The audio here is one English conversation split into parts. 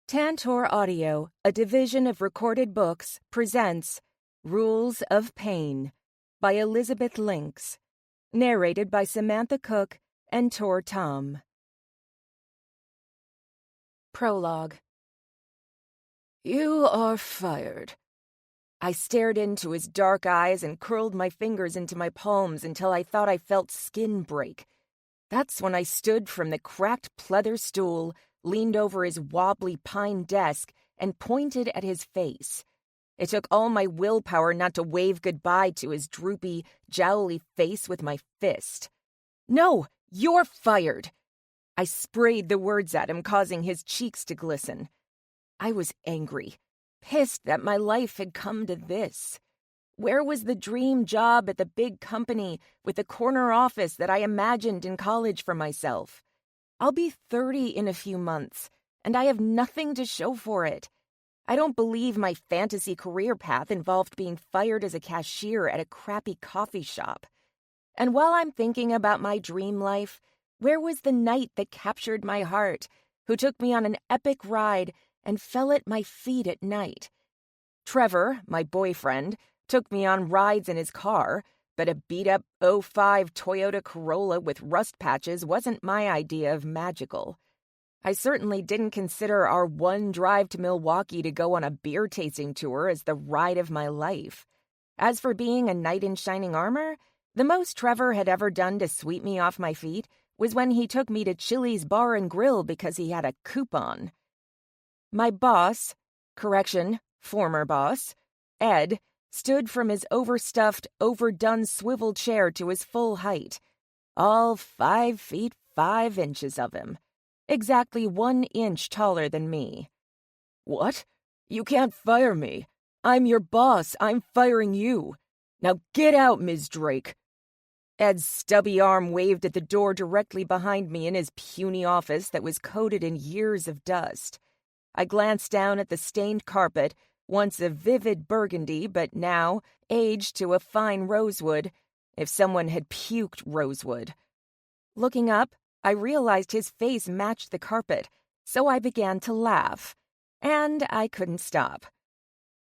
Tantor Audio, a division of Recorded Books, presents Rules of Payne by Elizabeth Lynx, narrated by Samantha Cook and Tor Tom. Prologue. "You are fired." I stared into his dark eyes and curled my fingers into my palms until I thought I felt skin break. That's when I stood from the cracked pleather stool, leaned over his wobbly pine desk, and pointed at his face. It took all my willpower not to wave goodbye to his droopy, jowly face with my fist. "No, you're fired!" I sprayed the words at him, causing his cheeks to glisten. I was angry, pissed that my life had come to this. Where was the dream job at the big company with the corner office that I imagined in college for myself? I'll be 30 in a few months, and I have nothing to show for it. I don't believe my fantasy career path involved being fired as a cashier at a crappy coffee shop. And while I'm thinking about my dream life, where was the knight that captured my heart, who took me on an epic ride and fell at my feet at night? Trevor, my boyfriend, took me on rides in his car, but a beat-up '05 Toyota Corolla with rust patches wasn't my idea of magical. I certainly didn't consider our one drive to Milwaukee to go on a beer tasting tour as the ride of my life. As for being a knight in shining armor, the most Trevor had ever done to sweep me off my feet was when he took me to Chili's Bar and Grill because he had a coupon. My boss, former boss, Ed, stood from his overstuffed, overdone swivel chair to his full height. All 5 feet 5 inches of him. Exactly 1 inch taller than me. "What? You can't fire me. I'm your boss. I'm firing you. Now get out, Ms. Drake." Ed's stubby arm waved at the door directly behind me in his puny office that was coated in years of dust. I glanced down at the stained carpet, once a vivid burgundy, but now aged to a fine rosewood, if someone had puked rosewood. Looking up, I realized his face matched the carpet, so I began to laugh. And I couldn't stop.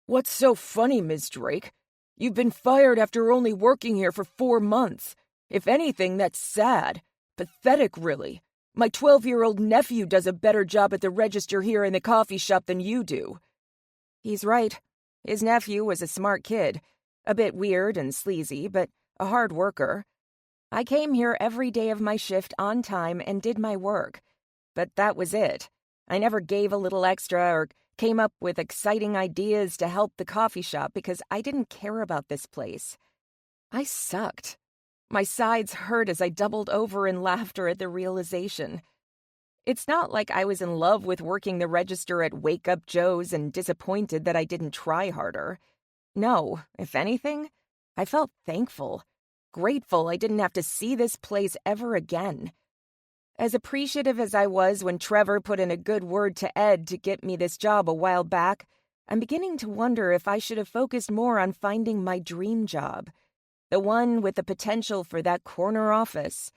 "What's so funny, Ms. Drake? You've been fired after only working here for 4 months. If anything, that's sad. Pathetic, really. My 12-year-old nephew does a better job at the register here in the coffee shop than you do." He's right. His nephew was a smart kid, a bit weird and sleazy, but a hard worker. I came here every day of my shift on time and did my work. But that was it. I never gave a little extra or came up with exciting ideas to help the coffee shop because I didn't care about this place. I sucked. My sides hurt as I doubled over in laughter at the realization. It's not like I was in love with working the register at Wake Up Joe's and disappointed that I didn't try harder. No, if anything, I felt thankful, grateful I didn't have to see this place ever again. As appreciative as I was when Trevor put in a good word to Ed to get me this job a while back, I'm beginning to wonder if I should have focused more on finding my dream job, the one with the potential for that corner office.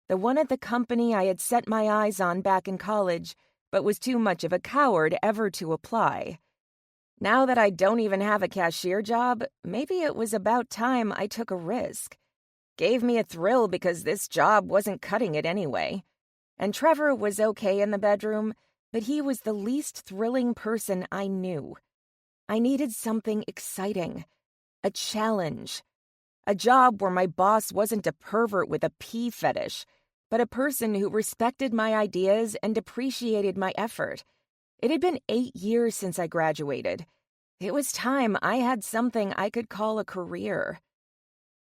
The one at the company I had set my eyes on back in college, but was too much of a coward ever to apply. Now that I don't even have a cashier job, maybe it was about time I took a risk. Gave me a thrill because this job wasn't cutting it anyway. And Trevor was okay in the bedroom, but he was the least thrilling person I knew. I needed something exciting, a challenge. A job where my boss wasn't a pervert with a pee fetish, but a person who respected my ideas and appreciated my effort. It had been 8 years since I graduated. It was time I had something I could call a career.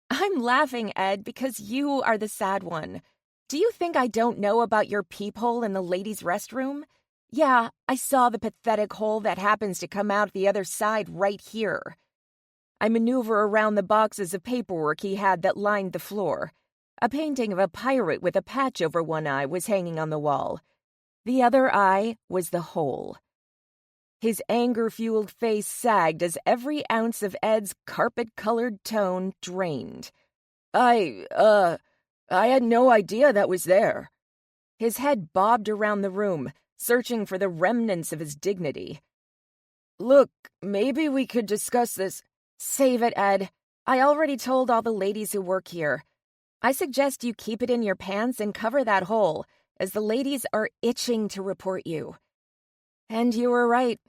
"I'm laughing, Ed, because you are the sad one. Do you think I don't know about your peephole in the ladies' restroom? Yeah, I saw the pathetic hole that happens to come out the other side right here." I maneuver around the boxes of paperwork he had that lined the floor. A painting of a pirate with a patch over one eye was hanging on the wall. The other eye was the hole. His anger-fueled face sagged as every ounce of Ed's carpet-colored tone drained. I had no idea that was there." His head bobbed around the room, searching for the remnants of his dignity. "Look, maybe we could discuss this." "Save it, Ed. I already told all the ladies who work here. I suggest you keep it in your pants and cover that hole, as the ladies are itching to report you." "And you were right,"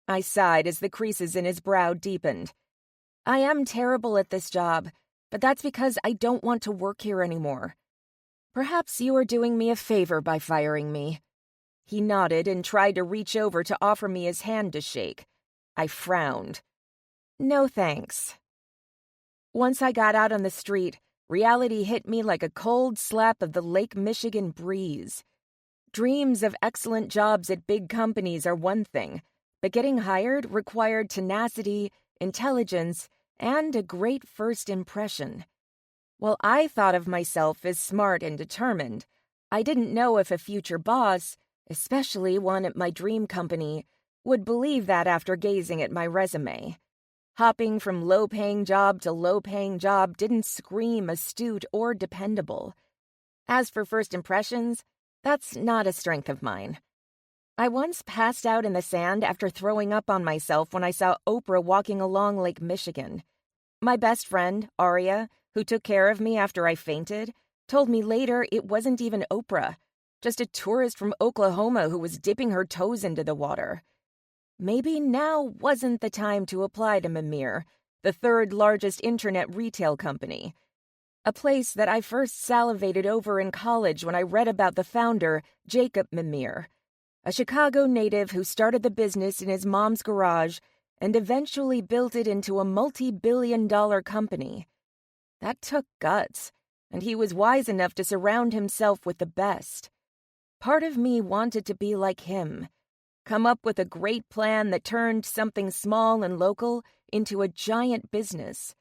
I sighed as the creases in his brow deepened. "I am terrible at this job, but that's because I don't want to work here anymore. Perhaps you are doing me a favor by firing me." He nodded and tried to reach over to offer me his hand to shake. I frowned. "No thanks." Once I got out on the street, reality hit me like a cold slap of the Lake Michigan breeze. Dreams of excellent jobs at big companies are one thing, but getting hired required tenacity, intelligence, and a great first impression. While I thought of myself as smart and determined, I didn't know if a future boss, especially one at my dream company, would believe that after gazing at my resume. Hopping from low-paying job to low-paying job didn't scream astute or dependable. As for first impressions, that's not a strength of mine. I once passed out in the sand after throwing up on myself when I saw Oprah walking along Lake Michigan. My best friend, Aria, who took care of me after I fainted, told me later it wasn't even Oprah, just a tourist from Oklahoma who was dipping her toes into the water. Maybe now wasn't the time to apply to Mimir, the third largest internet retail company. A place that I first salivated over in college when I read about the founder, Jacob Mimir, a Chicago native who started the business in his mom's garage and eventually built it into a multi-billion-dollar company. That took guts, and he was wise enough to surround himself with the best. Part of me wanted to be like him, come up with a great plan that turned something small and local into a giant business.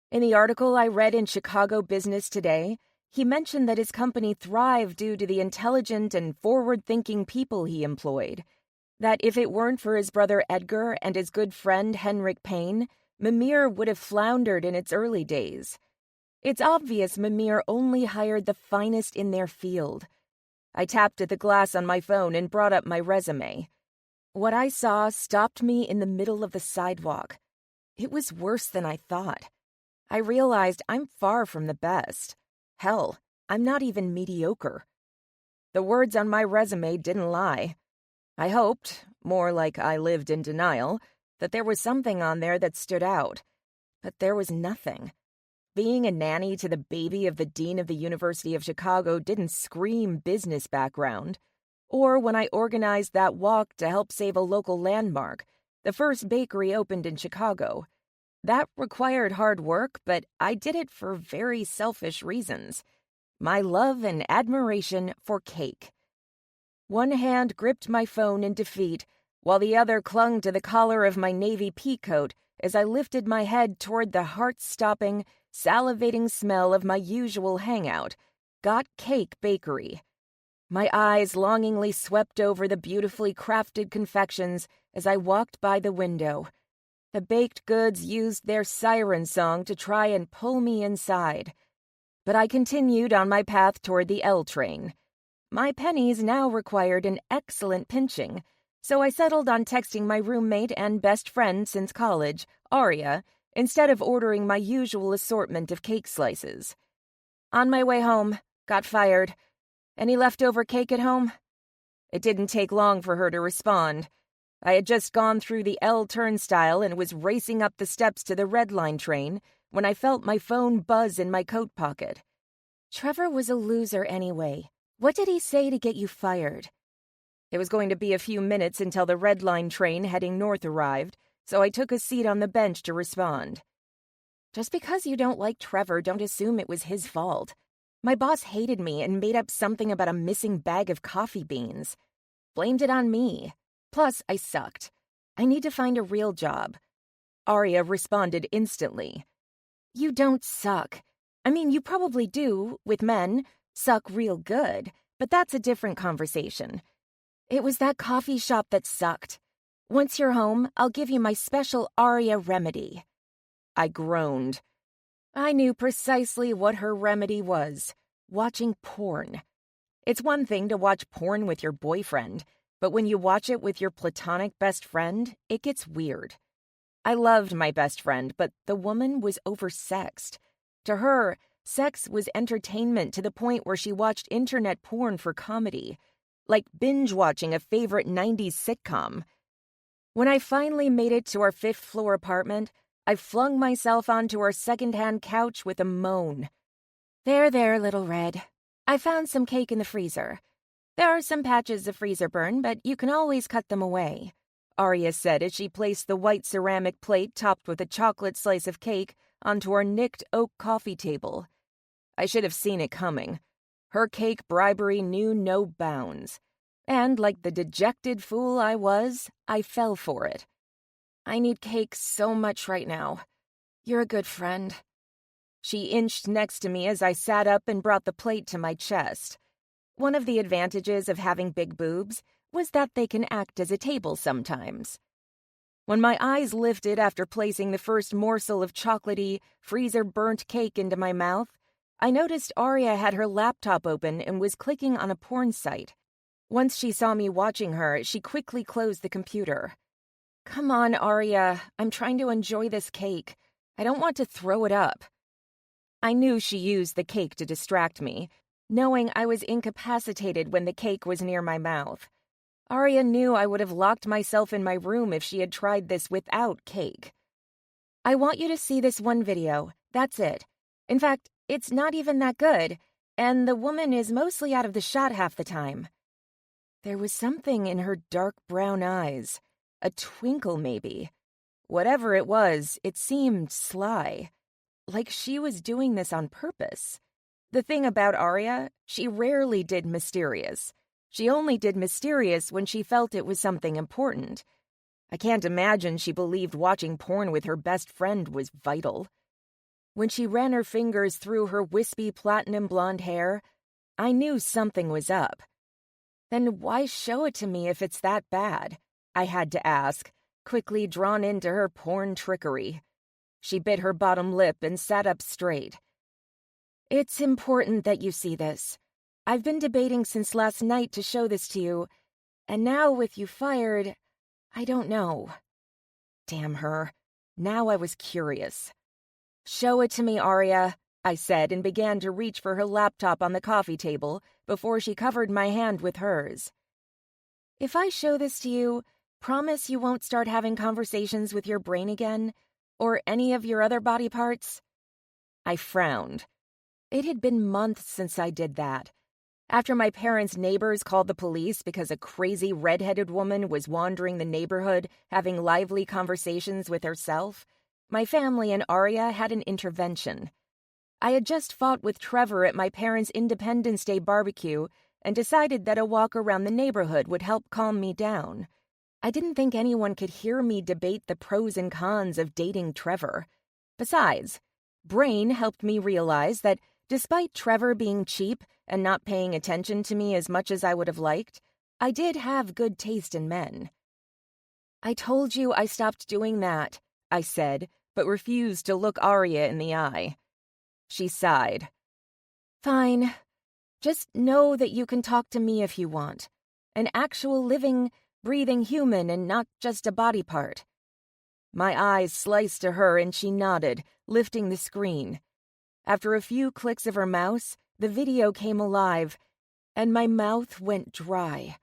In the article I read in Chicago Business Today, he mentioned that his company thrived due to the intelligent and forward-thinking people he employed, that if it weren't for his brother Edgar and his good friend Henrik Payne, Mimir would have floundered in its early days. It's obvious Mimir only hired the finest in their field. I tapped at the glass on my phone and brought up my resume. What I saw stopped me in the middle of the sidewalk. It was worse than I thought. I realized I'm far from the best. Hell, I'm not even mediocre. The words on my resume didn't lie. I hoped, more like I lived in denial, that there was something on there that stood out. But there was nothing. Being a nanny to the baby of the dean of the University of Chicago didn't scream business background. Or when I organized that walk to help save a local landmark, the first bakery opened in Chicago. That required hard work, but I did it for very selfish reasons. My love and admiration for cake. One hand gripped my phone in defeat, while the other clung to the collar of my navy pea coat as I lifted my head toward the heart-stopping, salivating smell of my usual hangout, Got Cake Bakery. My eyes longingly swept over the beautifully crafted confections as I walked by the window. The baked goods used their siren song to try and pull me inside. But I continued on my path toward the L train. My pennies now required an excellent pinching, so I settled on texting my roommate and best friend since college, Aria, instead of ordering my usual assortment of cake slices. On my way home, got fired. Any leftover cake at home? It didn't take long for her to respond. I had just gone through the L turnstile and was racing up the steps to the Red Line train when I felt my phone buzz in my coat pocket. Trevor was a loser anyway. What did he say to get you fired? It was going to be a few minutes until the Red Line train heading north arrived, so I took a seat on the bench to respond. Just because you don't like Trevor, don't assume it was his fault. My boss hated me and made up something about a missing bag of coffee beans. Blamed it on me. Plus, I sucked. I need to find a real job. Aria responded instantly. You don't suck. I mean, you probably do, with men, suck real good, but that's a different conversation. It was that coffee shop that sucked. Once you're home, I'll give you my special Aria remedy. I groaned. I knew precisely what her remedy was. Watching porn. It's one thing to watch porn with your boyfriend. but when you watch it with your platonic best friend, it gets weird. I loved my best friend, but the woman was oversexed. To her, sex was entertainment to the point where she watched internet porn for comedy, like binge-watching a favorite 90s sitcom. When I finally made it to our 5th-floor apartment, I flung myself onto our second-hand couch with a moan. There, Little Red. I found some cake in the freezer. There are some patches of freezer burn, but you can always cut them away, Arya said as she placed the white ceramic plate topped with a chocolate slice of cake onto our nicked oak coffee table. I should have seen it coming. Her cake bribery knew no bounds. And like the dejected fool I was, I fell for it. I need cake so much right now. You're a good friend. She inched next to me as I sat up and brought the plate to my chest. One of the advantages of having big boobs was that they can act as a table sometimes. When my eyes lifted after placing the first morsel of chocolatey, freezer-burnt cake into my mouth, I noticed Arya had her laptop open and was clicking on a porn site. Once she saw me watching her, she quickly closed the computer. Come on, Arya. I'm trying to enjoy this cake. I don't want to throw it up. I knew she used the cake to distract me, knowing I was incapacitated when the cake was near my mouth. Arya knew I would have locked myself in my room if she had tried this without cake. I want you to see this one video. That's it. In fact, it's not even that good, and the woman is mostly out of the shot half the time. There was something in her dark brown eyes. A twinkle, maybe. Whatever it was, it seemed sly. Like she was doing this on purpose. The thing about Arya, she rarely did mysterious. She only did mysterious when she felt it was something important. I can't imagine she believed watching porn with her best friend was vital. When she ran her fingers through her wispy platinum blonde hair, I knew something was up. Then why show it to me if it's that bad? I had to ask, quickly drawn into her porn trickery. She bit her bottom lip and sat up straight. It's important that you see this. I've been debating since last night to show this to you, and now with you fired, I don't know. Damn her. Now I was curious. Show it to me, Arya, I said and began to reach for her laptop on the coffee table before she covered my hand with hers. If I show this to you, promise you won't start having conversations with your brain again, or any of your other body parts? I frowned. It had been months since I did that. After my parents' neighbors called the police because a crazy red-headed woman was wandering the neighborhood having lively conversations with herself, my family and Arya had an intervention. I had just fought with Trevor at my parents' Independence Day barbecue and decided that a walk around the neighborhood would help calm me down. I didn't think anyone could hear me debate the pros and cons of dating Trevor. Besides, Brain helped me realize that despite Trevor being cheap and not paying attention to me as much as I would have liked, I did have good taste in men. I told you I stopped doing that, I said, but refused to look Arya in the eye. She sighed. Fine. Just know that you can talk to me if you want. An actual living, breathing human and not just a body part. My eyes sliced to her and she nodded, lifting the screen. After a few clicks of her mouse, the video came alive, and my mouth went dry.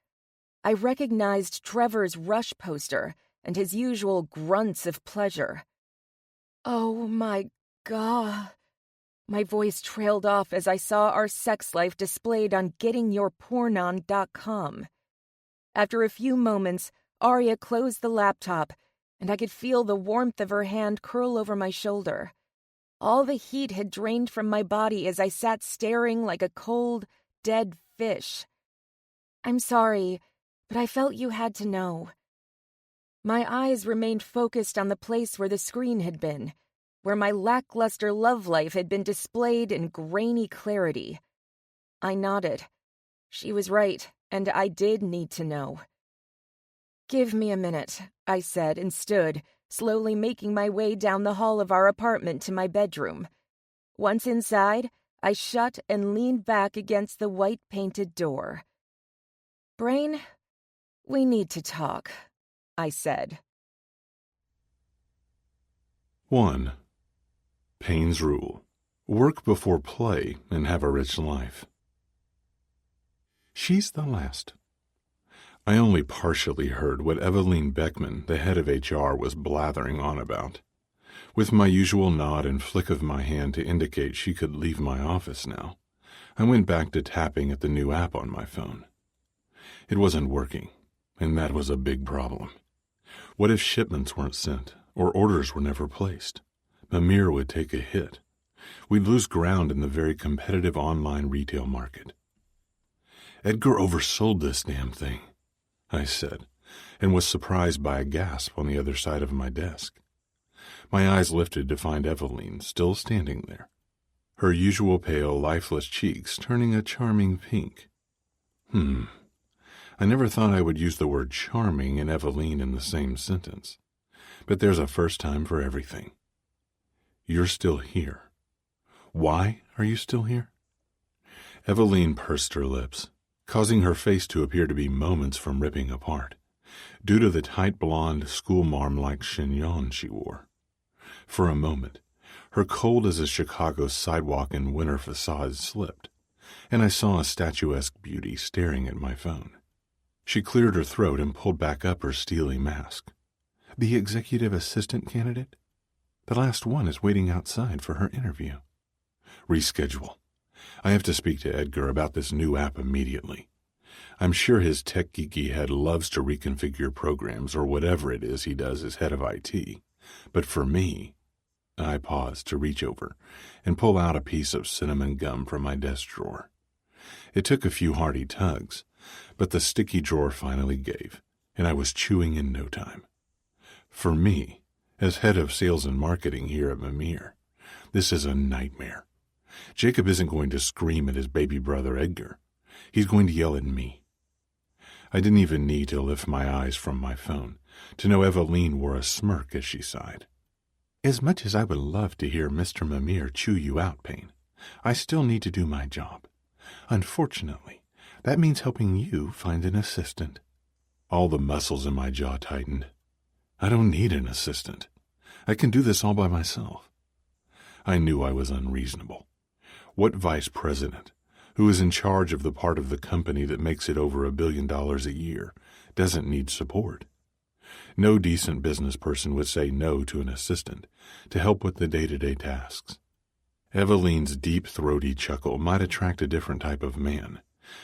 I recognized Trevor's Rush poster and his usual grunts of pleasure. Oh my God. My voice trailed off as I saw our sex life displayed on gettingyourpornon.com. After a few moments, Arya closed the laptop, and I could feel the warmth of her hand curl over my shoulder. All the heat had drained from my body as I sat staring like a cold, dead fish. I'm sorry, but I felt you had to know. My eyes remained focused on the place where the screen had been, where my lackluster love life had been displayed in grainy clarity. I nodded. She was right, and I did need to know. Give me a minute, I said and stood, slowly making my way down the hall of our apartment to my bedroom. Once inside, I shut and leaned back against the white-painted door. Brain, We need to talk, I said. 1. Payne's Rule. Work before play and have a rich life. She's the last. I only partially heard what Eveline Beckman, the head of HR, was blathering on about. With my usual nod and flick of my hand to indicate she could leave my office now, I went back to tapping at the new app on my phone. It wasn't working, and that was a big problem. What if shipments weren't sent, or orders were never placed? Mimir would take a hit. We'd lose ground in the very competitive online retail market. Edgar oversold this damn thing, I said, and was surprised by a gasp on the other side of my desk. My eyes lifted to find Eveline still standing there, her usual pale, lifeless cheeks turning a charming pink. I never thought I would use the word charming and Eveline in the same sentence, but there's a first time for everything. You're still here. Why are you still here? Eveline pursed her lips, causing her face to appear to be moments from ripping apart, due to the tight blonde schoolmarm-like chignon she wore. For a moment, her cold as a Chicago sidewalk in winter facade slipped, and I saw a statuesque beauty staring at my phone. She cleared her throat and pulled back up her steely mask. The executive assistant candidate? The last one is waiting outside for her interview. Reschedule. I have to speak to Edgar about this new app immediately. I'm sure his tech geeky head loves to reconfigure programs or whatever it is he does as head of IT. But for me, I paused to reach over and pull out a piece of cinnamon gum from my desk drawer. It took a few hearty tugs, but the sticky drawer finally gave, and I was chewing in no time. For me, as head of sales and marketing here at Mimir, this is a nightmare. Jacob isn't going to scream at his baby brother Edgar. He's going to yell at me. I didn't even need to lift my eyes from my phone to know Eveline wore a smirk as she sighed. As much as I would love to hear Mr. Mimir chew you out, Payne, I still need to do my job. Unfortunately, that means helping you find an assistant. All the muscles in my jaw tightened. I don't need an assistant. I can do this all by myself. I knew I was unreasonable. What vice president, who is in charge of the part of the company that makes it over $1 billion a year, doesn't need support? No decent business person would say no to an assistant to help with the day-to-day tasks. Eveline's deep, throaty chuckle might attract a different type of man,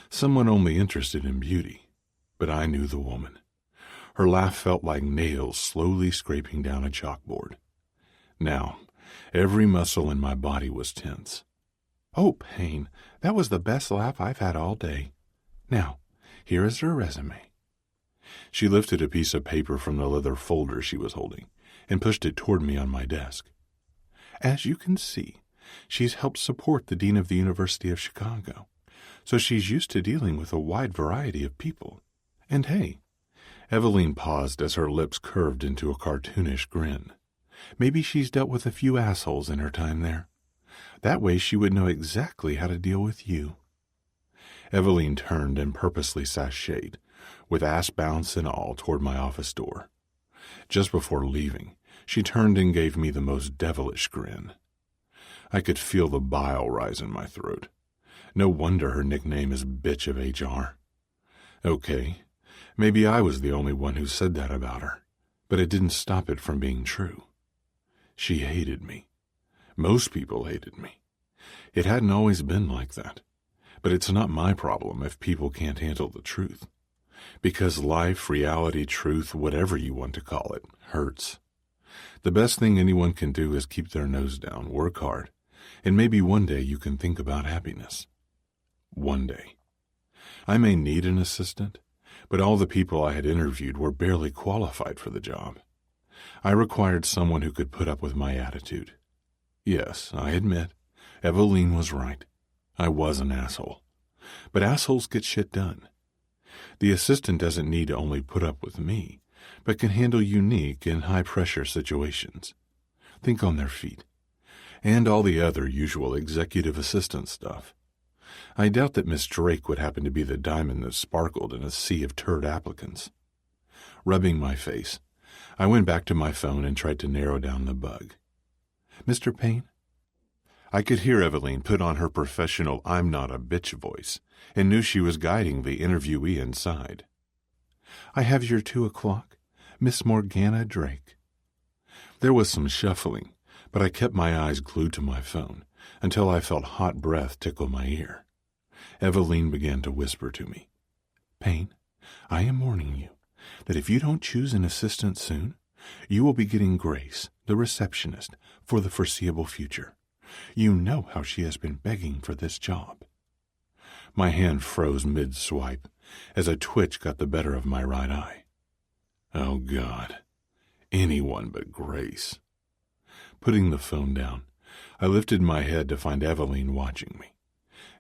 someone only interested in beauty. But I knew the woman. Her laugh felt like nails slowly scraping down a chalkboard. Now, every muscle in my body was tense. Oh, Payne, that was the best laugh I've had all day. Now, here is her resume. She lifted a piece of paper from the leather folder she was holding and pushed it toward me on my desk. As you can see, she's helped support the dean of the University of Chicago, so she's used to dealing with a wide variety of people. And hey, Eveline paused as her lips curved into a cartoonish grin. Maybe she's dealt with a few assholes in her time there. That way she would know exactly how to deal with you. Eveline turned and purposely sashayed, with ass bounce and all, toward my office door. Just before leaving, she turned and gave me the most devilish grin. I could feel the bile rise in my throat. No wonder her nickname is Bitch of HR. Okay, maybe I was the only one who said that about her, but it didn't stop it from being true. She hated me. Most people hated me. It hadn't always been like that, but it's not my problem if people can't handle the truth. Because life, reality, truth, whatever you want to call it, hurts. The best thing anyone can do is keep their nose down, work hard, and maybe one day you can think about happiness. One day. I may need an assistant, but all the people I had interviewed were barely qualified for the job. I required someone who could put up with my attitude. Yes, I admit, Eveline was right. I was an asshole. But assholes get shit done. The assistant doesn't need to only put up with me, but can handle unique and high-pressure situations. Think on their feet. And all the other usual executive assistant stuff. I doubt that Miss Drake would happen to be the diamond that sparkled in a sea of turd applicants. Rubbing my face, I went back to my phone and tried to narrow down the bug. Mr. Payne? I could hear Eveline put on her professional I'm not a bitch voice and knew she was guiding the interviewee inside. I have your 2 o'clock, Miss Morgana Drake. There was some shuffling, but I kept my eyes glued to my phone until I felt hot breath tickle my ear. Eveline began to whisper to me, Payne, I am warning you that if you don't choose an assistant soon, you will be getting Grace, the receptionist, for the foreseeable future. You know how she has been begging for this job. My hand froze mid-swipe as a twitch got the better of my right eye. Oh, God. Anyone but Grace. Putting the phone down, I lifted my head to find Eveline watching me.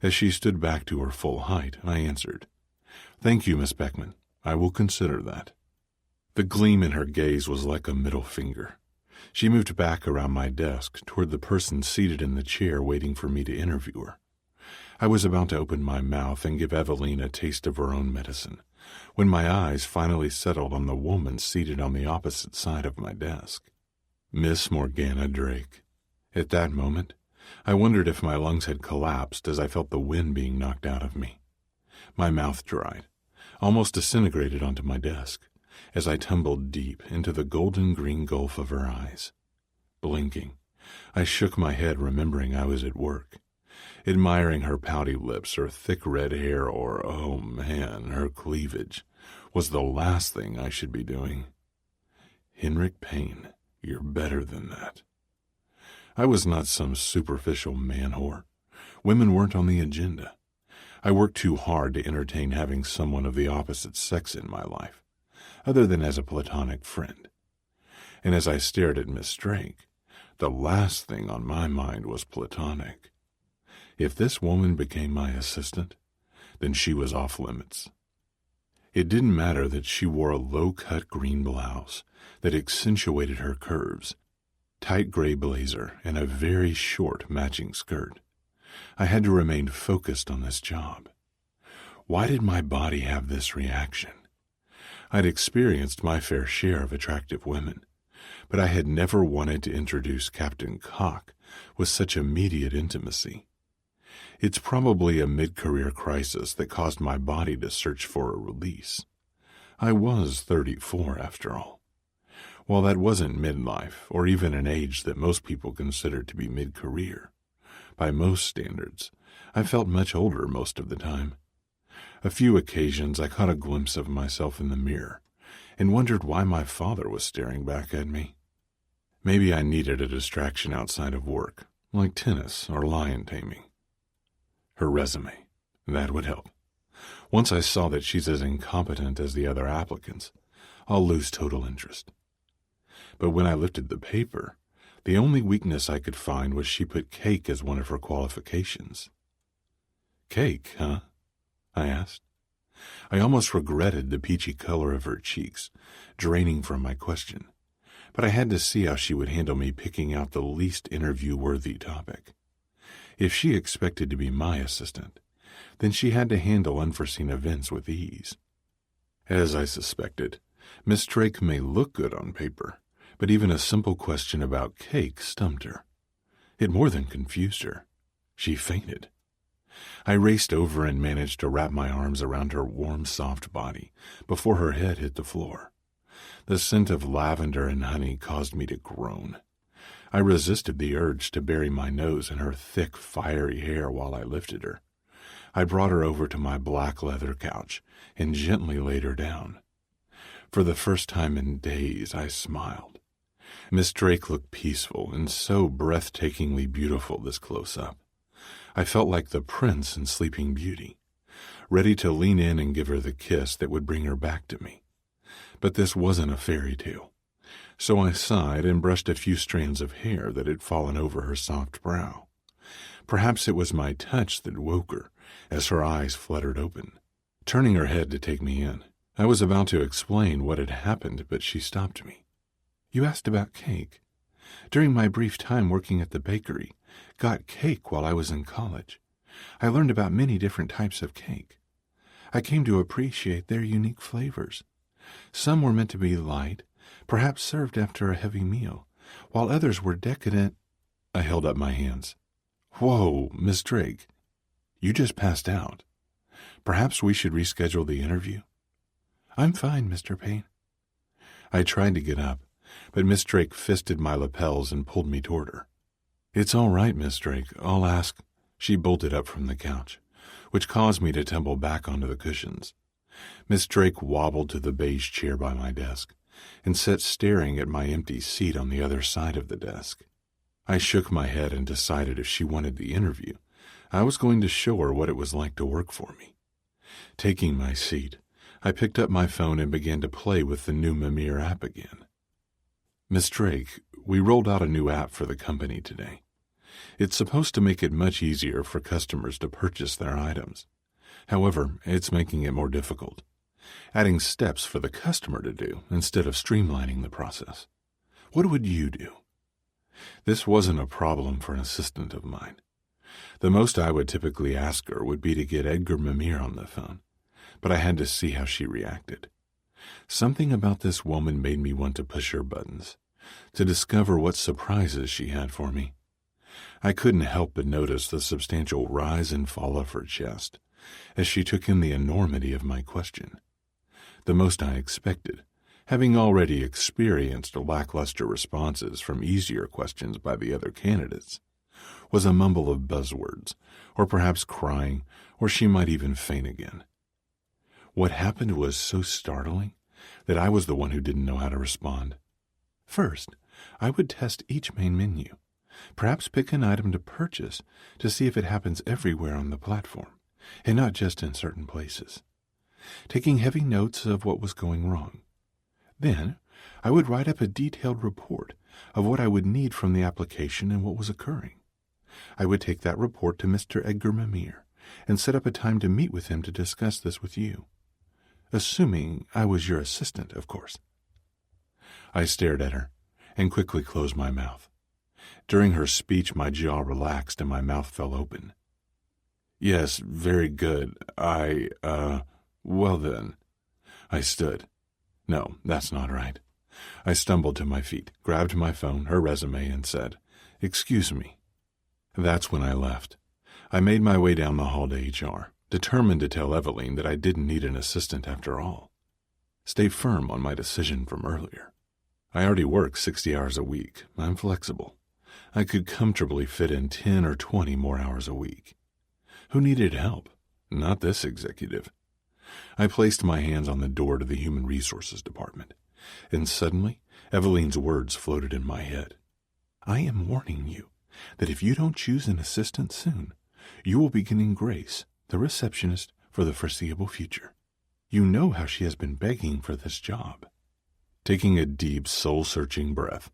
As she stood back to her full height, I answered, Thank you, Miss Beckman. I will consider that. The gleam in her gaze was like a middle finger. She moved back around my desk toward the person seated in the chair waiting for me to interview her. I was about to open my mouth and give Eveline a taste of her own medicine when my eyes finally settled on the woman seated on the opposite side of my desk. Miss Morgana Drake. At that moment, I wondered if my lungs had collapsed as I felt the wind being knocked out of me. My mouth dried, almost disintegrated onto my desk, as I tumbled deep into the golden-green gulf of her eyes. Blinking, I shook my head, remembering I was at work, admiring her pouty lips, her thick red hair, or, oh man, her cleavage, was the last thing I should be doing. Henrik Payne, you're better than that. I was not some superficial man-whore. Women weren't on the agenda. I worked too hard to entertain having someone of the opposite sex in my life, other than as a platonic friend. And as I stared at Miss Drake, the last thing on my mind was platonic. If this woman became my assistant, then she was off limits. It didn't matter that she wore a low-cut green blouse that accentuated her curves, tight gray blazer, and a very short matching skirt. I had to remain focused on this job. Why did my body have this reaction? I'd experienced my fair share of attractive women, but I had never wanted to introduce Captain Cock with such immediate intimacy. It's probably a mid-career crisis that caused my body to search for a release. I was 34, after all. While that wasn't midlife, or even an age that most people consider to be mid-career, by most standards, I felt much older most of the time. A few occasions I caught a glimpse of myself in the mirror and wondered why my father was staring back at me. Maybe I needed a distraction outside of work, like tennis or lion taming. Her resume, that would help. Once I saw that she's as incompetent as the other applicants, I'll lose total interest. But when I lifted the paper, the only weakness I could find was she put cake as one of her qualifications. Cake, huh? I asked. I almost regretted the peachy color of her cheeks, draining from my question, but I had to see how she would handle me picking out the least interview-worthy topic. If she expected to be my assistant, then she had to handle unforeseen events with ease. As I suspected, Miss Drake may look good on paper, but even a simple question about cake stumped her. It more than confused her. She fainted. I raced over and managed to wrap my arms around her warm, soft body before her head hit the floor. The scent of lavender and honey caused me to groan. I resisted the urge to bury my nose in her thick, fiery hair while I lifted her. I brought her over to my black leather couch and gently laid her down. For the first time in days, I smiled. Miss Drake looked peaceful and so breathtakingly beautiful this close-up. I felt like the prince in Sleeping Beauty, ready to lean in and give her the kiss that would bring her back to me. But this wasn't a fairy tale, so I sighed and brushed a few strands of hair that had fallen over her soft brow. Perhaps it was my touch that woke her as her eyes fluttered open. Turning her head to take me in, I was about to explain what had happened, but she stopped me. You asked about cake. During my brief time working at the bakery, got cake while I was in college. I learned about many different types of cake. I came to appreciate their unique flavors. Some were meant to be light, perhaps served after a heavy meal, while others were decadent. I held up my hands. Whoa, Miss Drake, you just passed out. Perhaps we should reschedule the interview. I'm fine, Mr. Payne. I tried to get up, but Miss Drake fisted my lapels and pulled me toward her. It's all right, Miss Drake. I'll ask. She bolted up from the couch, which caused me to tumble back onto the cushions. Miss Drake wobbled to the beige chair by my desk and sat staring at my empty seat on the other side of the desk. I shook my head and decided if she wanted the interview, I was going to show her what it was like to work for me. Taking my seat, I picked up my phone and began to play with the new Mimir app again. Miss Drake, we rolled out a new app for the company today. It's supposed to make it much easier for customers to purchase their items. However, it's making it more difficult, adding steps for the customer to do instead of streamlining the process. What would you do? This wasn't a problem for an assistant of mine. The most I would typically ask her would be to get Edgar Mimir on the phone, but I had to see how she reacted. Something about this woman made me want to push her buttons, to discover what surprises she had for me. I couldn't help but notice the substantial rise and fall of her chest as she took in the enormity of my question. The most I expected, having already experienced lackluster responses from easier questions by the other candidates, was a mumble of buzzwords, or perhaps crying, or she might even faint again. What happened was so startling that I was the one who didn't know how to respond. First, I would test each main menu, perhaps pick an item to purchase to see if it happens everywhere on the platform, and not just in certain places, taking heavy notes of what was going wrong. Then, I would write up a detailed report of what I would need from the application and what was occurring. I would take that report to Mr. Edgar Mimir and set up a time to meet with him to discuss this with you. Assuming I was your assistant, of course. I stared at her and quickly closed my mouth. During her speech, my jaw relaxed and my mouth fell open. Yes, very good. Well then. I stood. No, that's not right. I stumbled to my feet, grabbed my phone, her resume, and said, "Excuse me." That's when I left. I made my way down the hall to HR, determined to tell Eveline that I didn't need an assistant after all. Stay firm on my decision from earlier. I already work 60 hours a week. I'm flexible. I could comfortably fit in 10 or 20 more hours a week. Who needed help? Not this executive. I placed my hands on the door to the Human Resources Department, and suddenly Eveline's words floated in my head. I am warning you that if you don't choose an assistant soon, you will be getting Grace, the receptionist, for the foreseeable future. You know how she has been begging for this job. Taking a deep, soul-searching breath,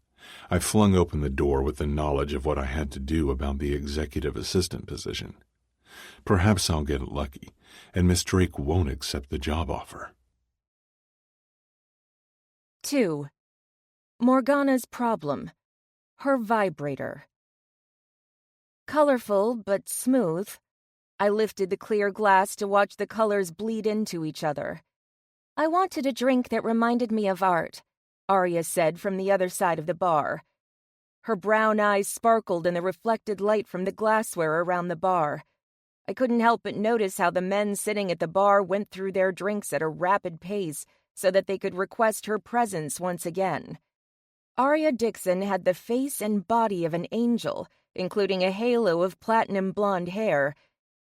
I flung open the door with the knowledge of what I had to do about the executive assistant position. Perhaps I'll get lucky, and Miss Drake won't accept the job offer. 2. Morgana's problem. Her vibrator. Colorful but smooth, I lifted the clear glass to watch the colors bleed into each other. I wanted a drink that reminded me of art, Arya said from the other side of the bar. Her brown eyes sparkled in the reflected light from the glassware around the bar. I couldn't help but notice how the men sitting at the bar went through their drinks at a rapid pace so that they could request her presence once again. Arya Dixon had the face and body of an angel, including a halo of platinum blonde hair,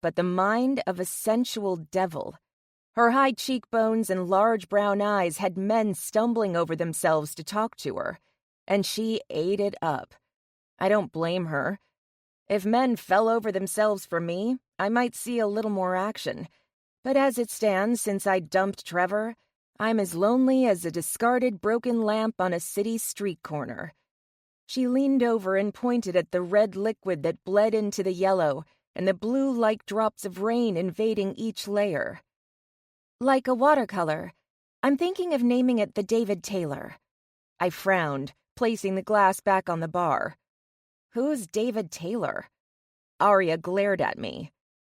but the mind of a sensual devil. Her high cheekbones and large brown eyes had men stumbling over themselves to talk to her, and she ate it up. I don't blame her. If men fell over themselves for me, I might see a little more action. But as it stands, since I dumped Trevor, I'm as lonely as a discarded broken lamp on a city street corner. She leaned over and pointed at the red liquid that bled into the yellow and the blue like drops of rain invading each layer. Like a watercolor, I'm thinking of naming it the David Taylor. I frowned, placing the glass back on the bar. Who's David Taylor? Arya glared at me.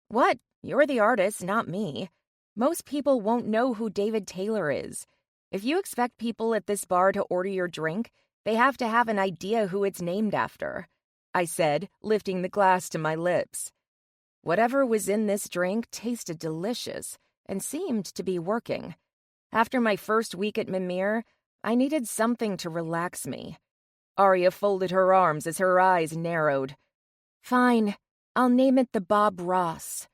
What? You're the artist, not me. Most people won't know who David Taylor is. If you expect people at this bar to order your drink, they have to have an idea who it's named after," I said, lifting the glass to my lips. Whatever was in this drink tasted delicious and seemed to be working. After my first week at Mimir, I needed something to relax me. Arya folded her arms as her eyes narrowed. "Fine, I'll name it the Bob Ross."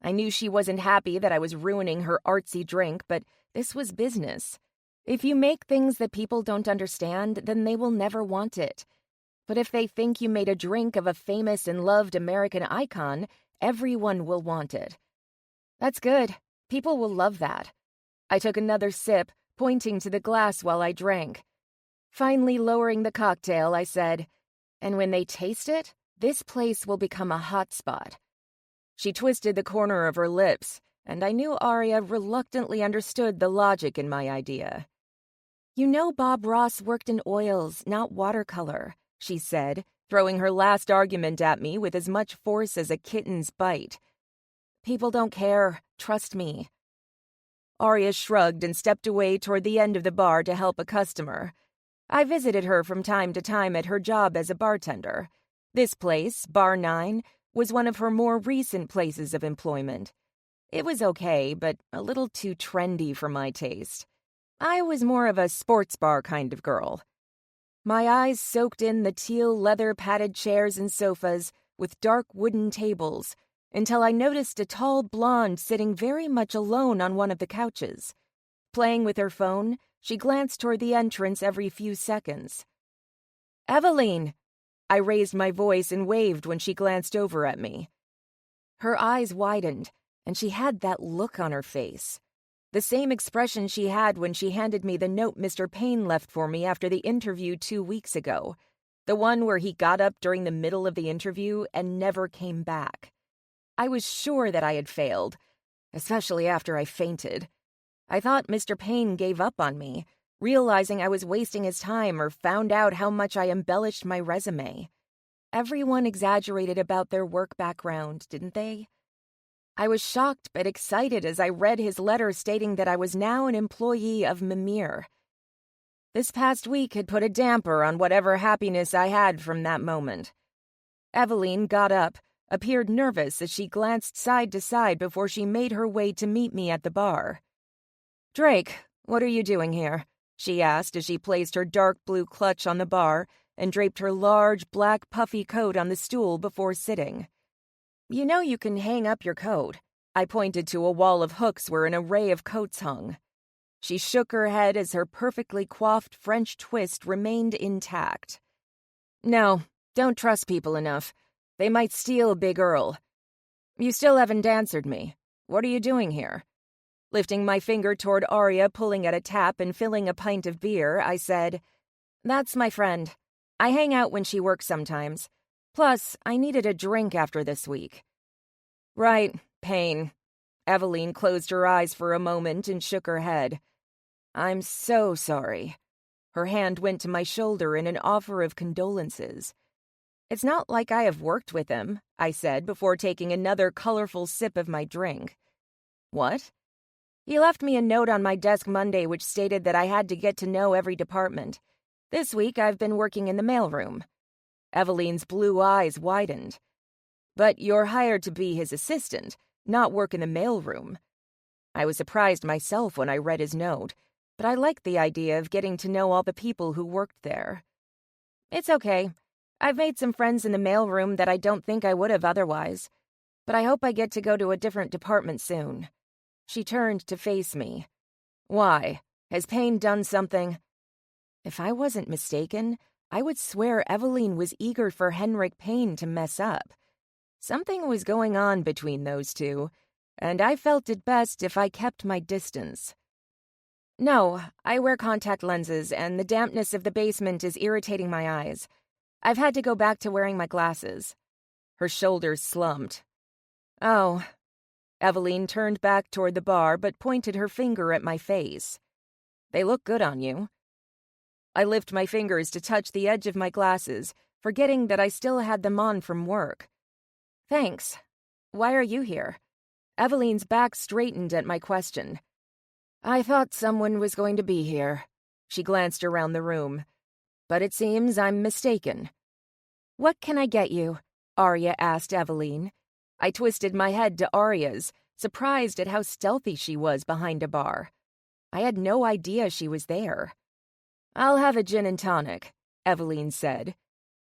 I knew she wasn't happy that I was ruining her artsy drink, but this was business. If you make things that people don't understand, then they will never want it. But if they think you made a drink of a famous and loved American icon, everyone will want it. That's good. People will love that. I took another sip, pointing to the glass while I drank. Finally lowering the cocktail, I said, "And when they taste it, this place will become a hot spot." She twisted the corner of her lips, and I knew Arya reluctantly understood the logic in my idea. "You know Bob Ross worked in oils, not watercolor," she said, throwing her last argument at me with as much force as a kitten's bite. "People don't care, trust me." Arya shrugged and stepped away toward the end of the bar to help a customer. I visited her from time to time at her job as a bartender. This place, Bar 9, was one of her more recent places of employment. It was okay, but a little too trendy for my taste. I was more of a sports bar kind of girl. My eyes soaked in the teal leather-padded chairs and sofas with dark wooden tables until I noticed a tall blonde sitting very much alone on one of the couches. Playing with her phone, she glanced toward the entrance every few seconds. "Eveline!" I raised my voice and waved when she glanced over at me. Her eyes widened, and she had that look on her face. The same expression she had when she handed me the note Mr. Payne left for me after the interview 2 weeks ago. The one where he got up during the middle of the interview and never came back. I was sure that I had failed, especially after I fainted. I thought Mr. Payne gave up on me, realizing I was wasting his time or found out how much I embellished my resume. Everyone exaggerated about their work background, didn't they? I was shocked but excited as I read his letter stating that I was now an employee of Mimir. This past week had put a damper on whatever happiness I had from that moment. Eveline got up, appeared nervous as she glanced side to side before she made her way to meet me at the bar. "Drake, what are you doing here?" she asked as she placed her dark blue clutch on the bar and draped her large, black, puffy coat on the stool before sitting. "You know you can hang up your coat." I pointed to a wall of hooks where an array of coats hung. She shook her head as her perfectly coiffed French twist remained intact. "No, don't trust people enough. They might steal Big Earl. You still haven't answered me. What are you doing here?" Lifting my finger toward Arya pulling at a tap and filling a pint of beer, I said, "That's my friend. I hang out when she works sometimes. Plus, I needed a drink after this week." "Right, Payne." Eveline closed her eyes for a moment and shook her head. "I'm so sorry." Her hand went to my shoulder in an offer of condolences. "It's not like I have worked with him," I said before taking another colorful sip of my drink. "What?" "He left me a note on my desk Monday which stated that I had to get to know every department. This week I've been working in the mailroom." Eveline's blue eyes widened. "But you're hired to be his assistant, not work in the mailroom." I was surprised myself when I read his note, but I liked the idea of getting to know all the people who worked there. "It's okay. I've made some friends in the mailroom that I don't think I would have otherwise. But I hope I get to go to a different department soon." She turned to face me. "Why? Has Payne done something?" If I wasn't mistaken, I would swear Eveline was eager for Henrik Payne to mess up. Something was going on between those two, and I felt it best if I kept my distance. "No, I wear contact lenses, and the dampness of the basement is irritating my eyes. I've had to go back to wearing my glasses." Her shoulders slumped. "Oh." Eveline turned back toward the bar but pointed her finger at my face. "They look good on you." I lift my fingers to touch the edge of my glasses, forgetting that I still had them on from work. "Thanks. why are you here?" Eveline's back straightened at my question. "I thought someone was going to be here." She glanced around the room. "But it seems I'm mistaken." "What can I get you?" Arya asked Eveline. I twisted my head to Arya's, surprised at how stealthy she was behind a bar. I had no idea she was there. "I'll have a gin and tonic," Eveline said.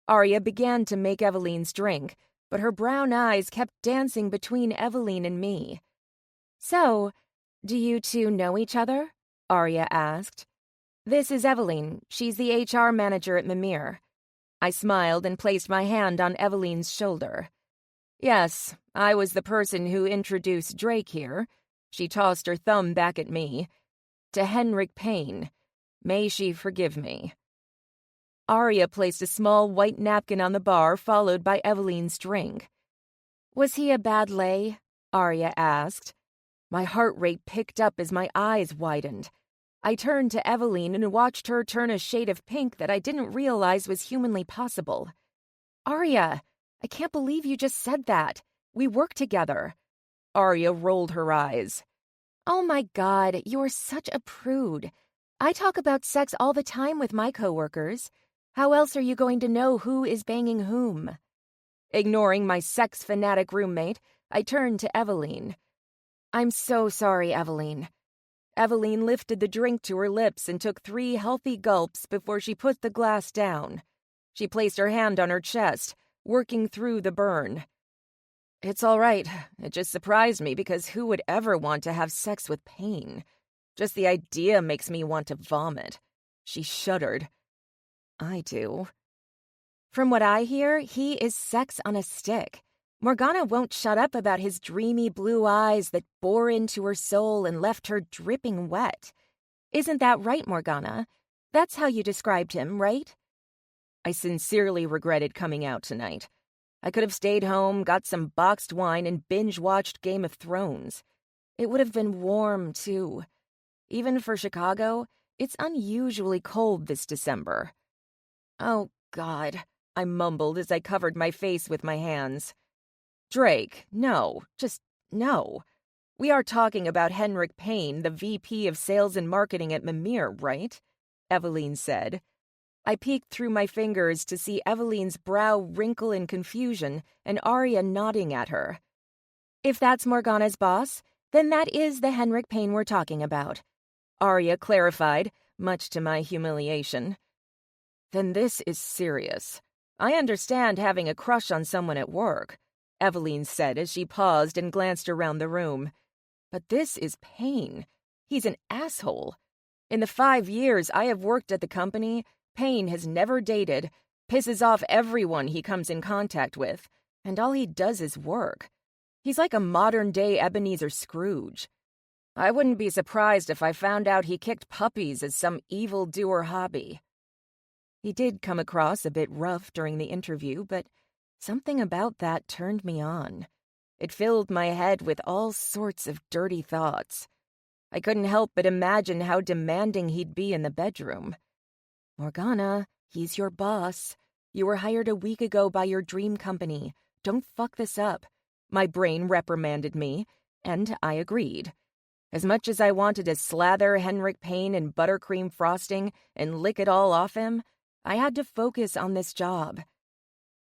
Arya began to make Eveline's drink, but her brown eyes kept dancing between Eveline and me. "So, do you two know each other?" Arya asked. "This is Eveline. She's the HR manager at Mimir." I smiled and placed my hand on Eveline's shoulder. "Yes, I was the person who introduced Drake here." She tossed her thumb back at me. "To Henrik Payne. May she forgive me." Arya placed a small white napkin on the bar, followed by Eveline's drink. "Was he a bad lay?" Arya asked. My heart rate picked up as my eyes widened. I turned to Eveline and watched her turn a shade of pink that I didn't realize was humanly possible. "Arya, I can't believe you just said that. We work together." Arya rolled her eyes. "Oh my God, you're such a prude. I talk about sex all the time with my coworkers. How else are you going to know who is banging whom?" Ignoring my sex-fanatic roommate, I turned to Eveline. "I'm so sorry, Eveline." Eveline lifted the drink to her lips and took 3 healthy gulps before she put the glass down. She placed her hand on her chest, working through the burn. "It's all right. It just surprised me because who would ever want to have sex with Payne? Just the idea makes me want to vomit." She shuddered. "I do." "From what I hear, he is sex on a stick. Morgana won't shut up about his dreamy blue eyes that bore into her soul and left her dripping wet. Isn't that right, Morgana? That's how you described him, right?" I sincerely regretted coming out tonight. I could have stayed home, got some boxed wine, and binge-watched Game of Thrones. It would have been warm, too. Even for Chicago, it's unusually cold this December. "Oh, God," I mumbled as I covered my face with my hands. "Drake, no, just no. We are talking about Henrik Payne, the VP of Sales and Marketing at Mimir, right?" Eveline said. I peeked through my fingers to see Eveline's brow wrinkle in confusion and Arya nodding at her. "If that's Morgana's boss, then that is the Henrik Payne we're talking about," Arya clarified, much to my humiliation. "Then this is serious. I understand having a crush on someone at work," Eveline said as she paused and glanced around the room. "But this is Payne. He's an asshole. In the 5 years I have worked at the company, Payne has never dated, pisses off everyone he comes in contact with, and all he does is work. He's like a modern-day Ebenezer Scrooge. I wouldn't be surprised if I found out he kicked puppies as some evil-doer hobby." He did come across a bit rough during the interview, but something about that turned me on. It filled my head with all sorts of dirty thoughts. I couldn't help but imagine how demanding he'd be in the bedroom. "Morgana, he's your boss. You were hired a week ago by your dream company. Don't fuck this up." My brain reprimanded me, and I agreed. As much as I wanted to slather Henrik Payne in buttercream frosting and lick it all off him, I had to focus on this job.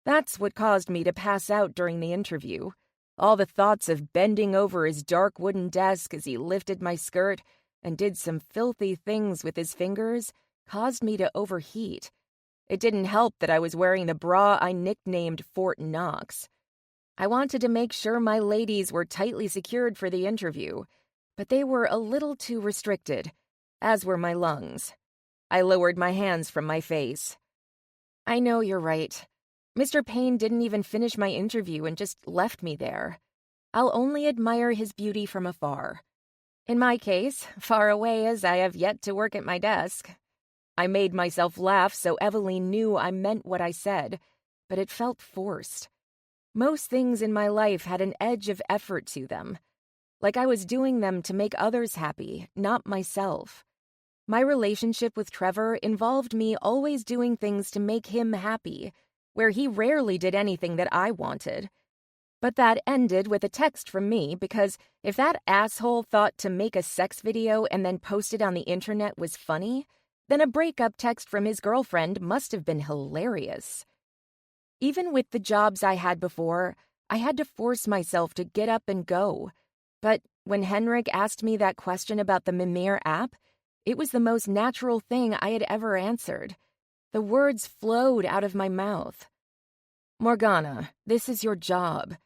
That's what caused me to pass out during the interview. All the thoughts of bending over his dark wooden desk as he lifted my skirt and did some filthy things with his fingers caused me to overheat. It didn't help that I was wearing the bra I nicknamed Fort Knox. I wanted to make sure my ladies were tightly secured for the interview, but they were a little too restricted, as were my lungs. I lowered my hands from my face. "I know you're right. Mr. Payne didn't even finish my interview and just left me there. I'll only admire his beauty from afar. In my case, far away as I have yet to work at my desk." I made myself laugh so Eveline knew I meant what I said, but it felt forced. Most things in my life had an edge of effort to them, like I was doing them to make others happy, not myself. My relationship with Trevor involved me always doing things to make him happy, where he rarely did anything that I wanted. But that ended with a text from me because if that asshole thought to make a sex video and then post it on the internet was funny, then a breakup text from his girlfriend must have been hilarious. Even with the jobs I had before, I had to force myself to get up and go. But when Henrik asked me that question about the Mimir app, it was the most natural thing I had ever answered. The words flowed out of my mouth. Morgana, this is your job.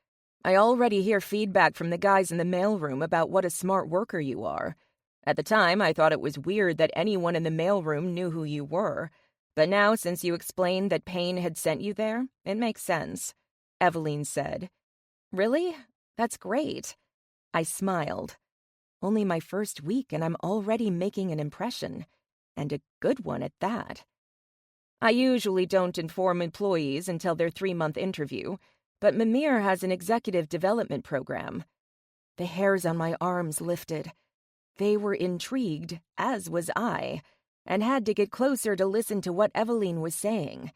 I already hear feedback from the guys in the mailroom about what a smart worker you are. At the time, I thought it was weird that anyone in the mailroom knew who you were. But now, since you explained that Payne had sent you there, it makes sense, Eveline said. Really? That's great. I smiled. Only my first week and I'm already making an impression. And a good one at that. I usually don't inform employees until their 3-month interview, but Mimir has an executive development program. The hairs on my arms lifted. They were intrigued, as was I, and had to get closer to listen to what Eveline was saying.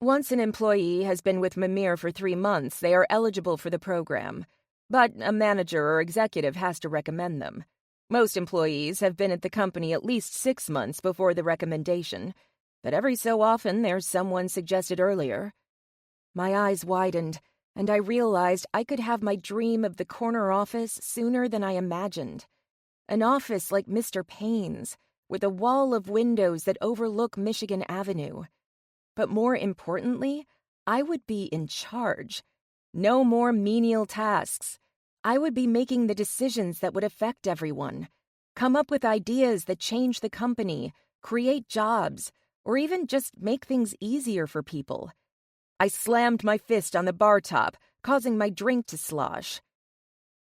Once an employee has been with Mimir for 3 months, they are eligible for the program. But a manager or executive has to recommend them. Most employees have been at the company at least 6 months before the recommendation, but every so often there's someone suggested earlier. My eyes widened, and I realized I could have my dream of the corner office sooner than I imagined. An office like Mr. Payne's, with a wall of windows that overlook Michigan Avenue. But more importantly, I would be in charge. No more menial tasks. I would be making the decisions that would affect everyone, come up with ideas that change the company, create jobs, or even just make things easier for people. I slammed my fist on the bar top, causing my drink to slosh.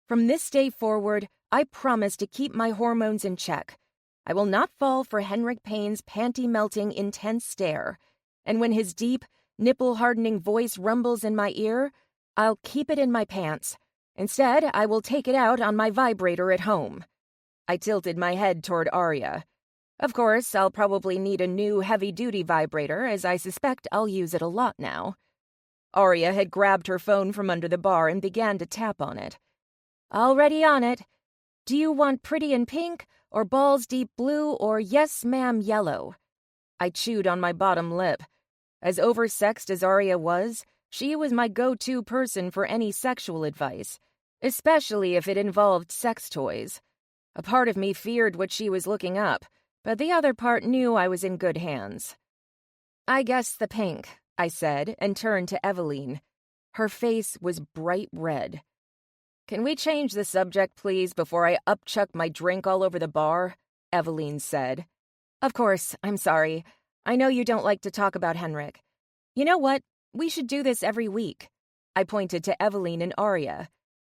From this day forward, I promise to keep my hormones in check. I will not fall for Henrik Payne's panty-melting, intense stare. And when his deep, nipple-hardening voice rumbles in my ear, I'll keep it in my pants. Instead, I will take it out on my vibrator at home. I tilted my head toward Arya. Of course, I'll probably need a new heavy-duty vibrator, as I suspect I'll use it a lot now. Arya had grabbed her phone from under the bar and began to tap on it. Already on it. Do you want pretty in pink, or balls deep blue, or yes ma'am yellow? I chewed on my bottom lip. As oversexed as Arya was, she was my go-to person for any sexual advice, especially if it involved sex toys. A part of me feared what she was looking up, but the other part knew I was in good hands. I guess the pink, I said, and turned to Eveline. Her face was bright red. Can we change the subject, please, before I upchuck my drink all over the bar? Eveline said. Of course, I'm sorry. I know you don't like to talk about Henrik. You know what? We should do this every week. I pointed to Eveline and Arya.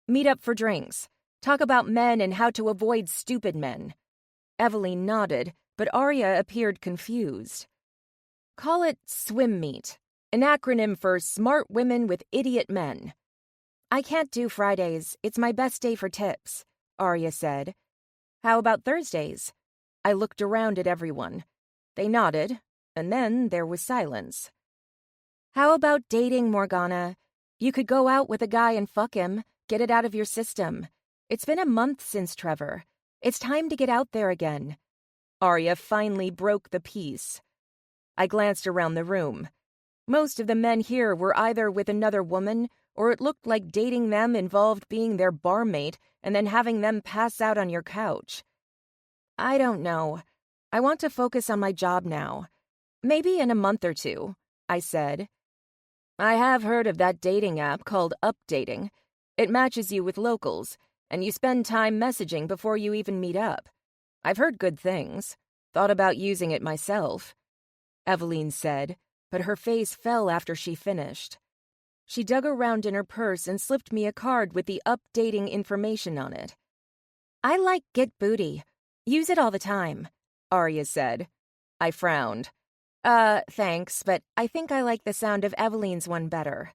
Meet up for drinks. Talk about men and how to avoid stupid men. Eveline nodded, but Arya appeared confused. Call it swim meet, an acronym for Smart Women with Idiot Men. I can't do Fridays. It's my best day for tips, Arya said. How about Thursdays? I looked around at everyone. They nodded, and then there was silence. How about dating, Morgana? You could go out with a guy and fuck him, get it out of your system. It's been a month since Trevor. It's time to get out there again. Arya finally broke the peace. I glanced around the room. Most of the men here were either with another woman, or it looked like dating them involved being their barmate and then having them pass out on your couch. I don't know. I want to focus on my job now. Maybe in a month or two, I said. I have heard of that dating app called Updating. It matches you with locals, and you spend time messaging before you even meet up. I've heard good things. Thought about using it myself. Eveline said, but her face fell after she finished. She dug around in her purse and slipped me a card with the updating information on it. I like Get Booty. Use it all the time, Arya said. I frowned. Thanks, but I think I like the sound of Eveline's one better.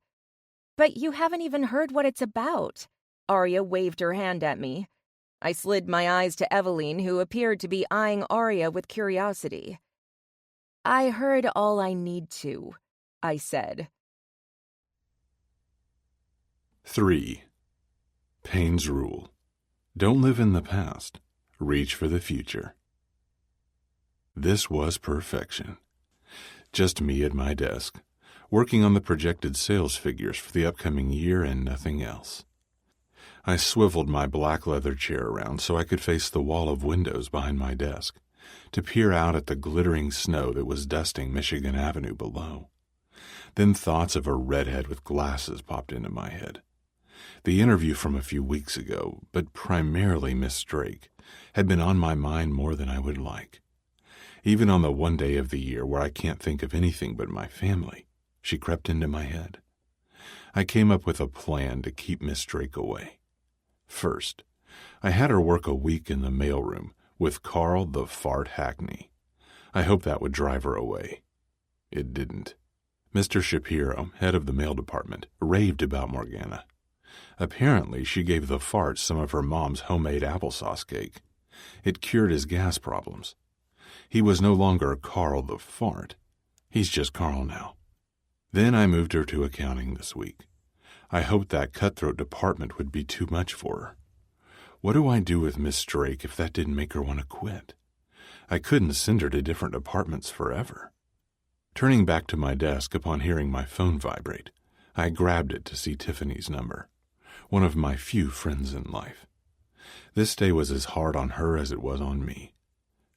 But you haven't even heard what it's about. Arya waved her hand at me. I slid my eyes to Eveline, who appeared to be eyeing Arya with curiosity. I heard all I need to, I said. 3. Payne's rule. Don't live in the past. Reach for the future. This was perfection. Just me at my desk, working on the projected sales figures for the upcoming year and nothing else. I swiveled my black leather chair around so I could face the wall of windows behind my desk, to peer out at the glittering snow that was dusting Michigan Avenue below. Then thoughts of a redhead with glasses popped into my head. The interview from a few weeks ago, but primarily Miss Drake, had been on my mind more than I would like. Even on the one day of the year where I can't think of anything but my family, she crept into my head. I came up with a plan to keep Miss Drake away. First, I had her work a week in the mailroom with Carl the Fart Hackney. I hoped that would drive her away. It didn't. Mr. Shapiro, head of the mail department, raved about Morgana. Apparently, she gave the fart some of her mom's homemade applesauce cake. It cured his gas problems. He was no longer Carl the Fart. He's just Carl now. Then I moved her to accounting this week. I hoped that cutthroat department would be too much for her. What do I do with Miss Drake if that didn't make her want to quit? I couldn't send her to different departments forever. Turning back to my desk upon hearing my phone vibrate, I grabbed it to see Tiffany's number, one of my few friends in life. This day was as hard on her as it was on me.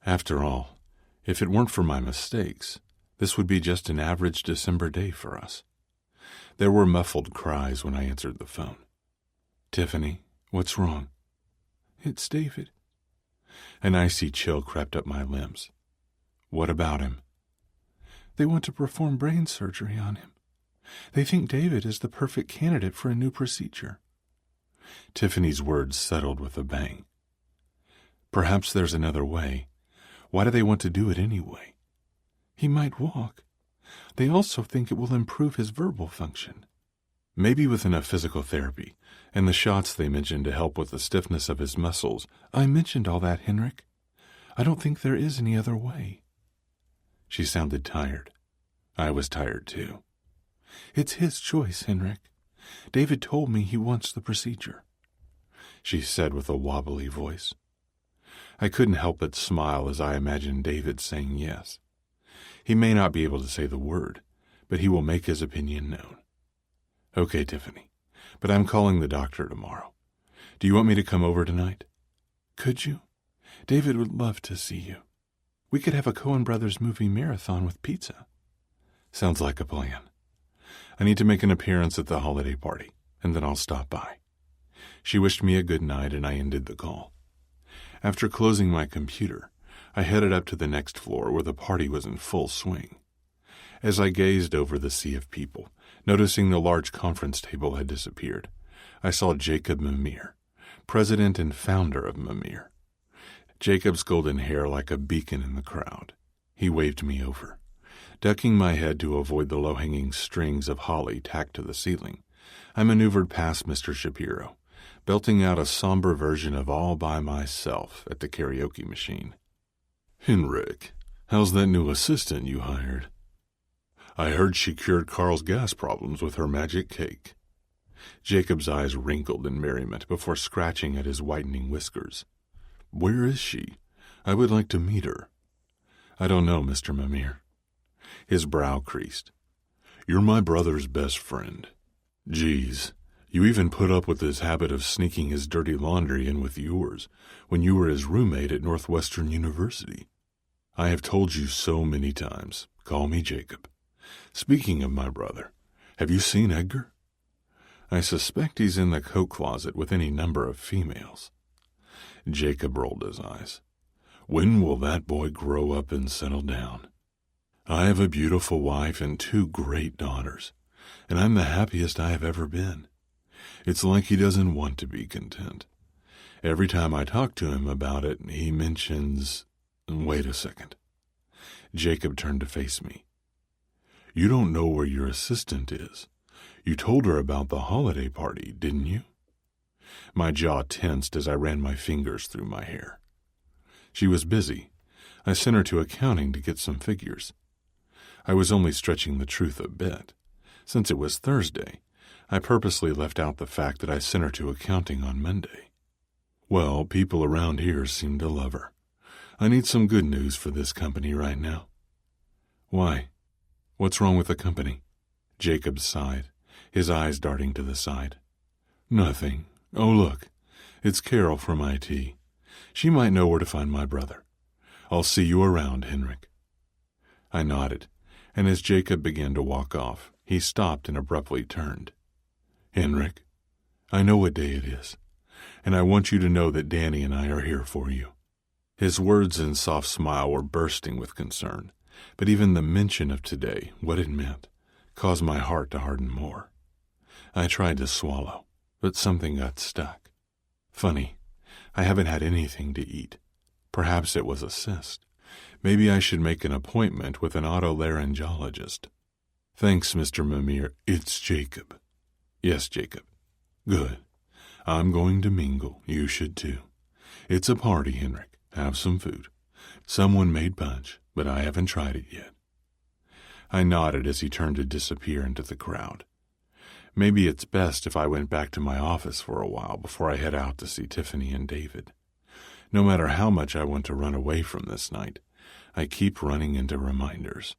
After all, if it weren't for my mistakes, this would be just an average December day for us. There were muffled cries when I answered the phone. "Tiffany, what's wrong?" "It's David." An icy chill crept up my limbs. "What about him?" "They want to perform brain surgery on him. They think David is the perfect candidate for a new procedure." Tiffany's words settled with a bang. "Perhaps there's another way. Why do they want to do it anyway?" "He might walk. They also think it will improve his verbal function." "Maybe with enough physical therapy and the shots they mentioned to help with the stiffness of his muscles." "I mentioned all that, Henrik. I don't think there is any other way." She sounded tired. I was tired too. "It's his choice, Henrik. David told me he wants the procedure," she said with a wobbly voice. I couldn't help but smile as I imagined David saying yes. He may not be able to say the word, but he will make his opinion known. "Okay, Tiffany, but I'm calling the doctor tomorrow. Do you want me to come over tonight?" "Could you? David would love to see you. We could have a Coen Brothers movie marathon with pizza." "Sounds like a plan. I need to make an appearance at the holiday party, and then I'll stop by." She wished me a good night, and I ended the call. After closing my computer, I headed up to the next floor where the party was in full swing. As I gazed over the sea of people, noticing the large conference table had disappeared, I saw Jacob Mimir, president and founder of Mimir. Jacob's golden hair like a beacon in the crowd. He waved me over. Ducking my head to avoid the low-hanging strings of holly tacked to the ceiling, I maneuvered past Mr. Shapiro, belting out a somber version of All by Myself at the karaoke machine. "Henrik, how's that new assistant you hired? I heard she cured Carl's gas problems with her magic cake." Jacob's eyes wrinkled in merriment before scratching at his whitening whiskers. "Where is she? I would like to meet her." "I don't know, Mr. Mimir." His brow creased. "You're my brother's best friend. Geez, you even put up with his habit of sneaking his dirty laundry in with yours when you were his roommate at Northwestern University. I have told you so many times, call me Jacob. Speaking of my brother, have you seen Edgar? I suspect he's in the coat closet with any number of females." Jacob rolled his eyes. "When will that boy grow up and settle down? I have a beautiful wife and 2 great daughters, and I'm the happiest I have ever been. It's like he doesn't want to be content. Every time I talk to him about it, he mentions—" "Wait a second." Jacob turned to face me. "You don't know where your assistant is. You told her about the holiday party, didn't you?" My jaw tensed as I ran my fingers through my hair. She was busy. I sent her to accounting to get some figures. I was only stretching the truth a bit. Since it was Thursday, I purposely left out the fact that I sent her to accounting on Monday. Well, people around here seem to love her. I need some good news for this company right now. Why? What's wrong with the company? Jacob sighed, his eyes darting to the side. Nothing. Oh, look, it's Carol from IT. She might know where to find my brother. I'll see you around, Henrik. I nodded, and as Jacob began to walk off, he stopped and abruptly turned. Henrik, I know what day it is, and I want you to know that Danny and I are here for you. His words and soft smile were bursting with concern, but even the mention of today, what it meant, caused my heart to harden more. I tried to swallow, but something got stuck. Funny, I haven't had anything to eat. Perhaps it was a cyst. Maybe I should make an appointment with an otolaryngologist. Thanks, Mr. Mimir. It's Jacob. Yes, Jacob. Good. I'm going to mingle. You should too. It's a party, Henrik. Have some food. Someone made punch, but I haven't tried it yet. I nodded as he turned to disappear into the crowd. Maybe it's best if I went back to my office for a while before I head out to see Tiffany and David. No matter how much I want to run away from this night, I keep running into reminders.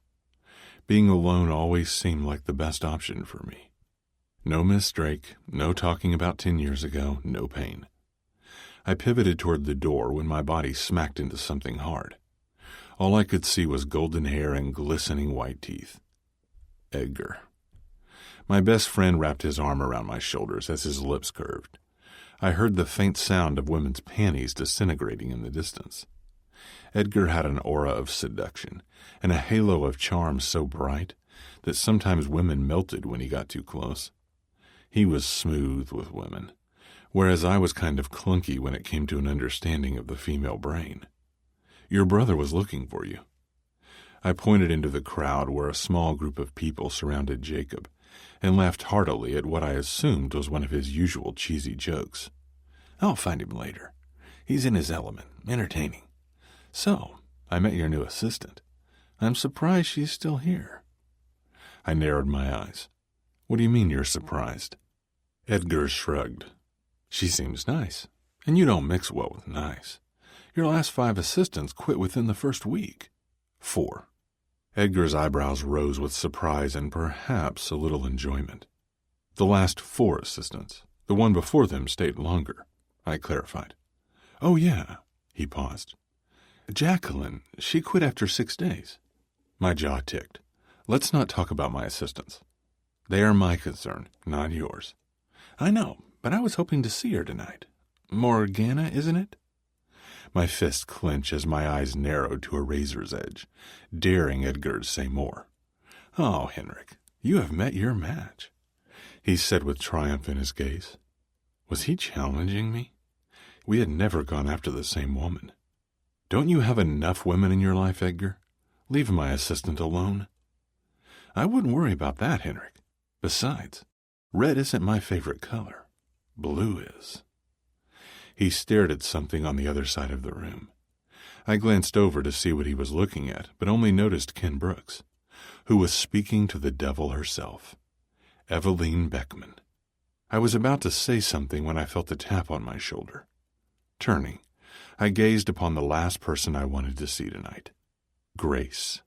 Being alone always seemed like the best option for me. No Miss Drake, no talking about 10 years ago, no Payne. I pivoted toward the door when my body smacked into something hard. All I could see was golden hair and glistening white teeth. Edgar. My best friend wrapped his arm around my shoulders as his lips curved. I heard the faint sound of women's panties disintegrating in the distance. Edgar had an aura of seduction and a halo of charm so bright that sometimes women melted when he got too close. He was smooth with women, whereas I was kind of clunky when it came to an understanding of the female brain. Your brother was looking for you. I pointed into the crowd where a small group of people surrounded Jacob and laughed heartily at what I assumed was one of his usual cheesy jokes. I'll find him later. He's in his element, entertaining. So, I met your new assistant. I'm surprised she's still here. I narrowed my eyes. What do you mean you're surprised? Edgar shrugged. She seems nice, and you don't mix well with nice. Your last 5 assistants quit within the first week. 4. Edgar's eyebrows rose with surprise and perhaps a little enjoyment. The last 4 assistants. The one before them stayed longer, I clarified. Oh, yeah, he paused. Jacqueline, she quit after 6 days. My jaw ticked. Let's not talk about my assistants. They are my concern, not yours. I know, but I was hoping to see her tonight. Morgana, isn't it? My fist clenched as my eyes narrowed to a razor's edge, daring Edgar to say more. Oh, Henrik, you have met your match, he said with triumph in his gaze. Was he challenging me? We had never gone after the same woman. Don't you have enough women in your life, Edgar? Leave my assistant alone. I wouldn't worry about that, Henrik. Besides, red isn't my favorite color. Blue is. He stared at something on the other side of the room. I glanced over to see what he was looking at, but only noticed Ken Brooks, who was speaking to the devil herself, Eveline Beckman. I was about to say something when I felt a tap on my shoulder. Turning, I gazed upon the last person I wanted to see tonight, Grace.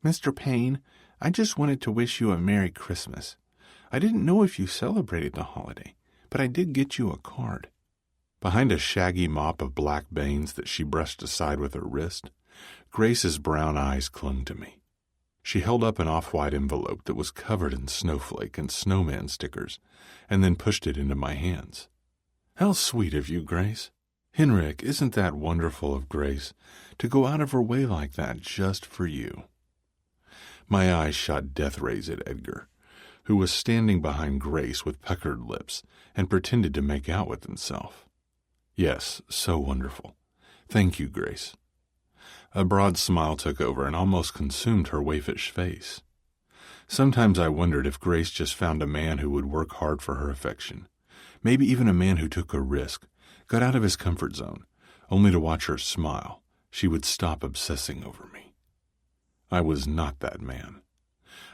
Mr. Payne, I just wanted to wish you a Merry Christmas. I didn't know if you celebrated the holiday, but I did get you a card. Behind a shaggy mop of black bangs that she brushed aside with her wrist, Grace's brown eyes clung to me. She held up an off-white envelope that was covered in snowflake and snowman stickers, and then pushed it into my hands. How sweet of you, Grace. Henrik, isn't that wonderful of Grace to go out of her way like that just for you? My eyes shot death rays at Edgar, who was standing behind Grace with puckered lips and pretended to make out with himself. Yes, so wonderful. Thank you, Grace. A broad smile took over and almost consumed her waifish face. Sometimes I wondered if Grace just found a man who would work hard for her affection, maybe even a man who took a risk, got out of his comfort zone, only to watch her smile. She would stop obsessing over me. I was not that man.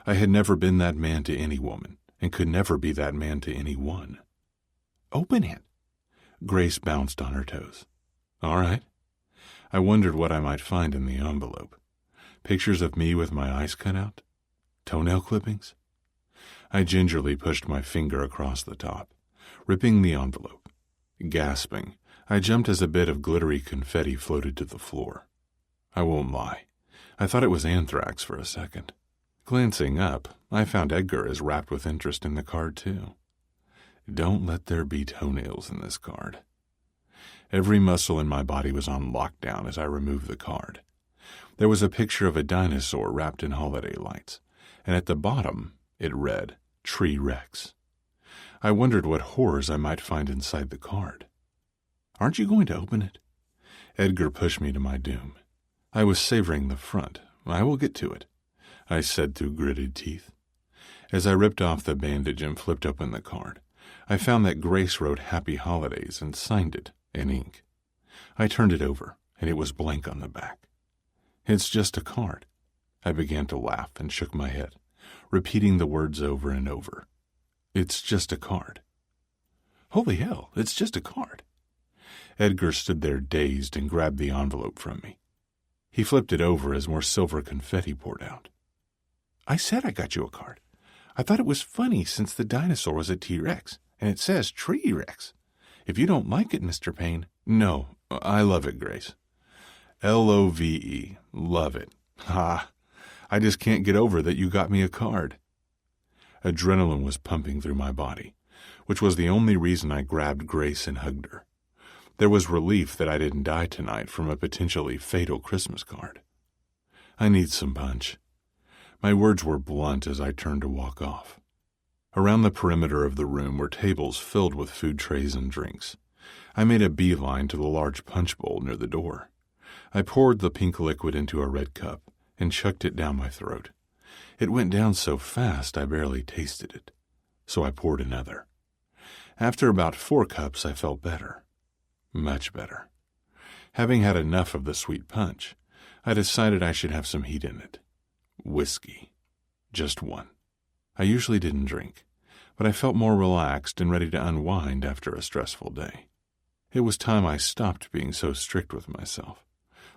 I had never been that man to any woman, and could never be that man to any one. Open it. Grace bounced on her toes. All right. I wondered what I might find in the envelope. Pictures of me with my eyes cut out? Toenail clippings? I gingerly pushed my finger across the top, ripping the envelope. Gasping, I jumped as a bit of glittery confetti floated to the floor. I won't lie. I thought it was anthrax for a second. Glancing up, I found Edgar as rapt with interest in the card, too. Don't let there be toenails in this card. Every muscle in my body was on lockdown as I removed the card. There was a picture of a dinosaur wrapped in holiday lights, and at the bottom it read, Tree Rex. I wondered what horrors I might find inside the card. Aren't you going to open it? Edgar pushed me to my doom. I was savoring the front. I will get to it, I said through gritted teeth. As I ripped off the bandage and flipped open the card, I found that Grace wrote Happy Holidays and signed it in ink. I turned it over, and it was blank on the back. It's just a card. I began to laugh and shook my head, repeating the words over and over. It's just a card. Holy hell, it's just a card. Edgar stood there dazed and grabbed the envelope from me. He flipped it over as more silver confetti poured out. I said I got you a card. I thought it was funny since the dinosaur was a T-Rex, and it says Tree Rex. If you don't like it, Mr. Payne. No, I love it, Grace. Love, love it. Ha! I just can't get over that you got me a card. Adrenaline was pumping through my body, which was the only reason I grabbed Grace and hugged her. There was relief that I didn't die tonight from a potentially fatal Christmas card. I need some punch. My words were blunt as I turned to walk off. Around the perimeter of the room were tables filled with food trays and drinks. I made a beeline to the large punch bowl near the door. I poured the pink liquid into a red cup and chucked it down my throat. It went down so fast I barely tasted it, so I poured another. After about 4 cups, I felt better. Much better. Having had enough of the sweet punch, I decided I should have some heat in it. Whiskey. Just one. I usually didn't drink, but I felt more relaxed and ready to unwind after a stressful day. It was time I stopped being so strict with myself.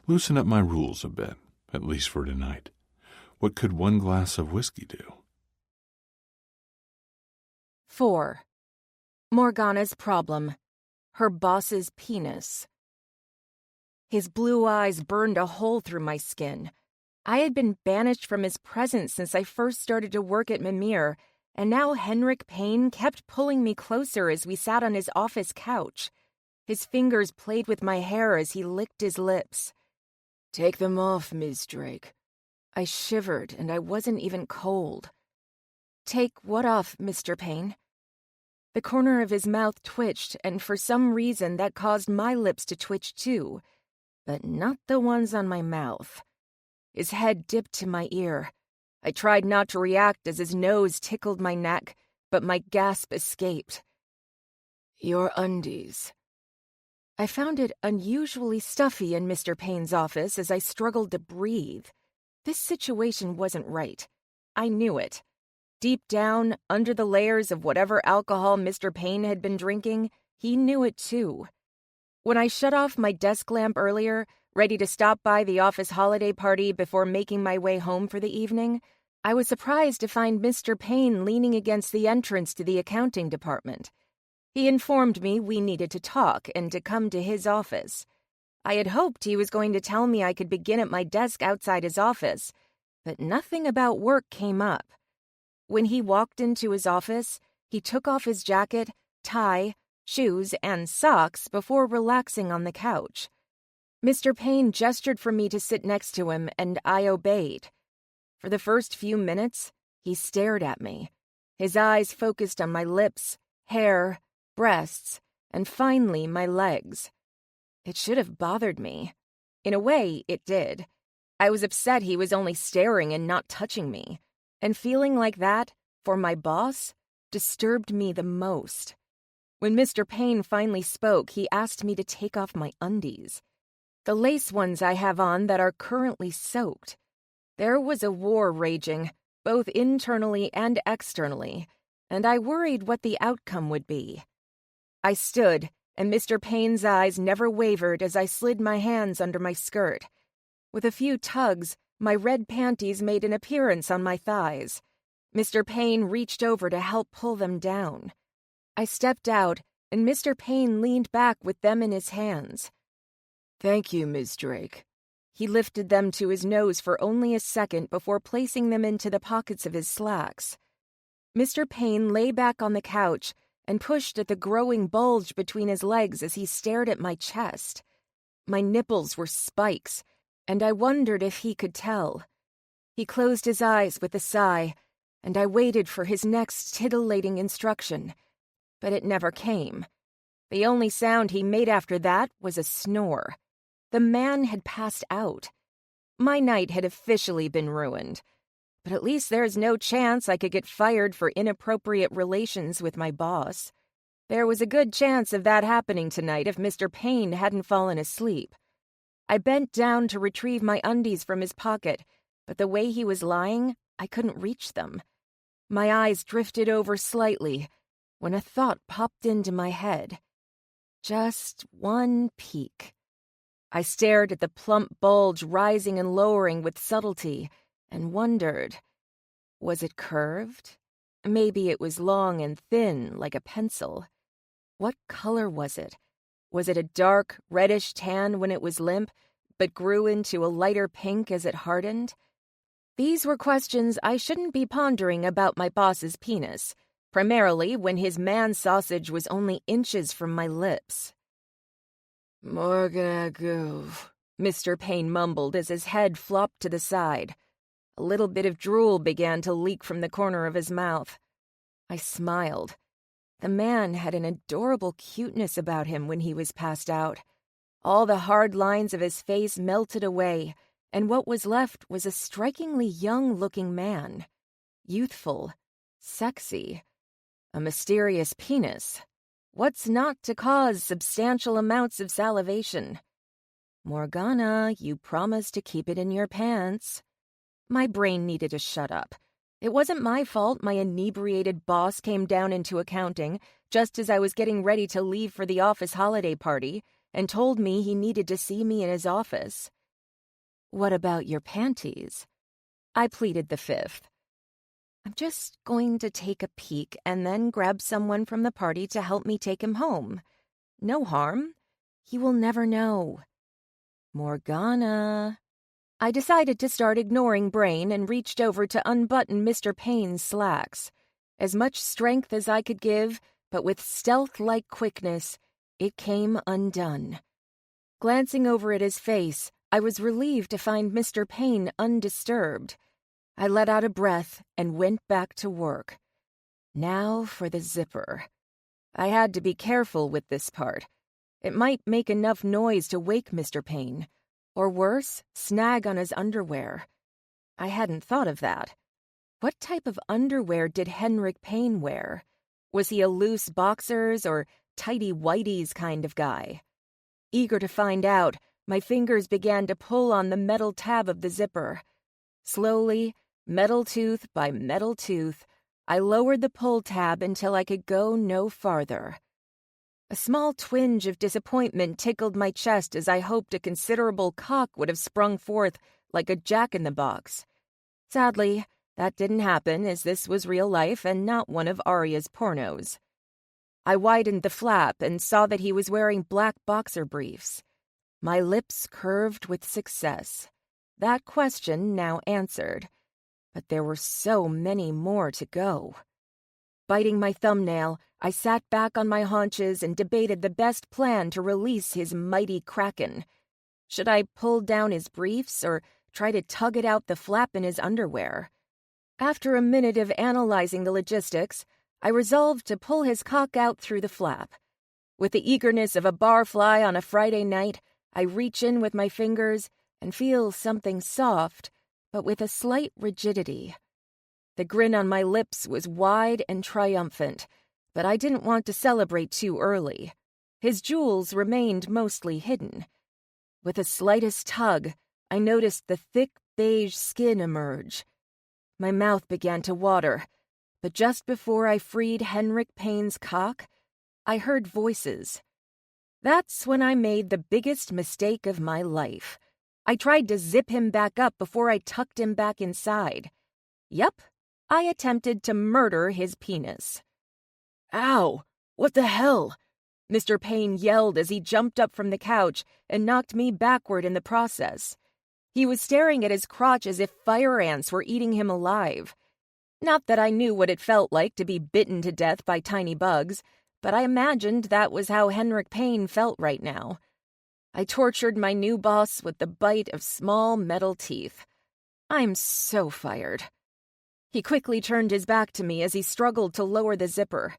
Loosen up my rules a bit, at least for tonight. What could 1 glass of whiskey do? 4. Morgana's problem. Her boss's penis. His blue eyes burned a hole through my skin. I had been banished from his presence since I first started to work at Mimir, and now Henrik Payne kept pulling me closer as we sat on his office couch. His fingers played with my hair as he licked his lips. "Take them off, Ms. Drake." I shivered, and I wasn't even cold. "Take what off, Mr. Payne?" The corner of his mouth twitched, and for some reason that caused my lips to twitch too, but not the ones on my mouth. His head dipped to my ear. I tried not to react as his nose tickled my neck, but my gasp escaped. "Your undies." I found it unusually stuffy in Mr. Payne's office as I struggled to breathe. This situation wasn't right. I knew it. Deep down, under the layers of whatever alcohol Mr. Payne had been drinking, he knew it too. When I shut off my desk lamp earlier, ready to stop by the office holiday party before making my way home for the evening, I was surprised to find Mr. Payne leaning against the entrance to the accounting department. He informed me we needed to talk and to come to his office. I had hoped he was going to tell me I could begin at my desk outside his office, but nothing about work came up. When he walked into his office, he took off his jacket, tie, shoes, and socks before relaxing on the couch. Mr. Payne gestured for me to sit next to him, and I obeyed. For the first few minutes, he stared at me. His eyes focused on my lips, hair, breasts, and finally my legs. It should have bothered me. In a way, it did. I was upset he was only staring and not touching me. And feeling like that, for my boss, disturbed me the most. When Mr. Payne finally spoke, he asked me to take off my undies. The lace ones I have on that are currently soaked. There was a war raging, both internally and externally, and I worried what the outcome would be. I stood, and Mr. Payne's eyes never wavered as I slid my hands under my skirt. With a few tugs, my red panties made an appearance on my thighs. Mr. Payne reached over to help pull them down. I stepped out, and Mr. Payne leaned back with them in his hands. "Thank you, Miss Drake." He lifted them to his nose for only a second before placing them into the pockets of his slacks. Mr. Payne lay back on the couch and pushed at the growing bulge between his legs as he stared at my chest. My nipples were spikes, and I wondered if he could tell. He closed his eyes with a sigh, and I waited for his next titillating instruction. But it never came. The only sound he made after that was a snore. The man had passed out. My night had officially been ruined. But at least there's no chance I could get fired for inappropriate relations with my boss. There was a good chance of that happening tonight if Mr. Payne hadn't fallen asleep. I bent down to retrieve my undies from his pocket, but the way he was lying, I couldn't reach them. My eyes drifted over slightly when a thought popped into my head. Just one peek. I stared at the plump bulge rising and lowering with subtlety and wondered, was it curved? Maybe it was long and thin like a pencil. What color was it? Was it a dark, reddish tan when it was limp, but grew into a lighter pink as it hardened? These were questions I shouldn't be pondering about my boss's penis, primarily when his man-sausage was only inches from my lips. "Morgana, Mr. Payne mumbled as his head flopped to the side. A little bit of drool began to leak from the corner of his mouth. I smiled. The man had an adorable cuteness about him when he was passed out. All the hard lines of his face melted away, and what was left was a strikingly young-looking man. Youthful, sexy, a mysterious penis. What's not to cause substantial amounts of salivation? "Morgana, you promised to keep it in your pants." My brain needed to shut up. It wasn't my fault my inebriated boss came down into accounting just as I was getting ready to leave for the office holiday party and told me he needed to see me in his office. "What about your panties?" I pleaded the fifth. "I'm just going to take a peek and then grab someone from the party to help me take him home. No harm. He will never know." "Morgana." I decided to start ignoring Brain and reached over to unbutton Mr. Payne's slacks. As much strength as I could give, but with stealth-like quickness, it came undone. Glancing over at his face, I was relieved to find Mr. Payne undisturbed. I let out a breath and went back to work. Now for the zipper. I had to be careful with this part. It might make enough noise to wake Mr. Payne. Or worse, snag on his underwear. I hadn't thought of that. What type of underwear did Henrik Payne wear? Was he a loose boxers or tighty whities kind of guy? Eager to find out, my fingers began to pull on the metal tab of the zipper. Slowly, metal tooth by metal tooth, I lowered the pull tab until I could go no farther. A small twinge of disappointment tickled my chest as I hoped a considerable cock would have sprung forth like a jack-in-the-box. Sadly, that didn't happen as this was real life and not one of Arya's pornos. I widened the flap and saw that he was wearing black boxer briefs. My lips curved with success. That question now answered. But there were so many more to go. Biting my thumbnail, I sat back on my haunches and debated the best plan to release his mighty kraken. Should I pull down his briefs or try to tug it out the flap in his underwear? After a minute of analyzing the logistics, I resolved to pull his cock out through the flap. With the eagerness of a barfly on a Friday night, I reach in with my fingers and feel something soft, but with a slight rigidity. The grin on my lips was wide and triumphant, but I didn't want to celebrate too early. His jewels remained mostly hidden. With the slightest tug, I noticed the thick beige skin emerge. My mouth began to water, but just before I freed Henrik Payne's cock, I heard voices. That's when I made the biggest mistake of my life. I tried to zip him back up before I tucked him back inside. Yup, I attempted to murder his penis. "Ow! What the hell?" Mr. Payne yelled as he jumped up from the couch and knocked me backward in the process. He was staring at his crotch as if fire ants were eating him alive. Not that I knew what it felt like to be bitten to death by tiny bugs, but I imagined that was how Henrik Payne felt right now. I tortured my new boss with the bite of small metal teeth. I'm so fired. He quickly turned his back to me as he struggled to lower the zipper.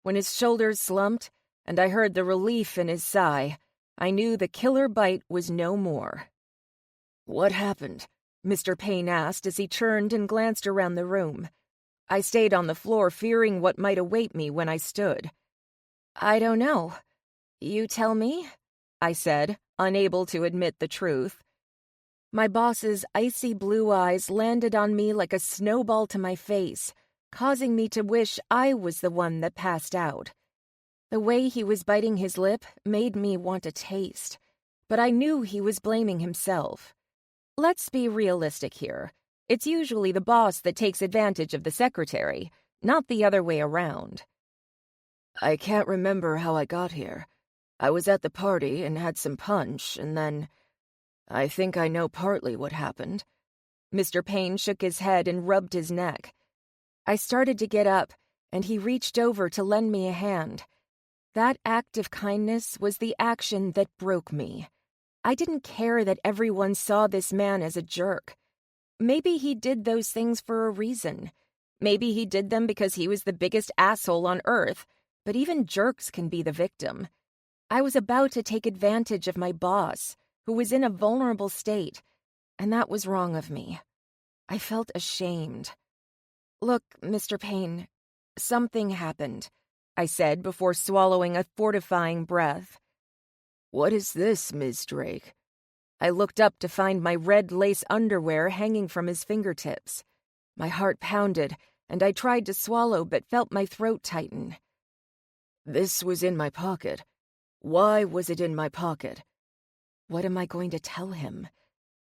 When his shoulders slumped, and I heard the relief in his sigh, I knew the killer bite was no more. "What happened?" Mr. Payne asked as he turned and glanced around the room. I stayed on the floor, fearing what might await me when I stood. "I don't know. You tell me?" I said, unable to admit the truth. My boss's icy blue eyes landed on me like a snowball to my face, causing me to wish I was the one that passed out. The way he was biting his lip made me want a taste, but I knew he was blaming himself. Let's be realistic here. It's usually the boss that takes advantage of the secretary, not the other way around. "I can't remember how I got here. I was at the party and had some punch, and then... I think I know partly what happened." Mr. Payne shook his head and rubbed his neck. I started to get up, and he reached over to lend me a hand. That act of kindness was the action that broke me. I didn't care that everyone saw this man as a jerk. Maybe he did those things for a reason. Maybe he did them because he was the biggest asshole on earth, but even jerks can be the victim. I was about to take advantage of my boss, who was in a vulnerable state, and that was wrong of me. I felt ashamed. "Look, Mr. Payne, something happened," I said before swallowing a fortifying breath. "What is this, Ms. Drake?" I looked up to find my red lace underwear hanging from his fingertips. My heart pounded, and I tried to swallow but felt my throat tighten. "This was in my pocket. Why was it in my pocket?" What am I going to tell him?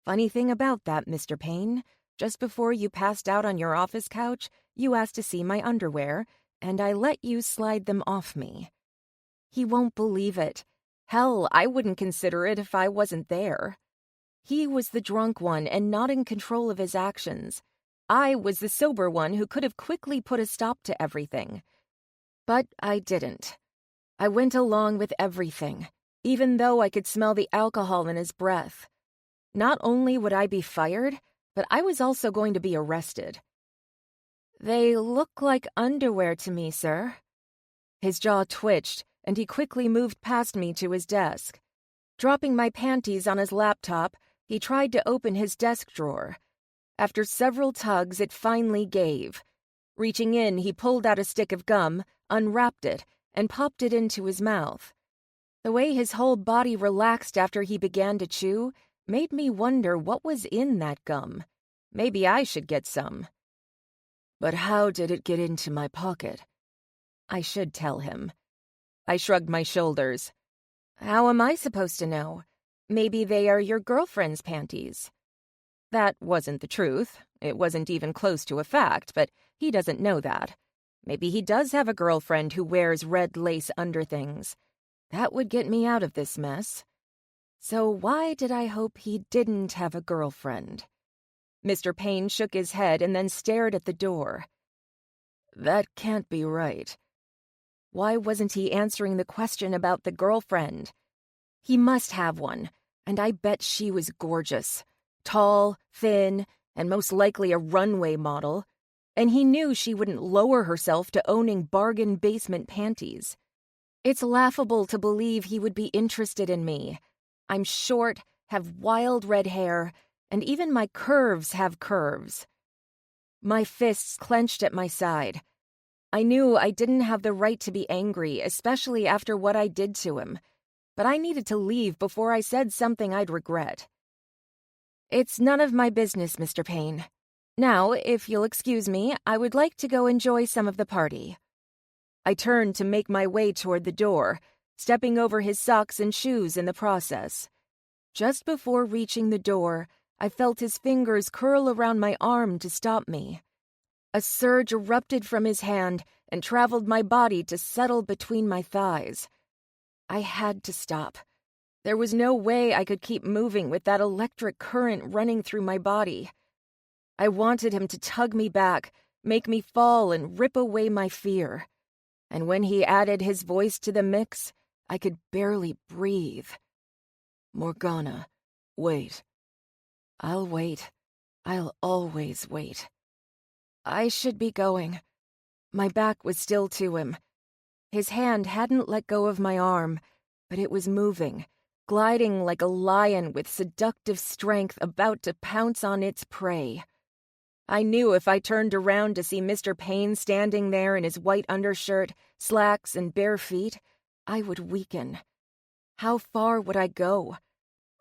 Funny thing about that, Mr. Payne. Just before you passed out on your office couch, you asked to see my underwear, and I let you slide them off me. He won't believe it. Hell, I wouldn't consider it if I wasn't there. He was the drunk one and not in control of his actions. I was the sober one who could have quickly put a stop to everything. But I didn't. I went along with everything, even though I could smell the alcohol in his breath. Not only would I be fired, but I was also going to be arrested. "They look like underwear to me, sir." His jaw twitched, and he quickly moved past me to his desk. Dropping my panties on his laptop, he tried to open his desk drawer. After several tugs, it finally gave. Reaching in, he pulled out a stick of gum, unwrapped it, and popped it into his mouth. The way his whole body relaxed after he began to chew made me wonder what was in that gum. Maybe I should get some. "But how did it get into my pocket?" I should tell him. I shrugged my shoulders. "How am I supposed to know? Maybe they are your girlfriend's panties." That wasn't the truth. It wasn't even close to a fact, but he doesn't know that. Maybe he does have a girlfriend who wears red lace underthings. That would get me out of this mess. So why did I hope he didn't have a girlfriend? Mr. Payne shook his head and then stared at the door. "That can't be right." Why wasn't he answering the question about the girlfriend? He must have one, and I bet she was gorgeous. Tall, thin, and most likely a runway model. And he knew she wouldn't lower herself to owning bargain basement panties. It's laughable to believe he would be interested in me. I'm short, have wild red hair, and even my curves have curves. My fists clenched at my side. I knew I didn't have the right to be angry, especially after what I did to him. But I needed to leave before I said something I'd regret. "It's none of my business, Mr. Payne. Now, if you'll excuse me, I would like to go enjoy some of the party." I turned to make my way toward the door, stepping over his socks and shoes in the process. Just before reaching the door, I felt his fingers curl around my arm to stop me. A surge erupted from his hand and traveled my body to settle between my thighs. I had to stop. There was no way I could keep moving with that electric current running through my body. I wanted him to tug me back, make me fall and rip away my fear. And when he added his voice to the mix, I could barely breathe. "Morgana, wait." "I'll wait. I'll always wait." I should be going. My back was still to him. His hand hadn't let go of my arm, but it was moving, gliding like a lion with seductive strength about to pounce on its prey. I knew if I turned around to see Mr. Payne standing there in his white undershirt, slacks, and bare feet, I would weaken. How far would I go?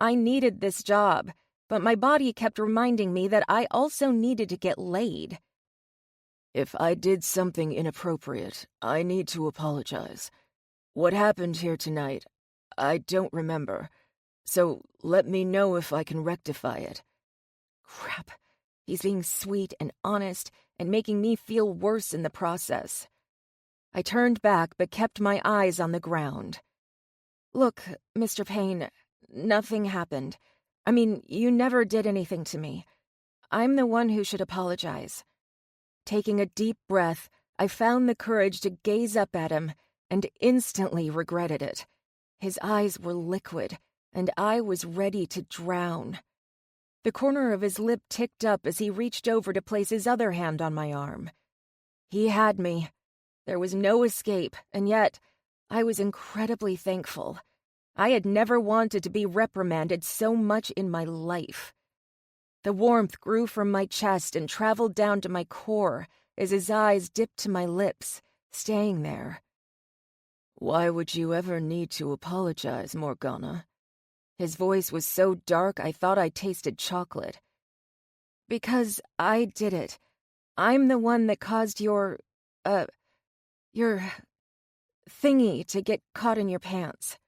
I needed this job, but my body kept reminding me that I also needed to get laid. "If I did something inappropriate, I need to apologize. What happened here tonight, I don't remember, so let me know if I can rectify it." Crap. He's being sweet and honest and making me feel worse in the process. I turned back but kept my eyes on the ground. "Look, Mr. Payne, nothing happened. I mean, you never did anything to me. I'm the one who should apologize." Taking a deep breath, I found the courage to gaze up at him and instantly regretted it. His eyes were liquid, and I was ready to drown. The corner of his lip ticked up as he reached over to place his other hand on my arm. He had me. There was no escape, and yet I was incredibly thankful. I had never wanted to be reprimanded so much in my life. The warmth grew from my chest and traveled down to my core as his eyes dipped to my lips, staying there. "Why would you ever need to apologize, Morgana?" His voice was so dark I thought I tasted chocolate. "Because I did it. I'm the one that caused your thingy to get caught in your pants."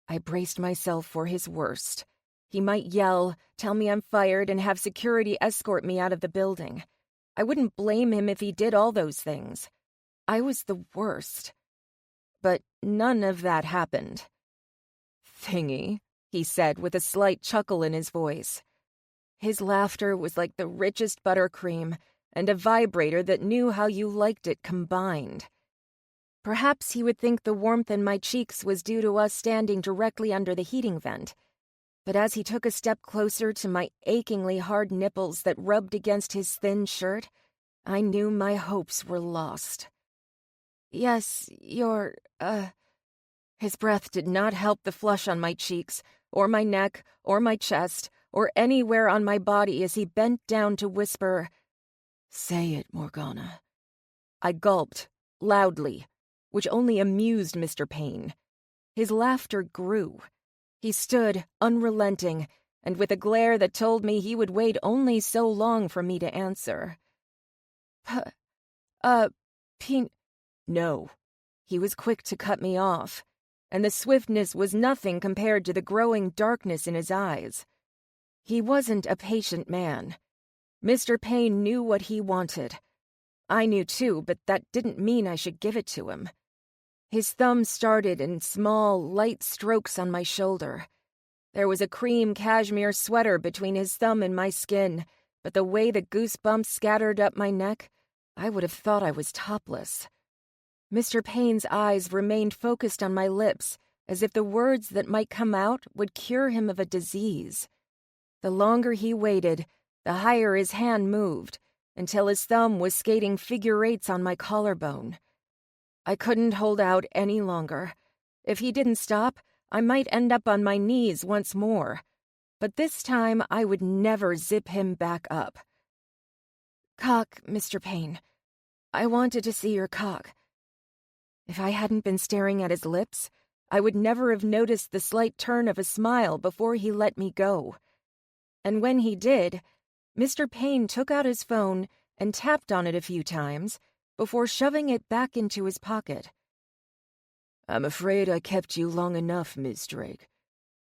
I braced myself for his worst. He might yell, tell me I'm fired, and have security escort me out of the building. I wouldn't blame him if he did all those things. I was the worst. But none of that happened. "Thingy," he said with a slight chuckle in his voice. His laughter was like the richest buttercream and a vibrator that knew how you liked it combined. Perhaps he would think the warmth in my cheeks was due to us standing directly under the heating vent. But as he took a step closer to my achingly hard nipples that rubbed against his thin shirt, I knew my hopes were lost. "Yes, you're, His breath did not help the flush on my cheeks, or my neck, or my chest, or anywhere on my body as he bent down to whisper, "Say it, Morgana." I gulped, loudly, which only amused Mr. Payne. His laughter grew. He stood, unrelenting, and with a glare that told me he would wait only so long for me to answer. Payne... No. He was quick to cut me off, and the swiftness was nothing compared to the growing darkness in his eyes. He wasn't a patient man. Mr. Payne knew what he wanted. I knew too, but that didn't mean I should give it to him. His thumb started in small, light strokes on my shoulder. There was a cream cashmere sweater between his thumb and my skin, but the way the goosebumps scattered up my neck, I would have thought I was topless. Mr. Payne's eyes remained focused on my lips, as if the words that might come out would cure him of a disease. The longer he waited, the higher his hand moved, until his thumb was skating figure eights on my collarbone. I couldn't hold out any longer. If he didn't stop, I might end up on my knees once more. But this time I would never zip him back up. "Cock, Mr. Payne. I wanted to see your cock." If I hadn't been staring at his lips, I would never have noticed the slight turn of a smile before he let me go. And when he did, Mr. Payne took out his phone and tapped on it a few times before shoving it back into his pocket. "I'm afraid I kept you long enough, Miss Drake.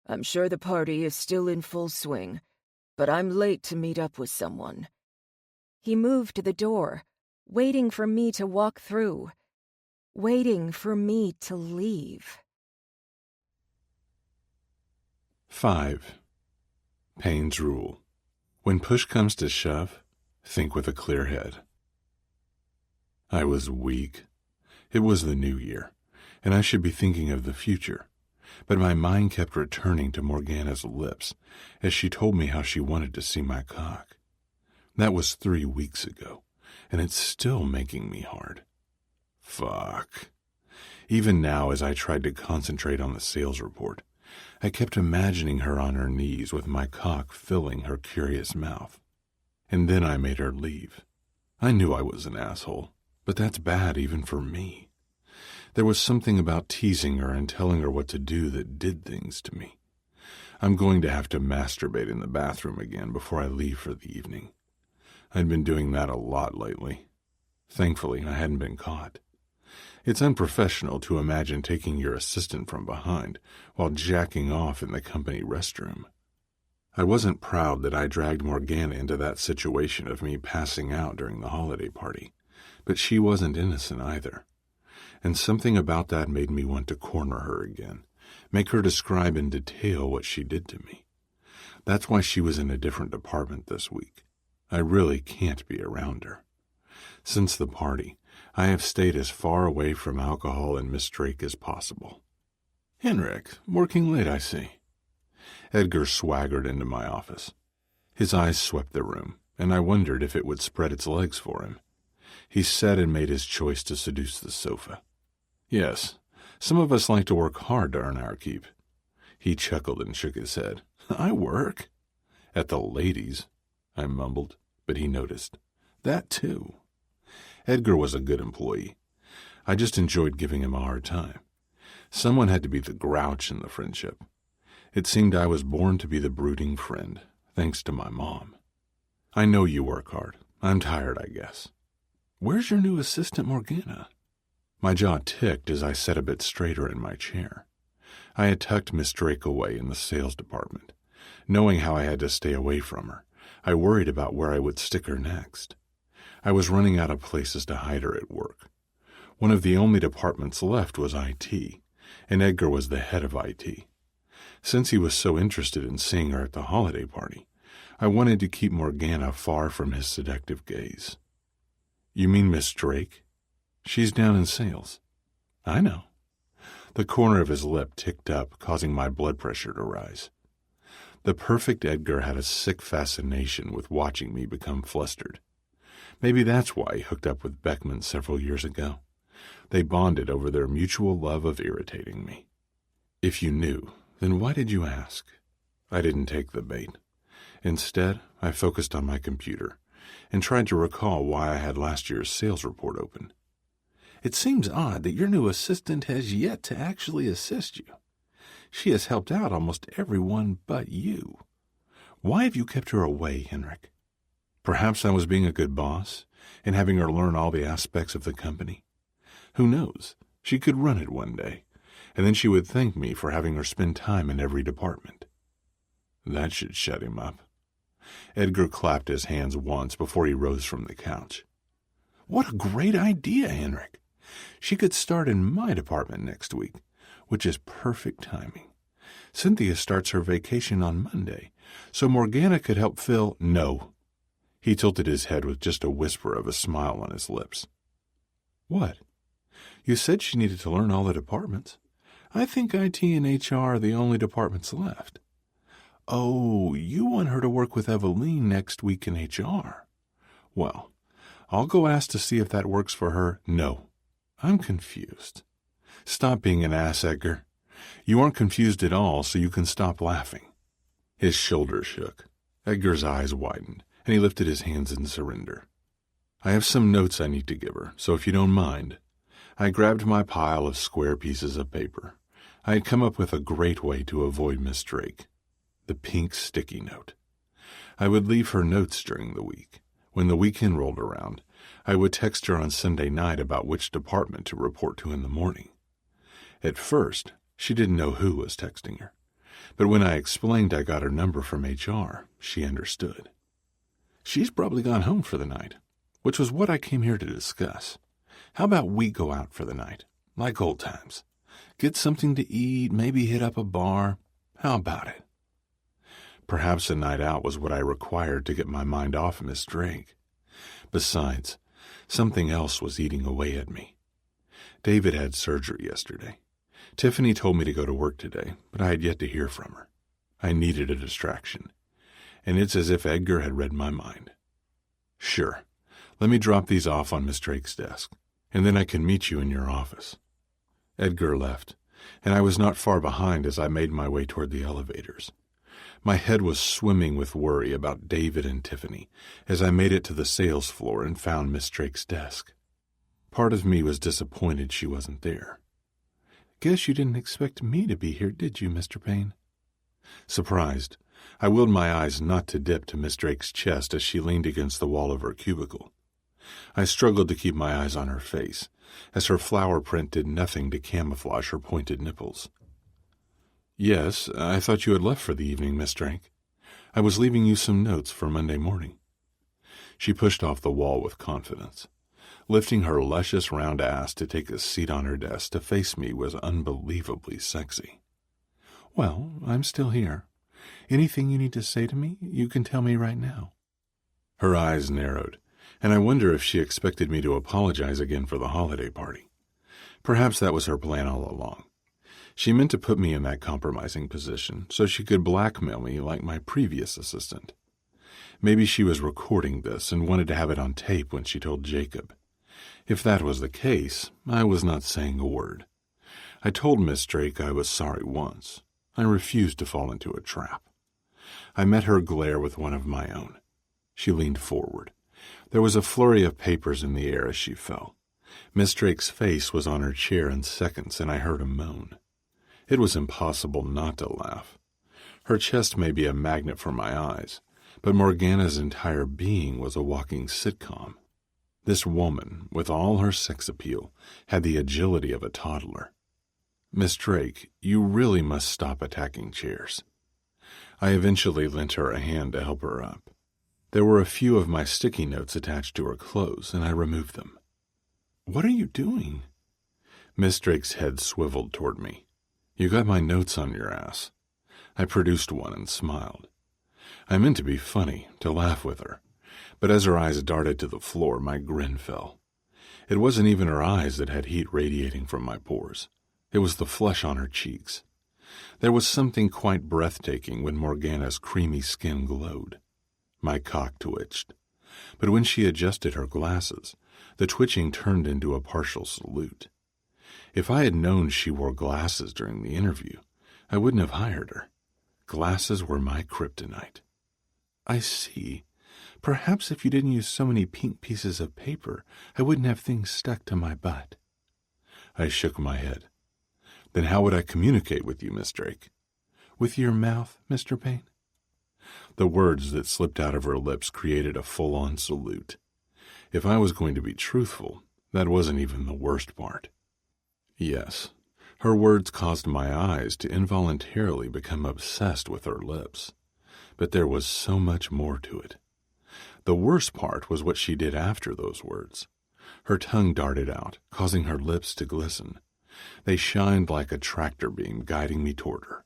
I'm sure the party is still in full swing, but I'm late to meet up with someone." He moved to the door, waiting for me to walk through, waiting for me to leave. 5. Payne's Rule. When push comes to shove, think with a clear head. I was weak. It was the new year, and I should be thinking of the future. But my mind kept returning to Morgana's lips as she told me how she wanted to see my cock. That was 3 weeks ago, and it's still making me hard. Fuck. Even now, as I tried to concentrate on the sales report, I kept imagining her on her knees with my cock filling her curious mouth. And then I made her leave. I knew I was an asshole, but that's bad even for me. There was something about teasing her and telling her what to do that did things to me. I'm going to have to masturbate in the bathroom again before I leave for the evening. I'd been doing that a lot lately. Thankfully, I hadn't been caught. It's unprofessional to imagine taking your assistant from behind while jacking off in the company restroom. I wasn't proud that I dragged Morgana into that situation of me passing out during the holiday party, but she wasn't innocent either. And something about that made me want to corner her again, make her describe in detail what she did to me. That's why she was in a different department this week. I really can't be around her. Since the party, I have stayed as far away from alcohol and Miss Drake as possible. "Henrik, working late, I see." Edgar swaggered into my office. His eyes swept the room, and I wondered if it would spread its legs for him. He sat and made his choice to seduce the sofa. "Yes, some of us like to work hard to earn our keep." He chuckled and shook his head. "I work." "At the ladies," I mumbled, but he noticed. "That too." Edgar was a good employee. I just enjoyed giving him a hard time. Someone had to be the grouch in the friendship. It seemed I was born to be the brooding friend, thanks to my mom. "I know you work hard. I'm tired, I guess." "Where's your new assistant, Morgana?" My jaw ticked as I sat a bit straighter in my chair. I had tucked Miss Drake away in the sales department. Knowing how I had to stay away from her, I worried about where I would stick her next. I was running out of places to hide her at work. One of the only departments left was IT, and Edgar was the head of IT. Since he was so interested in seeing her at the holiday party, I wanted to keep Morgana far from his seductive gaze. "You mean Miss Drake? She's down in sales." "I know." The corner of his lip ticked up, causing my blood pressure to rise. The perfect Edgar had a sick fascination with watching me become flustered. Maybe that's why he hooked up with Beckman several years ago. They bonded over their mutual love of irritating me. "If you knew, then why did you ask?" I didn't take the bait. Instead, I focused on my computer and tried to recall why I had last year's sales report open. "It seems odd that your new assistant has yet to actually assist you. She has helped out almost everyone but you. Why have you kept her away, Henrik?" Perhaps I was being a good boss and having her learn all the aspects of the company. Who knows? She could run it one day, and then she would thank me for having her spend time in every department. That should shut him up. Edgar clapped his hands once before he rose from the couch. "What a great idea, Henrik. She could start in my department next week, which is perfect timing. Cynthia starts her vacation on Monday, so Morgana could help fill—" "No." He tilted his head with just a whisper of a smile on his lips. "What? You said she needed to learn all the departments. I think IT and HR are the only departments left." "Oh, you want her to work with Eveline next week in HR. Well, I'll go ask to see if that works for her." "No." "I'm confused." "Stop being an ass, Edgar. You aren't confused at all, so you can stop laughing." His shoulders shook. Edgar's eyes widened, and he lifted his hands in surrender. "I have some notes I need to give her, so if you don't mind." I grabbed my pile of square pieces of paper. I had come up with a great way to avoid Miss Drake. The pink sticky note. I would leave her notes during the week. When the weekend rolled around, I would text her on Sunday night about which department to report to in the morning. At first, she didn't know who was texting her, but when I explained I got her number from HR, she understood. She's probably gone home for the night, which was what I came here to discuss. How about we go out for the night, like old times? Get something to eat, maybe hit up a bar. How about it? Perhaps a night out was what I required to get my mind off Miss Drake. Besides, something else was eating away at me. David had surgery yesterday. Tiffany told me to go to work today, but I had yet to hear from her. I needed a distraction, and it's as if Edgar had read my mind. Sure, let me drop these off on Miss Drake's desk, and then I can meet you in your office. Edgar left, and I was not far behind as I made my way toward the elevators. My head was swimming with worry about David and Tiffany as I made it to the sales floor and found Miss Drake's desk. Part of me was disappointed she wasn't there. Guess you didn't expect me to be here, did you, Mr. Payne? Surprised, I willed my eyes not to dip to Miss Drake's chest as she leaned against the wall of her cubicle. I struggled to keep my eyes on her face, as her flower print did nothing to camouflage her pointed nipples. Yes, I thought you had left for the evening, Miss Drake. I was leaving you some notes for Monday morning. She pushed off the wall with confidence. Lifting her luscious round ass to take a seat on her desk to face me was unbelievably sexy. Well, I'm still here. Anything you need to say to me, you can tell me right now. Her eyes narrowed, and I wonder if she expected me to apologize again for the holiday party. Perhaps that was her plan all along. She meant to put me in that compromising position so she could blackmail me like my previous assistant. Maybe she was recording this and wanted to have it on tape when she told Jacob. If that was the case, I was not saying a word. I told Miss Drake I was sorry once. I refused to fall into a trap. I met her glare with one of my own. She leaned forward. There was a flurry of papers in the air as she fell. Miss Drake's face was on her chair in seconds, and I heard a moan. It was impossible not to laugh. Her chest may be a magnet for my eyes, but Morgana's entire being was a walking sitcom. This woman, with all her sex appeal, had the agility of a toddler. Miss Drake, you really must stop attacking chairs. I eventually lent her a hand to help her up. There were a few of my sticky notes attached to her clothes, and I removed them. What are you doing? Miss Drake's head swiveled toward me. You got my notes on your ass. I produced one and smiled. I meant to be funny, to laugh with her, but as her eyes darted to the floor, my grin fell. It wasn't even her eyes that had heat radiating from my pores. It was the flesh on her cheeks. There was something quite breathtaking when Morgana's creamy skin glowed. My cock twitched, but when she adjusted her glasses, the twitching turned into a partial salute. If I had known she wore glasses during the interview, I wouldn't have hired her. Glasses were my kryptonite. I see. Perhaps if you didn't use so many pink pieces of paper, I wouldn't have things stuck to my butt. I shook my head. Then how would I communicate with you, Miss Drake? With your mouth, Mr. Payne? The words that slipped out of her lips created a full-on salute. If I was going to be truthful, that wasn't even the worst part. Yes, her words caused my eyes to involuntarily become obsessed with her lips. But there was so much more to it. The worst part was what she did after those words. Her tongue darted out, causing her lips to glisten. They shined like a tractor beam guiding me toward her.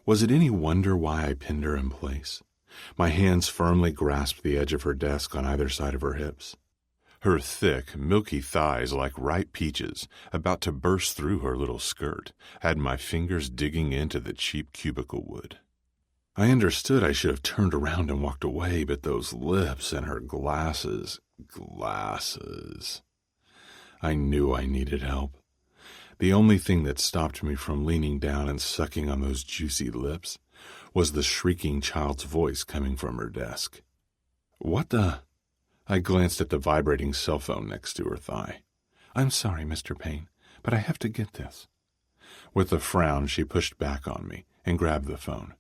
Was it any wonder why I pinned her in place? My hands firmly grasped the edge of her desk on either side of her hips. Her thick, milky thighs, like ripe peaches, about to burst through her little skirt, had my fingers digging into the cheap cubicle wood. I understood I should have turned around and walked away, but those lips and her glasses. I knew I needed help. The only thing that stopped me from leaning down and sucking on those juicy lips was the shrieking child's voice coming from her desk. What the? I glanced at the vibrating cell phone next to her thigh. I'm sorry, Mr. Payne, but I have to get this. With a frown, she pushed back on me and grabbed the phone.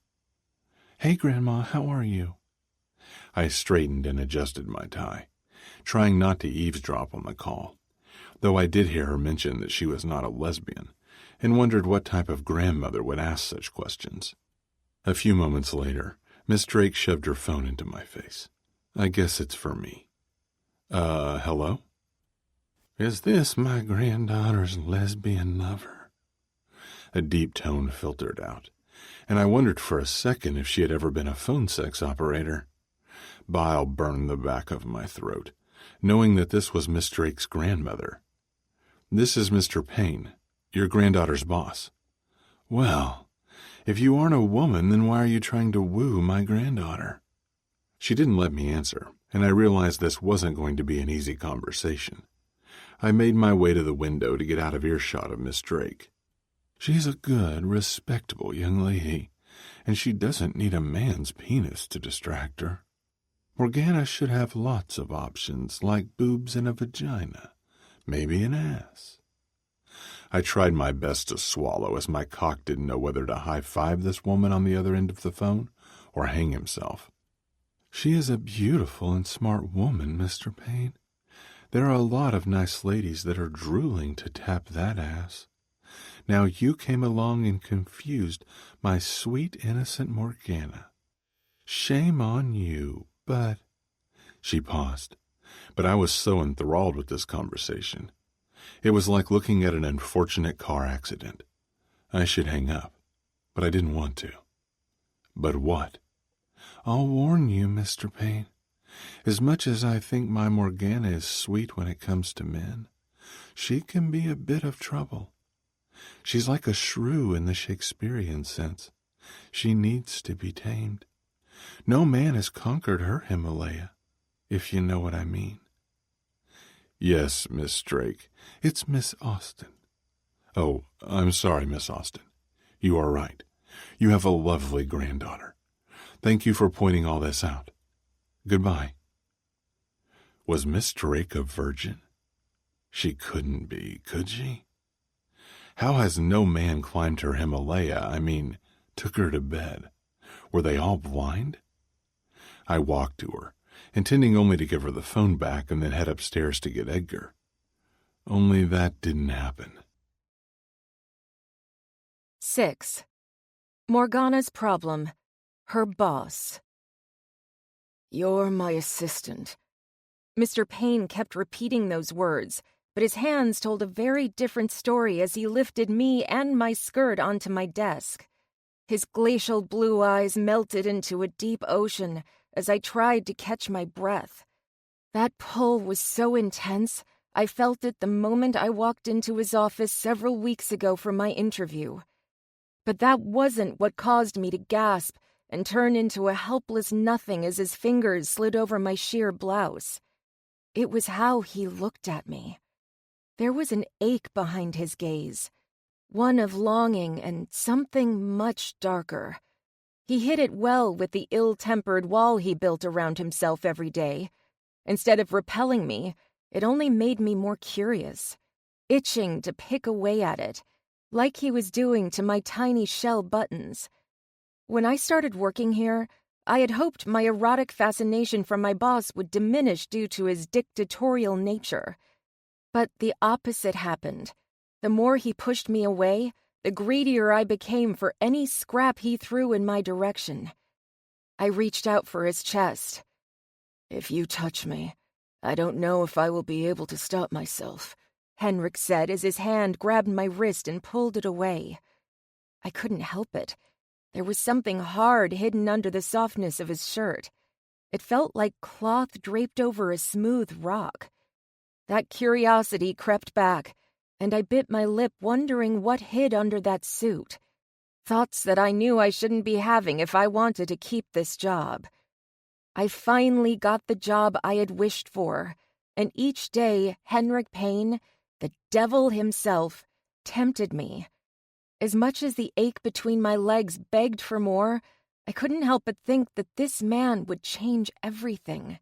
Hey, Grandma, how are you? I straightened and adjusted my tie, trying not to eavesdrop on the call, though I did hear her mention that she was not a lesbian, and wondered what type of grandmother would ask such questions. A few moments later, Miss Drake shoved her phone into my face. I guess it's for me. Hello? Is this my granddaughter's lesbian lover? A deep tone filtered out, and I wondered for a second if she had ever been a phone sex operator. Bile burned the back of my throat, knowing that this was Miss Drake's grandmother. This is Mr. Payne, your granddaughter's boss. Well, if you aren't a woman, then why are you trying to woo my granddaughter? She didn't let me answer, and I realized this wasn't going to be an easy conversation. I made my way to the window to get out of earshot of Miss Drake. She's a good, respectable young lady, and she doesn't need a man's penis to distract her. Morgana should have lots of options, like boobs and a vagina, maybe an ass. I tried my best to swallow, as my cock didn't know whether to high-five this woman on the other end of the phone or hang himself. She is a beautiful and smart woman, Mr. Payne. There are a lot of nice ladies that are drooling to tap that ass. Now you came along and confused my sweet, innocent Morgana. Shame on you, but... She paused, but I was so enthralled with this conversation. It was like looking at an unfortunate car accident. I should hang up, but I didn't want to. But what? I'll warn you, Mr. Payne. As much as I think my Morgana is sweet when it comes to men, she can be a bit of trouble. She's like a shrew in the Shakespearean sense. She needs to be tamed. No man has conquered her Himalaya, if you know what I mean. Yes, Miss Drake, it's Miss Austen. Oh, I'm sorry, Miss Austen. You are right. You have a lovely granddaughter. Thank you for pointing all this out. Goodbye. Was Miss Drake a virgin? She couldn't be, could she? How has no man climbed her Himalaya, took her to bed? Were they all blind? I walked to her, intending only to give her the phone back and then head upstairs to get Edgar. Only that didn't happen. 6. Morgana's problem. Her boss. You're my assistant. Mr. Payne kept repeating those words, but his hands told a very different story as he lifted me and my skirt onto my desk. His glacial blue eyes melted into a deep ocean as I tried to catch my breath. That pull was so intense, I felt it the moment I walked into his office several weeks ago for my interview. But that wasn't what caused me to gasp and turn into a helpless nothing as his fingers slid over my sheer blouse. It was how he looked at me. There was an ache behind his gaze, one of longing and something much darker. He hid it well with the ill-tempered wall he built around himself every day. Instead of repelling me, it only made me more curious, itching to pick away at it, like he was doing to my tiny shell buttons. When I started working here, I had hoped my erotic fascination for my boss would diminish due to his dictatorial nature. But the opposite happened. The more he pushed me away, the greedier I became for any scrap he threw in my direction. I reached out for his chest. If you touch me, I don't know if I will be able to stop myself, Henrik said as his hand grabbed my wrist and pulled it away. I couldn't help it. There was something hard hidden under the softness of his shirt. It felt like cloth draped over a smooth rock. That curiosity crept back, and I bit my lip wondering what hid under that suit. Thoughts that I knew I shouldn't be having if I wanted to keep this job. I finally got the job I had wished for, and each day Henrik Payne, the devil himself, tempted me. As much as the ache between my legs begged for more, I couldn't help but think that this man would change everything,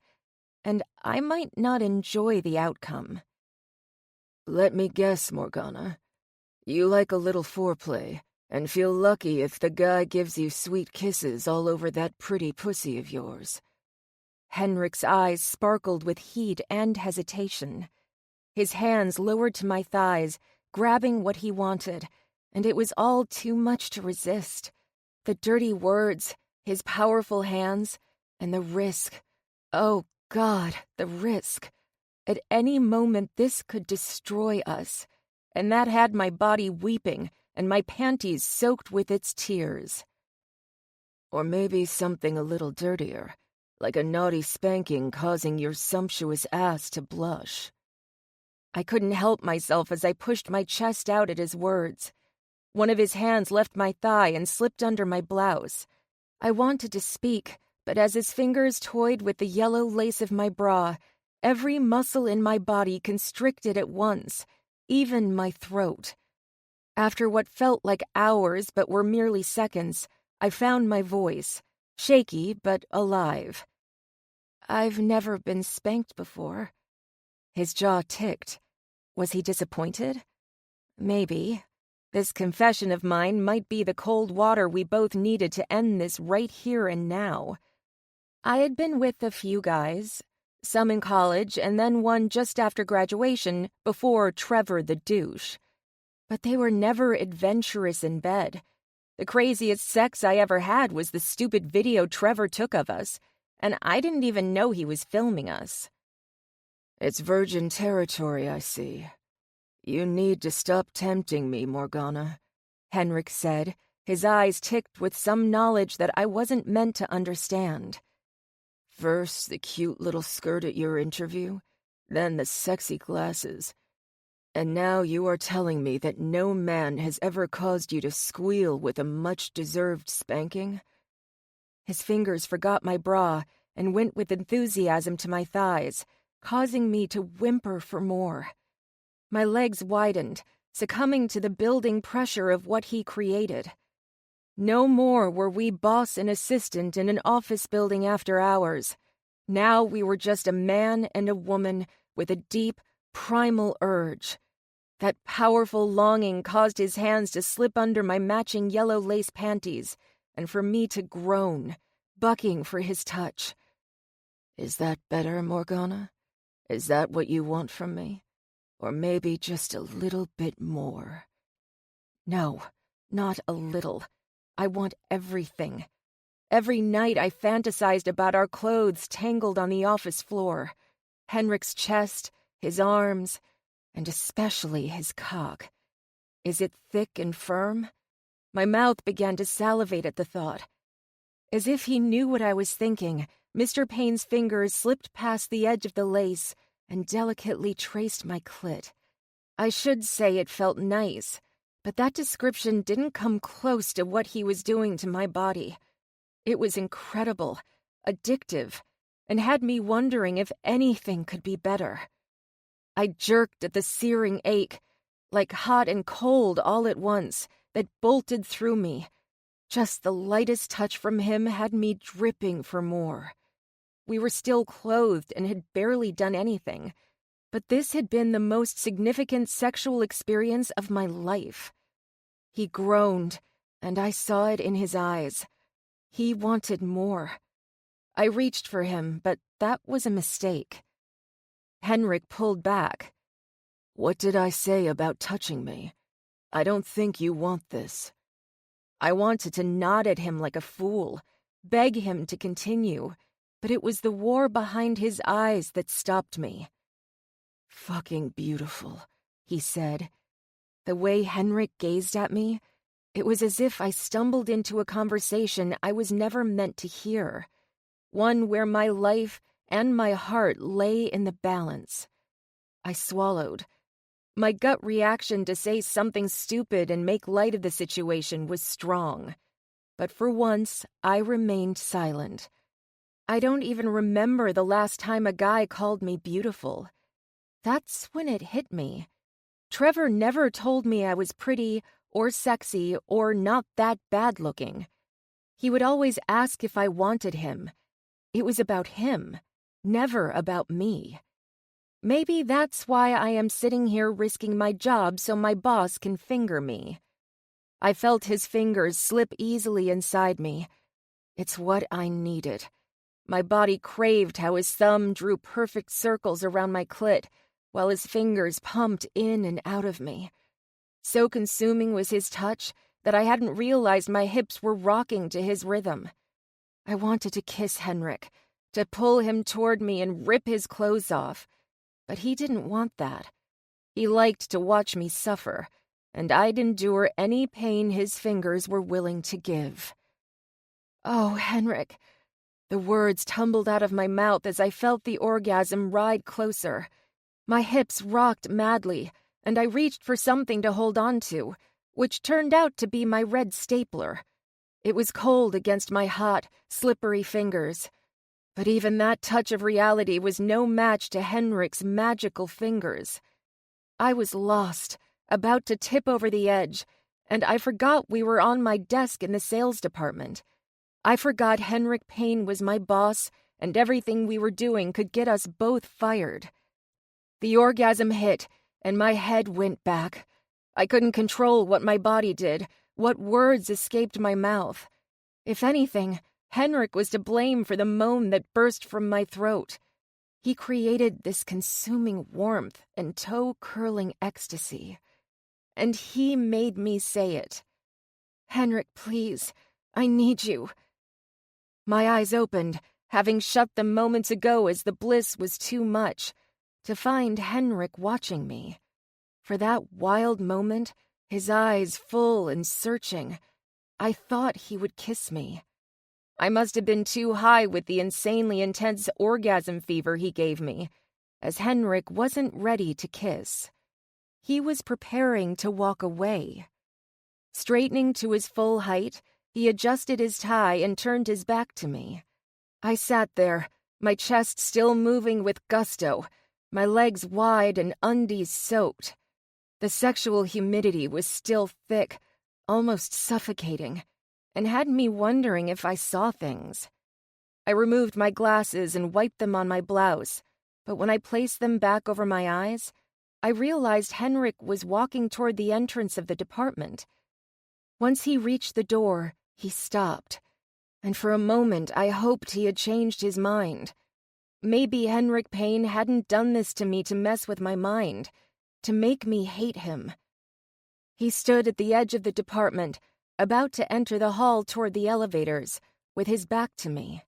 and I might not enjoy the outcome. Let me guess, Morgana. You like a little foreplay, and feel lucky if the guy gives you sweet kisses all over that pretty pussy of yours. Henrik's eyes sparkled with heat and hesitation. His hands lowered to my thighs, grabbing what he wanted, and it was all too much to resist. The dirty words, his powerful hands, and the risk. Oh, God, the risk. At any moment this could destroy us, and that had my body weeping and my panties soaked with its tears. Or maybe something a little dirtier, like a naughty spanking causing your sumptuous ass to blush. I couldn't help myself as I pushed my chest out at his words. One of his hands left my thigh and slipped under my blouse. I wanted to speak, but as his fingers toyed with the yellow lace of my bra, every muscle in my body constricted at once, even my throat. After what felt like hours but were merely seconds, I found my voice, shaky but alive. I've never been spanked before. His jaw ticked. Was he disappointed? Maybe. This confession of mine might be the cold water we both needed to end this right here and now. I had been with a few guys, some in college and then one just after graduation before Trevor the douche. But they were never adventurous in bed. The craziest sex I ever had was the stupid video Trevor took of us, and I didn't even know he was filming us. It's virgin territory, I see. You need to stop tempting me, Morgana, Henrik said, his eyes ticked with some knowledge that I wasn't meant to understand. First, the cute little skirt at your interview, then the sexy glasses. And now you are telling me that no man has ever caused you to squeal with a much-deserved spanking? His fingers forgot my bra and went with enthusiasm to my thighs, causing me to whimper for more. My legs widened, succumbing to the building pressure of what he created. No more were we boss and assistant in an office building after hours. Now we were just a man and a woman with a deep, primal urge. That powerful longing caused his hands to slip under my matching yellow lace panties, and for me to groan, bucking for his touch. Is that better, Morgana? Is that what you want from me? Or maybe just a little bit more? No, not a little. I want everything. Every night I fantasized about our clothes tangled on the office floor. Henrik's chest, his arms, and especially his cock. Is it thick and firm? My mouth began to salivate at the thought. As if he knew what I was thinking, Mr. Payne's fingers slipped past the edge of the lace and delicately traced my clit. I should say it felt nice, but that description didn't come close to what he was doing to my body. It was incredible, addictive, and had me wondering if anything could be better. I jerked at the searing ache, like hot and cold all at once, that bolted through me. Just the lightest touch from him had me dripping for more. We were still clothed and had barely done anything, but this had been the most significant sexual experience of my life. He groaned, and I saw it in his eyes. He wanted more. I reached for him, but that was a mistake. Henrik pulled back. What did I say about touching me? I don't think you want this. I wanted to nod at him like a fool, beg him to continue, but it was the war behind his eyes that stopped me. Fucking beautiful, he said. The way Henrik gazed at me, it was as if I stumbled into a conversation I was never meant to hear, one where my life and my heart lay in the balance. I swallowed. My gut reaction to say something stupid and make light of the situation was strong, but for once I remained silent. I don't even remember the last time a guy called me beautiful. That's when it hit me. Trevor never told me I was pretty or sexy or not that bad-looking. He would always ask if I wanted him. It was about him, never about me. Maybe that's why I am sitting here risking my job so my boss can finger me. I felt his fingers slip easily inside me. It's what I needed. My body craved how his thumb drew perfect circles around my clit, while his fingers pumped in and out of me. So consuming was his touch that I hadn't realized my hips were rocking to his rhythm. I wanted to kiss Henrik, to pull him toward me and rip his clothes off, but he didn't want that. He liked to watch me suffer, and I'd endure any pain his fingers were willing to give. "Oh, Henrik." The words tumbled out of my mouth as I felt the orgasm ride closer. My hips rocked madly, and I reached for something to hold on to, which turned out to be my red stapler. It was cold against my hot, slippery fingers. But even that touch of reality was no match to Henrik's magical fingers. I was lost, about to tip over the edge, and I forgot we were on my desk in the sales department. I forgot Henrik Payne was my boss, and everything we were doing could get us both fired. The orgasm hit, and my head went back. I couldn't control what my body did, what words escaped my mouth. If anything, Henrik was to blame for the moan that burst from my throat. He created this consuming warmth and toe-curling ecstasy. And he made me say it. "Henrik, please, I need you." My eyes opened, having shut them moments ago as the bliss was too much, to find Henrik watching me. For that wild moment, his eyes full and searching, I thought he would kiss me. I must have been too high with the insanely intense orgasm fever he gave me, as Henrik wasn't ready to kiss. He was preparing to walk away. Straightening to his full height, he adjusted his tie and turned his back to me. I sat there, my chest still moving with gusto, my legs wide and undies soaked. The sexual humidity was still thick, almost suffocating, and had me wondering if I saw things. I removed my glasses and wiped them on my blouse, but when I placed them back over my eyes, I realized Henrik was walking toward the entrance of the department. Once he reached the door, he stopped, and for a moment I hoped he had changed his mind. Maybe Henrik Payne hadn't done this to me to mess with my mind, to make me hate him. He stood at the edge of the department, about to enter the hall toward the elevators, with his back to me.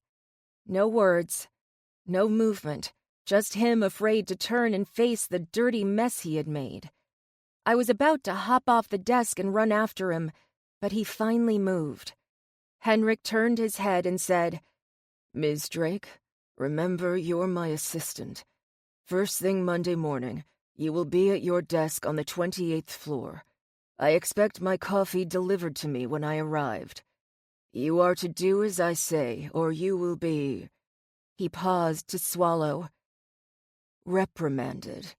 No words, no movement, just him afraid to turn and face the dirty mess he had made. I was about to hop off the desk and run after him, but he finally moved. Henrik turned his head and said, "Ms. Drake, remember you're my assistant. First thing Monday morning, you will be at your desk on the 28th floor. I expect my coffee delivered to me when I arrived. You are to do as I say, or you will be—" He paused to swallow. "Reprimanded."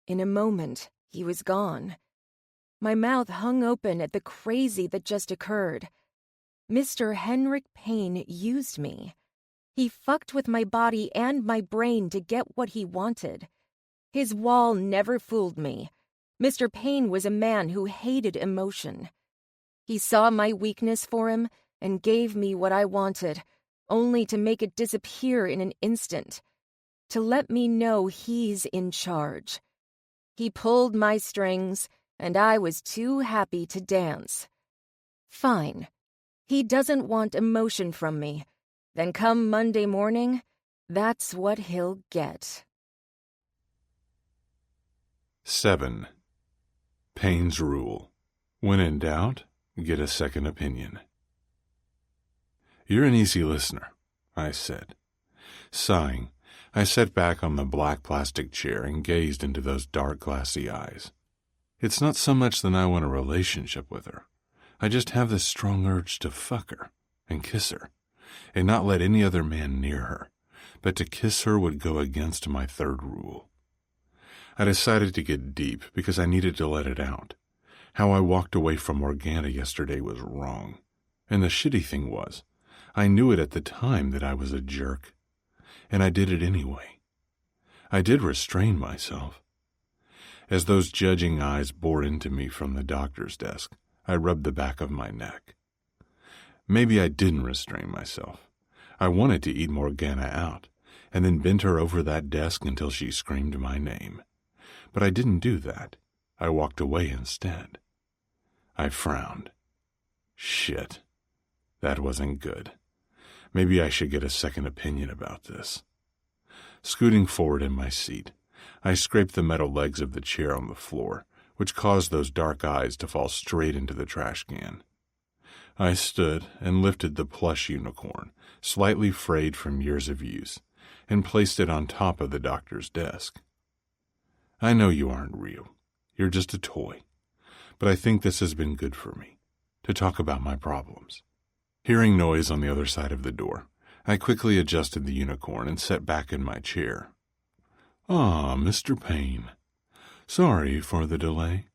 In a moment, he was gone. My mouth hung open at the crazy that just occurred. Mr. Henrik Payne used me. He fucked with my body and my brain to get what he wanted. His wall never fooled me. Mr. Payne was a man who hated emotion. He saw my weakness for him and gave me what I wanted, only to make it disappear in an instant, to let me know he's in charge. He pulled my strings, and I was too happy to dance. Fine. He doesn't want emotion from me. Then come Monday morning, that's what he'll get. 7. Payne's Rule. When in doubt, get a second opinion. "You're an easy listener," I said. Sighing, I sat back on the black plastic chair and gazed into those dark, glassy eyes. It's not so much that I want a relationship with her. I just have this strong urge to fuck her and kiss her, and not let any other man near her, but to kiss her would go against my third rule. I decided to get deep because I needed to let it out. How I walked away from Morgana yesterday was wrong, and the shitty thing was, I knew it at the time that I was a jerk, and I did it anyway. I did restrain myself. As those judging eyes bore into me from the doctor's desk, I rubbed the back of my neck. Maybe I didn't restrain myself. I wanted to eat Morgana out, and then bent her over that desk until she screamed my name. But I didn't do that. I walked away instead. I frowned. Shit. That wasn't good. Maybe I should get a second opinion about this. Scooting forward in my seat, I scraped the metal legs of the chair on the floor, which caused those dark eyes to fall straight into the trash can. I stood and lifted the plush unicorn, slightly frayed from years of use, and placed it on top of the doctor's desk. I know you aren't real. You're just a toy. But I think this has been good for me, to talk about my problems. Hearing noise on the other side of the door, I quickly adjusted the unicorn and sat back in my chair. Ah, Mr. Payne. Sorry for the delay,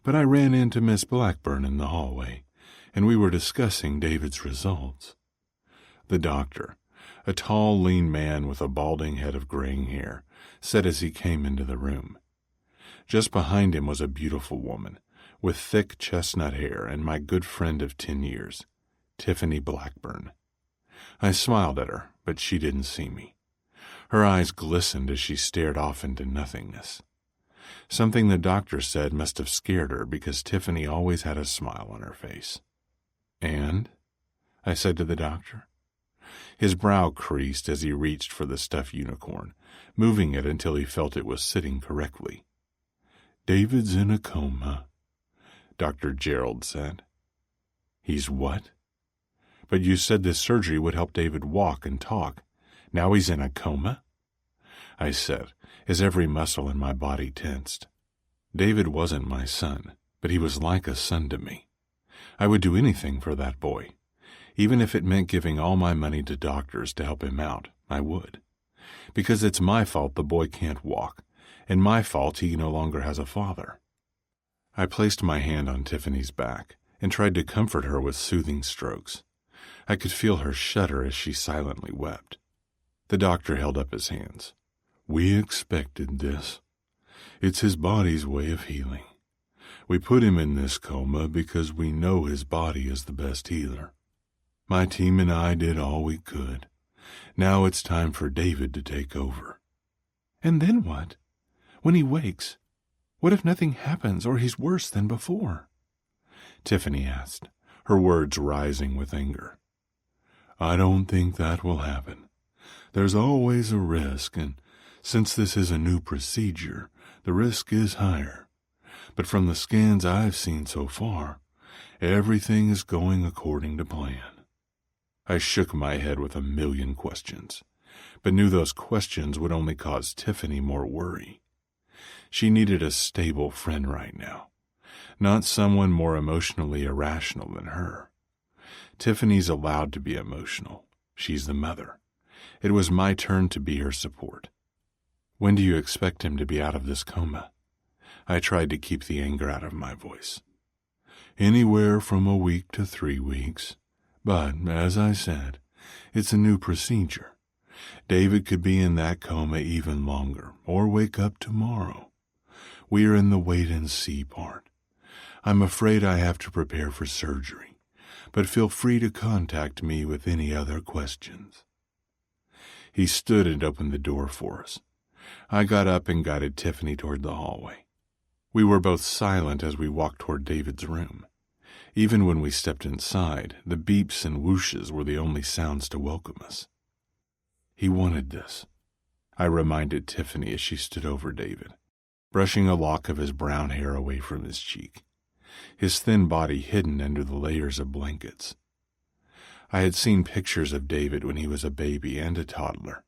but I ran into Miss Blackburn in the hallway, and we were discussing David's results. The doctor, a tall, lean man with a balding head of graying hair, said as he came into the room. Just behind him was a beautiful woman, with thick chestnut hair and my good friend of 10 years, Tiffany Blackburn. I smiled at her, but she didn't see me. Her eyes glistened as she stared off into nothingness. Something the doctor said must have scared her because Tiffany always had a smile on her face. And? I said to the doctor. His brow creased as he reached for the stuffed unicorn, moving it until he felt it was sitting correctly. David's in a coma, Dr. Gerald said. He's what? But you said this surgery would help David walk and talk. Now he's in a coma? I said, as every muscle in my body tensed. David wasn't my son, but he was like a son to me. I would do anything for that boy. Even if it meant giving all my money to doctors to help him out, I would. Because it's my fault the boy can't walk, and my fault he no longer has a father. I placed my hand on Tiffany's back and tried to comfort her with soothing strokes. I could feel her shudder as she silently wept. The doctor held up his hands. We expected this. It's his body's way of healing. We put him in this coma because we know his body is the best healer. My team and I did all we could. Now it's time for David to take over. And then what? When he wakes, what if nothing happens or he's worse than before? Tiffany asked, her words rising with anger. I don't think that will happen. There's always a risk, and since this is a new procedure, the risk is higher. But from the scans I've seen so far, everything is going according to plan. I shook my head with a million questions, but knew those questions would only cause Tiffany more worry. She needed a stable friend right now, not someone more emotionally irrational than her. Tiffany's allowed to be emotional. She's the mother. It was my turn to be her support. When do you expect him to be out of this coma? I tried to keep the anger out of my voice. Anywhere from a week to 3 weeks. But, as I said, it's a new procedure. David could be in that coma even longer, or wake up tomorrow. We are in the wait-and-see part. I'm afraid I have to prepare for surgery, but feel free to contact me with any other questions. He stood and opened the door for us. I got up and guided Tiffany toward the hallway. We were both silent as we walked toward David's room. Even when we stepped inside, the beeps and whooshes were the only sounds to welcome us. He wanted this, I reminded Tiffany as she stood over David, brushing a lock of his brown hair away from his cheek, his thin body hidden under the layers of blankets. I had seen pictures of David when he was a baby and a toddler,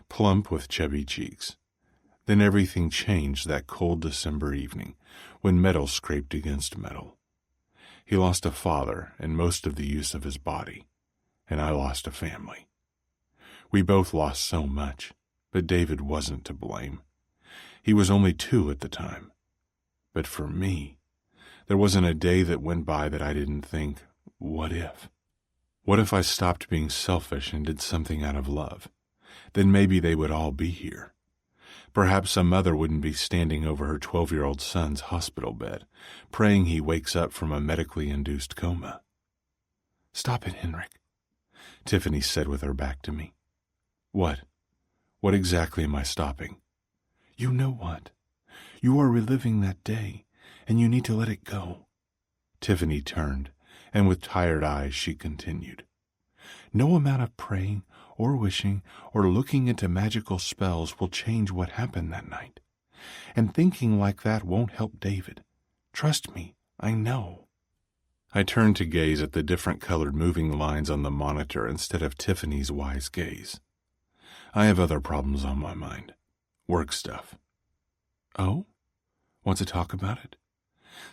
plump with chubby cheeks. Then everything changed that cold December evening when metal scraped against metal. He lost a father and most of the use of his body, and I lost a family. We both lost so much, but David wasn't to blame. He was only 2 at the time. But for me, there wasn't a day that went by that I didn't think, what if? What if I stopped being selfish and did something out of love? Then maybe they would all be here. Perhaps a mother wouldn't be standing over her 12-year-old son's hospital bed, praying he wakes up from a medically induced coma. Stop it, Henrik. Tiffany said with her back to me. What? What exactly am I stopping? You know what? You are reliving that day, and you need to let it go. Tiffany turned, and with tired eyes she continued. No amount of praying or wishing or looking into magical spells will change what happened that night. And thinking like that won't help David. Trust me, I know. I turned to gaze at the different colored moving lines on the monitor instead of Tiffany's wise gaze. I have other problems on my mind. Work stuff. Oh? Want to talk about it?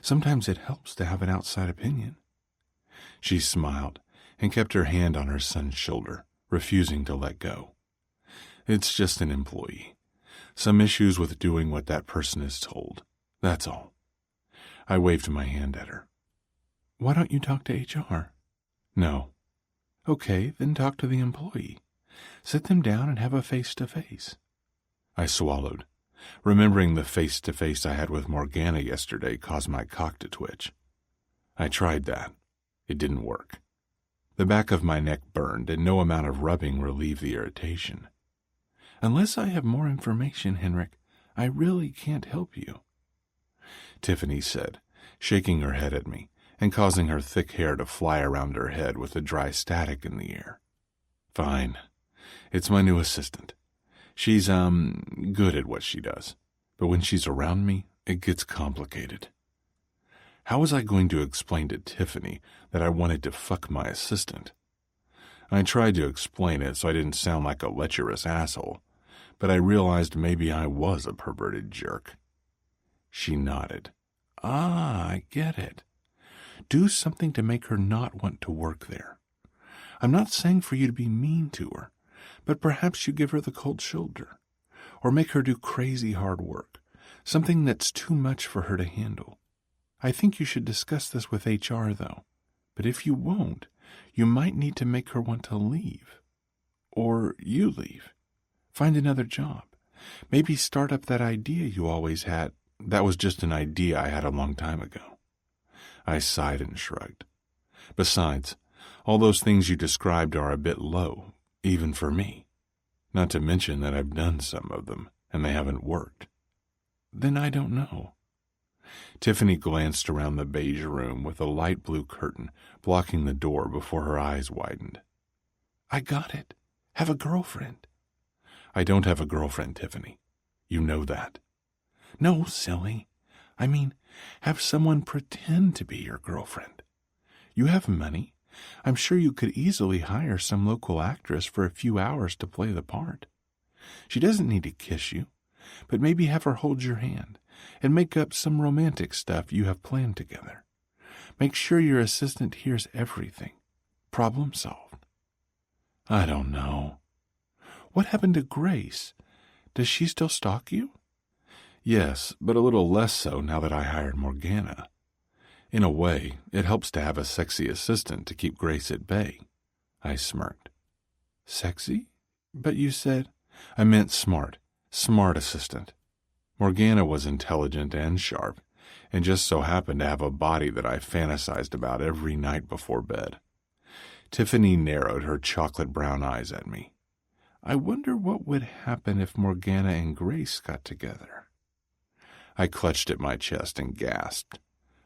Sometimes it helps to have an outside opinion. She smiled and kept her hand on her son's shoulder, refusing to let go. It's just an employee. Some issues with doing what that person is told. That's all. I waved my hand at her. Why don't you talk to HR? No. Okay, then talk to the employee. Sit them down and have a face-to-face. I swallowed. Remembering the face-to-face I had with Morgana yesterday caused my cock to twitch. I tried that. It didn't work. The back of my neck burned, and no amount of rubbing relieved the irritation. Unless I have more information, Henrik, I really can't help you. Tiffany said, shaking her head at me and causing her thick hair to fly around her head with a dry static in the air. Fine. It's my new assistant. She's, good at what she does, but when she's around me, it gets complicated. How was I going to explain to Tiffany that I wanted to fuck my assistant? I tried to explain it so I didn't sound like a lecherous asshole, but I realized maybe I was a perverted jerk. She nodded. Ah, I get it. Do something to make her not want to work there. I'm not saying for you to be mean to her, but perhaps you give her the cold shoulder, or make her do crazy hard work, something that's too much for her to handle. I think you should discuss this with HR, though, but if you won't, you might need to make her want to leave. Or you leave. Find another job. Maybe start up that idea you always had. That was just an idea I had a long time ago. I sighed and shrugged. Besides, all those things you described are a bit low, even for me. Not to mention that I've done some of them, and they haven't worked. Then I don't know. Tiffany glanced around the beige room with a light blue curtain blocking the door before her eyes widened. I got it. Have a girlfriend. I don't have a girlfriend, Tiffany. You know that. No, silly. I mean, have someone pretend to be your girlfriend. You have money. I'm sure you could easily hire some local actress for a few hours to play the part. She doesn't need to kiss you, but maybe have her hold your hand and make up some romantic stuff you have planned together. Make sure your assistant hears everything. Problem solved. I don't know. What happened to Grace? Does she still stalk you? Yes, but a little less so now that I hired Morgana. In a way, it helps to have a sexy assistant to keep Grace at bay. I smirked. Sexy? But you said... I meant smart. Smart assistant. Morgana was intelligent and sharp, and just so happened to have a body that I fantasized about every night before bed. Tiffany narrowed her chocolate brown eyes at me. I wonder what would happen if Morgana and Grace got together. I clutched at my chest and gasped.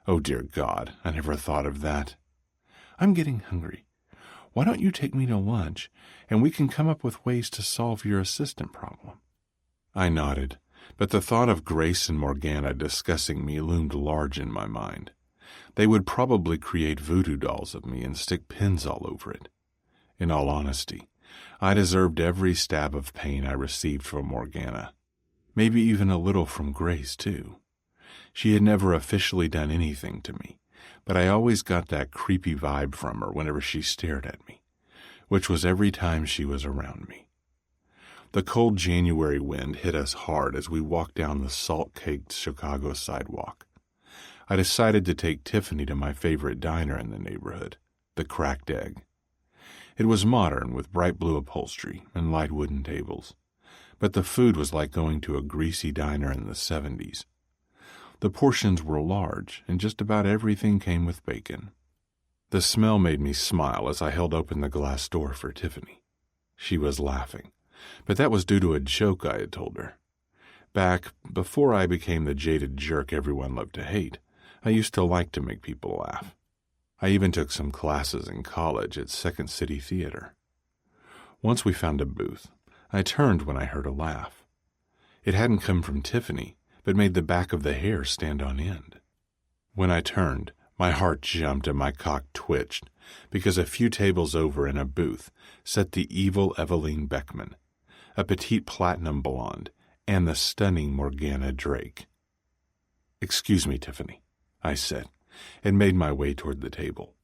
Oh, dear God, I never thought of that. I'm getting hungry. Why don't you take me to lunch, and we can come up with ways to solve your assistant problem? I nodded, but the thought of Grace and Morgana discussing me loomed large in my mind. They would probably create voodoo dolls of me and stick pins all over it. In all honesty, I deserved every stab of pain I received from Morgana. Maybe even a little from Grace, too. She had never officially done anything to me, but I always got that creepy vibe from her whenever she stared at me, which was every time she was around me. The cold January wind hit us hard as we walked down the salt-caked Chicago sidewalk. I decided to take Tiffany to my favorite diner in the neighborhood, the Cracked Egg. It was modern with bright blue upholstery and light wooden tables, but the food was like going to a greasy diner in the 70s. The portions were large, and just about everything came with bacon. The smell made me smile as I held open the glass door for Tiffany. She was laughing, but that was due to a joke I had told her. Back before I became the jaded jerk everyone loved to hate, I used to like to make people laugh. I even took some classes in college at Second City Theater. Once we found a booth, I turned when I heard a laugh. It hadn't come from Tiffany, but made the back of the hair stand on end. When I turned, my heart jumped and my cock twitched, because a few tables over in a booth sat the evil Eveline Beckman, a petite platinum blonde, and the stunning Morgana Drake. "Excuse me, Tiffany," I said, and made my way toward the table.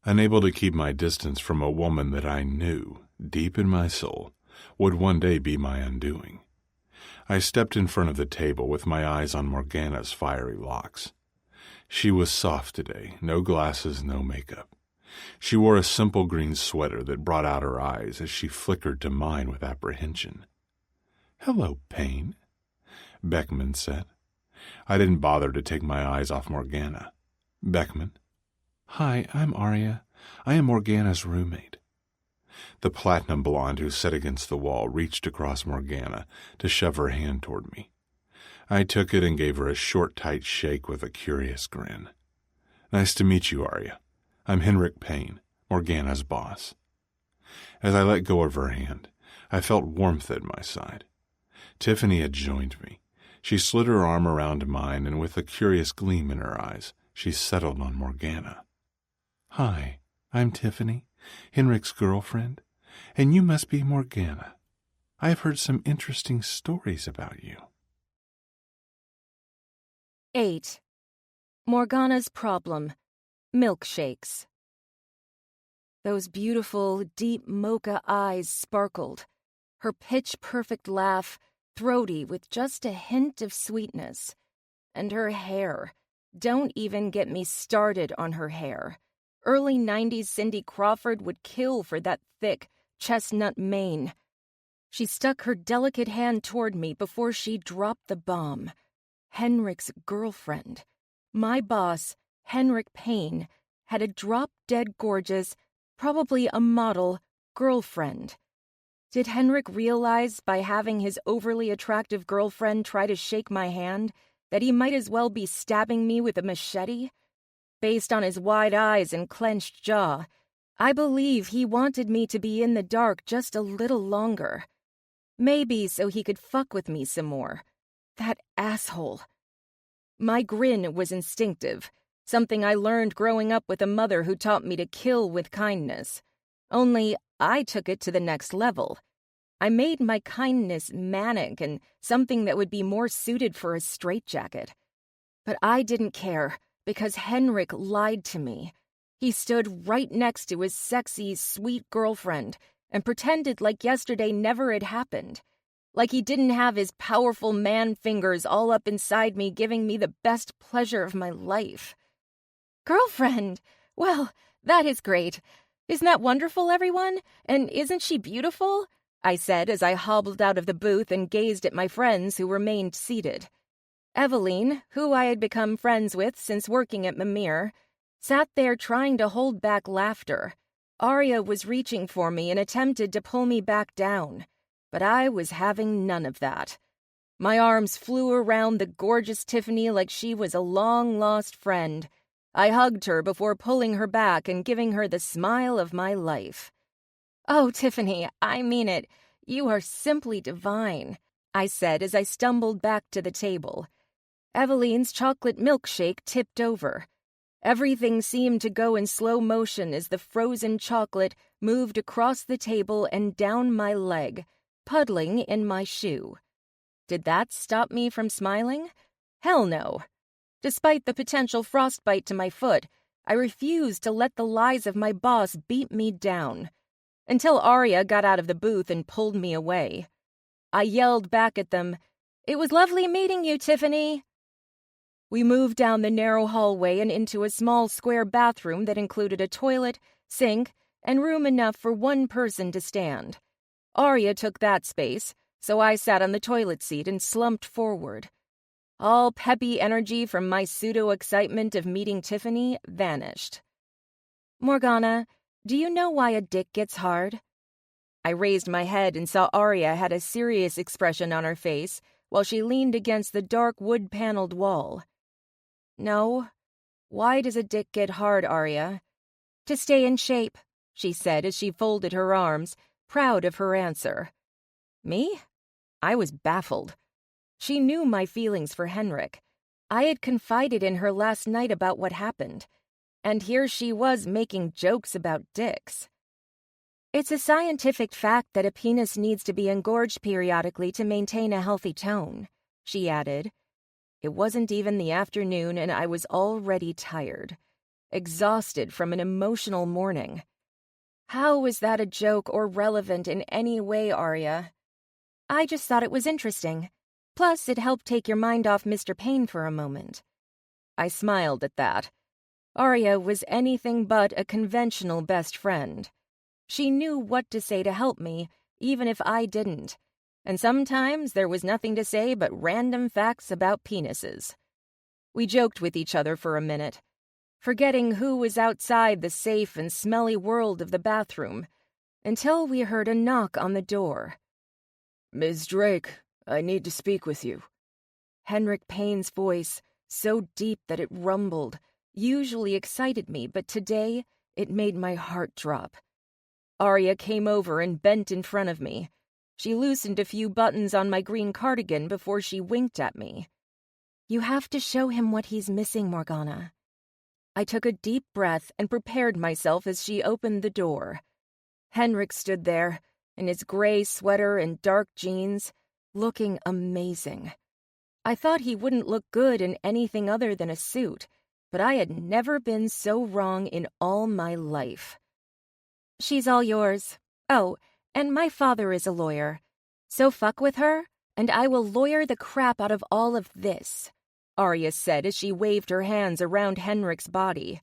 Unable to keep my distance from a woman that I knew, deep in my soul, would one day be my undoing. I stepped in front of the table with my eyes on Morgana's fiery locks. She was soft today, no glasses, no makeup. She wore a simple green sweater that brought out her eyes as she flickered to mine with apprehension. "Hello, Payne," Beckman said. I didn't bother to take my eyes off Morgana. "Beckman." "Hi, I'm Aria. I am Morgana's roommate." The platinum blonde who sat against the wall reached across Morgana to shove her hand toward me. I took it and gave her a short, tight shake with a curious grin. "Nice to meet you, Aria. I'm Henrik Payne, Morgana's boss." As I let go of her hand, I felt warmth at my side. Tiffany had joined me. She slid her arm around mine, and with a curious gleam in her eyes, she settled on Morgana. "Hi, I'm Tiffany, Henrik's girlfriend, and you must be Morgana. I've heard some interesting stories about you." 8. Morgana's problem. Milkshakes. Those beautiful, deep mocha eyes sparkled. Her pitch-perfect laugh, throaty with just a hint of sweetness. And her hair. Don't even get me started on her hair. Early 90s Cindy Crawford would kill for that thick, chestnut mane. She stuck her delicate hand toward me before she dropped the bomb. Henrik's girlfriend. My boss, Henrik Payne, had a drop-dead gorgeous, probably a model, girlfriend. Did Henrik realize by having his overly attractive girlfriend try to shake my hand that he might as well be stabbing me with a machete? Based on his wide eyes and clenched jaw, I believe he wanted me to be in the dark just a little longer. Maybe so he could fuck with me some more. That asshole. My grin was instinctive, something I learned growing up with a mother who taught me to kill with kindness. Only I took it to the next level. I made my kindness manic and something that would be more suited for a straitjacket. But I didn't care, because Henrik lied to me. He stood right next to his sexy, sweet girlfriend and pretended like yesterday never had happened. Like he didn't have his powerful man fingers all up inside me giving me the best pleasure of my life. "Girlfriend? Well, that is great. Isn't that wonderful, everyone? And isn't she beautiful?" I said as I hobbled out of the booth and gazed at my friends who remained seated. Eveline, who I had become friends with since working at Mimir, sat there trying to hold back laughter. Aria was reaching for me and attempted to pull me back down. But I was having none of that. My arms flew around the gorgeous Tiffany like she was a long-lost friend. I hugged her before pulling her back and giving her the smile of my life. "Oh, Tiffany, I mean it. You are simply divine," I said as I stumbled back to the table. Eveline's chocolate milkshake tipped over. Everything seemed to go in slow motion as the frozen chocolate moved across the table and down my leg, puddling in my shoe. Did that stop me from smiling? Hell no. Despite the potential frostbite to my foot, I refused to let the lies of my boss beat me down. Until Aria got out of the booth and pulled me away. I yelled back at them, "It was lovely meeting you, Tiffany." We moved down the narrow hallway and into a small square bathroom that included a toilet, sink, and room enough for one person to stand. Aria took that space, so I sat on the toilet seat and slumped forward. All peppy energy from my pseudo-excitement of meeting Tiffany vanished. Morgana, do you know why a dick gets hard? I raised my head and saw Arya had a serious expression on her face while she leaned against the dark wood-paneled wall. No. Why does a dick get hard, Arya? To stay in shape, she said as she folded her arms, proud of her answer. Me? I was baffled. She knew my feelings for Henrik. I had confided in her last night about what happened, and here she was making jokes about dicks. It's a scientific fact that a penis needs to be engorged periodically to maintain a healthy tone, she added. It wasn't even the afternoon and I was already tired, exhausted from an emotional morning. How was that a joke or relevant in any way, Arya? I just thought it was interesting. Plus, it helped take your mind off Mr. Payne for a moment. I smiled at that. Arya was anything but a conventional best friend. She knew what to say to help me, even if I didn't. And sometimes there was nothing to say but random facts about penises. We joked with each other for a minute, forgetting who was outside the safe and smelly world of the bathroom, until we heard a knock on the door. Ms. Drake, I need to speak with you. Henrik Payne's voice, so deep that it rumbled, usually excited me, but today it made my heart drop. Arya came over and bent in front of me. She loosened a few buttons on my green cardigan before she winked at me. You have to show him what he's missing, Morgana. I took a deep breath and prepared myself as she opened the door. Henrik stood there, in his gray sweater and dark jeans, looking amazing. I thought he wouldn't look good in anything other than a suit, but I had never been so wrong in all my life. She's all yours. Oh, and my father is a lawyer. So fuck with her, and I will lawyer the crap out of all of this, Arya said as she waved her hands around Henrik's body.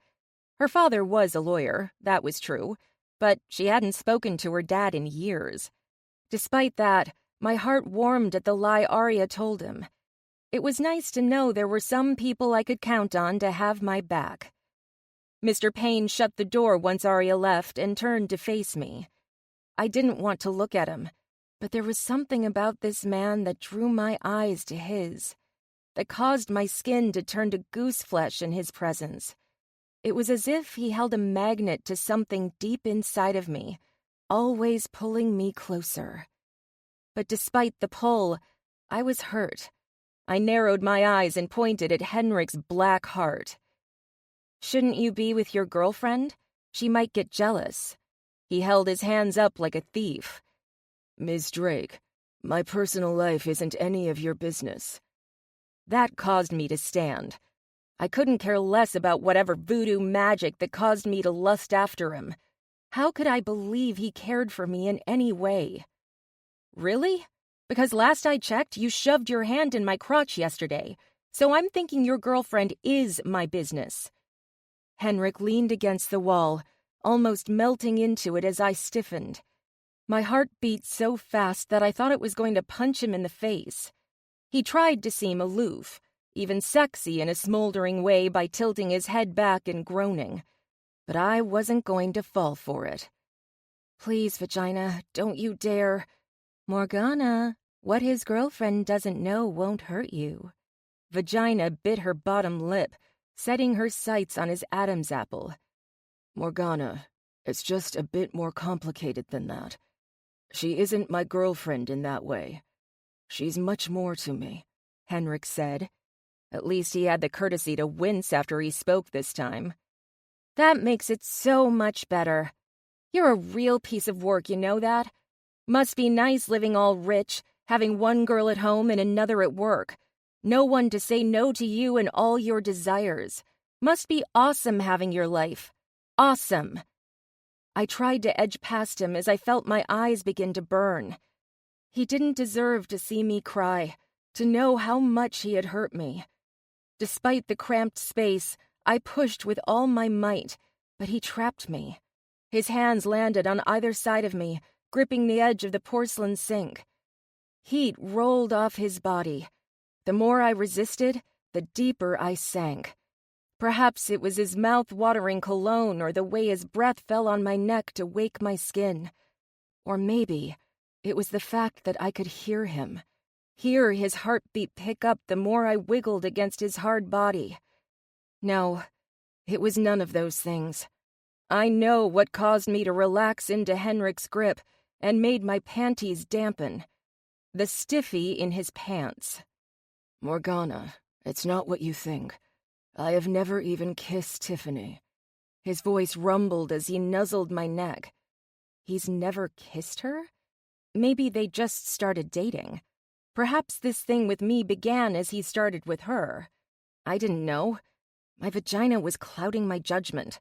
Her father was a lawyer, that was true, but she hadn't spoken to her dad in years. Despite that, my heart warmed at the lie Arya told him. It was nice to know there were some people I could count on to have my back. Mr. Payne shut the door once Arya left and turned to face me. I didn't want to look at him, but there was something about this man that drew my eyes to his, that caused my skin to turn to goose flesh in his presence. It was as if he held a magnet to something deep inside of me, always pulling me closer. But despite the pull, I was hurt. I narrowed my eyes and pointed at Henrik's black heart. Shouldn't you be with your girlfriend? She might get jealous. He held his hands up like a thief. Ms. Drake, my personal life isn't any of your business. That caused me to stand. I couldn't care less about whatever voodoo magic that caused me to lust after him. How could I believe he cared for me in any way? Really? Because last I checked, you shoved your hand in my crotch yesterday, so I'm thinking your girlfriend is my business. Henrik leaned against the wall, almost melting into it as I stiffened. My heart beat so fast that I thought it was going to punch him in the face. He tried to seem aloof, even sexy in a smoldering way by tilting his head back and groaning. But I wasn't going to fall for it. Please, vagina, don't you dare. Morgana, what his girlfriend doesn't know won't hurt you. Vagina bit her bottom lip, setting her sights on his Adam's apple. Morgana, it's just a bit more complicated than that. She isn't my girlfriend in that way. She's much more to me, Henrik said. At least he had the courtesy to wince after he spoke this time. That makes it so much better. You're a real piece of work, you know that? Must be nice living all rich, having one girl at home and another at work. No one to say no to you and all your desires. Must be awesome having your life. Awesome. I tried to edge past him as I felt my eyes begin to burn. He didn't deserve to see me cry, to know how much he had hurt me. Despite the cramped space, I pushed with all my might, but he trapped me. His hands landed on either side of me, gripping the edge of the porcelain sink. Heat rolled off his body. The more I resisted, the deeper I sank. Perhaps it was his mouth-watering cologne or the way his breath fell on my neck to wake my skin. Or maybe it was the fact that I could hear him, hear his heartbeat pick up the more I wiggled against his hard body. No, it was none of those things. I know what caused me to relax into Henrik's grip and made my panties dampen. The stiffy in his pants. Morgana, it's not what you think. I have never even kissed Tiffany. His voice rumbled as he nuzzled my neck. He's never kissed her? Maybe they just started dating. Perhaps this thing with me began as he started with her. I didn't know. My vagina was clouding my judgment.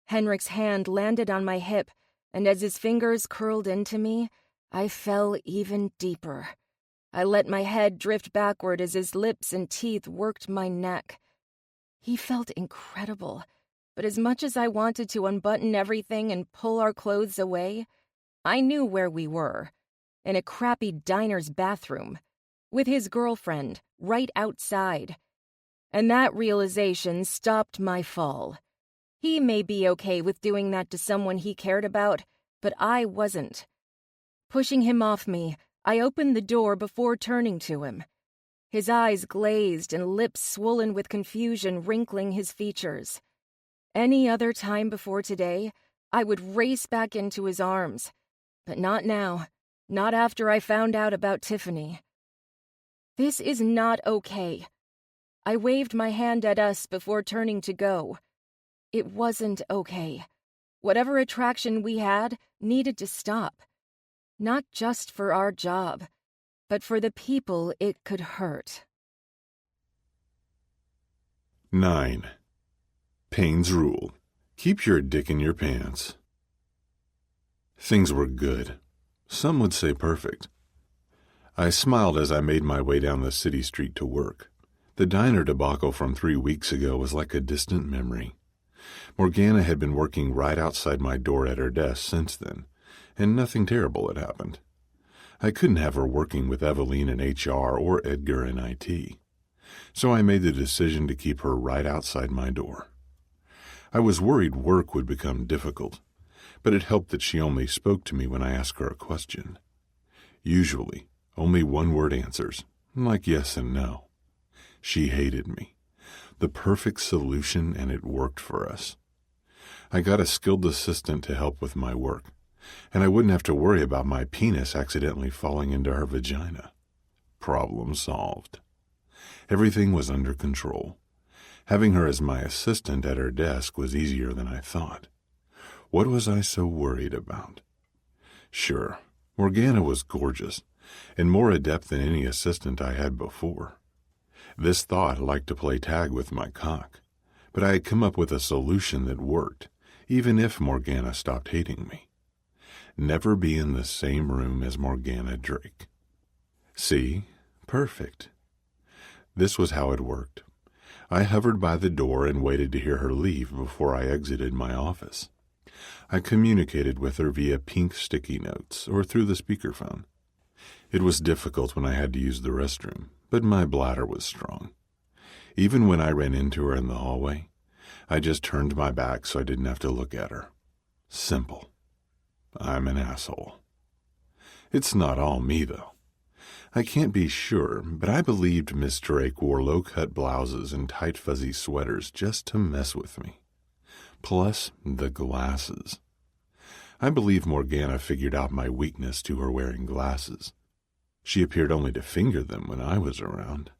Henrik's hand landed on my hip, and as his fingers curled into me, I fell even deeper. I let my head drift backward as his lips and teeth worked my neck. He felt incredible, but as much as I wanted to unbutton everything and pull our clothes away, I knew where we were, in a crappy diner's bathroom, with his girlfriend right outside. And that realization stopped my fall. He may be okay with doing that to someone he cared about, but I wasn't. Pushing him off me, I opened the door before turning to him. His eyes glazed and lips swollen with confusion wrinkling his features. Any other time before today, I would race back into his arms. But not now. Not after I found out about Tiffany. This is not okay. I waved my hand at us before turning to go. It wasn't okay. Whatever attraction we had needed to stop. Not just for our job, but for the people it could hurt. 9. Payne's rule. Keep your dick in your pants. Things were good. Some would say perfect. I smiled as I made my way down the city street to work. The diner debacle from 3 weeks ago was like a distant memory. Morgana had been working right outside my door at her desk since then, and nothing terrible had happened. I couldn't have her working with Eveline in HR or Edgar in IT. So I made the decision to keep her right outside my door. I was worried work would become difficult, but it helped that she only spoke to me when I asked her a question. Usually, only one-word answers, like yes and no. She hated me. The perfect solution, and it worked for us. I got a skilled assistant to help with my work, and I wouldn't have to worry about my penis accidentally falling into her vagina. Problem solved. Everything was under control. Having her as my assistant at her desk was easier than I thought. What was I so worried about? Sure, Morgana was gorgeous, and more adept than any assistant I had before. This thought liked to play tag with my cock, but I had come up with a solution that worked, even if Morgana stopped hating me. Never be in the same room as Morgana Drake. See? Perfect. This was how it worked. I hovered by the door and waited to hear her leave before I exited my office. I communicated with her via pink sticky notes or through the speakerphone. It was difficult when I had to use the restroom, but my bladder was strong. Even when I ran into her in the hallway, I just turned my back so I didn't have to look at her. Simple. I'm an asshole. It's not all me, though. I can't be sure, but I believed Miss Drake wore low-cut blouses and tight fuzzy sweaters just to mess with me. Plus the glasses. I believe Morgana figured out my weakness to her wearing glasses. She appeared only to finger them when I was around.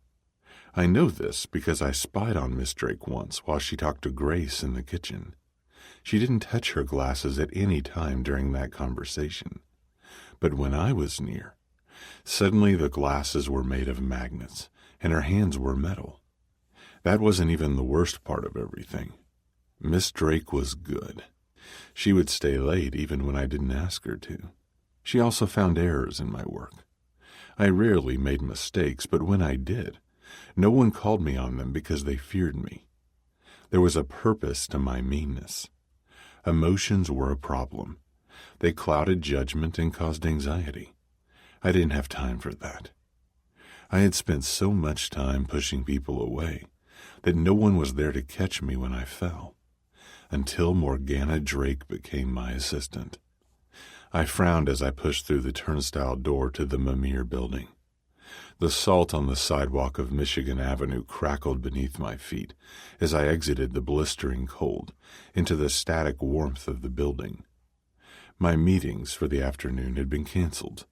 I know this because I spied on Miss Drake once while she talked to Grace in the kitchen. She didn't touch her glasses at any time during that conversation. But when I was near, suddenly the glasses were made of magnets, and her hands were metal. That wasn't even the worst part of everything. Miss Drake was good. She would stay late even when I didn't ask her to. She also found errors in my work. I rarely made mistakes, but when I did, no one called me on them because they feared me. There was a purpose to my meanness. Emotions were a problem. They clouded judgment and caused anxiety. I didn't have time for that. I had spent so much time pushing people away that no one was there to catch me when I fell, until Morgana Drake became my assistant. I frowned as I pushed through the turnstile door to the Mimir building. The salt on the sidewalk of Michigan Avenue crackled beneath my feet as I exited the blistering cold into the static warmth of the building. My meetings for the afternoon had been canceled,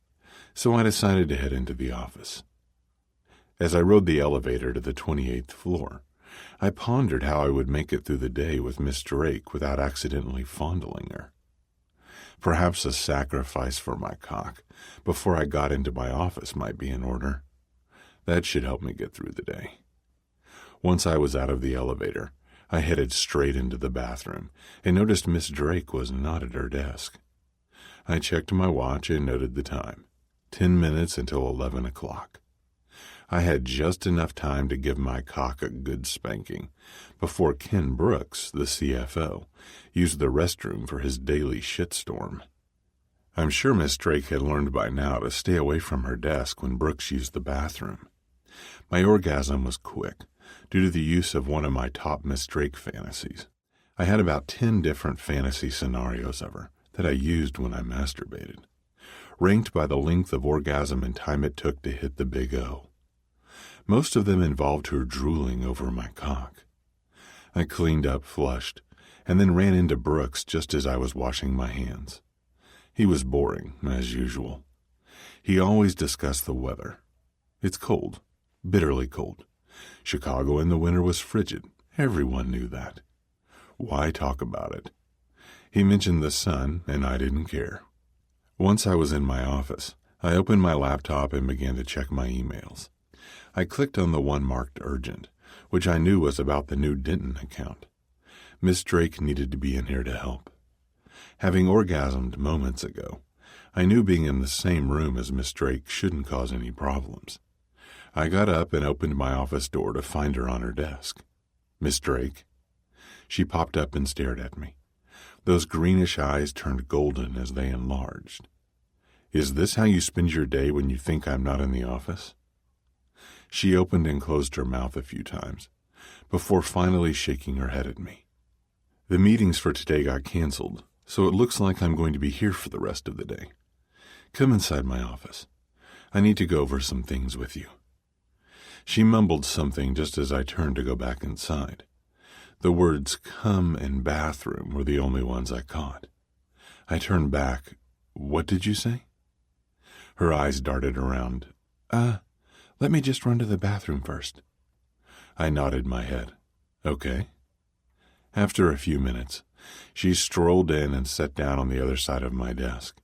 so I decided to head into the office. As I rode the elevator to the 28th floor, I pondered how I would make it through the day with Miss Drake without accidentally fondling her. Perhaps a sacrifice for my cock before I got into my office might be in order. That should help me get through the day. Once I was out of the elevator, I headed straight into the bathroom and noticed Miss Drake was not at her desk. I checked my watch and noted the time, 10 minutes until 11 o'clock. I had just enough time to give my cock a good spanking before Ken Brooks, the CFO, used the restroom for his daily shitstorm. I'm sure Miss Drake had learned by now to stay away from her desk when Brooks used the bathroom. My orgasm was quick, due to the use of one of my top Miss Drake fantasies. I had about 10 different fantasy scenarios of her that I used when I masturbated, ranked by the length of orgasm and time it took to hit the big O. Most of them involved her drooling over my cock. I cleaned up, flushed, and then ran into Brooks just as I was washing my hands. He was boring, as usual. He always discussed the weather. It's cold, bitterly cold. Chicago in the winter was frigid. Everyone knew that. Why talk about it? He mentioned the sun, and I didn't care. Once I was in my office, I opened my laptop and began to check my emails. I clicked on the one marked urgent, which I knew was about the new Denton account. Miss Drake needed to be in here to help. Having orgasmed moments ago, I knew being in the same room as Miss Drake shouldn't cause any problems. I got up and opened my office door to find her on her desk. Miss Drake? She popped up and stared at me. Those greenish eyes turned golden as they enlarged. Is this how you spend your day when you think I'm not in the office? She opened and closed her mouth a few times, before finally shaking her head at me. The meetings for today got canceled, so it looks like I'm going to be here for the rest of the day. Come inside my office. I need to go over some things with you. She mumbled something just as I turned to go back inside. The words "come" and "bathroom" were the only ones I caught. I turned back. What did you say? Her eyes darted around. Let me just run to the bathroom first. I nodded my head. Okay. After a few minutes, she strolled in and sat down on the other side of my desk.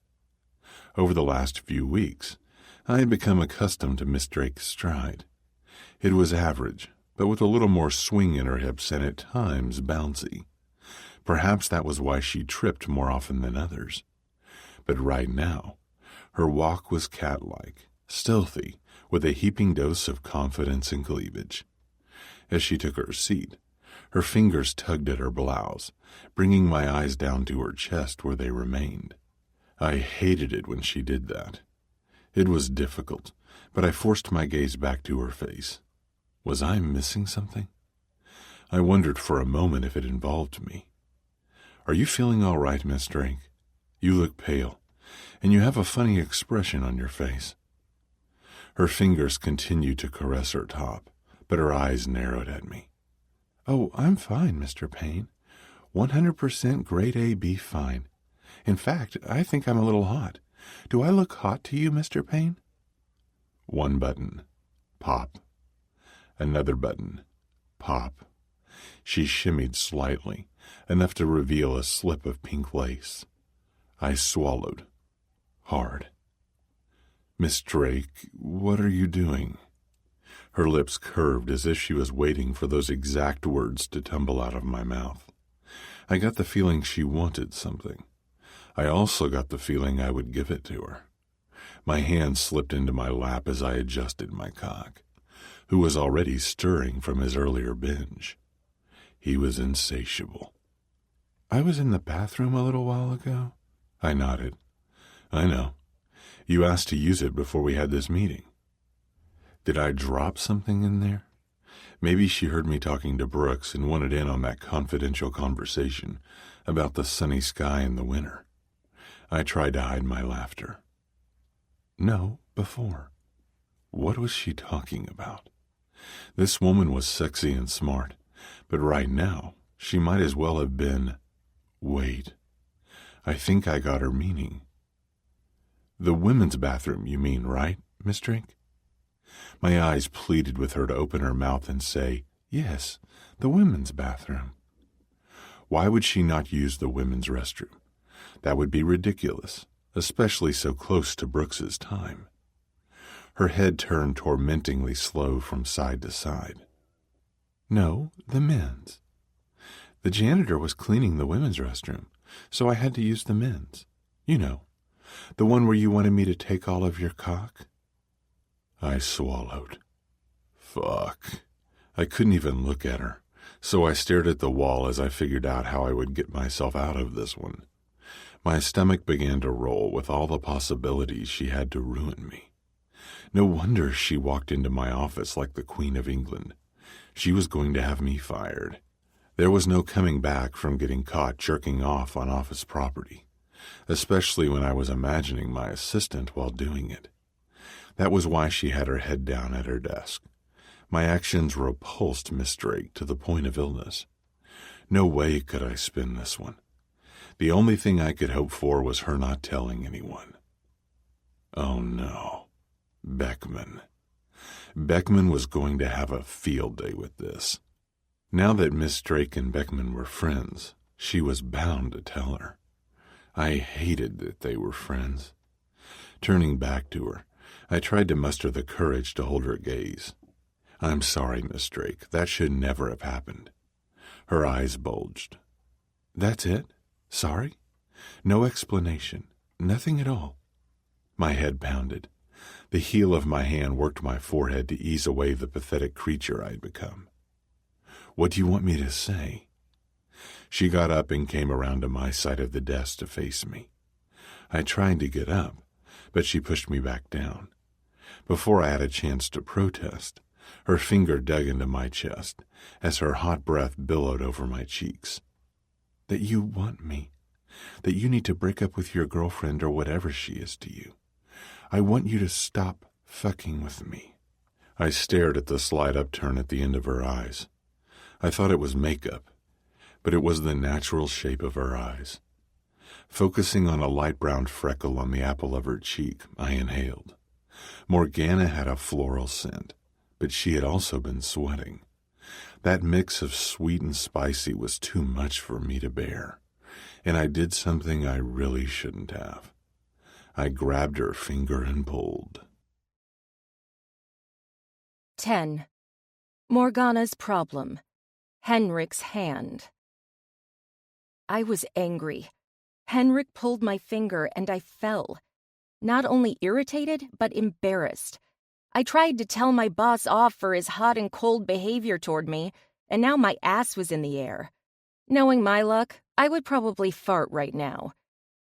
Over the last few weeks, I had become accustomed to Miss Drake's stride. It was average, but with a little more swing in her hips and at times bouncy. Perhaps that was why she tripped more often than others. But right now, her walk was cat-like, stealthy, with a heaping dose of confidence and cleavage. As she took her seat, her fingers tugged at her blouse, bringing my eyes down to her chest where they remained. I hated it when she did that. It was difficult, but I forced my gaze back to her face. Was I missing something? I wondered for a moment if it involved me. Are you feeling all right, Miss Drake? You look pale, and you have a funny expression on your face. Her fingers continued to caress her top, but her eyes narrowed at me. Oh, I'm fine, Mr. Payne. 100% grade A-B fine. In fact, I think I'm a little hot. Do I look hot to you, Mr. Payne? One button. Pop. Another button. Pop. She shimmied slightly, enough to reveal a slip of pink lace. I swallowed. Hard. Miss Drake, what are you doing? Her lips curved as if she was waiting for those exact words to tumble out of my mouth. I got the feeling she wanted something. I also got the feeling I would give it to her. My hand slipped into my lap as I adjusted my cock, who was already stirring from his earlier binge. He was insatiable. I was in the bathroom a little while ago. I nodded. I know. You asked to use it before we had this meeting. Did I drop something in there? Maybe she heard me talking to Brooks and wanted in on that confidential conversation about the sunny sky in the winter. I tried to hide my laughter. No, before. What was she talking about? This woman was sexy and smart, but right now she might as well have been... Wait. I think I got her meaning. The women's bathroom, you mean, right, Miss Drake? My eyes pleaded with her to open her mouth and say, yes, the women's bathroom. Why would she not use the women's restroom? That would be ridiculous, especially so close to Brooks's time. Her head turned tormentingly slow from side to side. No, the men's. The janitor was cleaning the women's restroom, so I had to use the men's. You know, the one where you wanted me to take all of your cock. I swallowed. Fuck. I couldn't even look at her, so I stared at the wall as I figured out how I would get myself out of this one. My stomach began to roll with all the possibilities she had to ruin me. No wonder she walked into my office like the Queen of England. She was going to have me fired. There was no coming back from getting caught jerking off on office property, especially when I was imagining my assistant while doing it. That was why she had her head down at her desk. My actions repulsed Miss Drake to the point of illness. No way could I spin this one. The only thing I could hope for was her not telling anyone. Oh no. Beckman. Beckman was going to have a field day with this. Now that Miss Drake and Beckman were friends, she was bound to tell her. I hated that they were friends. Turning back to her, I tried to muster the courage to hold her gaze. I'm sorry, Miss Drake. That should never have happened. Her eyes bulged. That's it? Sorry? No explanation. Nothing at all. My head pounded. The heel of my hand worked my forehead to ease away the pathetic creature I'd become. What do you want me to say? She got up and came around to my side of the desk to face me. I tried to get up, but she pushed me back down. Before I had a chance to protest, her finger dug into my chest as her hot breath billowed over my cheeks. That you want me. That you need to break up with your girlfriend or whatever she is to you. I want you to stop fucking with me. I stared at the slight upturn at the end of her eyes. I thought it was makeup, but it was the natural shape of her eyes. Focusing on a light brown freckle on the apple of her cheek, I inhaled. Morgana had a floral scent, but she had also been sweating. That mix of sweet and spicy was too much for me to bear, and I did something I really shouldn't have. I grabbed her finger and pulled. 10. Morgana's problem. Henrik's hand. I was angry. Henrik pulled my finger and I fell. Not only irritated, but embarrassed. I tried to tell my boss off for his hot and cold behavior toward me, and now my ass was in the air. Knowing my luck, I would probably fart right now.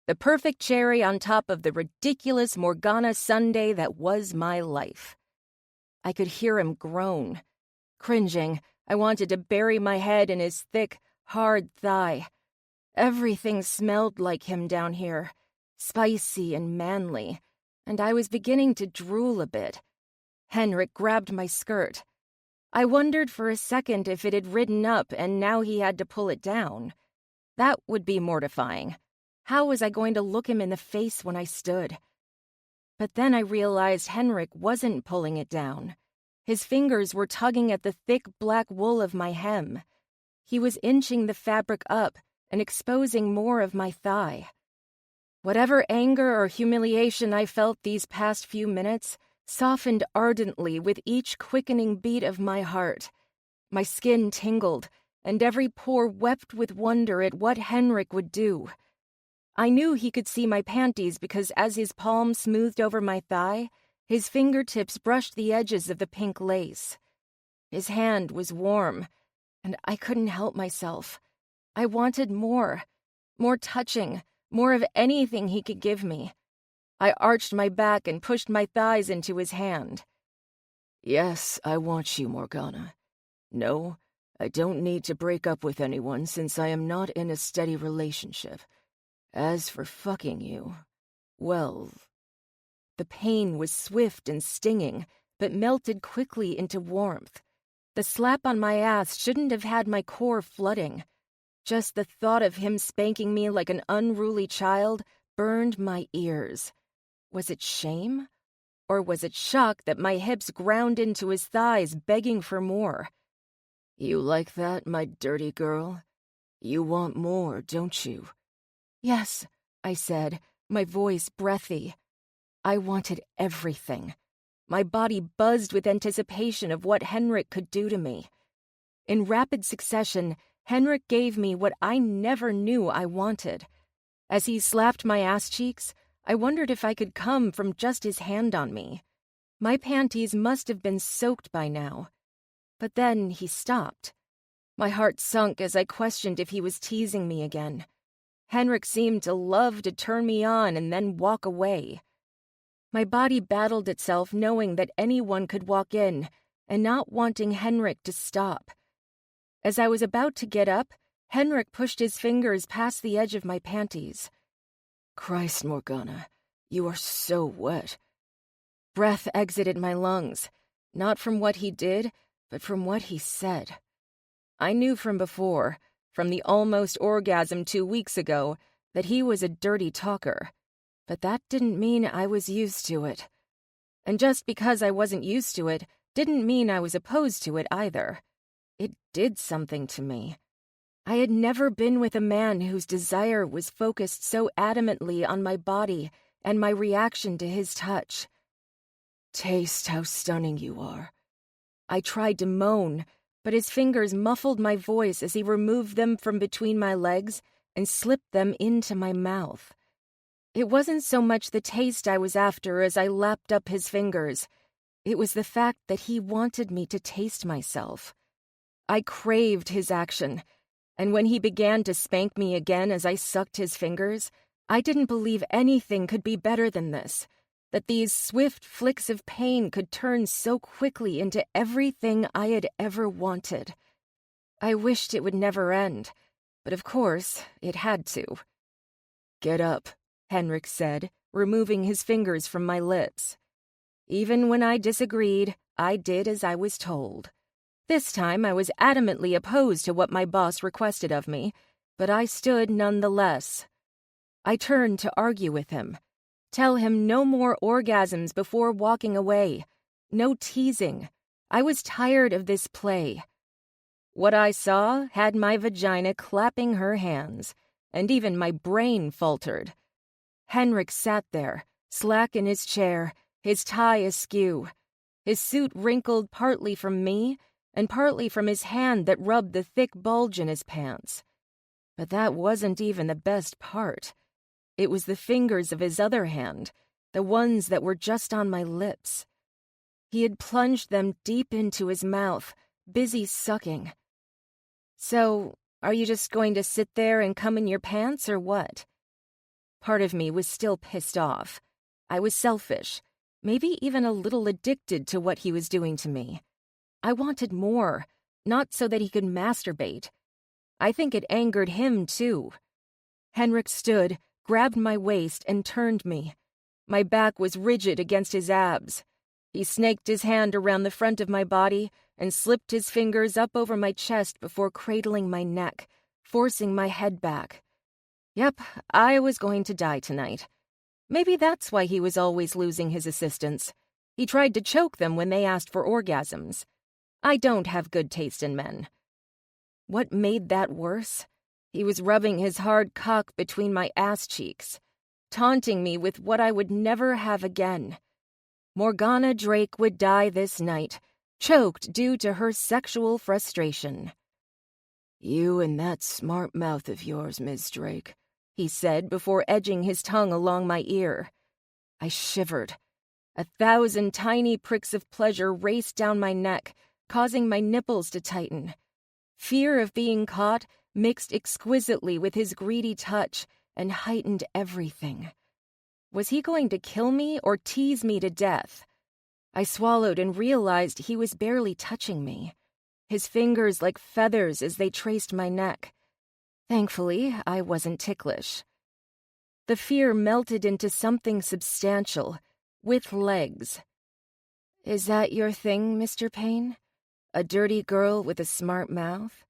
The perfect cherry on top of the ridiculous Morgana sundae that was my life. I could hear him groan. Cringing, I wanted to bury my head in his thick, hard thigh. Everything smelled like him down here, spicy and manly, and I was beginning to drool a bit. Henrik grabbed my skirt. I wondered for a second if it had ridden up and now he had to pull it down. That would be mortifying. How was I going to look him in the face when I stood? But then I realized Henrik wasn't pulling it down. His fingers were tugging at the thick black wool of my hem. He was inching the fabric up and exposing more of my thigh. Whatever anger or humiliation I felt these past few minutes softened ardently with each quickening beat of my heart. My skin tingled, and every pore wept with wonder at what Henrik would do. I knew he could see my panties because as his palm smoothed over my thigh, his fingertips brushed the edges of the pink lace. His hand was warm, and I couldn't help myself. I wanted more touching, more of anything he could give me. I arched my back and pushed my thighs into his hand. Yes, I want you, Morgana. No, I don't need to break up with anyone since I am not in a steady relationship. As for fucking you, well..." The pain was swift and stinging, but melted quickly into warmth. The slap on my ass shouldn't have had my core flooding. Just the thought of him spanking me like an unruly child burned my ears. Was it shame? Or was it shock that my hips ground into his thighs, begging for more? "You like that, my dirty girl? You want more, don't you?" "Yes," I said, my voice breathy. I wanted everything. My body buzzed with anticipation of what Henrik could do to me. In rapid succession, Henrik gave me what I never knew I wanted. As he slapped my ass cheeks, I wondered if I could come from just his hand on me. My panties must have been soaked by now. But then he stopped. My heart sunk as I questioned if he was teasing me again. Henrik seemed to love to turn me on and then walk away. My body battled itself knowing that anyone could walk in and not wanting Henrik to stop. As I was about to get up, Henrik pushed his fingers past the edge of my panties. "Christ, Morgana, you are so wet." Breath exited my lungs, not from what he did, but from what he said. I knew from before, from the almost orgasm 2 weeks ago, that he was a dirty talker. But that didn't mean I was used to it. And just because I wasn't used to it didn't mean I was opposed to it either. It did something to me. I had never been with a man whose desire was focused so adamantly on my body and my reaction to his touch. "Taste how stunning you are." I tried to moan, but his fingers muffled my voice as he removed them from between my legs and slipped them into my mouth. It wasn't so much the taste I was after as I lapped up his fingers. It was the fact that he wanted me to taste myself. I craved his action, and when he began to spank me again as I sucked his fingers, I didn't believe anything could be better than this, that these swift flicks of pain could turn so quickly into everything I had ever wanted. I wished it would never end, but of course it had to. "Get up," Henrik said, removing his fingers from my lips. Even when I disagreed, I did as I was told. This time I was adamantly opposed to what my boss requested of me, but I stood nonetheless. I turned to argue with him. Tell him no more orgasms before walking away. No teasing. I was tired of this play. What I saw had my vagina clapping her hands, and even my brain faltered. Henrik sat there, slack in his chair, his tie askew. His suit wrinkled partly from me and partly from his hand that rubbed the thick bulge in his pants. But that wasn't even the best part. It was the fingers of his other hand, the ones that were just on my lips. He had plunged them deep into his mouth, busy sucking. "So, are you just going to sit there and come in your pants, or what?" Part of me was still pissed off. I was selfish, maybe even a little addicted to what he was doing to me. I wanted more, not so that he could masturbate. I think it angered him, too. Henrik stood, grabbed my waist, and turned me. My back was rigid against his abs. He snaked his hand around the front of my body and slipped his fingers up over my chest before cradling my neck, forcing my head back. Yep, I was going to die tonight. Maybe that's why he was always losing his assistants. He tried to choke them when they asked for orgasms. I don't have good taste in men. What made that worse? He was rubbing his hard cock between my ass cheeks, taunting me with what I would never have again. Morgana Drake would die this night, choked due to her sexual frustration. "You and that smart mouth of yours, Miss Drake," he said before edging his tongue along my ear. I shivered. 1,000 tiny pricks of pleasure raced down my neck, causing my nipples to tighten. Fear of being caught mixed exquisitely with his greedy touch and heightened everything. Was he going to kill me or tease me to death? I swallowed and realized he was barely touching me. his fingers like feathers as they traced my neck. Thankfully, I wasn't ticklish. The fear melted into something substantial, with legs. "Is that your thing, Mr. Payne? A dirty girl with a smart mouth?"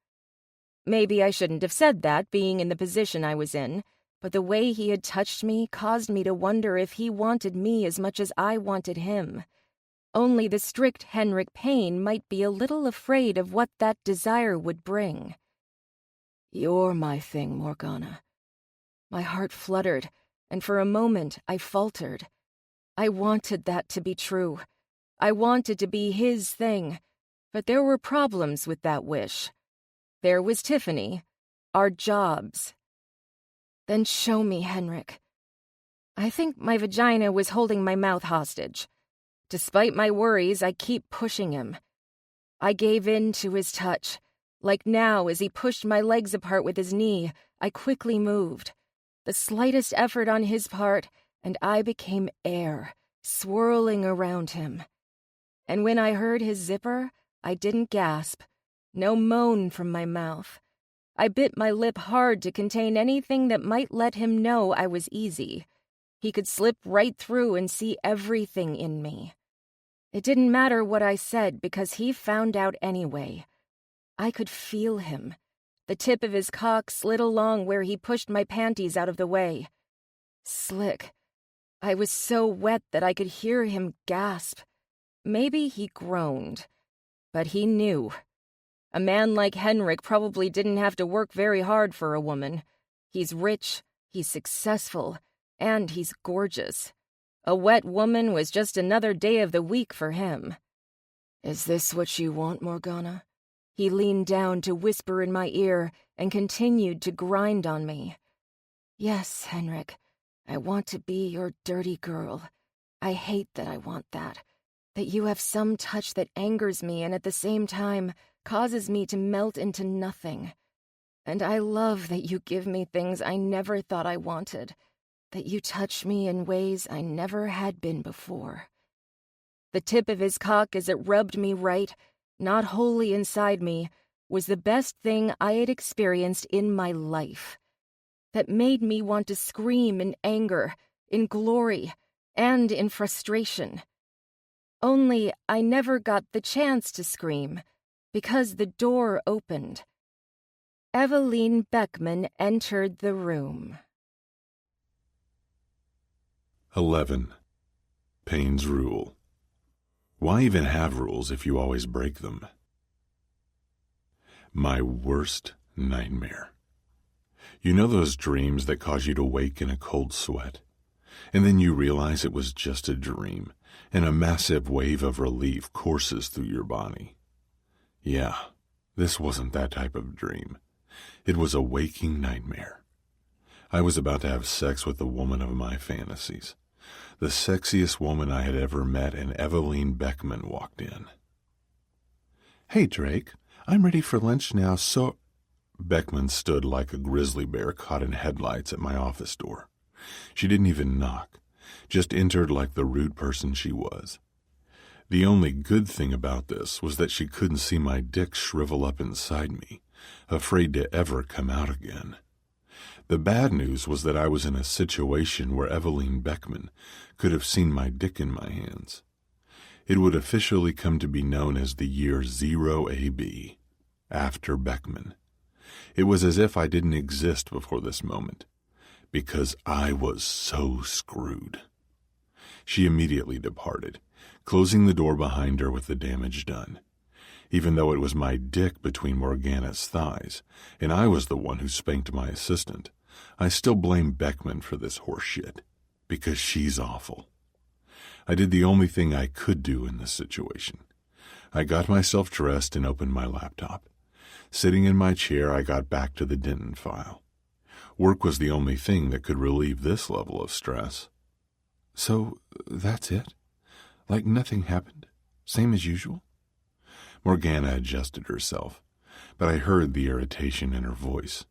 Maybe I shouldn't have said that, being in the position I was in, but the way he had touched me caused me to wonder if he wanted me as much as I wanted him. Only the strict Henrik Payne might be a little afraid of what that desire would bring. "You're my thing, Morgana." My heart fluttered, and for a moment I faltered. I wanted that to be true. I wanted to be his thing, but there were problems with that wish. There was Tiffany, our jobs. "Then show me, Henrik." I think my vagina was holding my mouth hostage. Despite my worries, I keep pushing him. I gave in to his touch. Like now, as he pushed my legs apart with his knee, I quickly moved. The slightest effort on his part, and I became air, swirling around him. And when I heard his zipper, I didn't gasp. No moan from my mouth. I bit my lip hard to contain anything that might let him know I was easy. He could slip right through and see everything in me. It didn't matter what I said because he found out anyway. I could feel him. The tip of his cock slid along where he pushed my panties out of the way. Slick. I was so wet that I could hear him gasp. Maybe he groaned. But he knew. A man like Henrik probably didn't have to work very hard for a woman. He's rich, he's successful, and he's gorgeous. A wet woman was just another day of the week for him. "Is this what you want, Morgana?" He leaned down to whisper in my ear and continued to grind on me. "Yes, Henrik. I want to be your dirty girl. I hate that I want that. That you have some touch that angers me and at the same time causes me to melt into nothing. And I love that you give me things I never thought I wanted. That you touch me in ways I never had been before." The tip of his cock as it rubbed me right, not wholly inside me, was the best thing I had experienced in my life. That made me want to scream in anger, in glory, and in frustration. Only I never got the chance to scream, because the door opened. Eveline Beckman entered the room. 11. Payne's Rule. Why even have rules if you always break them? My worst nightmare. You know those dreams that cause you to wake in a cold sweat, and then you realize it was just a dream, and a massive wave of relief courses through your body? Yeah, this wasn't that type of dream. It was a waking nightmare. I was about to have sex with the woman of my fantasies, the sexiest woman I had ever met, and Eveline Beckman walked in. "Hey, Drake, I'm ready for lunch now, so—" Beckman stood like a grizzly bear caught in headlights at my office door. She didn't even knock, just entered like the rude person she was. The only good thing about this was that she couldn't see my dick shrivel up inside me, afraid to ever come out again. The bad news was that I was in a situation where Eveline Beckman could have seen my dick in my hands. It would officially come to be known as the year 0 AB, after Beckman. It was as if I didn't exist before this moment, because I was so screwed. She immediately departed, closing the door behind her with the damage done. Even though it was my dick between Morgana's thighs, and I was the one who spanked my assistant, I still blame Beckman for this horseshit, because she's awful. I did the only thing I could do in this situation. I got myself dressed and opened my laptop. Sitting in my chair, I got back to the Denton file. Work was the only thing that could relieve this level of stress. "So, that's it? Like nothing happened? Same as usual?" Morgana adjusted herself, but I heard the irritation in her voice.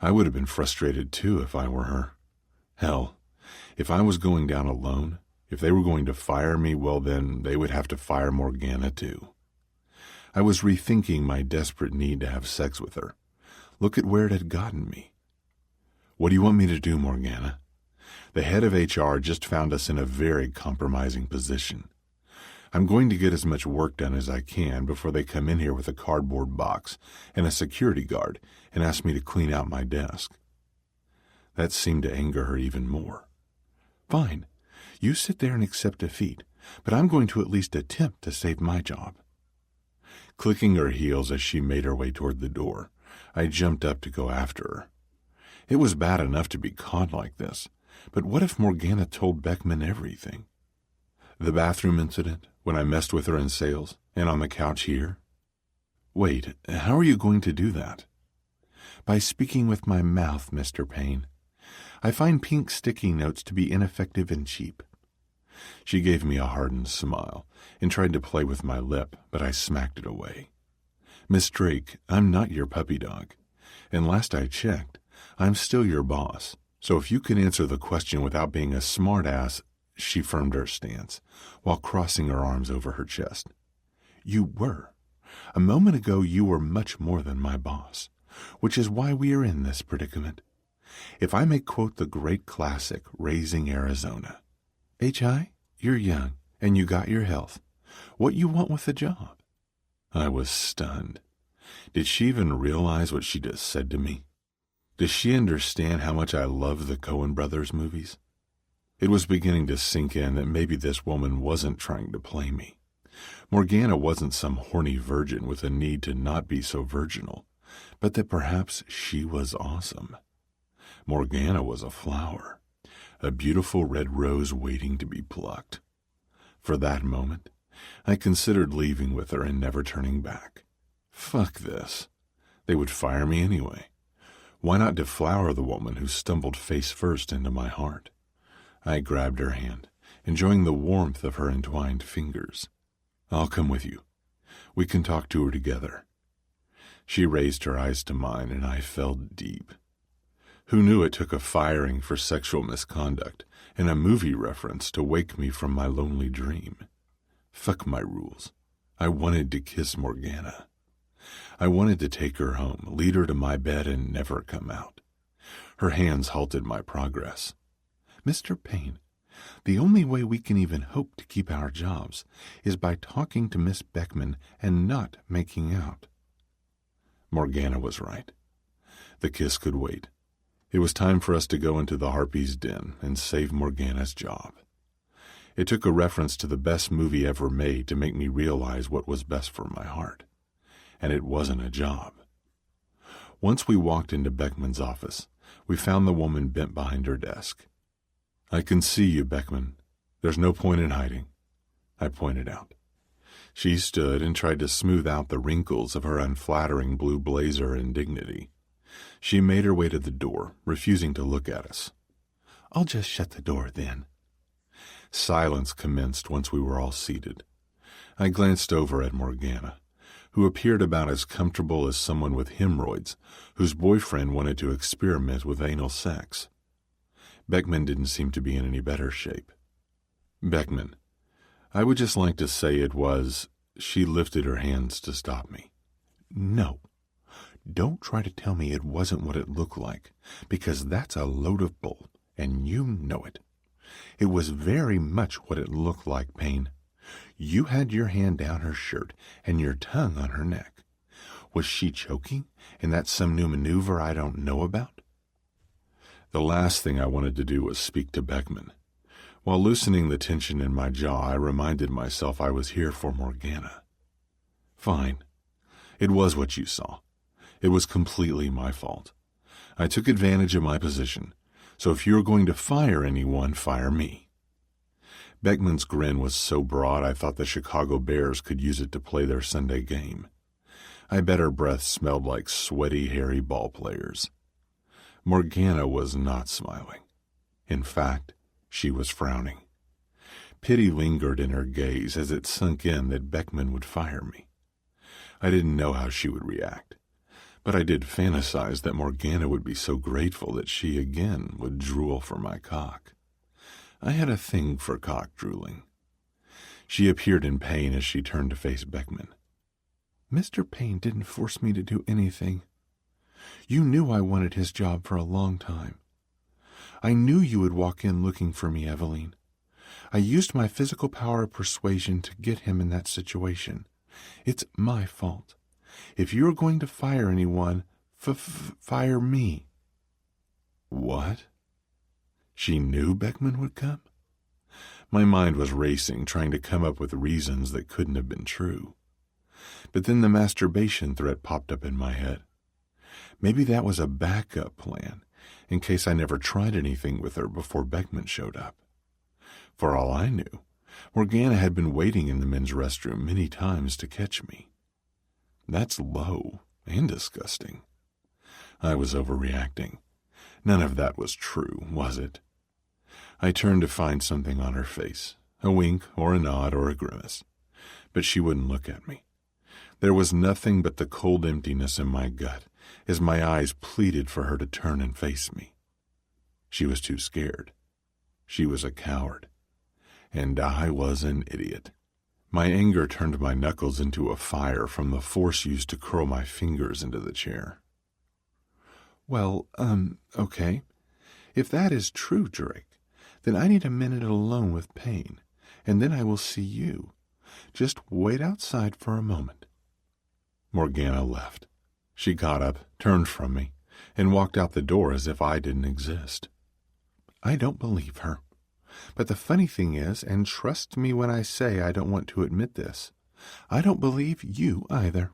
I would have been frustrated too if I were her. Hell, if I was going down alone, if they were going to fire me, well then they would have to fire Morgana too. I was rethinking my desperate need to have sex with her. Look at where it had gotten me. What do you want me to do, Morgana? The head of HR just found us in a very compromising position. I'm going to get as much work done as I can before they come in here with a cardboard box and a security guard and ask me to clean out my desk. That seemed to anger her even more. Fine, you sit there and accept defeat, but I'm going to at least attempt to save my job. Clicking her heels as she made her way toward the door, I jumped up to go after her. It was bad enough to be caught like this, but what if Morgana told Beckman everything? The bathroom incident, when I messed with her in sales, and on the couch here? Wait, how are you going to do that? By speaking with my mouth, Mr. Payne. I find pink sticky notes to be ineffective and cheap. She gave me a hardened smile and tried to play with my lip, but I smacked it away. Miss Drake, I'm not your puppy dog, and last I checked, I'm still your boss, so if you can answer the question without being a smartass. She firmed her stance, while crossing her arms over her chest. You were. A moment ago you were much more than my boss, which is why we are in this predicament. If I may quote the great classic, Raising Arizona, H.I., you're young, and you got your health. What you want with the job? I was stunned. Did she even realize what she just said to me? Does she understand how much I love the Coen brothers movies? It was beginning to sink in that maybe this woman wasn't trying to play me. Morgana wasn't some horny virgin with a need to not be so virginal, but that perhaps she was awesome. Morgana was a flower, a beautiful red rose waiting to be plucked. For that moment, I considered leaving with her and never turning back. Fuck this. They would fire me anyway. Why not deflower the woman who stumbled face first into my heart? I grabbed her hand, enjoying the warmth of her entwined fingers. I'll come with you. We can talk to her together. She raised her eyes to mine, and I fell deep. Who knew it took a firing for sexual misconduct and a movie reference to wake me from my lonely dream? Fuck my rules. I wanted to kiss Morgana. I wanted to take her home, lead her to my bed, and never come out. Her hands halted my progress. Mr. Payne, the only way we can even hope to keep our jobs is by talking to Miss Beckman and not making out. Morgana was right. The kiss could wait. It was time for us to go into the Harpy's den and save Morgana's job. It took a reference to the best movie ever made to make me realize what was best for my heart. And it wasn't a job. Once we walked into Beckman's office, we found the woman bent behind her desk. I can see you, Beckman. There's no point in hiding, I pointed out. She stood and tried to smooth out the wrinkles of her unflattering blue blazer and dignity. She made her way to the door, refusing to look at us. I'll just shut the door then. Silence commenced once we were all seated. I glanced over at Morgana, who appeared about as comfortable as someone with hemorrhoids whose boyfriend wanted to experiment with anal sex. Beckman didn't seem to be in any better shape. Beckman, I would just like to say it was... She lifted her hands to stop me. No. Don't try to tell me it wasn't what it looked like, because that's a load of bull, and you know it. It was very much what it looked like, Payne. You had your hand down her shirt and your tongue on her neck. Was she choking, and that's some new maneuver I don't know about? The last thing I wanted to do was speak to Beckman. While loosening the tension in my jaw, I reminded myself I was here for Morgana. Fine. It was what you saw. It was completely my fault. I took advantage of my position, so if you're going to fire anyone, fire me. Beckman's grin was so broad I thought the Chicago Bears could use it to play their Sunday game. I bet her breath smelled like sweaty, hairy ball players. Morgana was not smiling. In fact, she was frowning. Pity lingered in her gaze as it sunk in that Beckman would fire me. I didn't know how she would react, but I did fantasize that Morgana would be so grateful that she again would drool for my cock. I had a thing for cock drooling. She appeared in pain as she turned to face Beckman. Mr. Payne didn't force me to do anything. You knew I wanted his job for a long time. I knew you would walk in looking for me, Eveline. I used my physical power of persuasion to get him in that situation. It's my fault. If you're going to fire anyone, fire me." What? She knew Beckman would come? My mind was racing, trying to come up with reasons that couldn't have been true. But then the masturbation threat popped up in my head. Maybe that was a backup plan, in case I never tried anything with her before Beckman showed up. For all I knew, Morgana had been waiting in the men's restroom many times to catch me. That's low and disgusting. I was overreacting. None of that was true, was it? I turned to find something on her face, a wink or a nod or a grimace, but she wouldn't look at me. There was nothing but the cold emptiness in my gut as my eyes pleaded for her to turn and face me. She was too scared. She was a coward. And I was an idiot. My anger turned my knuckles into a fire from the force used to curl my fingers into the chair. "Well, okay. If that is true, Drake, then I need a minute alone with Payne, and then I will see you. Just wait outside for a moment." Morgana left. She got up, turned from me, and walked out the door as if I didn't exist. I don't believe her. But the funny thing is, and trust me when I say I don't want to admit this, I don't believe you either.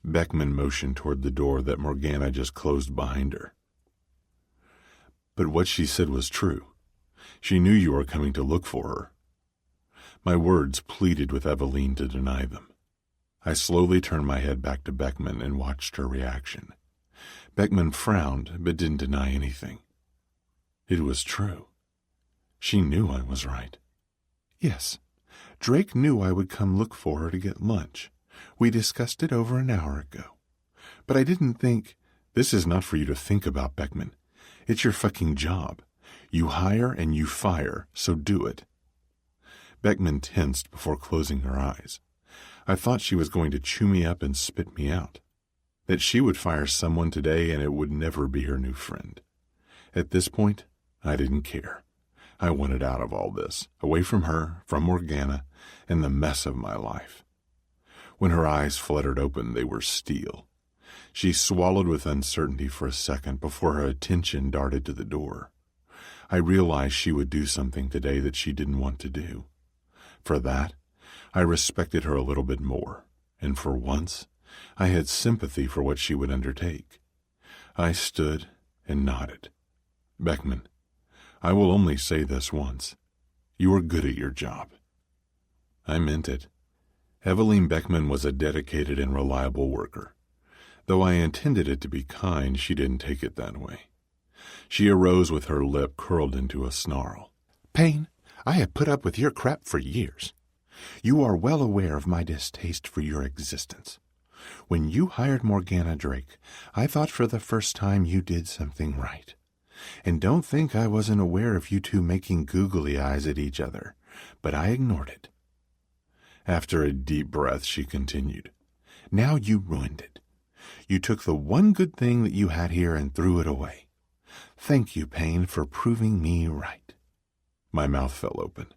Beckman motioned toward the door that Morgana just closed behind her. But what she said was true. She knew you were coming to look for her. My words pleaded with Eveline to deny them. I slowly turned my head back to Beckman and watched her reaction. Beckman frowned but didn't deny anything. It was true. She knew I was right. Yes, Drake knew I would come look for her to get lunch. We discussed it over an hour ago. But I didn't think... This is not for you to think about, Beckman. It's your fucking job. You hire and you fire, so do it. Beckman tensed before closing her eyes. I thought she was going to chew me up and spit me out. That she would fire someone today and it would never be her new friend. At this point, I didn't care. I wanted out of all this, away from her, from Morgana, and the mess of my life. When her eyes fluttered open, they were steel. She swallowed with uncertainty for a second before her attention darted to the door. I realized she would do something today that she didn't want to do. For that, I respected her a little bit more, and for once, I had sympathy for what she would undertake. I stood and nodded. Beckman, I will only say this once. You are good at your job. I meant it. Eveline Beckman was a dedicated and reliable worker. Though I intended it to be kind, she didn't take it that way. She arose with her lip curled into a snarl. "Payne, I have put up with your crap for years. You are well aware of my distaste for your existence. When you hired Morgana Drake, I thought for the first time you did something right. And don't think I wasn't aware of you two making googly eyes at each other, but I ignored it." After a deep breath, she continued. "Now you ruined it. You took the one good thing that you had here and threw it away. Thank you, Payne, for proving me right." My mouth fell open.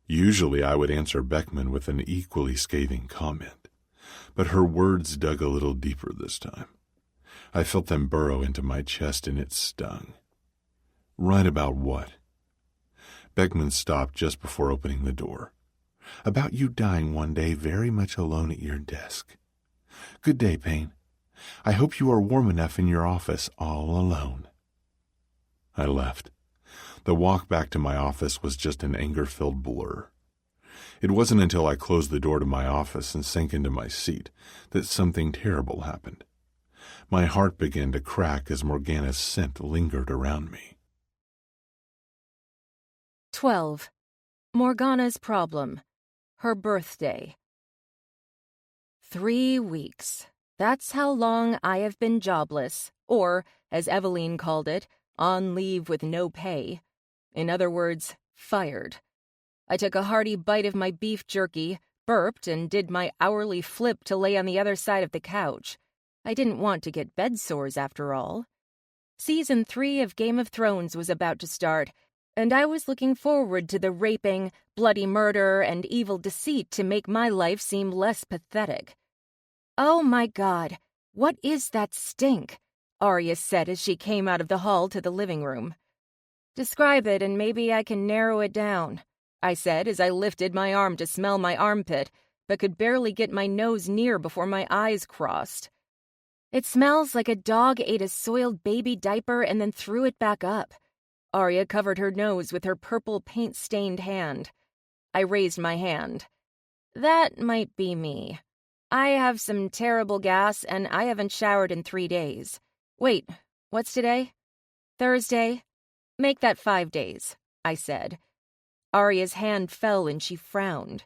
Usually I would answer Beckman with an equally scathing comment, but her words dug a little deeper this time. I felt them burrow into my chest and it stung. Right about what? Beckman stopped just before opening the door. "About you dying one day very much alone at your desk. Good day, Payne. I hope you are warm enough in your office all alone." I left. The walk back to my office was just an anger-filled blur. It wasn't until I closed the door to my office and sank into my seat that something terrible happened. My heart began to crack as Morgana's scent lingered around me. 12. Morgana's problem. Her birthday. 3 weeks. That's how long I have been jobless, or, as Eveline called it, on leave with no pay. In other words, fired. I took a hearty bite of my beef jerky, burped and did my hourly flip to lay on the other side of the couch. I didn't want to get bed sores after all. Season 3 of Game of Thrones was about to start, and I was looking forward to the raping, bloody murder, and evil deceit to make my life seem less pathetic. "Oh my God, what is that stink?" Arya said as she came out of the hall to the living room. "Describe it and maybe I can narrow it down," I said as I lifted my arm to smell my armpit, but could barely get my nose near before my eyes crossed. "It smells like a dog ate a soiled baby diaper and then threw it back up." Arya covered her nose with her purple paint-stained hand. I raised my hand. "That might be me. I have some terrible gas and I haven't showered in 3 days. Wait, what's today? Thursday? Make that 5 days," I said. Arya's hand fell and she frowned.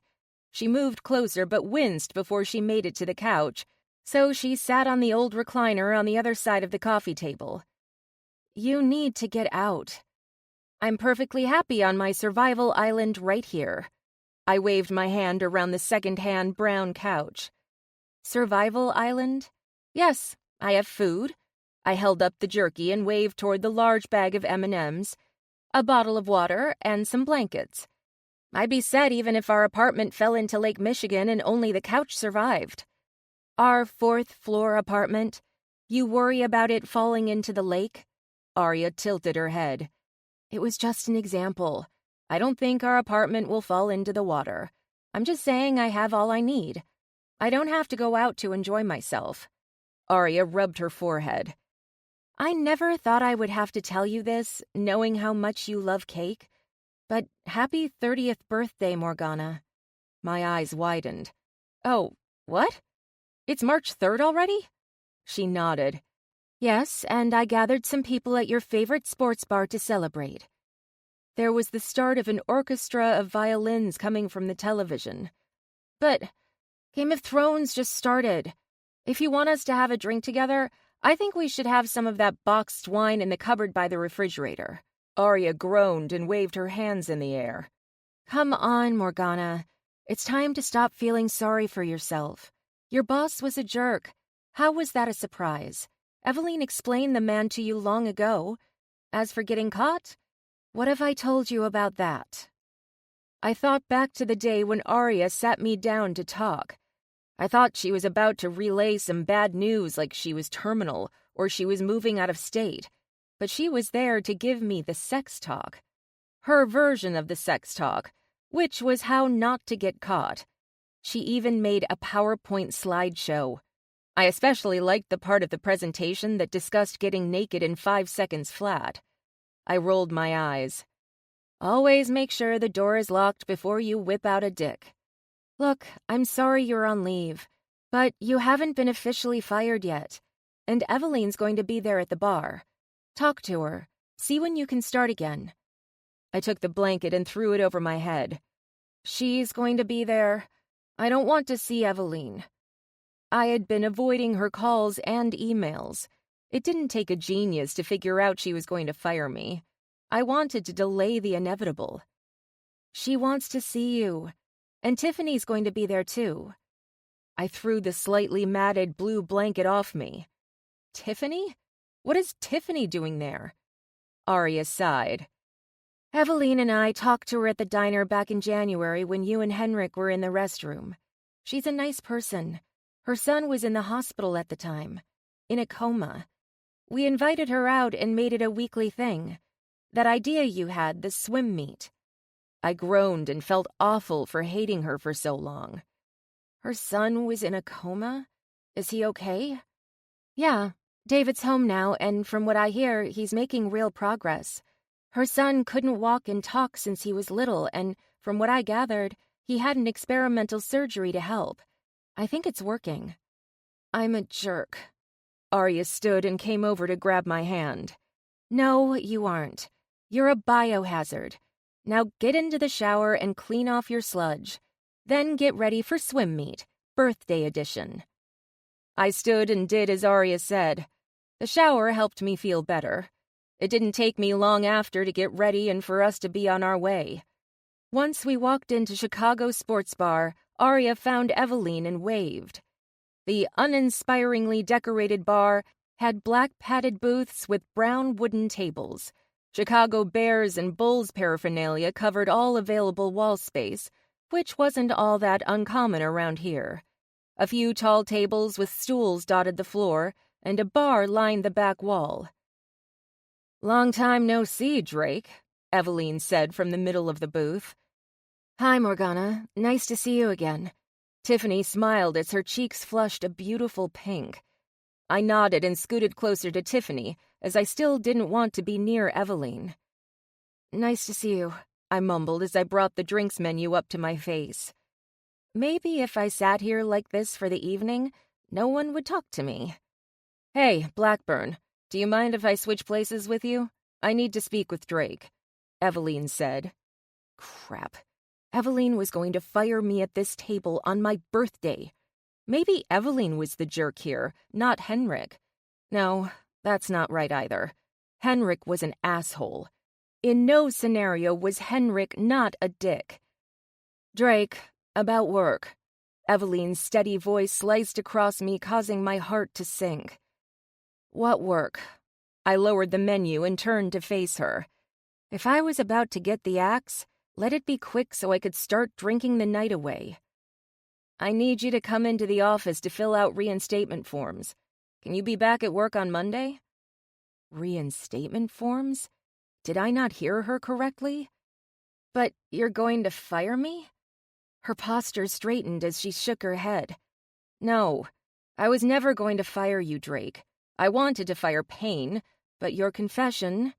She moved closer but winced before she made it to the couch, so she sat on the old recliner on the other side of the coffee table. "You need to get out. I'm perfectly happy on my survival island right here." I waved my hand around the second-hand brown couch. "Survival island? Yes, I have food." I held up the jerky and waved toward the large bag of M&Ms, a bottle of water, and some blankets. "I'd be set even if our apartment fell into Lake Michigan and only the couch survived." "Our 4th-floor apartment? You worry about it falling into the lake?" Arya tilted her head. "It was just an example. I don't think our apartment will fall into the water. I'm just saying I have all I need. I don't have to go out to enjoy myself." Arya rubbed her forehead. "I never thought I would have to tell you this, knowing how much you love cake. But happy 30th birthday, Morgana." My eyes widened. "Oh, what? It's March 3rd already?" She nodded. "Yes, and I gathered some people at your favorite sports bar to celebrate." There was the start of an orchestra of violins coming from the television. "But Game of Thrones just started. If you want us to have a drink together, I think we should have some of that boxed wine in the cupboard by the refrigerator." Arya groaned and waved her hands in the air. "Come on, Morgana. It's time to stop feeling sorry for yourself. Your boss was a jerk. How was that a surprise? Eveline explained the man to you long ago. As for getting caught, what have I told you about that?" I thought back to the day when Arya sat me down to talk. I thought she was about to relay some bad news like she was terminal or she was moving out of state, but she was there to give me the sex talk. Her version of the sex talk, which was how not to get caught. She even made a PowerPoint slideshow. I especially liked the part of the presentation that discussed getting naked in 5 seconds flat. I rolled my eyes. "Always make sure the door is locked before you whip out a dick. Look, I'm sorry you're on leave, but you haven't been officially fired yet, and Eveline's going to be there at the bar. Talk to her. See when you can start again." I took the blanket and threw it over my head. "She's going to be there. I don't want to see Eveline." I had been avoiding her calls and emails. It didn't take a genius to figure out she was going to fire me. I wanted to delay the inevitable. "She wants to see you. And Tiffany's going to be there too." I threw the slightly matted blue blanket off me. "Tiffany? What is Tiffany doing there?" Arya sighed. "Eveline and I talked to her at the diner back in January when you and Henrik were in the restroom. She's a nice person. Her son was in the hospital at the time, in a coma. We invited her out and made it a weekly thing. That idea you had, the swim meet." I groaned and felt awful for hating her for so long. "Her son was in a coma? Is he okay?" "Yeah, David's home now, and from what I hear, he's making real progress. Her son couldn't walk and talk since he was little, and from what I gathered, he had an experimental surgery to help. I think it's working." "I'm a jerk." Arya stood and came over to grab my hand. "No, you aren't. You're a biohazard. Now get into the shower and clean off your sludge. Then get ready for swim meet, birthday edition." I stood and did as Arya said. The shower helped me feel better. It didn't take me long after to get ready and for us to be on our way. Once we walked into Chicago's sports bar, Arya found Eveline and waved. The uninspiringly decorated bar had black padded booths with brown wooden tables. Chicago Bears and Bulls paraphernalia covered all available wall space, which wasn't all that uncommon around here. A few tall tables with stools dotted the floor, and a bar lined the back wall. "Long time no see, Drake," Eveline said from the middle of the booth. "Hi, Morgana. Nice to see you again." Tiffany smiled as her cheeks flushed a beautiful pink. I nodded and scooted closer to Tiffany, as I still didn't want to be near Eveline. "Nice to see you," I mumbled as I brought the drinks menu up to my face. Maybe if I sat here like this for the evening, no one would talk to me. "Hey, Blackburn, do you mind if I switch places with you? I need to speak with Drake," Eveline said. Crap. Eveline was going to fire me at this table on my birthday. Maybe Eveline was the jerk here, not Henrik. No, that's not right either. Henrik was an asshole. In no scenario was Henrik not a dick. "Drake, about work." Eveline's steady voice sliced across me, causing my heart to sink. "What work?" I lowered the menu and turned to face her. If I was about to get the axe, let it be quick so I could start drinking the night away. "I need you to come into the office to fill out reinstatement forms. Can you be back at work on Monday?" Reinstatement forms? Did I not hear her correctly? "But you're going to fire me?" Her posture straightened as she shook her head. "No, I was never going to fire you, Drake. I wanted to fire Payne, but your confession,"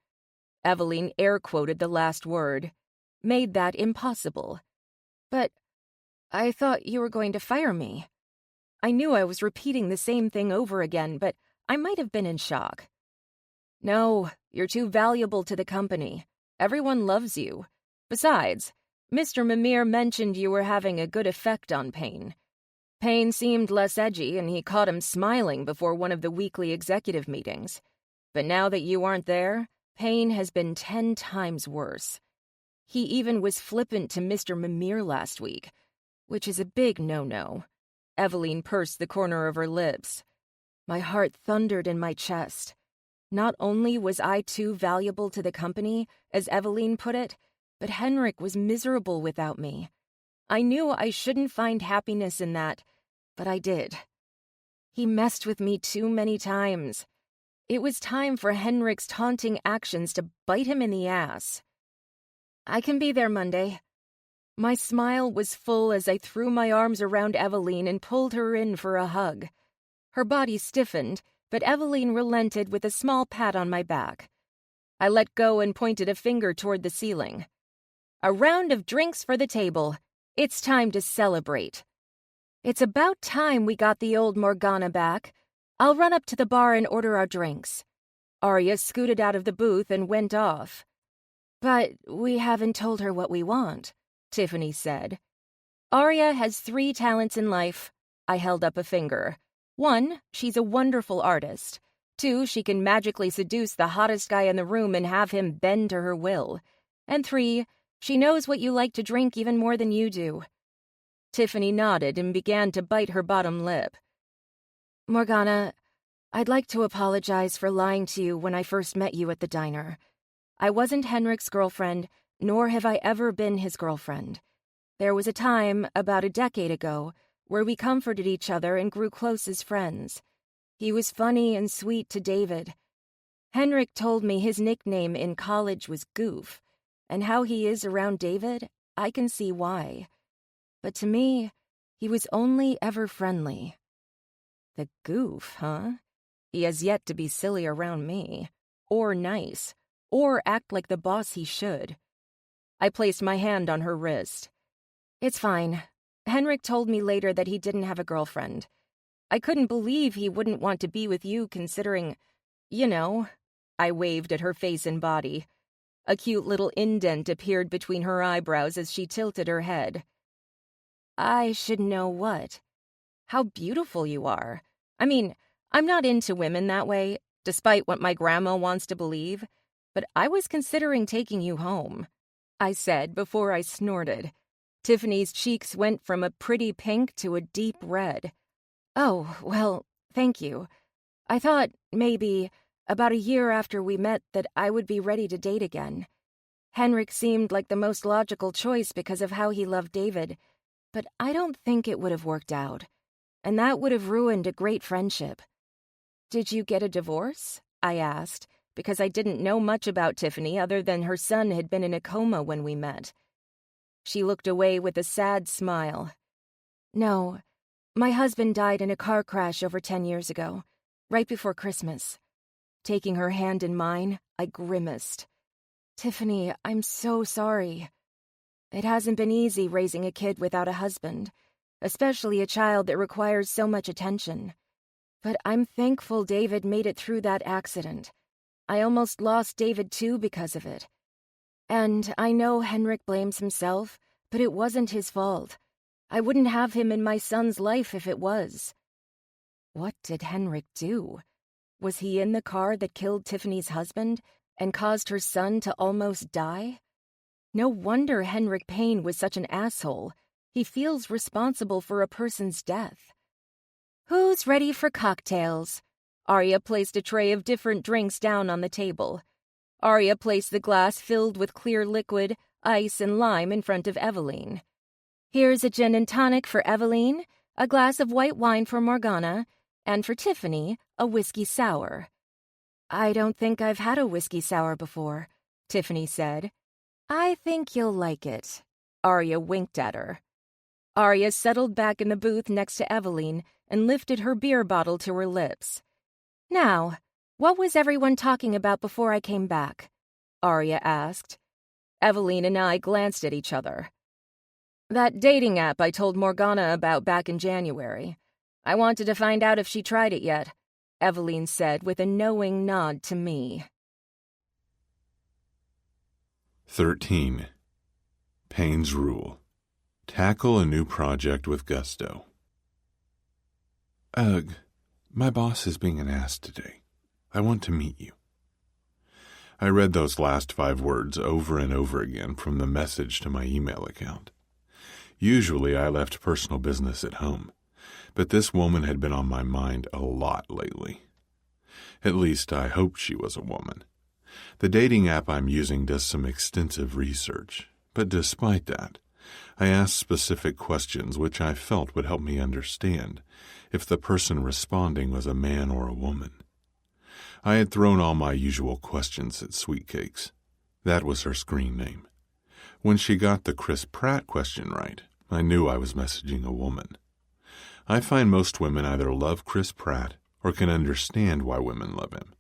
Eveline air-quoted the last word, "made that impossible." "But I thought you were going to fire me." I knew I was repeating the same thing over again, but I might have been in shock. "No, you're too valuable to the company. Everyone loves you. Besides, Mr. Mimir mentioned you were having a good effect on Payne. Payne seemed less edgy, and he caught him smiling before one of the weekly executive meetings. But now that you aren't there, Payne has been 10 times worse. He even was flippant to Mr. Mimir last week, which is a big no-no." Eveline pursed the corner of her lips. My heart thundered in my chest. Not only was I too valuable to the company, as Eveline put it, but Henrik was miserable without me. I knew I shouldn't find happiness in that, but I did. He messed with me too many times. It was time for Henrik's taunting actions to bite him in the ass. "I can be there Monday." My smile was full as I threw my arms around Eveline and pulled her in for a hug. Her body stiffened, but Eveline relented with a small pat on my back. I let go and pointed a finger toward the ceiling. "A round of drinks for the table. It's time to celebrate." "It's about time we got the old Morgana back. I'll run up to the bar and order our drinks." Arya scooted out of the booth and went off. "But we haven't told her what we want," Tiffany said. "Arya has 3 talents in life." I held up a finger. 1, she's a wonderful artist. 2, she can magically seduce the hottest guy in the room and have him bend to her will. And 3, she knows what you like to drink even more than you do. Tiffany nodded and began to bite her bottom lip. "Morgana, I'd like to apologize for lying to you when I first met you at the diner. I wasn't Henrik's girlfriend, nor have I ever been his girlfriend. There was a time, about a decade ago, where we comforted each other and grew close as friends. He was funny and sweet to David. Henrik told me his nickname in college was Goof, and how he is around David, I can see why. But to me, he was only ever friendly." The Goof, huh? He has yet to be silly around me, or nice, or act like the boss he should. I placed my hand on her wrist. "It's fine. Henrik told me later that he didn't have a girlfriend. I couldn't believe he wouldn't want to be with you considering, you know." I waved at her face and body. A cute little indent appeared between her eyebrows as she tilted her head. "I should know what?" "How beautiful you are. I mean, I'm not into women that way, despite what my grandma wants to believe, but I was considering taking you home," I said before I snorted. Tiffany's cheeks went from a pretty pink to a deep red. "Oh, well, thank you. I thought, maybe, about a year after we met, that I would be ready to date again. Henrik seemed like the most logical choice because of how he loved David, but I don't think it would have worked out, and that would have ruined a great friendship." "Did you get a divorce?" I asked, because I didn't know much about Tiffany other than her son had been in a coma when we met. She looked away with a sad smile. "No, my husband died in a car crash over 10 years ago, right before Christmas." Taking her hand in mine, I grimaced. "Tiffany, I'm so sorry. It hasn't been easy raising a kid without a husband, especially a child that requires so much attention. But I'm thankful David made it through that accident. I almost lost David too because of it. And I know Henrik blames himself, but it wasn't his fault. I wouldn't have him in my son's life if it was." What did Henrik do? Was he in the car that killed Tiffany's husband and caused her son to almost die? No wonder Henrik Payne was such an asshole. He feels responsible for a person's death. "Who's ready for cocktails?" Arya placed a tray of different drinks down on the table. Arya placed the glass filled with clear liquid, ice, and lime in front of Eveline. "Here's a gin and tonic for Eveline, a glass of white wine for Morgana, and for Tiffany, a whiskey sour." "I don't think I've had a whiskey sour before," Tiffany said. "I think you'll like it." Arya winked at her. Arya settled back in the booth next to Eveline and lifted her beer bottle to her lips. "Now, what was everyone talking about before I came back?" Arya asked. Eveline and I glanced at each other. "That dating app I told Morgana about back in January. I wanted to find out if she tried it yet," Eveline said with a knowing nod to me. 13. Payne's Rule. Tackle a new project with gusto. "Ugh, my boss is being an ass today. I want to meet you." I read those last 5 words over and over again from the message to my email account. Usually I left personal business at home, but this woman had been on my mind a lot lately. At least I hoped she was a woman. The dating app I'm using does some extensive research, but despite that, I asked specific questions which I felt would help me understand if the person responding was a man or a woman. I had thrown all my usual questions at Sweet Cakes. That was her screen name. When she got the Chris Pratt question right, I knew I was messaging a woman. I find most women either love Chris Pratt or can understand why women love him.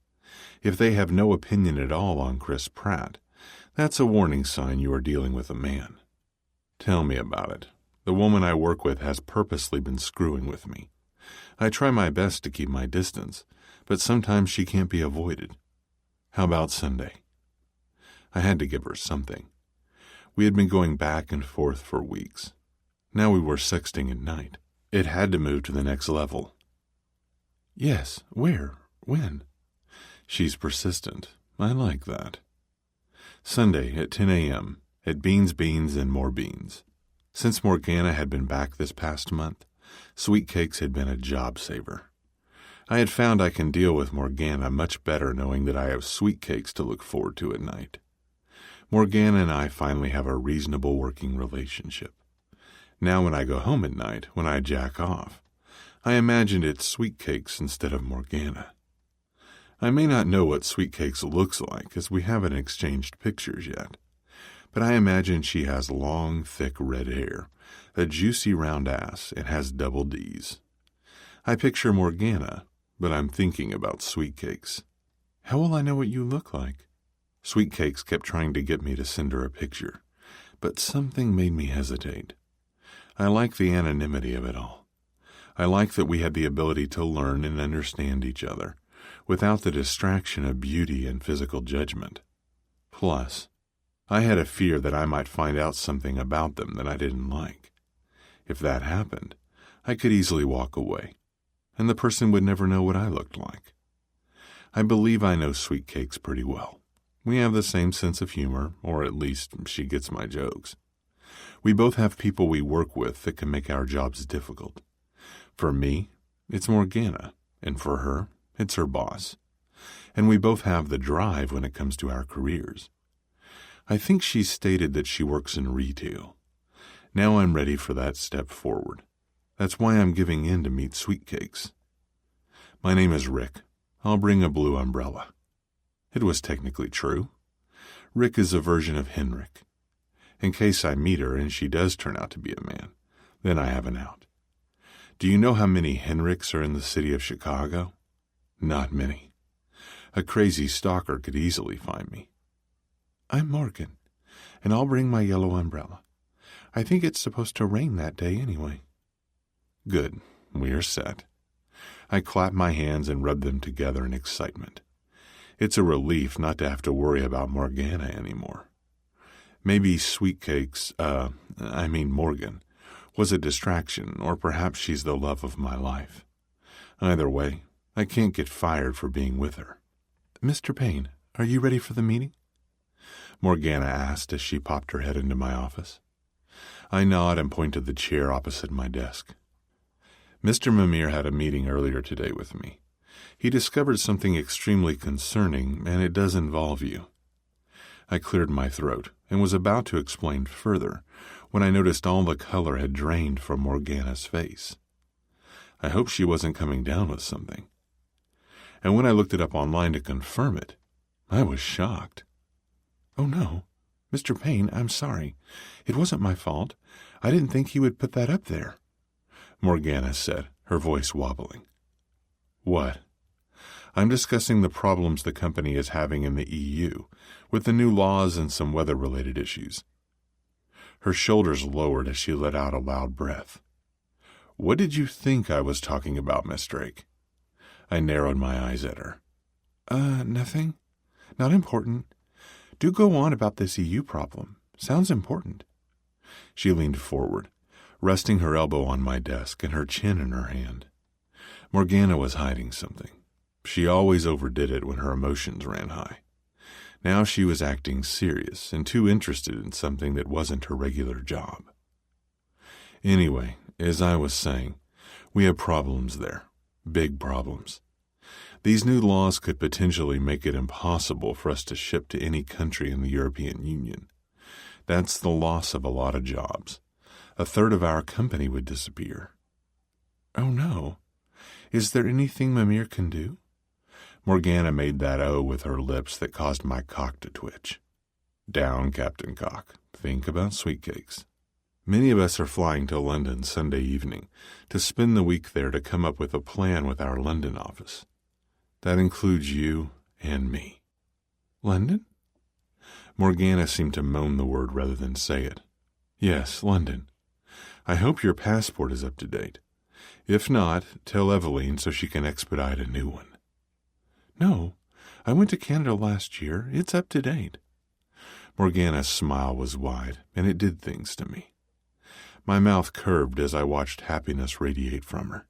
If they have no opinion at all on Chris Pratt, that's a warning sign you are dealing with a man. Tell me about it. The woman I work with has purposely been screwing with me. I try my best to keep my distance, but sometimes she can't be avoided. How about Sunday? I had to give her something. We had been going back and forth for weeks. Now we were sexting at night. It had to move to the next level. "Yes, where? When?" She's persistent. I like that. Sunday at 10 a.m. at Beans, Beans, and More Beans. Since Morgana had been back this past month, Sweet Cakes had been a job saver. I had found I can deal with Morgana much better knowing that I have Sweet Cakes to look forward to at night. Morgana and I finally have a reasonable working relationship. Now when I go home at night, when I jack off, I imagine it's Sweet Cakes instead of Morgana. I may not know what Sweet Cakes looks like as we haven't exchanged pictures yet, but I imagine she has long, thick red hair, a juicy round ass, and has double Ds. I picture Morgana, but I'm thinking about Sweet Cakes. "How will I know what you look like?" Sweet Cakes kept trying to get me to send her a picture, but something made me hesitate. I like the anonymity of it all. I like that we had the ability to learn and understand each other, without the distraction of beauty and physical judgment. Plus, I had a fear that I might find out something about them that I didn't like. If that happened, I could easily walk away, and the person would never know what I looked like. I believe I know Sweet Cakes pretty well. We have the same sense of humor, or at least she gets my jokes. We both have people we work with that can make our jobs difficult. For me, it's Morgana, and for her, it's her boss. And we both have the drive when it comes to our careers. I think she stated that she works in retail. Now I'm ready for that step forward. That's why I'm giving in to meet Sweetcakes. My name is Rick. I'll bring a blue umbrella. It was technically true. Rick is a version of Henrik. In case I meet her and she does turn out to be a man, then I have an out. Do you know how many Henriks are in the city of Chicago? Not many. A crazy stalker could easily find me. I'm Morgan, and I'll bring my yellow umbrella. I think it's supposed to rain that day anyway. Good. We're set. I clap my hands and rub them together in excitement. It's a relief not to have to worry about Morgana anymore. Maybe Morgan, was a distraction, or perhaps she's the love of my life. Either way, I can't get fired for being with her. Mr. Payne, are you ready for the meeting? Morgana asked as she popped her head into my office. I nod and point to the chair opposite my desk. Mr. Mimir had a meeting earlier today with me. He discovered something extremely concerning, and it does involve you. I cleared my throat and was about to explain further when I noticed all the color had drained from Morgana's face. I hoped she wasn't coming down with something. And when I looked it up online to confirm it, I was shocked. Oh no, Mr. Payne, I'm sorry. It wasn't my fault. I didn't think he would put that up there, Morgana said, her voice wobbling. What? I'm discussing the problems the company is having in the EU, with the new laws and some weather-related issues. Her shoulders lowered as she let out a loud breath. What did you think I was talking about, Miss Drake? I narrowed my eyes at her. Nothing. Not important. Do go on about this EU problem. Sounds important. She leaned forward, resting her elbow on my desk and her chin in her hand. Morgana was hiding something. She always overdid it when her emotions ran high. Now she was acting serious and too interested in something that wasn't her regular job. Anyway, as I was saying, we have problems there. Big problems. These new laws could potentially make it impossible for us to ship to any country in the European Union. That's the loss of a lot of jobs. A third of our company would disappear. Oh no. Is there anything Mimir can do? Morgana made that O with her lips that caused my cock to twitch. Down, Captain Cock. Think about Sweetcakes. Many of us are flying to London Sunday evening to spend the week there to come up with a plan with our London office. That includes you and me. London? Morgana seemed to moan the word rather than say it. Yes, London. I hope your passport is up to date. If not, tell Eveline so she can expedite a new one. No, I went to Canada last year. It's up to date. Morgana's smile was wide, and it did things to me. My mouth curved as I watched happiness radiate from her.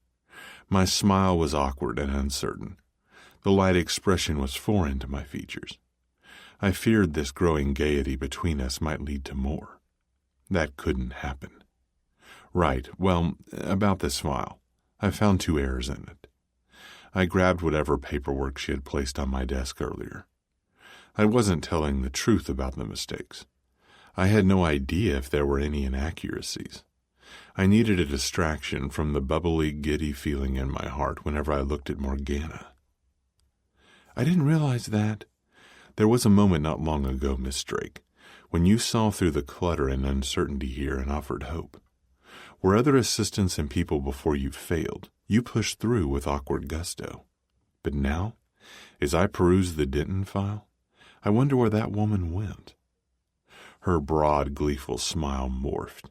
My smile was awkward and uncertain. The light expression was foreign to my features. I feared this growing gaiety between us might lead to more. That couldn't happen. Right, well, about this smile. I found 2 errors in it. I grabbed whatever paperwork she had placed on my desk earlier. I wasn't telling the truth about the mistakes. I had no idea if there were any inaccuracies. I needed a distraction from the bubbly, giddy feeling in my heart whenever I looked at Morgana. I didn't realize that. There was a moment not long ago, Miss Drake, when you saw through the clutter and uncertainty here and offered hope. Where other assistants and people before you failed, you pushed through with awkward gusto. But now, as I perused the Denton file, I wonder where that woman went. Her broad, gleeful smile morphed.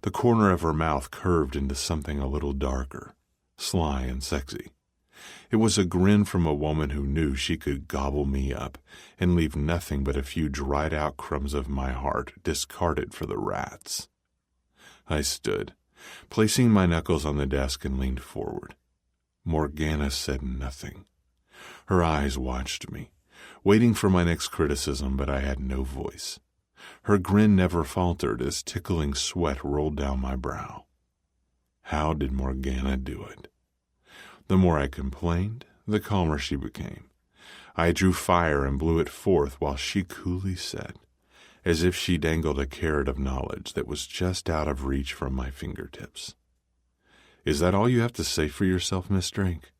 The corner of her mouth curved into something a little darker, sly and sexy. It was a grin from a woman who knew she could gobble me up and leave nothing but a few dried-out crumbs of my heart discarded for the rats. I stood, placing my knuckles on the desk and leaned forward. Morgana said nothing. Her eyes watched me, waiting for my next criticism, but I had no voice. Her grin never faltered as tickling sweat rolled down my brow. How did Morgana do it? The more I complained, the calmer she became. I drew fire and blew it forth while she coolly said, as if she dangled a carrot of knowledge that was just out of reach from my fingertips. "Is that all you have to say for yourself, Miss Drake?"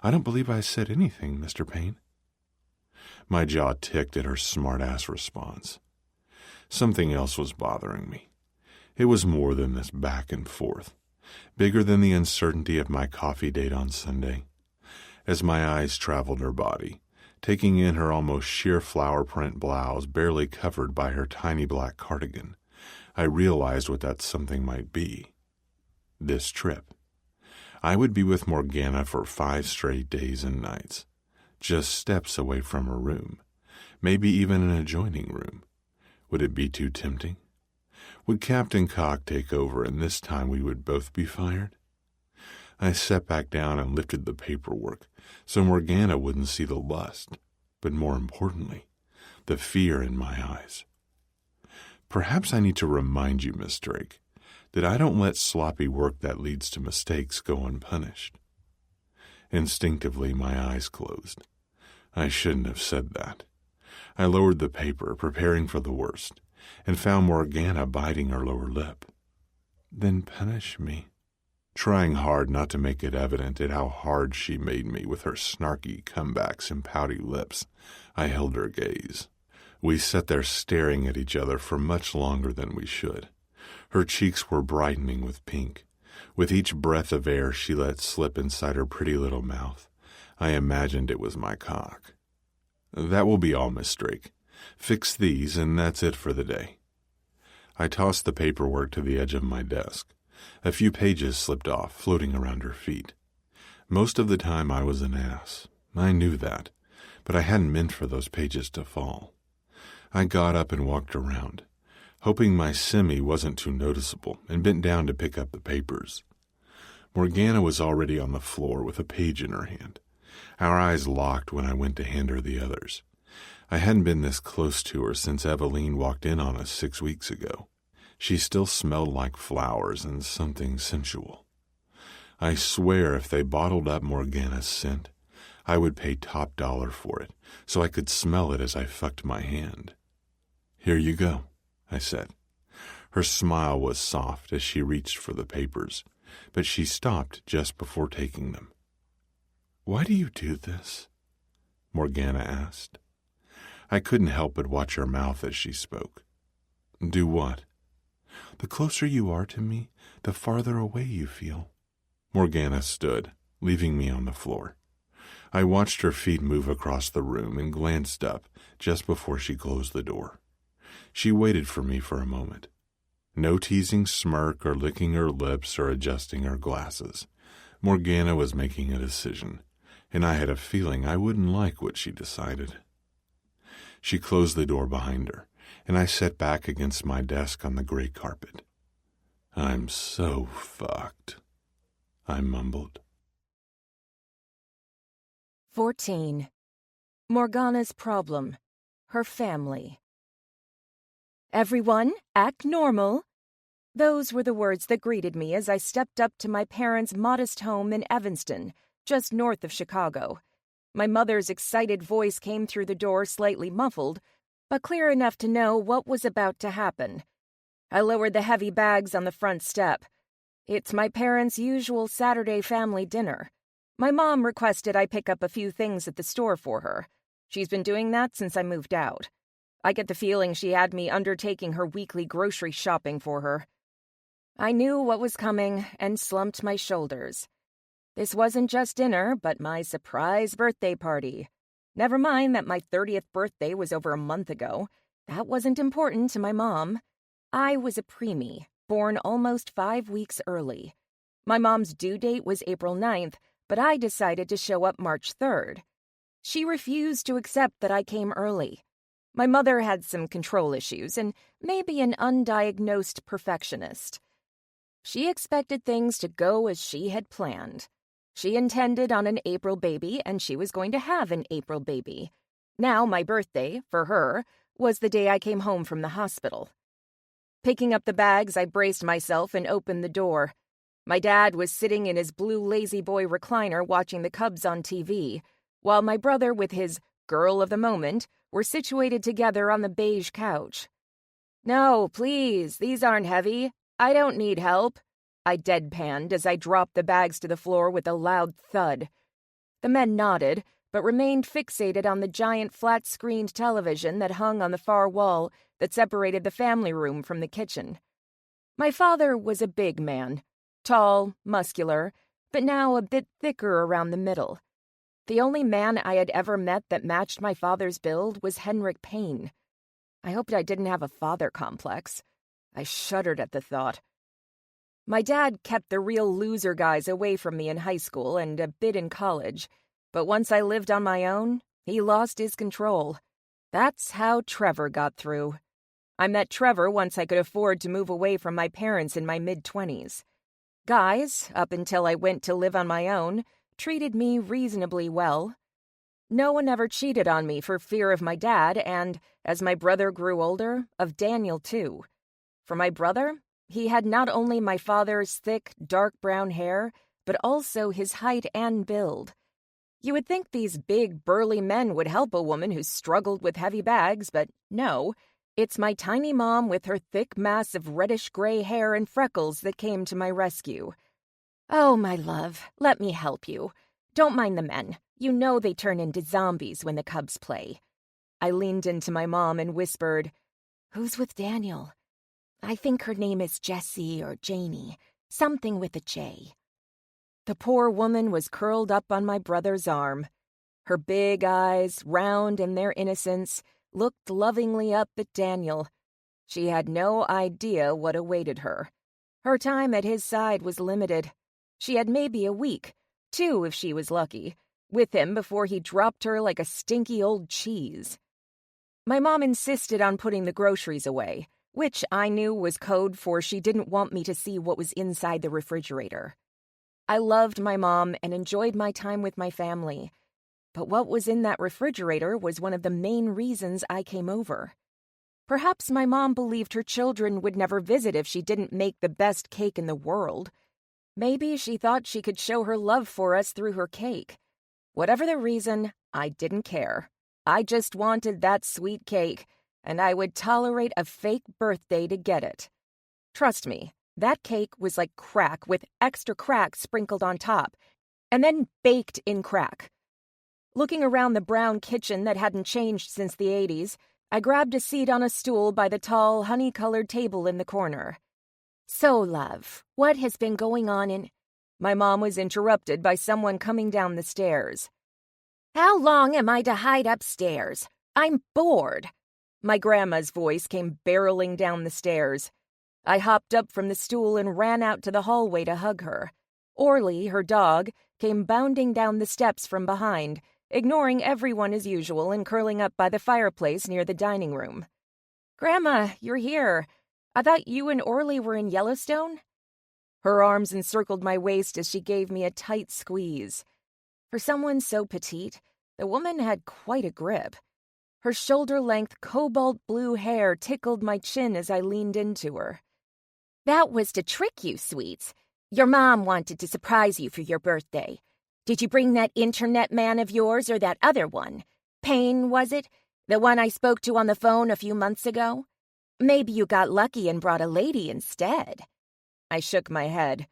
"I don't believe I said anything, Mr. Payne." My jaw ticked at her smart-ass response. Something else was bothering me. It was more than this back and forth, bigger than the uncertainty of my coffee date on Sunday. As my eyes traveled her body, taking in her almost sheer flower print blouse barely covered by her tiny black cardigan, I realized what that something might be. This trip. I would be with Morgana for 5 straight days and nights, just steps away from her room, maybe even an adjoining room. Would it be too tempting? Would Captain Cock take over and this time we would both be fired? I sat back down and lifted the paperwork so Morgana wouldn't see the lust, but more importantly, the fear in my eyes. Perhaps I need to remind you, Miss Drake, that I don't let sloppy work that leads to mistakes go unpunished. Instinctively, my eyes closed. I shouldn't have said that. I lowered the paper, preparing for the worst, and found Morgana biting her lower lip. "Then punish me." Trying hard not to make it evident at how hard she made me with her snarky comebacks and pouty lips, I held her gaze. We sat there staring at each other for much longer than we should. Her cheeks were brightening with pink. With each breath of air she let slip inside her pretty little mouth, I imagined it was my cock. "That will be all, Miss Drake. Fix these, and that's it for the day." I tossed the paperwork to the edge of my desk. A few pages slipped off, floating around her feet. Most of the time I was an ass. I knew that, but I hadn't meant for those pages to fall. I got up and walked around, hoping my simi wasn't too noticeable, and bent down to pick up the papers. Morgana was already on the floor with a page in her hand. Our eyes locked when I went to hand her the others. I hadn't been this close to her since Eveline walked in on us 6 weeks ago. She still smelled like flowers and something sensual. I swear if they bottled up Morgana's scent, I would pay top dollar for it, so I could smell it as I fucked my hand. "Here you go," I said. Her smile was soft as she reached for the papers, but she stopped just before taking them. "Why do you do this?" Morgana asked. I couldn't help but watch her mouth as she spoke. "Do what?" "The closer you are to me, the farther away you feel." Morgana stood, leaving me on the floor. I watched her feet move across the room and glanced up just before she closed the door. She waited for me for a moment. No teasing smirk or licking her lips or adjusting her glasses. Morgana was making a decision, and I had a feeling I wouldn't like what she decided. She closed the door behind her, and I sat back against my desk on the gray carpet. "I'm so fucked," I mumbled. 14. Morgana's problem. Her family. "Everyone, act normal." Those were the words that greeted me as I stepped up to my parents' modest home in Evanston, just north of Chicago. My mother's excited voice came through the door slightly muffled, but clear enough to know what was about to happen. I lowered the heavy bags on the front step. It's my parents' usual Saturday family dinner. My mom requested I pick up a few things at the store for her. She's been doing that since I moved out. I get the feeling she had me undertaking her weekly grocery shopping for her. I knew what was coming and slumped my shoulders. This wasn't just dinner, but my surprise birthday party. Never mind that my 30th birthday was over a month ago. That wasn't important to my mom. I was a preemie, born almost 5 weeks early. My mom's due date was April 9th, but I decided to show up March 3rd. She refused to accept that I came early. My mother had some control issues and maybe an undiagnosed perfectionist. She expected things to go as she had planned. She intended on an April baby, and she was going to have an April baby. Now my birthday, for her, was the day I came home from the hospital. Picking up the bags, I braced myself and opened the door. My dad was sitting in his blue Lazy Boy recliner watching the Cubs on TV, while my brother with his girl of the moment were situated together on the beige couch. "No, please, these aren't heavy. I don't need help," I deadpanned as I dropped the bags to the floor with a loud thud. The men nodded, but remained fixated on the giant flat-screened television that hung on the far wall that separated the family room from the kitchen. My father was a big man, tall, muscular, but now a bit thicker around the middle. The only man I had ever met that matched my father's build was Henrik Payne. I hoped I didn't have a father complex. I shuddered at the thought. My dad kept the real loser guys away from me in high school and a bit in college, but once I lived on my own, he lost his control. That's how Trevor got through. I met Trevor once I could afford to move away from my parents in my mid-20s. Guys, up until I went to live on my own, treated me reasonably well. No one ever cheated on me for fear of my dad and, as my brother grew older, of Daniel too. For my brother, he had not only my father's thick, dark brown hair, but also his height and build. You would think these big, burly men would help a woman who struggled with heavy bags, but no, it's my tiny mom with her thick mass of reddish-gray hair and freckles that came to my rescue. "Oh, my love, let me help you. Don't mind the men. You know they turn into zombies when the Cubs play." I leaned into my mom and whispered, "Who's with Daniel? I think her name is Jessie or Janie, something with a J." The poor woman was curled up on my brother's arm. Her big eyes, round in their innocence, looked lovingly up at Daniel. She had no idea what awaited her. Her time at his side was limited. She had maybe a week, 2 if she was lucky, with him before he dropped her like a stinky old cheese. My mom insisted on putting the groceries away, which I knew was code for she didn't want me to see what was inside the refrigerator. I loved my mom and enjoyed my time with my family, but what was in that refrigerator was one of the main reasons I came over. Perhaps my mom believed her children would never visit if she didn't make the best cake in the world. Maybe she thought she could show her love for us through her cake. Whatever the reason, I didn't care. I just wanted that sweet cake, and I would tolerate a fake birthday to get it. Trust me, that cake was like crack with extra crack sprinkled on top, and then baked in crack. Looking around the brown kitchen that hadn't changed since the 80s, I grabbed a seat on a stool by the tall, honey-colored table in the corner. "So, love, what has been going on in—" My mom was interrupted by someone coming down the stairs. "How long am I to hide upstairs? I'm bored." My grandma's voice came barreling down the stairs. I hopped up from the stool and ran out to the hallway to hug her. Orly, her dog, came bounding down the steps from behind, ignoring everyone as usual and curling up by the fireplace near the dining room. "Grandma, you're here. I thought you and Orly were in Yellowstone?" Her arms encircled my waist as she gave me a tight squeeze. For someone so petite, the woman had quite a grip. Her shoulder-length cobalt blue hair tickled my chin as I leaned into her. "That was to trick you, sweets. Your mom wanted to surprise you for your birthday. Did you bring that internet man of yours or that other one? Payne, was it? The one I spoke to on the phone a few months ago? Maybe you got lucky and brought a lady instead." I shook my head.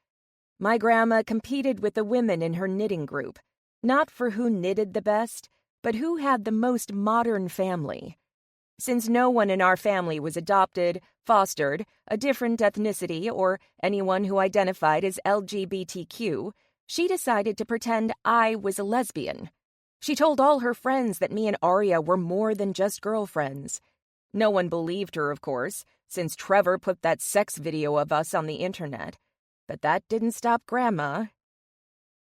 My grandma competed with the women in her knitting group, not for who knitted the best, but who had the most modern family. Since no one in our family was adopted, fostered, a different ethnicity, or anyone who identified as LGBTQ, she decided to pretend I was a lesbian. She told all her friends that me and Arya were more than just girlfriends. No one believed her, of course, since Trevor put that sex video of us on the internet. But that didn't stop Grandma.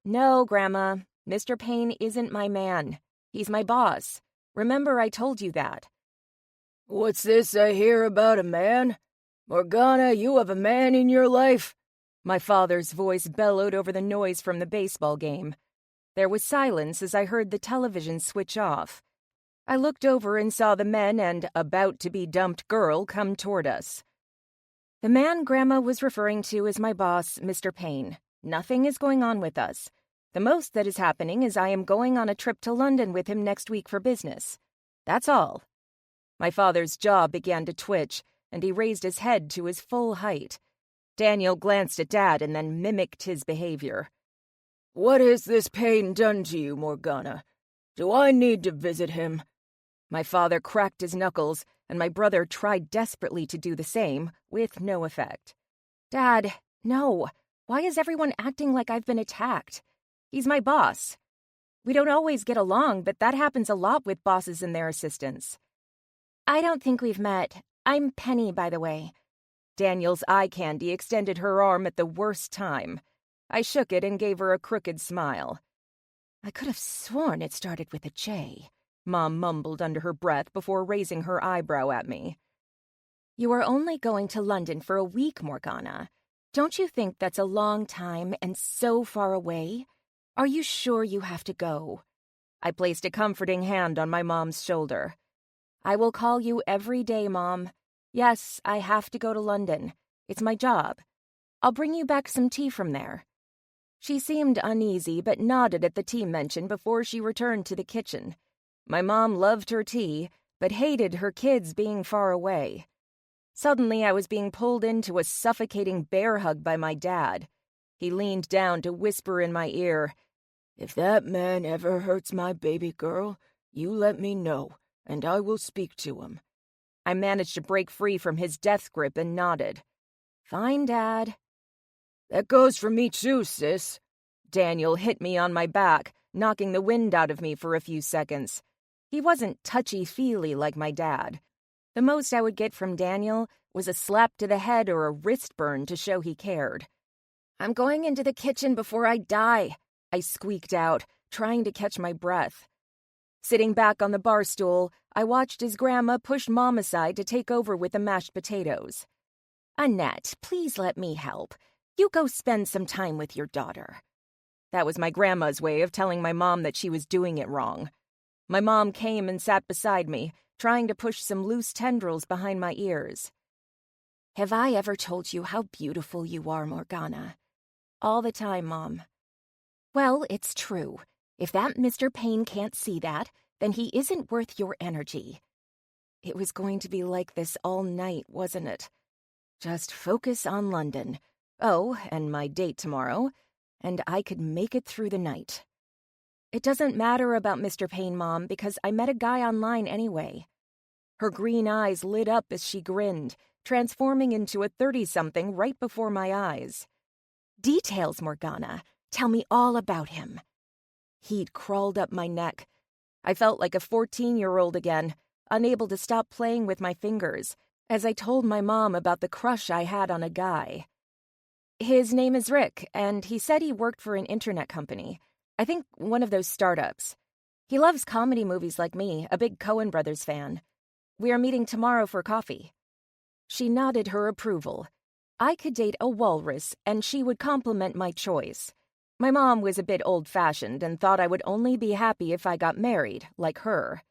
"No, Grandma, Mr. Payne isn't my man. He's my boss. Remember I told you that." "What's this I hear about a man? Morgana, you have a man in your life?" My father's voice bellowed over the noise from the baseball game. There was silence as I heard the television switch off. I looked over and saw the men and about-to-be-dumped girl come toward us. The man Grandma was referring to is my boss, Mr. Payne. Nothing is going on with us. The most that is happening is I am going on a trip to London with him next week for business. That's all. My father's jaw began to twitch, and he raised his head to his full height. Daniel glanced at Dad and then mimicked his behavior. What has this Payne done to you, Morgana? Do I need to visit him? My father cracked his knuckles, and my brother tried desperately to do the same, with no effect. Dad, no. Why is everyone acting like I've been attacked? He's my boss. We don't always get along, but that happens a lot with bosses and their assistants. I don't think we've met. I'm Penny, by the way. Daniel's eye candy extended her arm at the worst time. I shook it and gave her a crooked smile. I could have sworn it started with a J, Mom mumbled under her breath before raising her eyebrow at me. You are only going to London for a week, Morgana. Don't you think that's a long time and so far away? Are you sure you have to go? I placed a comforting hand on my mom's shoulder. I will call you every day, Mom. Yes, I have to go to London. It's my job. I'll bring you back some tea from there. She seemed uneasy but nodded at the tea mention before she returned to the kitchen. My mom loved her tea, but hated her kids being far away. Suddenly, I was being pulled into a suffocating bear hug by my dad. He leaned down to whisper in my ear, If that man ever hurts my baby girl, you let me know, and I will speak to him. I managed to break free from his death grip and nodded. Fine, Dad. That goes for me too, sis. Daniel hit me on my back, knocking the wind out of me for a few seconds. He wasn't touchy-feely like my dad. The most I would get from Daniel was a slap to the head or a wrist burn to show he cared. I'm going into the kitchen before I die, I squeaked out, trying to catch my breath. Sitting back on the bar stool, I watched as Grandma pushed Mom aside to take over with the mashed potatoes. Annette, please let me help. You go spend some time with your daughter. That was my grandma's way of telling my mom that she was doing it wrong. My mom came and sat beside me, trying to push some loose tendrils behind my ears. Have I ever told you how beautiful you are, Morgana? All the time, Mom. Well, it's true. If that Mr. Payne can't see that, then he isn't worth your energy. It was going to be like this all night, wasn't it? Just focus on London. Oh, and my date tomorrow, and I could make it through the night. It doesn't matter about Mr. Payne, Mom, because I met a guy online anyway. Her green eyes lit up as she grinned, transforming into a 30-something right before my eyes. Details, Morgana. Tell me all about him. Heat crawled up my neck. I felt like a 14-year-old again, unable to stop playing with my fingers, as I told my mom about the crush I had on a guy. His name is Rick, and he said he worked for an internet company. I think one of those startups. He loves comedy movies like me, a big Coen Brothers fan. We are meeting tomorrow for coffee. She nodded her approval. I could date a walrus, and she would compliment my choice. My mom was a bit old-fashioned and thought I would only be happy if I got married, like her.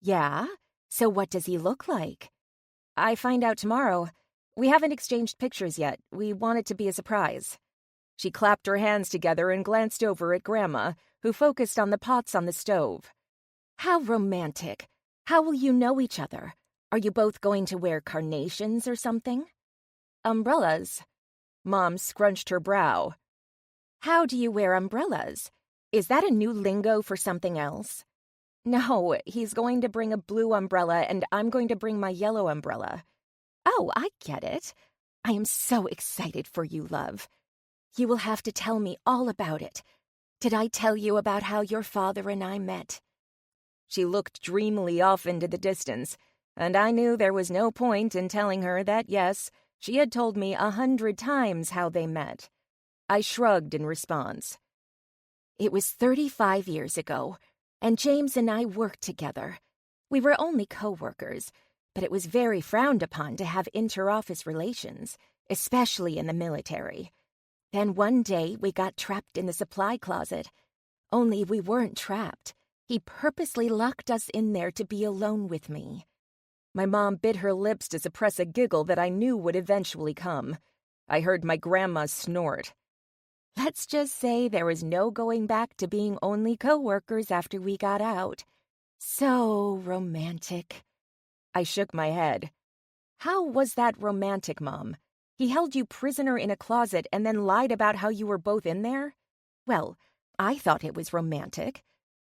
Yeah? So what does he look like? I find out tomorrow. We haven't exchanged pictures yet. We want it to be a surprise. She clapped her hands together and glanced over at Grandma, who focused on the pots on the stove. How romantic. How will you know each other? Are you both going to wear carnations or something? Umbrellas. Mom scrunched her brow. How do you wear umbrellas? Is that a new lingo for something else? No, he's going to bring a blue umbrella and I'm going to bring my yellow umbrella. Oh, I get it. I am so excited for you, love. You will have to tell me all about it. Did I tell you about how your father and I met? She looked dreamily off into the distance, and I knew there was no point in telling her that, yes, she had told me 100 times how they met. I shrugged in response. It was 35 years ago, and James and I worked together. We were only co-workers, but it was very frowned upon to have inter-office relations, especially in the military. Then one day we got trapped in the supply closet. Only we weren't trapped. He purposely locked us in there to be alone with me. My mom bit her lips to suppress a giggle that I knew would eventually come. I heard my grandma snort. Let's just say there was no going back to being only co-workers after we got out. So romantic. I shook my head. How was that romantic, Mom? He held you prisoner in a closet and then lied about how you were both in there? Well, I thought it was romantic.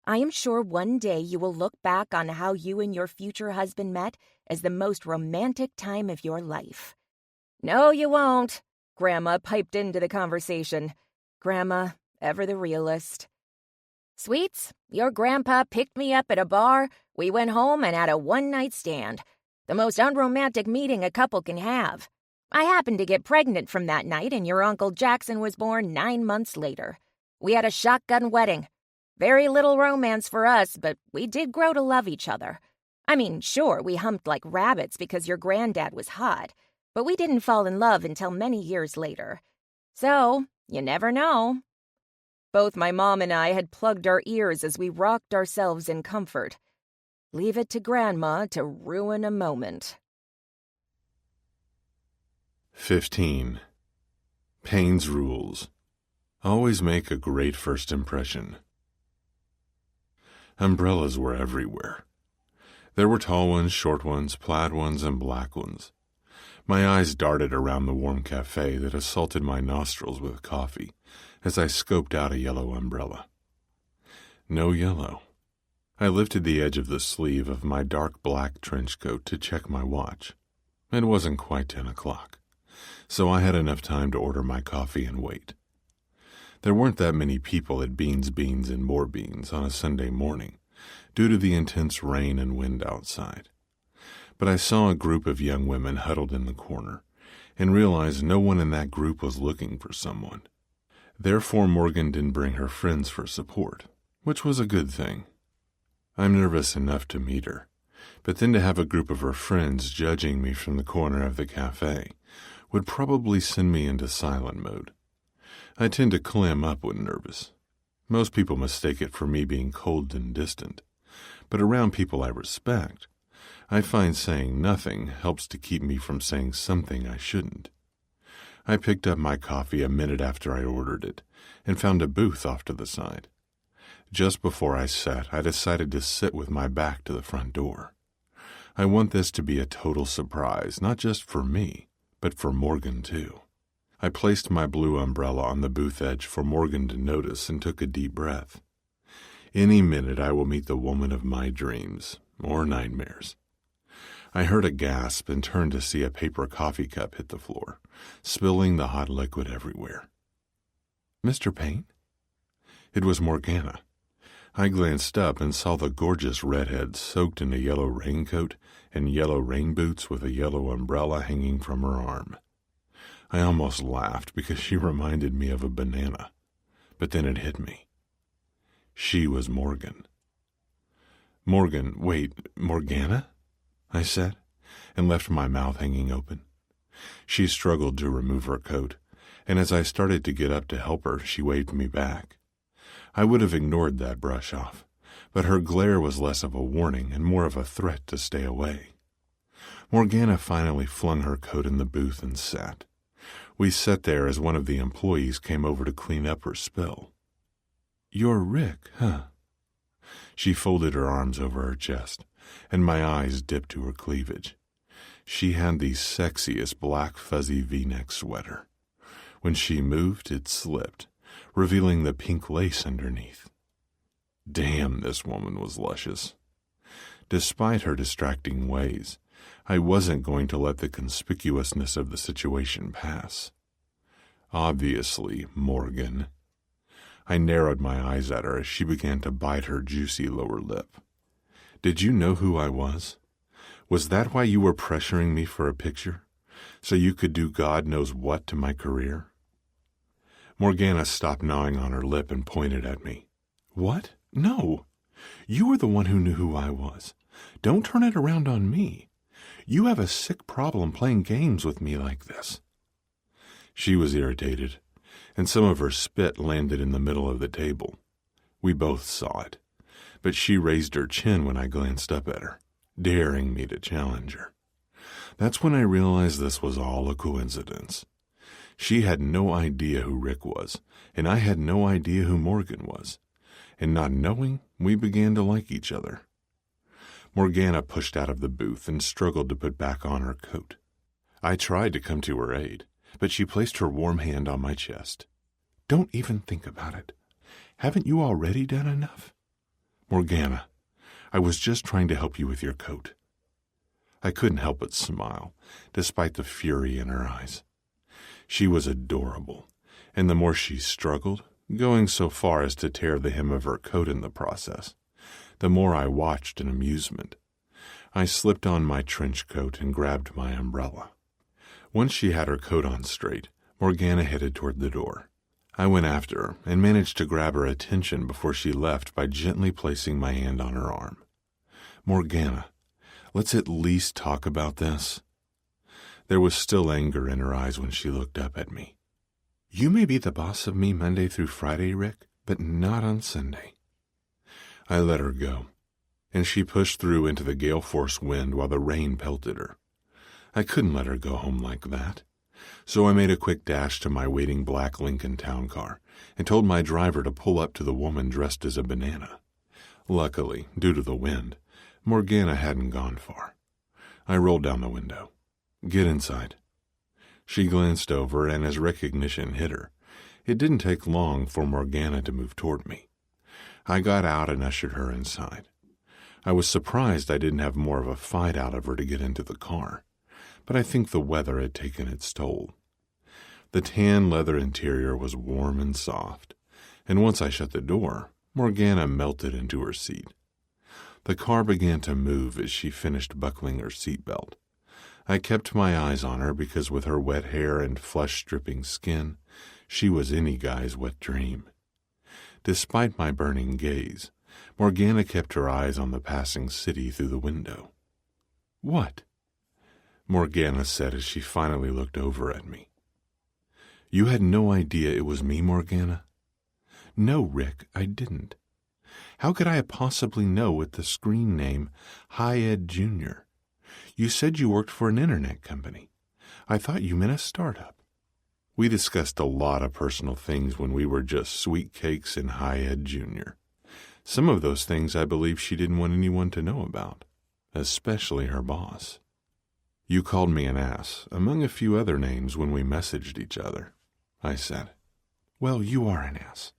I am sure one day you will look back on how you and your future husband met as the most romantic time of your life. No, you won't, Grandma piped into the conversation. Grandma, ever the realist. Sweets, your grandpa picked me up at a bar. We went home and had a one-night stand. The most unromantic meeting a couple can have. I happened to get pregnant from that night, and your Uncle Jackson was born 9 months later. We had a shotgun wedding. Very little romance for us, but we did grow to love each other. I mean, sure, we humped like rabbits because your granddad was hot, but we didn't fall in love until many years later. So, you never know. Both my mom and I had plugged our ears as we rocked ourselves in comfort. Leave it to Grandma to ruin a moment. 15. Payne's rules. Always make a great first impression. Umbrellas were everywhere. There were tall ones, short ones, plaid ones, and black ones. My eyes darted around the warm cafe that assaulted my nostrils with coffee as I scoped out a yellow umbrella. No yellow. I lifted the edge of the sleeve of my dark black trench coat to check my watch. It wasn't quite 10 o'clock, so I had enough time to order my coffee and wait. There weren't that many people at Beans, Beans, and More Beans on a Sunday morning due to the intense rain and wind outside. But I saw a group of young women huddled in the corner and realized no one in that group was looking for someone. Therefore, Morgan didn't bring her friends for support, which was a good thing. I'm nervous enough to meet her, but then to have a group of her friends judging me from the corner of the cafe would probably send me into silent mode. I tend to clam up when nervous. Most people mistake it for me being cold and distant, but around people I respect, I find saying nothing helps to keep me from saying something I shouldn't. I picked up my coffee a minute after I ordered it and found a booth off to the side. Just before I sat, I decided to sit with my back to the front door. I want this to be a total surprise, not just for me, but for Morgan too. I placed my blue umbrella on the booth edge for Morgan to notice and took a deep breath. Any minute I will meet the woman of my dreams, or nightmares. I heard a gasp and turned to see a paper coffee cup hit the floor, spilling the hot liquid everywhere. Mr. Payne? It was Morgana. I glanced up and saw the gorgeous redhead soaked in a yellow raincoat and yellow rain boots with a yellow umbrella hanging from her arm. I almost laughed because she reminded me of a banana, but then it hit me. She was Morgan. Morgana? I said, and left my mouth hanging open. She struggled to remove her coat, and as I started to get up to help her, she waved me back. I would have ignored that brush off, but her glare was less of a warning and more of a threat to stay away. Morgana finally flung her coat in the booth and sat. We sat there as one of the employees came over to clean up her spill. You're Rick, huh? She folded her arms over her chest, and my eyes dipped to her cleavage. She had the sexiest black fuzzy V-neck sweater. When she moved, it slipped, revealing the pink lace underneath. Damn, this woman was luscious. Despite her distracting ways, I wasn't going to let the conspicuousness of the situation pass. Obviously, Morgan. I narrowed my eyes at her as she began to bite her juicy lower lip. Did you know who I was? Was that why you were pressuring me for a picture? So you could do God knows what to my career? Morgana stopped gnawing on her lip and pointed at me. What? No. You were the one who knew who I was. Don't turn it around on me. You have a sick problem playing games with me like this. She was irritated, and some of her spit landed in the middle of the table. We both saw it. but she raised her chin when I glanced up at her, daring me to challenge her. That's when I realized this was all a coincidence. She had no idea who Rick was, and I had no idea who Morgan was. And not knowing, we began to like each other. Morgana pushed out of the booth and struggled to put back on her coat. I tried to come to her aid, but she placed her warm hand on my chest. "Don't even think about it. Haven't you already done enough?" "Morgana, I was just trying to help you with your coat." I couldn't help but smile, despite the fury in her eyes. She was adorable, and the more she struggled, going so far as to tear the hem of her coat in the process, the more I watched in amusement. I slipped on my trench coat and grabbed my umbrella. Once she had her coat on straight, Morgana headed toward the door. I went after her and managed to grab her attention before she left by gently placing my hand on her arm. "Morgana, let's at least talk about this." There was still anger in her eyes when she looked up at me. "You may be the boss of me Monday through Friday, Rick, but not on Sunday." I let her go, and she pushed through into the gale-force wind while the rain pelted her. I couldn't let her go home like that, so I made a quick dash to my waiting black Lincoln town car and told my driver to pull up to the woman dressed as a banana. Luckily, due to the wind, Morgana hadn't gone far. I rolled down the window. "Get inside." She glanced over, and as recognition hit her, it didn't take long for Morgana to move toward me. I got out and ushered her inside. I was surprised I didn't have more of a fight out of her to get into the car, but I think the weather had taken its toll. The tan leather interior was warm and soft, and once I shut the door, Morgana melted into her seat. The car began to move as she finished buckling her seatbelt. I kept my eyes on her because with her wet hair and flesh-stripping skin, she was any guy's wet dream. Despite my burning gaze, Morgana kept her eyes on the passing city through the window. "What?" Morgana said as she finally looked over at me. "You had no idea it was me, Morgana?" "No, Rick, I didn't. How could I possibly know with the screen name High Ed Jr.? You said you worked for an internet company. I thought you meant a startup." We discussed a lot of personal things when we were just sweet cakes and High Ed Jr. Some of those things I believe she didn't want anyone to know about, especially her boss. "You called me an ass, among a few other names when we messaged each other," I said. "Well, you are an ass,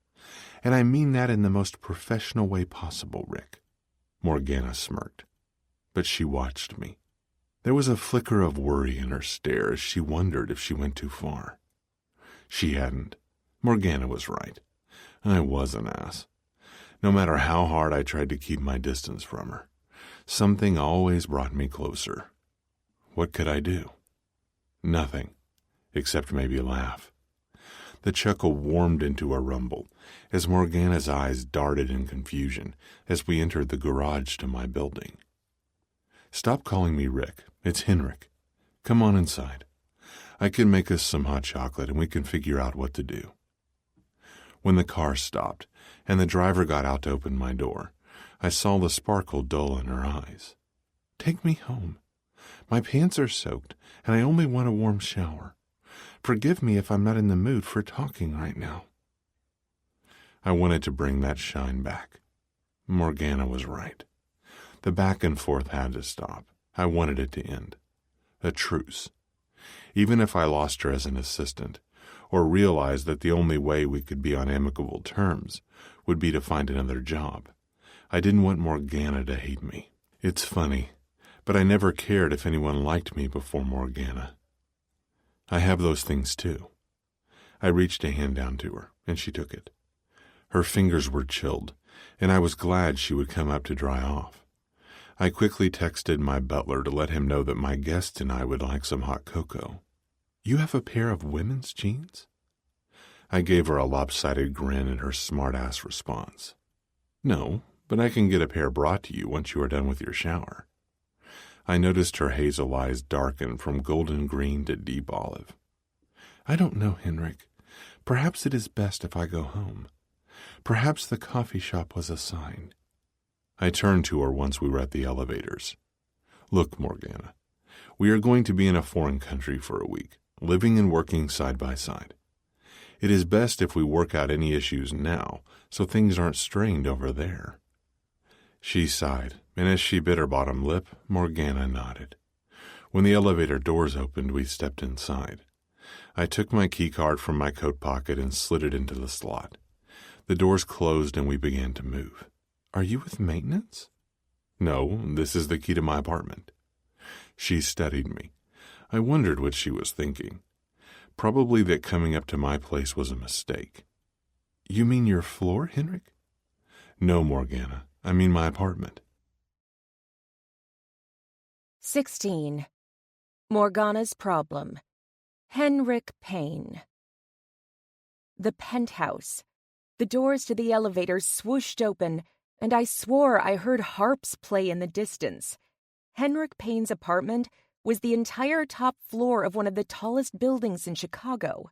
and I mean that in the most professional way possible, Rick." Morgana smirked, but she watched me. There was a flicker of worry in her stare as she wondered if she went too far. She hadn't. Morgana was right. I was an ass. No matter how hard I tried to keep my distance from her, something always brought me closer. What could I do? Nothing, except maybe laugh. The chuckle warmed into a rumble as Morgana's eyes darted in confusion as we entered the garage to my building. "Stop calling me Rick. It's Henrik. Come on inside. I can make us some hot chocolate and we can figure out what to do." When the car stopped and the driver got out to open my door, I saw the sparkle dull in her eyes. "Take me home. My pants are soaked and I only want a warm shower. Forgive me if I'm not in the mood for talking right now." I wanted to bring that shine back. Morgana was right. The back and forth had to stop. I wanted it to end. A truce. Even if I lost her as an assistant, or realized that the only way we could be on amicable terms would be to find another job, I didn't want Morgana to hate me. It's funny, but I never cared if anyone liked me before Morgana. I have those things too. I reached a hand down to her, and she took it. Her fingers were chilled, and I was glad she would come up to dry off. I quickly texted my butler to let him know that my guest and I would like some hot cocoa. "You have a pair of women's jeans?" I gave her a lopsided grin at her smart-ass response. "No, but I can get a pair brought to you once you are done with your shower." I noticed her hazel eyes darken from golden green to deep olive. "I don't know, Henrik. Perhaps it is best if I go home. Perhaps the coffee shop was a sign." I turned to her once we were at the elevators. Look, Morgana, we are going to be in a foreign country for a week, living and working side by side. It is best if we work out any issues now, so things aren't strained over there. She sighed, and as she bit her bottom lip, Morgana nodded. When the elevator doors opened, we stepped inside. I took my key card from my coat pocket and slid it into the slot. The doors closed and we began to move. Are you with maintenance? No, this is the key to my apartment. She studied me. I wondered what she was thinking. Probably that coming up to my place was a mistake. You mean your floor, Henrik? No, Morgana. I mean my apartment. 16. Morgana's Problem. Henrik Payne. The penthouse. The doors to the elevator swooshed open, and I swore I heard harps play in the distance. Henrik Payne's apartment was the entire top floor of one of the tallest buildings in Chicago.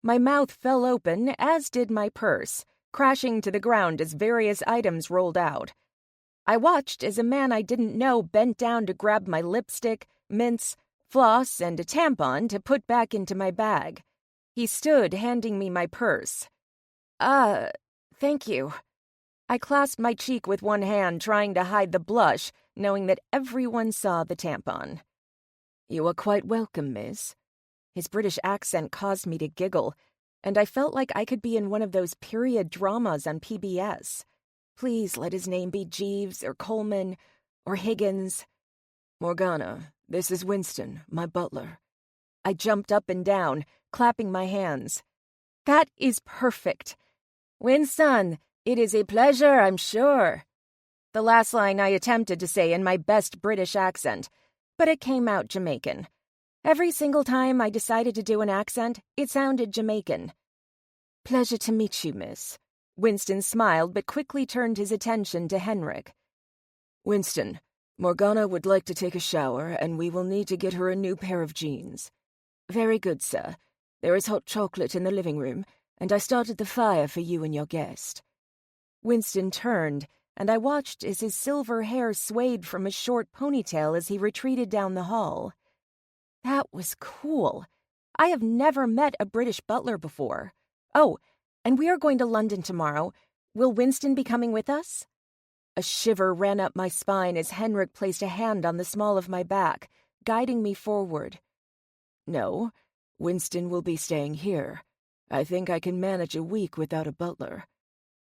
My mouth fell open, as did my purse, crashing to the ground as various items rolled out. I watched as a man I didn't know bent down to grab my lipstick, mints, floss, and a tampon to put back into my bag. He stood handing me my purse. Thank you. I clasped my cheek with one hand, trying to hide the blush, knowing that everyone saw the tampon. You are quite welcome, miss. His British accent caused me to giggle, and I felt like I could be in one of those period dramas on PBS. Please let his name be Jeeves or Coleman or Higgins. Morgana, this is Winston, my butler. I jumped up and down, clapping my hands. That is perfect. Winston, it is a pleasure, I'm sure. The last line I attempted to say in my best British accent, but it came out Jamaican. Every single time I decided to do an accent, it sounded Jamaican. Pleasure to meet you, miss. Winston smiled but quickly turned his attention to Henrik. Winston, Morgana would like to take a shower, and we will need to get her a new pair of jeans. Very good, sir. There is hot chocolate in the living room, and I started the fire for you and your guest. Winston turned, and I watched as his silver hair swayed from a short ponytail as he retreated down the hall. That was cool. I have never met a British butler before. Oh, and we are going to London tomorrow. Will Winston be coming with us? A shiver ran up my spine as Henrik placed a hand on the small of my back, guiding me forward. No, Winston will be staying here. I think I can manage a week without a butler.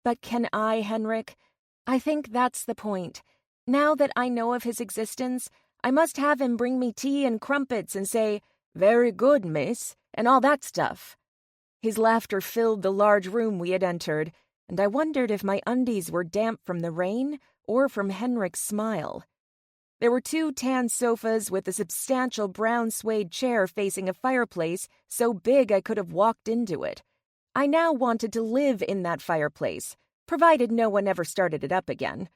But can I, Henrik? I think that's the point. Now that I know of his existence, I must have him bring me tea and crumpets and say, "Very good, miss," and all that stuff. His laughter filled the large room we had entered, and I wondered if my undies were damp from the rain or from Henrik's smile. There were 2 tan sofas with a substantial brown suede chair facing a fireplace so big I could have walked into it. I now wanted to live in that fireplace, provided no one ever started it up again.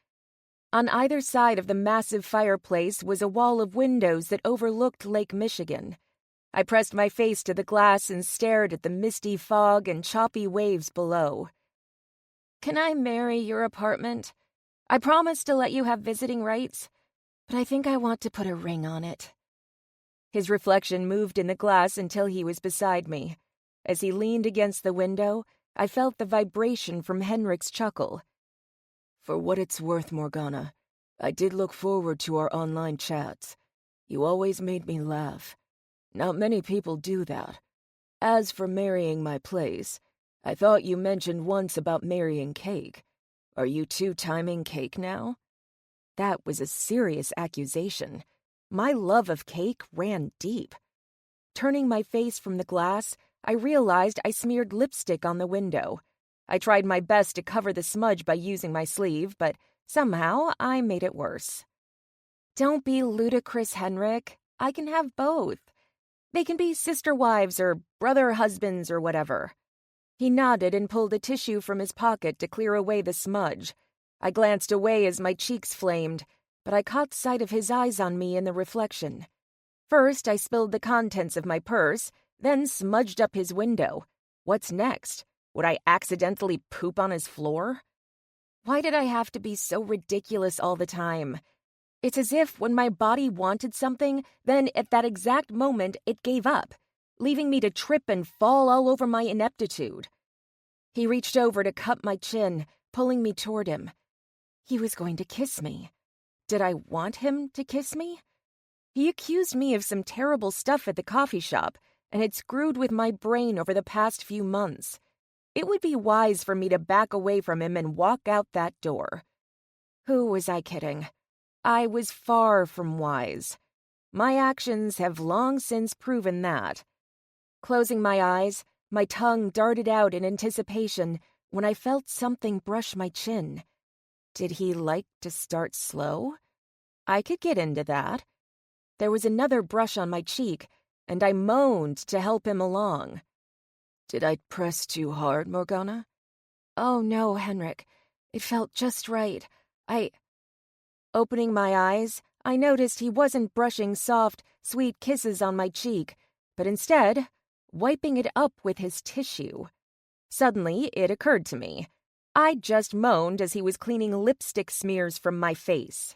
On either side of the massive fireplace was a wall of windows that overlooked Lake Michigan. I pressed my face to the glass and stared at the misty fog and choppy waves below. Can I marry your apartment? I promise to let you have visiting rights, but I think I want to put a ring on it. His reflection moved in the glass until he was beside me. As he leaned against the window, I felt the vibration from Henrik's chuckle. For what it's worth, Morgana, I did look forward to our online chats. You always made me laugh. Not many people do that. As for marrying my place, I thought you mentioned once about marrying Cake. Are you two-timing Cake now? That was a serious accusation. My love of Cake ran deep. Turning my face from the glass, I realized I smeared lipstick on the window. I tried my best to cover the smudge by using my sleeve, but somehow I made it worse. Don't be ludicrous, Henrik. I can have both. They can be sister wives or brother husbands or whatever. He nodded and pulled a tissue from his pocket to clear away the smudge. I glanced away as my cheeks flamed, but I caught sight of his eyes on me in the reflection. First, I spilled the contents of my purse, then smudged up his window. What's next? Would I accidentally poop on his floor? Why did I have to be so ridiculous all the time? It's as if when my body wanted something, then at that exact moment it gave up, leaving me to trip and fall all over my ineptitude. He reached over to cup my chin, pulling me toward him. He was going to kiss me. Did I want him to kiss me? He accused me of some terrible stuff at the coffee shop, and had screwed with my brain over the past few months. It would be wise for me to back away from him and walk out that door. Who was I kidding? I was far from wise. My actions have long since proven that. Closing my eyes, my tongue darted out in anticipation when I felt something brush my chin. Did he like to start slow? I could get into that. There was another brush on my cheek, and I moaned to help him along. Did I press too hard, Morgana? Oh no, Henrik. It felt just right. Opening my eyes, I noticed he wasn't brushing soft, sweet kisses on my cheek, but instead wiping it up with his tissue. Suddenly, it occurred to me. I just moaned as he was cleaning lipstick smears from my face.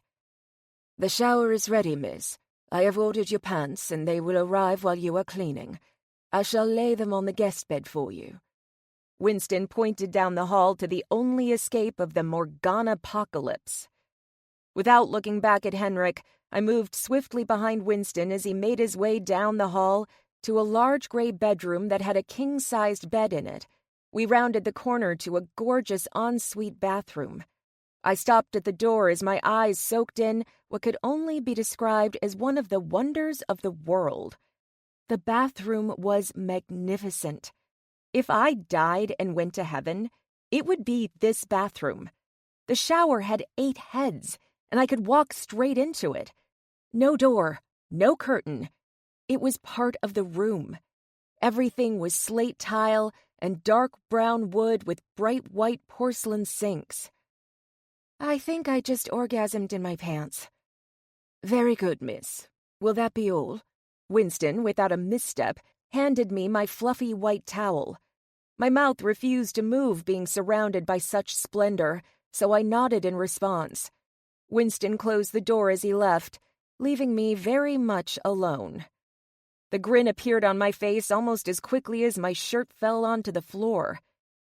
The shower is ready, miss. I have ordered your pants, and they will arrive while you are cleaning. I shall lay them on the guest bed for you. Winston pointed down the hall to the only escape of the Morgana-apocalypse. Without looking back at Henrik, I moved swiftly behind Winston as he made his way down the hall to a large gray bedroom that had a king-sized bed in it. We rounded the corner to a gorgeous ensuite bathroom. I stopped at the door as my eyes soaked in what could only be described as one of the wonders of the world. The bathroom was magnificent. If I died and went to heaven, it would be this bathroom. The shower had 8 heads, and I could walk straight into it. No door, no curtain. It was part of the room. Everything was slate tile and dark brown wood with bright white porcelain sinks. I think I just orgasmed in my pants. Very good, miss. Will that be all? Winston, without a misstep, handed me my fluffy white towel. My mouth refused to move being surrounded by such splendor, so I nodded in response. Winston closed the door as he left, leaving me very much alone. The grin appeared on my face almost as quickly as my shirt fell onto the floor.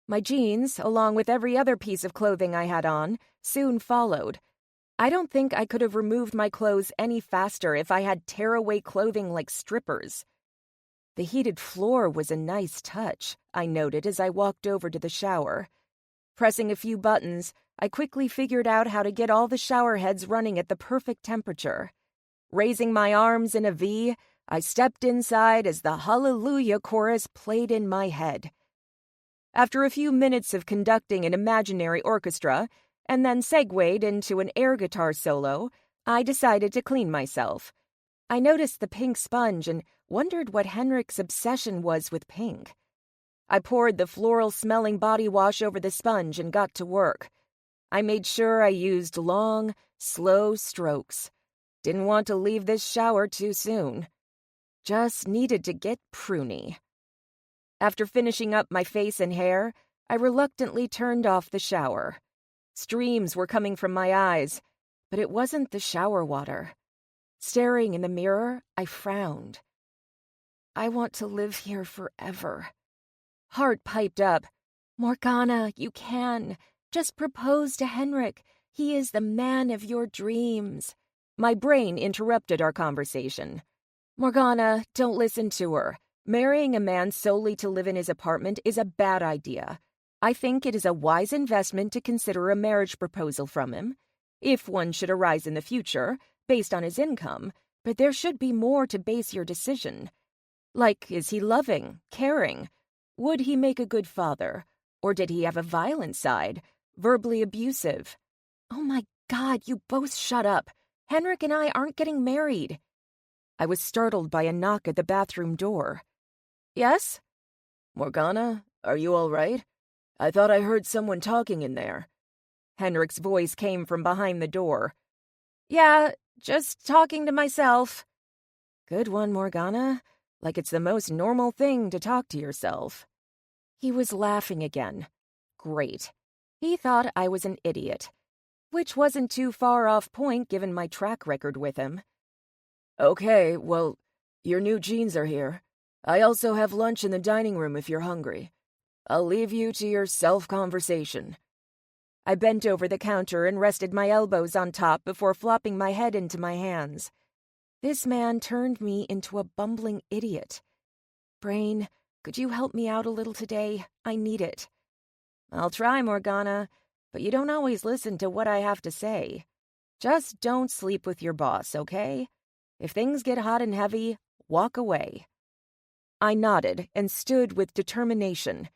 My jeans, along with every other piece of clothing I had on, soon followed. I don't think I could have removed my clothes any faster if I had tearaway clothing like strippers. The heated floor was a nice touch, I noted as I walked over to the shower. Pressing a few buttons, I quickly figured out how to get all the shower heads running at the perfect temperature. Raising my arms in a V, I stepped inside as the Hallelujah chorus played in my head. After a few minutes of conducting an imaginary orchestra, and then segued into an air guitar solo, I decided to clean myself. I noticed the pink sponge and wondered what Henrik's obsession was with pink. I poured the floral-smelling body wash over the sponge and got to work. I made sure I used long, slow strokes. Didn't want to leave this shower too soon. Just needed to get pruny. After finishing up my face and hair, I reluctantly turned off the shower. Streams were coming from my eyes, but it wasn't the shower water. Staring in the mirror, I frowned. I want to live here forever. Heart piped up. Morgana, you can. Just propose to Henrik. He is the man of your dreams. My brain interrupted our conversation. Morgana, don't listen to her. Marrying a man solely to live in his apartment is a bad idea. I think it is a wise investment to consider a marriage proposal from him, if one should arise in the future, based on his income, but there should be more to base your decision. Like, is he loving, caring? Would he make a good father? Or did he have a violent side, verbally abusive? Oh my God, you both shut up. Henrik and I aren't getting married. I was startled by a knock at the bathroom door. Yes? Morgana, are you all right? I thought I heard someone talking in there. Henrik's voice came from behind the door. Yeah, just talking to myself. Good one, Morgana. Like it's the most normal thing to talk to yourself. He was laughing again. Great. He thought I was an idiot, which wasn't too far off point given my track record with him. Okay, well, your new jeans are here. I also have lunch in the dining room if you're hungry. I'll leave you to your self-conversation. I bent over the counter and rested my elbows on top before flopping my head into my hands. This man turned me into a bumbling idiot. Brain, could you help me out a little today? I need it. I'll try, Morgana, but you don't always listen to what I have to say. Just don't sleep with your boss, okay? If things get hot and heavy, walk away. I nodded and stood with determination.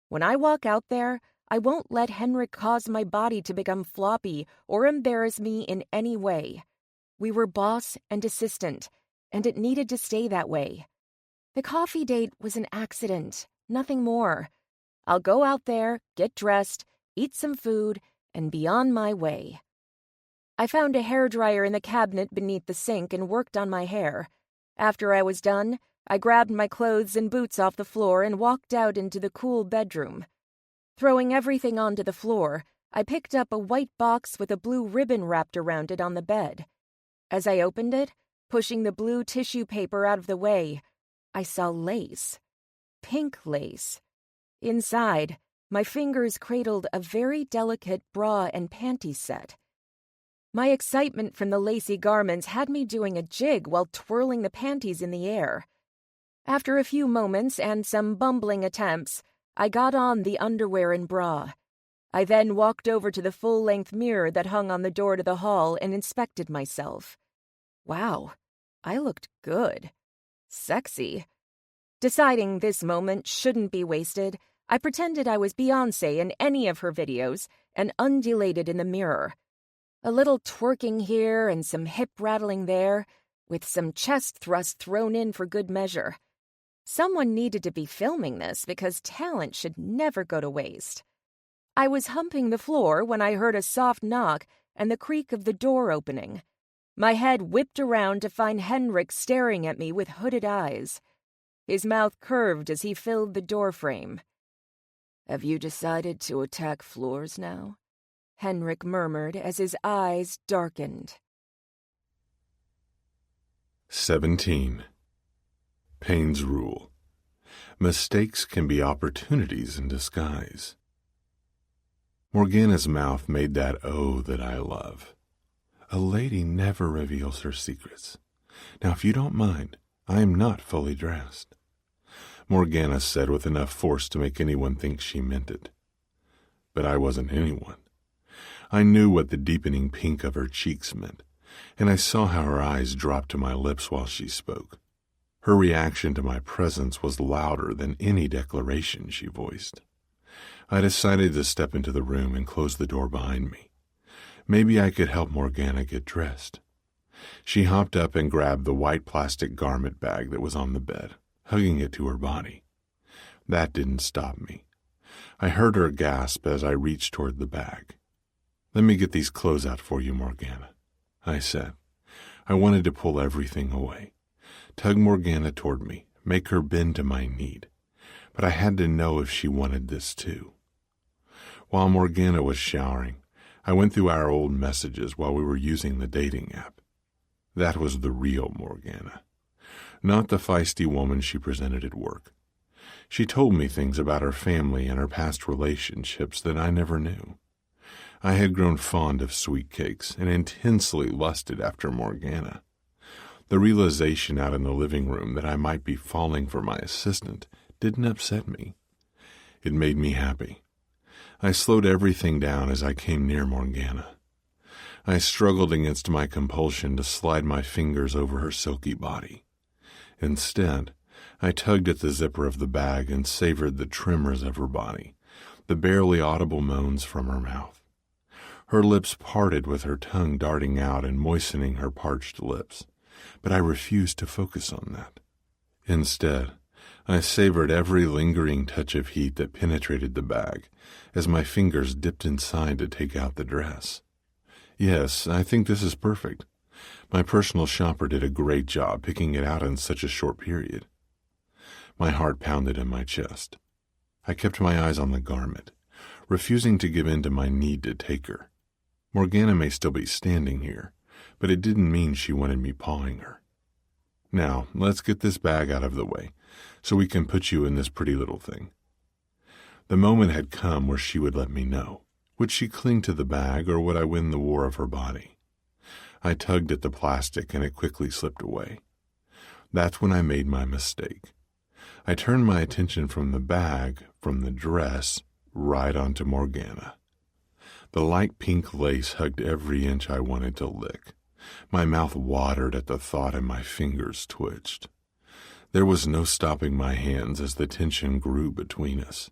When I walk out there, I won't let Henrik cause my body to become floppy or embarrass me in any way. We were boss and assistant, and it needed to stay that way. The coffee date was an accident, nothing more. I'll go out there, get dressed, eat some food, and be on my way. I found a hairdryer in the cabinet beneath the sink and worked on my hair. After I was done, I grabbed my clothes and boots off the floor and walked out into the cool bedroom. Throwing everything onto the floor, I picked up a white box with a blue ribbon wrapped around it on the bed. As I opened it, pushing the blue tissue paper out of the way, I saw lace. Pink lace. Inside, my fingers cradled a very delicate bra and panty set. My excitement from the lacy garments had me doing a jig while twirling the panties in the air. After a few moments and some bumbling attempts, I got on the underwear and bra. I then walked over to the full-length mirror that hung on the door to the hall and inspected myself. Wow, I looked good. Sexy. Deciding this moment shouldn't be wasted, I pretended I was Beyoncé in any of her videos and undulated in the mirror. A little twerking here and some hip rattling there, with some chest thrust thrown in for good measure. Someone needed to be filming this because talent should never go to waste. I was humping the floor when I heard a soft knock and the creak of the door opening. My head whipped around to find Henrik staring at me with hooded eyes. His mouth curved as he filled the doorframe. Have you decided to attack floors now? Henrik murmured as his eyes darkened. 17. Payne's rule. Mistakes can be opportunities in disguise. Morgana's mouth made that "oh" that I love. A lady never reveals her secrets. Now, if you don't mind, I am not fully dressed. Morgana said with enough force to make anyone think she meant it. But I wasn't anyone. I knew what the deepening pink of her cheeks meant, and I saw how her eyes dropped to my lips while she spoke. Her reaction to my presence was louder than any declaration she voiced. I decided to step into the room and close the door behind me. Maybe I could help Morgana get dressed. She hopped up and grabbed the white plastic garment bag that was on the bed, hugging it to her body. That didn't stop me. I heard her gasp as I reached toward the bag. "Let me get these clothes out for you, Morgana," I said. I wanted to pull everything away, tug Morgana toward me, make her bend to my need. But I had to know if she wanted this too. While Morgana was showering, I went through our old messages while we were using the dating app. That was the real Morgana, not the feisty woman she presented at work. She told me things about her family and her past relationships that I never knew. I had grown fond of sweet cakes and intensely lusted after Morgana. The realization out in the living room that I might be falling for my assistant didn't upset me. It made me happy. I slowed everything down as I came near Morgana. I struggled against my compulsion to slide my fingers over her silky body. Instead, I tugged at the zipper of the bag and savored the tremors of her body, the barely audible moans from her mouth. Her lips parted with her tongue darting out and moistening her parched lips, but I refused to focus on that. Instead, I savored every lingering touch of heat that penetrated the bag as my fingers dipped inside to take out the dress. Yes, I think this is perfect. My personal shopper did a great job picking it out in such a short period. My heart pounded in my chest. I kept my eyes on the garment, refusing to give in to my need to take her. Morgana may still be standing here, but it didn't mean she wanted me pawing her. Now, let's get this bag out of the way, so we can put you in this pretty little thing. The moment had come where she would let me know. Would she cling to the bag, or would I win the war of her body? I tugged at the plastic, and it quickly slipped away. That's when I made my mistake. I turned my attention from the bag, from the dress, right onto Morgana. The light pink lace hugged every inch I wanted to lick. My mouth watered at the thought and my fingers twitched. There was no stopping my hands as the tension grew between us,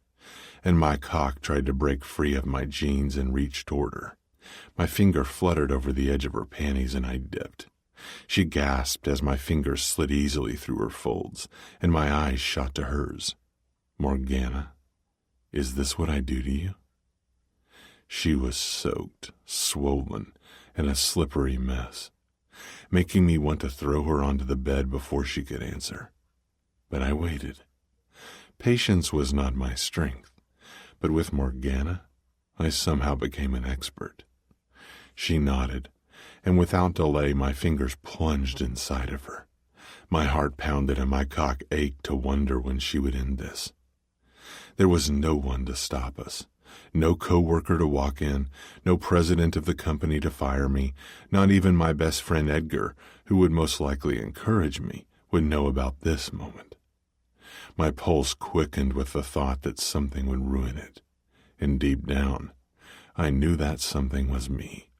and my cock tried to break free of my jeans and reach toward her. My finger fluttered over the edge of her panties and I dipped. She gasped as my fingers slid easily through her folds, and my eyes shot to hers. Morgana, is this what I do to you? She was soaked, swollen, and a slippery mess, making me want to throw her onto the bed before she could answer. But I waited. Patience was not my strength, but with Morgana, I somehow became an expert. She nodded, and without delay my fingers plunged inside of her. My heart pounded and my cock ached to wonder when she would end this. There was no one to stop us. No co-worker to walk in, no president of the company to fire me, not even my best friend Edgar, who would most likely encourage me, would know about this moment. My pulse quickened with the thought that something would ruin it, and deep down, I knew that something was me.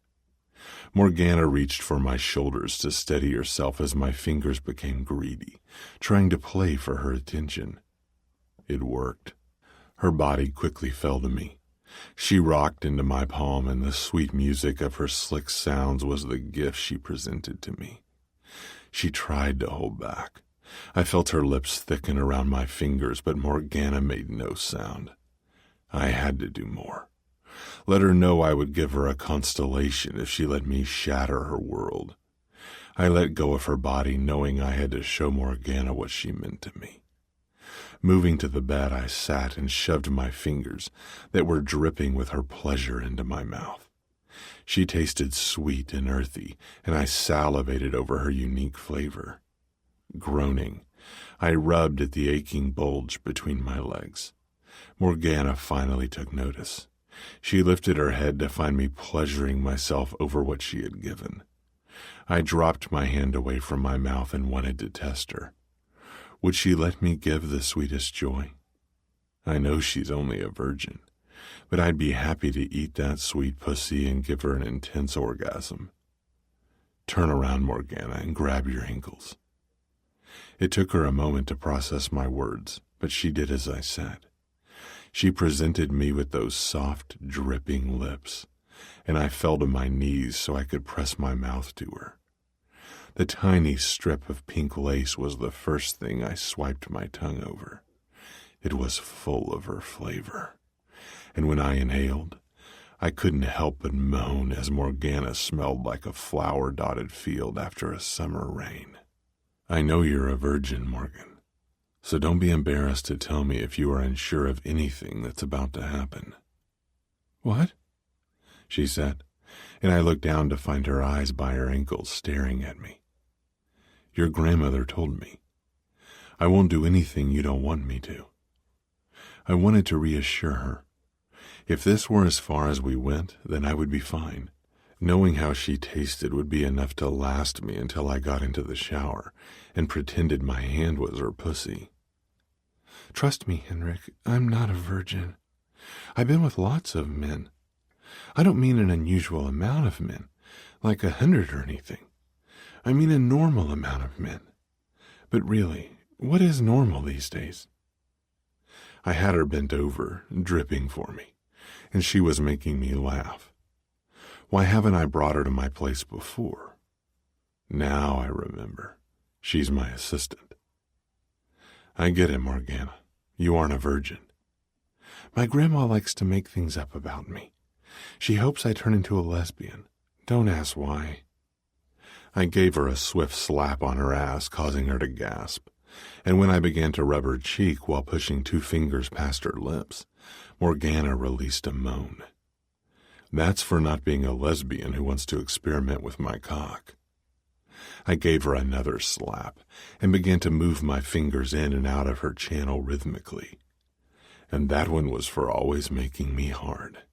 Morgana reached for my shoulders to steady herself as my fingers became greedy, trying to play for her attention. It worked. Her body quickly fell to me. She rocked into my palm, and the sweet music of her slick sounds was the gift she presented to me. She tried to hold back. I felt her lips thicken around my fingers, but Morgana made no sound. I had to do more. Let her know I would give her a constellation if she let me shatter her world. I let go of her body, knowing I had to show Morgana what she meant to me. Moving to the bed, I sat and shoved my fingers that were dripping with her pleasure into my mouth. She tasted sweet and earthy, and I salivated over her unique flavor. Groaning, I rubbed at the aching bulge between my legs. Morgana finally took notice. She lifted her head to find me pleasuring myself over what she had given. I dropped my hand away from my mouth and wanted to test her. Would she let me give the sweetest joy? I know she's only a virgin, but I'd be happy to eat that sweet pussy and give her an intense orgasm. Turn around, Morgana, and grab your ankles. It took her a moment to process my words, but she did as I said. She presented me with those soft, dripping lips, and I fell to my knees so I could press my mouth to her. The tiny strip of pink lace was the first thing I swiped my tongue over. It was full of her flavor, and when I inhaled, I couldn't help but moan as Morgana smelled like a flower-dotted field after a summer rain. I know you're a virgin, Morgan, so don't be embarrassed to tell me if you are unsure of anything that's about to happen. What? She said, and I looked down to find her eyes by her ankles staring at me. Your grandmother told me. I won't do anything you don't want me to. I wanted to reassure her. If this were as far as we went, then I would be fine. Knowing how she tasted would be enough to last me until I got into the shower and pretended my hand was her pussy. Trust me, Henrik, I'm not a virgin. I've been with lots of men. I don't mean an unusual amount of men, like 100 or anything. I mean a normal amount of men. But really, what is normal these days? I had her bent over, dripping for me, and she was making me laugh. Why haven't I brought her to my place before? Now I remember. She's my assistant. I get it, Morgana. You aren't a virgin. My grandma likes to make things up about me. She hopes I turn into a lesbian. Don't ask why. I gave her a swift slap on her ass, causing her to gasp, and when I began to rub her cheek while pushing 2 fingers past her lips, Morgana released a moan. That's for not being a lesbian who wants to experiment with my cock. I gave her another slap and began to move my fingers in and out of her channel rhythmically. And that one was for always making me hard.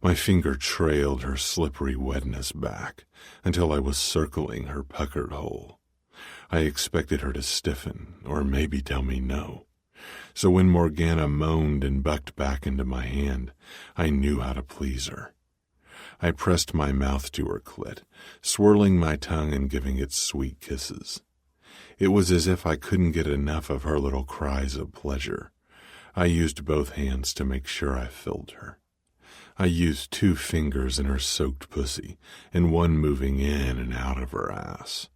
My finger trailed her slippery wetness back until I was circling her puckered hole. I expected her to stiffen or maybe tell me no. So when Morgana moaned and bucked back into my hand, I knew how to please her. I pressed my mouth to her clit, swirling my tongue and giving it sweet kisses. It was as if I couldn't get enough of her little cries of pleasure. I used both hands to make sure I filled her. I used 2 fingers in her soaked pussy and one moving in and out of her ass.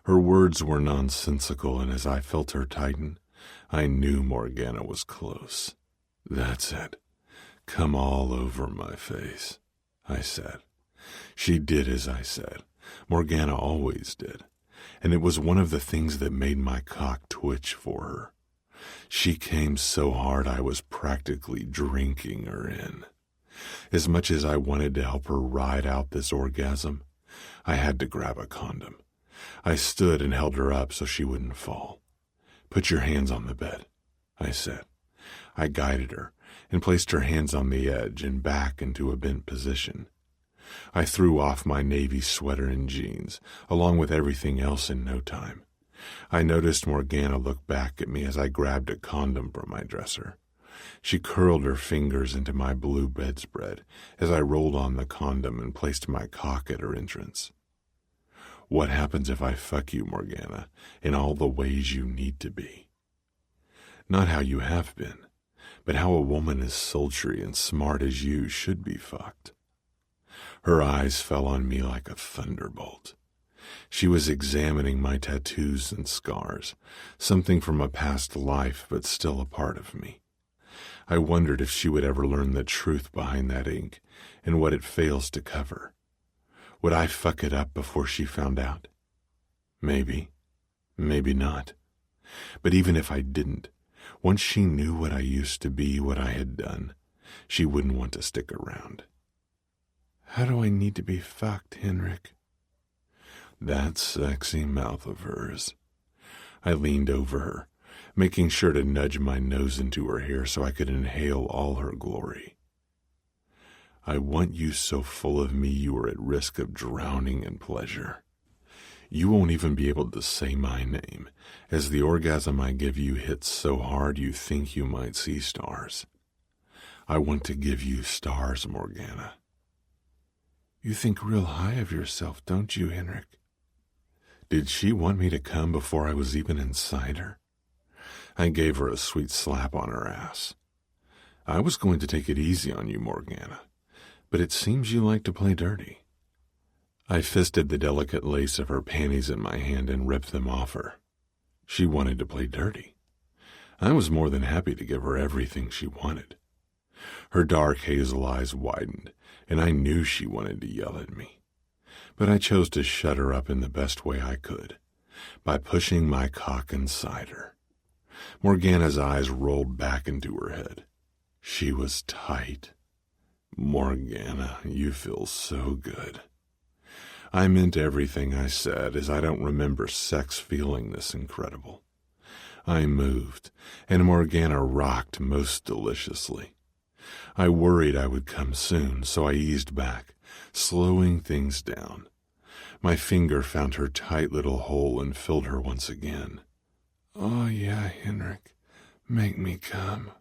Her words were nonsensical, and as I felt her tighten, I knew Morgana was close. "That's it. Come all over my face," I said. She did as I said. Morgana always did, and it was one of the things that made my cock twitch for her. She came so hard I was practically drinking her in. As much as I wanted to help her ride out this orgasm, I had to grab a condom. I stood and held her up so she wouldn't fall. "Put your hands on the bed," I said. I guided her and placed her hands on the edge and back into a bent position. I threw off my navy sweater and jeans, along with everything else in no time. I noticed Morgana look back at me as I grabbed a condom from my dresser. She curled her fingers into my blue bedspread as I rolled on the condom and placed my cock at her entrance. "What happens if I fuck you, Morgana, in all the ways you need to be? Not how you have been, but how a woman as sultry and smart as you should be fucked." Her eyes fell on me like a thunderbolt. She was examining my tattoos and scars, something from a past life but still a part of me. I wondered if she would ever learn the truth behind that ink and what it fails to cover. Would I fuck it up before she found out? Maybe. Maybe not. But even if I didn't, once she knew what I used to be, what I had done, she wouldn't want to stick around. "How do I need to be fucked, Henrik?" That sexy mouth of hers. I leaned over her, making sure to nudge my nose into her hair so I could inhale all her glory. "I want you so full of me you are at risk of drowning in pleasure. You won't even be able to say my name, as the orgasm I give you hits so hard you think you might see stars. I want to give you stars, Morgana." "You think real high of yourself, don't you, Henrik?" Did she want me to come before I was even inside her? I gave her a sweet slap on her ass. "I was going to take it easy on you, Morgana, but it seems you like to play dirty." I fisted the delicate lace of her panties in my hand and ripped them off her. She wanted to play dirty. I was more than happy to give her everything she wanted. Her dark hazel eyes widened, and I knew she wanted to yell at me. But I chose to shut her up in the best way I could, by pushing my cock inside her. Morgana's eyes rolled back into her head. She was tight. "Morgana, you feel so good." I meant everything I said, as I don't remember sex feeling this incredible. I moved, and Morgana rocked most deliciously. I worried I would come soon, so I eased back, slowing things down. My finger found her tight little hole and filled her once again. "Oh yeah, Henrik, make me come."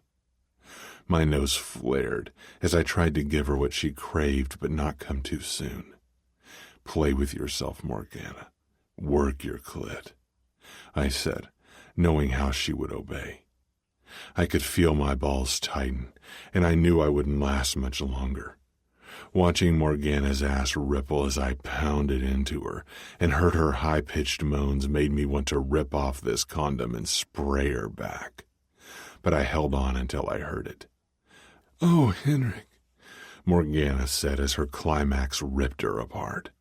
My nose flared as I tried to give her what she craved but not come too soon. "Play with yourself, Morgana. Work your clit," I said, knowing how she would obey. I could feel my balls tighten, and I knew I wouldn't last much longer. Watching Morgana's ass ripple as I pounded into her and heard her high-pitched moans made me want to rip off this condom and spray her back. But I held on until I heard it. "Oh, Henrik," Morgana said as her climax ripped her apart.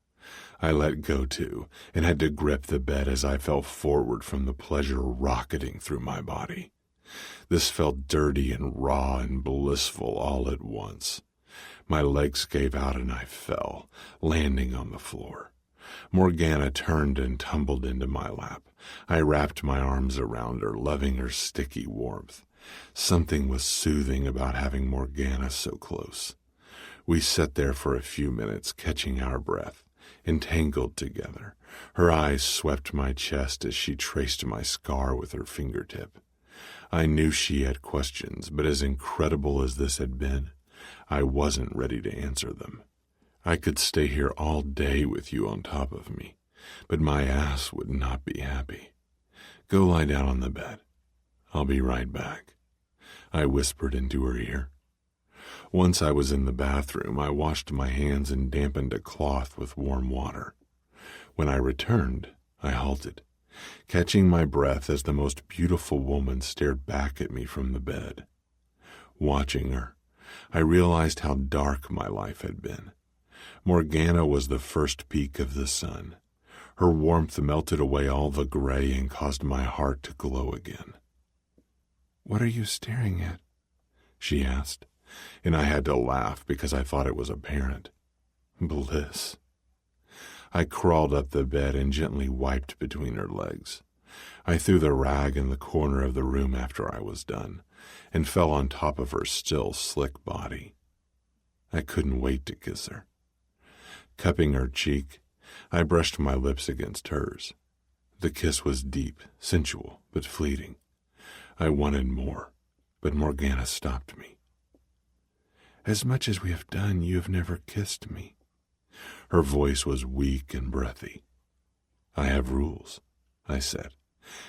I let go too, and had to grip the bed as I fell forward from the pleasure rocketing through my body. This felt dirty and raw and blissful all at once. My legs gave out and I fell, landing on the floor. Morgana turned and tumbled into my lap. I wrapped my arms around her, loving her sticky warmth. Something was soothing about having Morgana so close. We sat there for a few minutes, catching our breath, entangled together. Her eyes swept my chest as she traced my scar with her fingertip. I knew she had questions, but as incredible as this had been, I wasn't ready to answer them. I could stay here all day with you on top of me, but my ass would not be happy. Go lie down on the bed. I'll be right back, I whispered into her ear. Once I was in the bathroom, I washed my hands and dampened a cloth with warm water. When I returned, I halted, catching my breath as the most beautiful woman stared back at me from the bed. Watching her, I realized how dark my life had been. Morgana was the first peak of the sun. Her warmth melted away all the gray and caused my heart to glow again. "What are you staring at?" she asked, and I had to laugh because I thought it was apparent. Bliss. I crawled up the bed and gently wiped between her legs. I threw the rag in the corner of the room after I was done, and fell on top of her still slick body. I couldn't wait to kiss her. Cupping her cheek, I brushed my lips against hers. The kiss was deep, sensual, but fleeting. I wanted more, but Morgana stopped me. "As much as we have done, you have never kissed me." Her voice was weak and breathy. "I have rules," I said,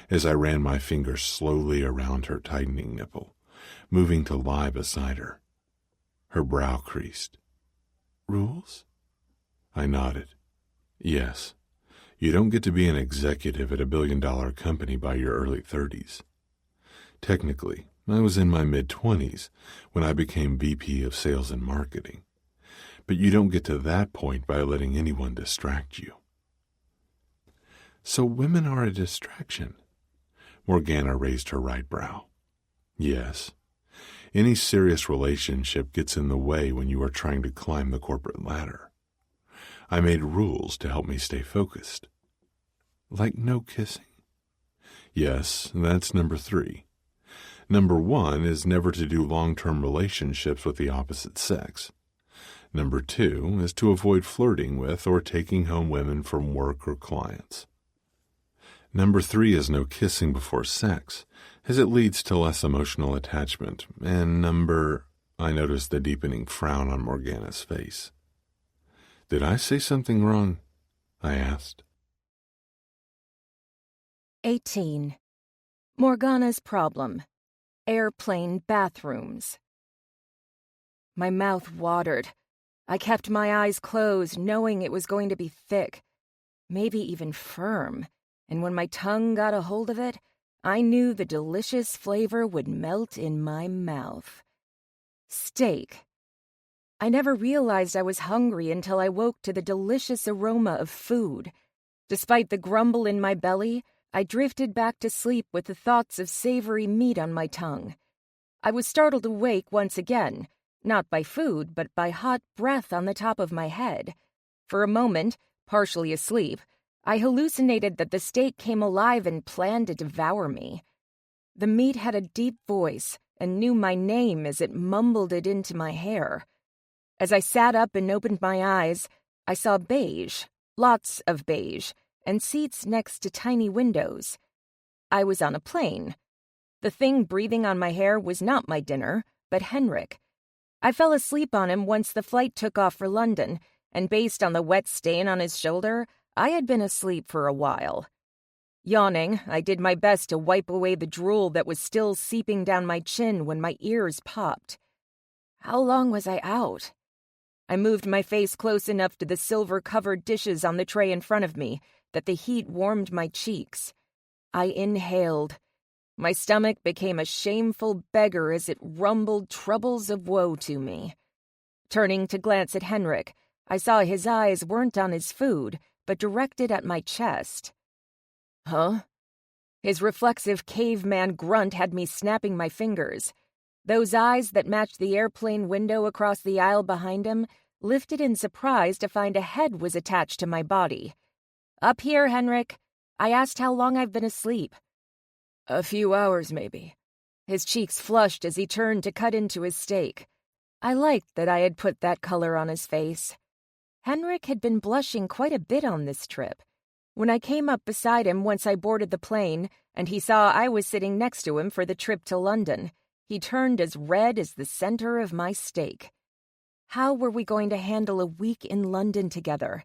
as I ran my fingers slowly around her tightening nipple, moving to lie beside her. Her brow creased. "Rules?" I nodded. "Yes. You don't get to be an executive at a billion-dollar company by your early 30s. Technically, I was in my mid-20s when I became VP of Sales and Marketing. But you don't get to that point by letting anyone distract you." "So women are a distraction?" Morgana raised her right brow. "Yes. Any serious relationship gets in the way when you are trying to climb the corporate ladder. I made rules to help me stay focused." "Like no kissing?" "Yes, that's number 3. Number 1 is never to do long-term relationships with the opposite sex. Number 2 is to avoid flirting with or taking home women from work or clients. Number 3 is no kissing before sex, as it leads to less emotional attachment. And I noticed the deepening frown on Morgana's face. "Did I say something wrong?" I asked. 18. Morgana's problem. Airplane bathrooms. My mouth watered. I kept my eyes closed, knowing it was going to be thick, maybe even firm, and when my tongue got a hold of it, I knew the delicious flavor would melt in my mouth. Steak. I never realized I was hungry until I woke to the delicious aroma of food. Despite the grumble in my belly, I drifted back to sleep with the thoughts of savory meat on my tongue. I was startled awake once again, not by food, but by hot breath on the top of my head. For a moment, partially asleep, I hallucinated that the steak came alive and planned to devour me. The meat had a deep voice and knew my name as it mumbled it into my hair. As I sat up and opened my eyes, I saw beige, lots of beige, and seats next to tiny windows. I was on a plane. The thing breathing on my hair was not my dinner, but Henrik. I fell asleep on him once the flight took off for London, and based on the wet stain on his shoulder, I had been asleep for a while. Yawning, I did my best to wipe away the drool that was still seeping down my chin when my ears popped. How long was I out? I moved my face close enough to the silver-covered dishes on the tray in front of me that the heat warmed my cheeks. I inhaled. My stomach became a shameful beggar as it rumbled troubles of woe to me. Turning to glance at Henrik, I saw his eyes weren't on his food, but directed at my chest. "Huh?" His reflexive caveman grunt had me snapping my fingers. Those eyes that matched the airplane window across the aisle behind him lifted in surprise to find a head was attached to my body. "Up here, Henrik." I asked how long I've been asleep. "A few hours, maybe." His cheeks flushed as he turned to cut into his steak. I liked that I had put that color on his face. Henrik had been blushing quite a bit on this trip. When I came up beside him once I boarded the plane, and he saw I was sitting next to him for the trip to London, he turned as red as the center of my steak. How were we going to handle a week in London together?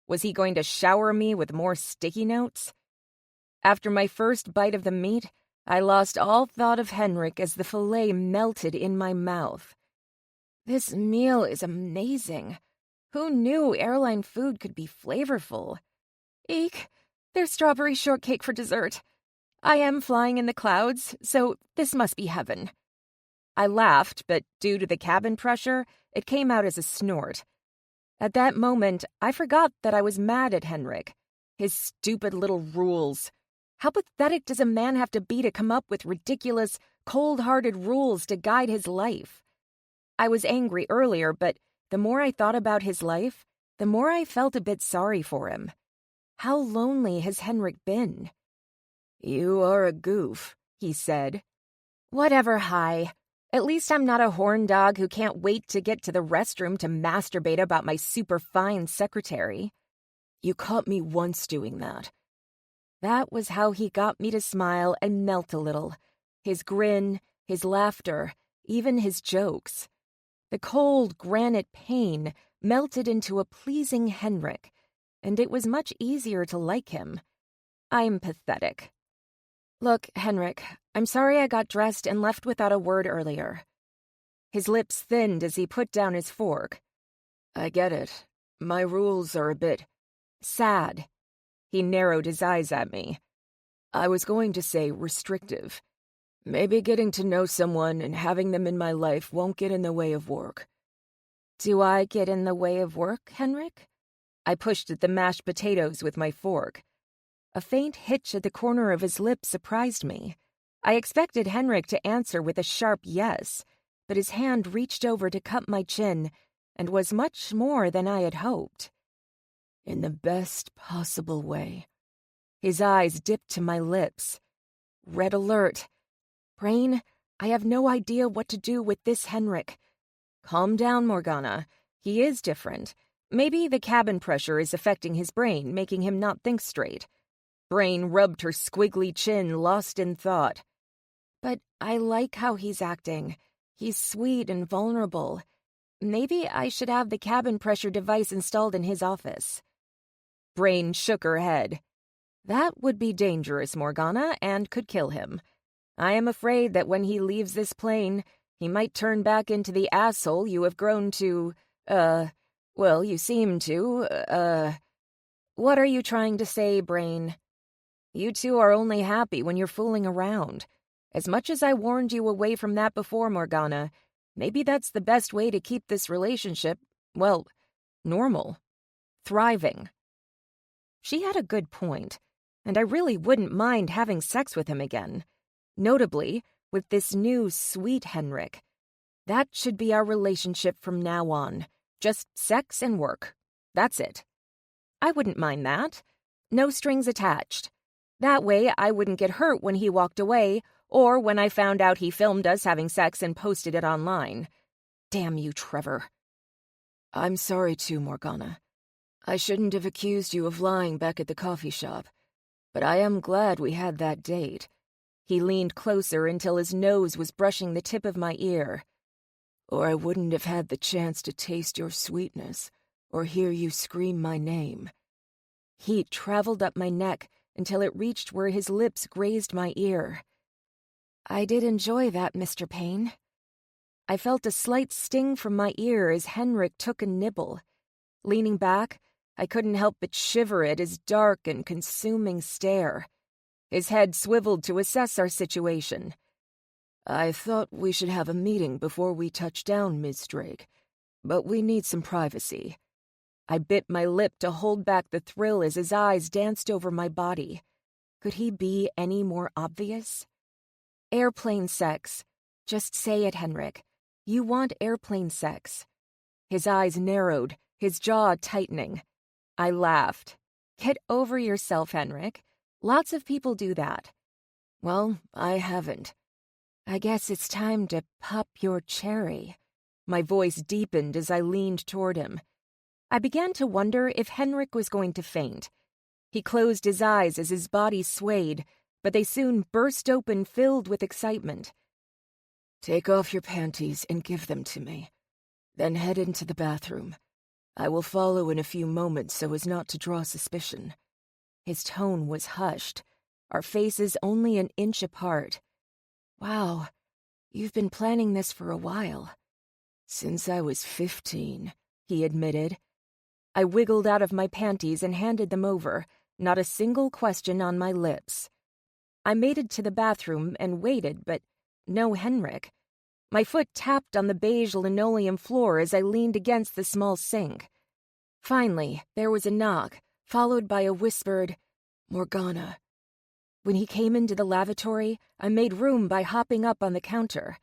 Was he going to shower me with more sticky notes? After my first bite of the meat, I lost all thought of Henrik as the fillet melted in my mouth. This meal is amazing. Who knew airline food could be flavorful? Eek, there's strawberry shortcake for dessert. I am flying in the clouds, so this must be heaven. I laughed, but due to the cabin pressure, it came out as a snort. At that moment, I forgot that I was mad at Henrik. His stupid little rules. How pathetic does a man have to be to come up with ridiculous, cold-hearted rules to guide his life? I was angry earlier, but the more I thought about his life, the more I felt a bit sorry for him. How lonely has Henrik been? "You are a goof," he said. "Whatever, Hi. At least I'm not a horn dog who can't wait to get to the restroom to masturbate about my super-fine secretary." "You caught me once doing that." That was how he got me to smile and melt a little. His grin, his laughter, even his jokes. The cold granite Payne melted into a pleasing Henrik, and it was much easier to like him. I'm pathetic. "Look, Henrik, I'm sorry I got dressed and left without a word earlier." His lips thinned as he put down his fork. "I get it. My rules are a bit sad." He narrowed his eyes at me. "I was going to say restrictive. Maybe getting to know someone and having them in my life won't get in the way of work." "Do I get in the way of work, Henrik?" I pushed at the mashed potatoes with my fork. A faint hitch at the corner of his lip surprised me. I expected Henrik to answer with a sharp yes, but his hand reached over to cup my chin and was much more than I had hoped. "In the best possible way." His eyes dipped to my lips. Red alert. Brain, I have no idea what to do with this Henrik. Calm down, Morgana. He is different. Maybe the cabin pressure is affecting his brain, making him not think straight. Brain rubbed her squiggly chin, lost in thought. But I like how he's acting. He's sweet and vulnerable. Maybe I should have the cabin pressure device installed in his office. Brain shook her head. That would be dangerous, Morgana, and could kill him. I am afraid that when he leaves this plane, he might turn back into the asshole you have grown to, well, you seem to, What are you trying to say, Brain? You two are only happy when you're fooling around. As much as I warned you away from that before, Morgana, maybe that's the best way to keep this relationship, well, normal. Thriving. She had a good point, and I really wouldn't mind having sex with him again. Notably, with this new sweet Henrik. That should be our relationship from now on. Just sex and work. That's it. I wouldn't mind that. No strings attached. That way I wouldn't get hurt when he walked away, or when I found out he filmed us having sex and posted it online. Damn you, Trevor. "I'm sorry too, Morgana. I shouldn't have accused you of lying back at the coffee shop, but I am glad we had that date." He leaned closer until his nose was brushing the tip of my ear. "Or I wouldn't have had the chance to taste your sweetness, or hear you scream my name." Heat traveled up my neck until it reached where his lips grazed my ear. I did enjoy that, Mr. Payne. I felt a slight sting from my ear as Henrik took a nibble. Leaning back, I couldn't help but shiver at his dark and consuming stare. His head swiveled to assess our situation. "I thought we should have a meeting before we touch down, Miss Drake, but we need some privacy." I bit my lip to hold back the thrill as his eyes danced over my body. Could he be any more obvious? Airplane sex. Just say it, Henrik. You want airplane sex. His eyes narrowed, his jaw tightening. I laughed. Get over yourself, Henrik. Lots of people do that. Well, I haven't. I guess it's time to pop your cherry. My voice deepened as I leaned toward him. I began to wonder if Henrik was going to faint. He closed his eyes as his body swayed, but they soon burst open, filled with excitement. Take off your panties and give them to me. Then head into the bathroom. I will follow in a few moments so as not to draw suspicion. His tone was hushed, our faces only an inch apart. Wow, you've been planning this for a while. Since I was 15, he admitted. I wiggled out of my panties and handed them over, not a single question on my lips. I made it to the bathroom and waited, but no Henrik. My foot tapped on the beige linoleum floor as I leaned against the small sink. Finally, there was a knock, followed by a whispered, "Morgana." When he came into the lavatory, I made room by hopping up on the counter.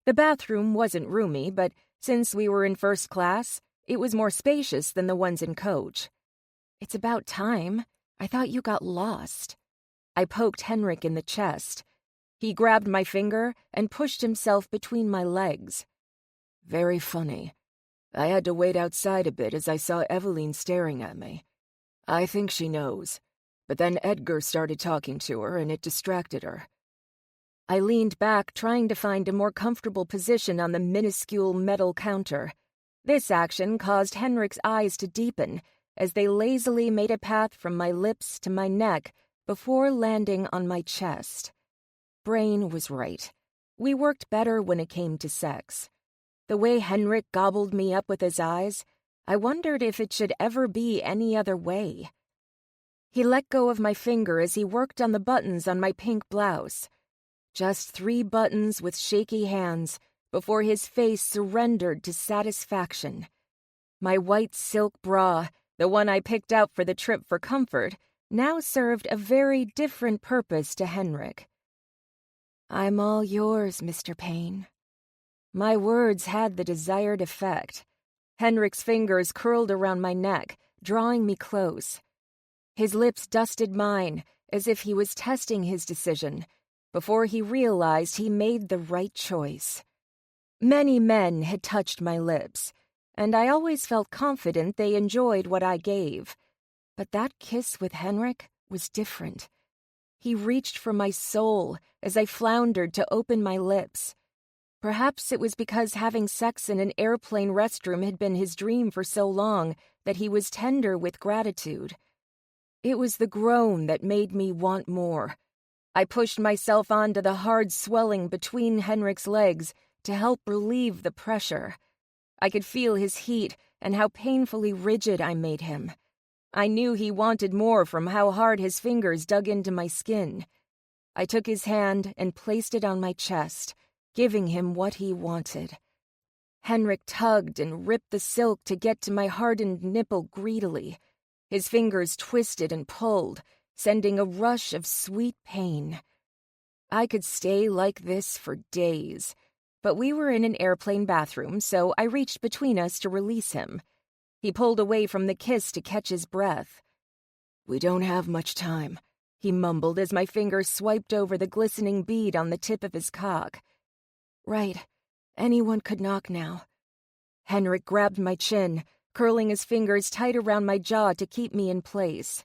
The bathroom wasn't roomy, but since we were in first class, it was more spacious than the ones in coach. It's about time. I thought you got lost. I poked Henrik in the chest. He grabbed my finger and pushed himself between my legs. Very funny. I had to wait outside a bit as I saw Eveline staring at me. I think she knows. But then Edgar started talking to her and it distracted her. I leaned back, trying to find a more comfortable position on the minuscule metal counter. This action caused Henrik's eyes to deepen as they lazily made a path from my lips to my neck before landing on my chest. Brain was right. We worked better when it came to sex. The way Henrik gobbled me up with his eyes, I wondered if it should ever be any other way. He let go of my finger as he worked on the buttons on my pink blouse. Just 3 buttons with shaky hands before his face surrendered to satisfaction. My white silk bra, the one I picked out for the trip for comfort, now served a very different purpose to Henrik. I'm all yours, Mr. Payne. My words had the desired effect. Henrik's fingers curled around my neck, drawing me close. His lips dusted mine, as if he was testing his decision, before he realized he made the right choice. Many men had touched my lips, and I always felt confident they enjoyed what I gave. But that kiss with Henrik was different. He reached for my soul as I floundered to open my lips. Perhaps it was because having sex in an airplane restroom had been his dream for so long that he was tender with gratitude. It was the groan that made me want more. I pushed myself onto the hard swelling between Henrik's legs to help relieve the pressure. I could feel his heat and how painfully rigid I made him. I knew he wanted more from how hard his fingers dug into my skin. I took his hand and placed it on my chest, giving him what he wanted. Henrik tugged and ripped the silk to get to my hardened nipple greedily. His fingers twisted and pulled, sending a rush of sweet pain. I could stay like this for days, but we were in an airplane bathroom, so I reached between us to release him. He pulled away from the kiss to catch his breath. We don't have much time, he mumbled as my fingers swiped over the glistening bead on the tip of his cock. Right, anyone could knock now. Henrik grabbed my chin, curling his fingers tight around my jaw to keep me in place.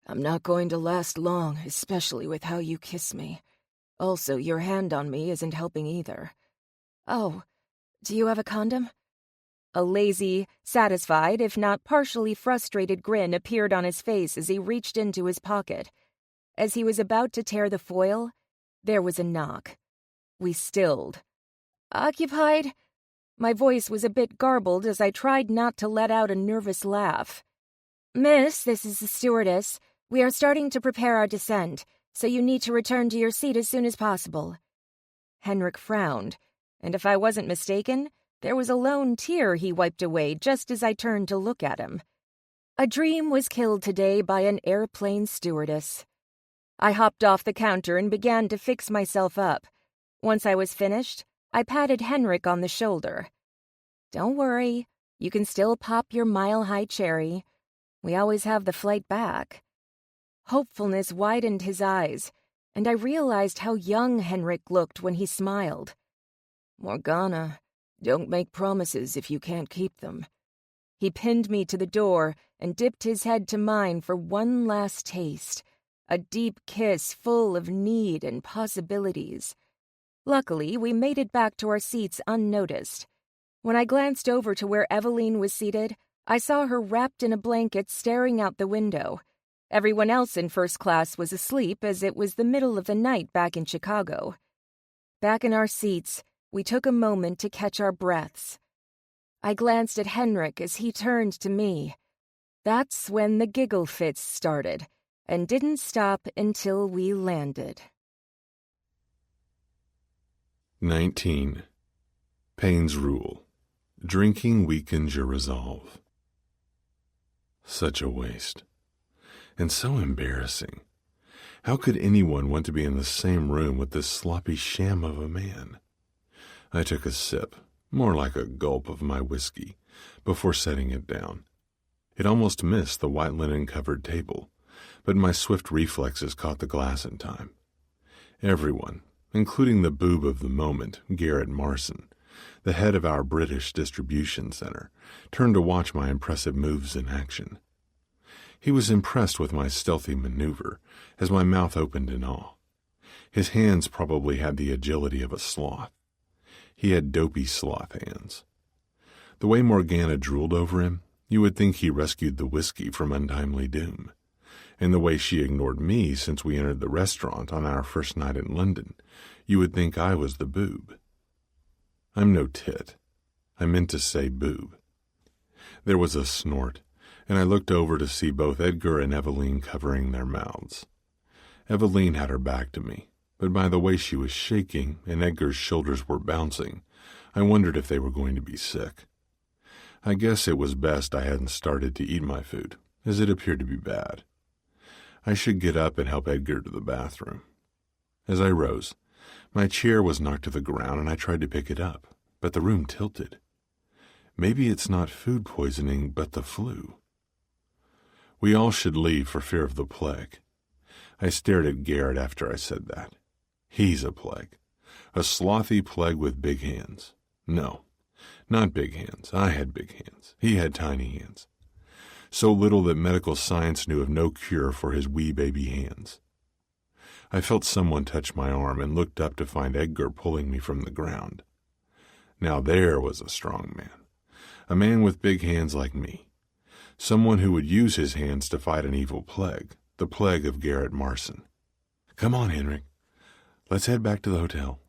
I'm not going to last long, especially with how you kiss me. Also, your hand on me isn't helping either. Oh, do you have a condom? A lazy, satisfied, if not partially frustrated grin appeared on his face as he reached into his pocket. As he was about to tear the foil, there was a knock. We stilled. Occupied? My voice was a bit garbled as I tried not to let out a nervous laugh. Miss, this is the stewardess. We are starting to prepare our descent, so you need to return to your seat as soon as possible. Henrik frowned, and if I wasn't mistaken, there was a lone tear he wiped away just as I turned to look at him. A dream was killed today by an airplane stewardess. I hopped off the counter and began to fix myself up. Once I was finished, I patted Henrik on the shoulder. "Don't worry, you can still pop your mile-high cherry. We always have the flight back." Hopefulness widened his eyes, and I realized how young Henrik looked when he smiled. "Morgana, don't make promises if you can't keep them." He pinned me to the door and dipped his head to mine for one last taste, a deep kiss full of need and possibilities. Luckily, we made it back to our seats unnoticed. When I glanced over to where Eveline was seated, I saw her wrapped in a blanket staring out the window. Everyone else in first class was asleep as it was the middle of the night back in Chicago. Back in our seats, we took a moment to catch our breaths. I glanced at Henrik as he turned to me. That's when the giggle fits started, and didn't stop until we landed. 19. Payne's Rule. Drinking weakens your resolve. Such a waste. And so embarrassing. How could anyone want to be in the same room with this sloppy sham of a man? I took a sip, more like a gulp of my whiskey, before setting it down. It almost missed the white linen-covered table, but my swift reflexes caught the glass in time. Everyone, including the boob of the moment, Garrett Marson, the head of our British distribution center, turned to watch my impressive moves in action. He was impressed with my stealthy maneuver as my mouth opened in awe. His hands probably had the agility of a sloth. He had dopey sloth hands. The way Morgana drooled over him, you would think he rescued the whiskey from untimely doom. And the way she ignored me since we entered the restaurant on our first night in London, you would think I was the boob. I'm no tit. I meant to say boob. There was a snort, and I looked over to see both Edgar and Eveline covering their mouths. Eveline had her back to me, but by the way she was shaking and Edgar's shoulders were bouncing, I wondered if they were going to be sick. I guess it was best I hadn't started to eat my food, as it appeared to be bad. I should get up and help Edgar to the bathroom. As I rose, my chair was knocked to the ground and I tried to pick it up, but the room tilted. Maybe it's not food poisoning, but the flu. We all should leave for fear of the plague. I stared at Garrett after I said that. He's a plague. A slothy plague with big hands. No, not big hands. I had big hands. He had tiny hands. So little that medical science knew of no cure for his wee baby hands. I felt someone touch my arm and looked up to find Edgar pulling me from the ground. Now there was a strong man. A man with big hands like me. Someone who would use his hands to fight an evil plague, the plague of Garrett Marson. "Come on, Henrik. Let's head back to the hotel."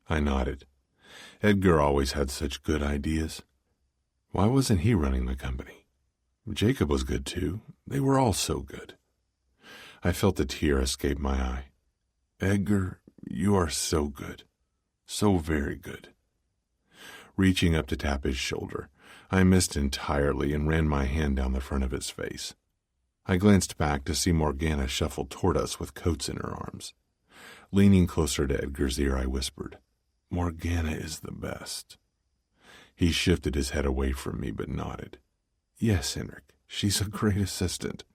I nodded. Edgar always had such good ideas. Why wasn't he running the company? Jacob was good too. They were all so good. I felt a tear escape my eye. "Edgar, you are so good. So very good." Reaching up to tap his shoulder, I missed entirely and ran my hand down the front of his face. I glanced back to see Morgana shuffle toward us with coats in her arms. Leaning closer to Edgar's ear, I whispered, "Morgana is the best." He shifted his head away from me but nodded. "Yes, Henrik, she's a great assistant.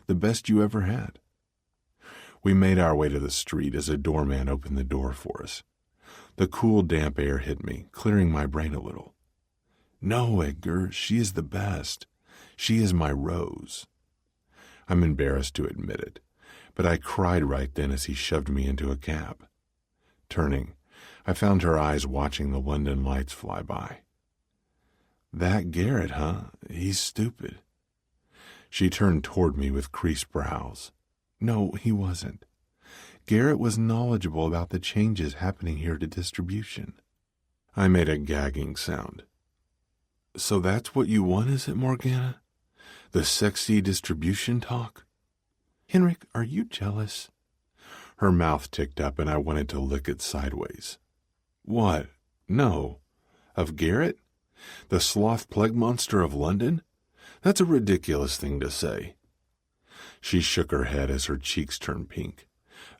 The best you ever had." We made our way to the street as a doorman opened the door for us. The cool, damp air hit me, clearing my brain a little. "No, Edgar, she is the best. She is my Rose." I'm embarrassed to admit it, but I cried right then as he shoved me into a cab. Turning, I found her eyes watching the London lights fly by. "That Garrett, huh? He's stupid." She turned toward me with creased brows. "No, he wasn't. Garrett was knowledgeable about the changes happening here to distribution." I made a gagging sound. "So that's what you want, is it, Morgana? The sexy distribution talk?" "Henrik, are you jealous?" Her mouth ticked up and I wanted to lick it sideways. "What? No. Of Garrett? The sloth plague monster of London? That's a ridiculous thing to say." She shook her head as her cheeks turned pink.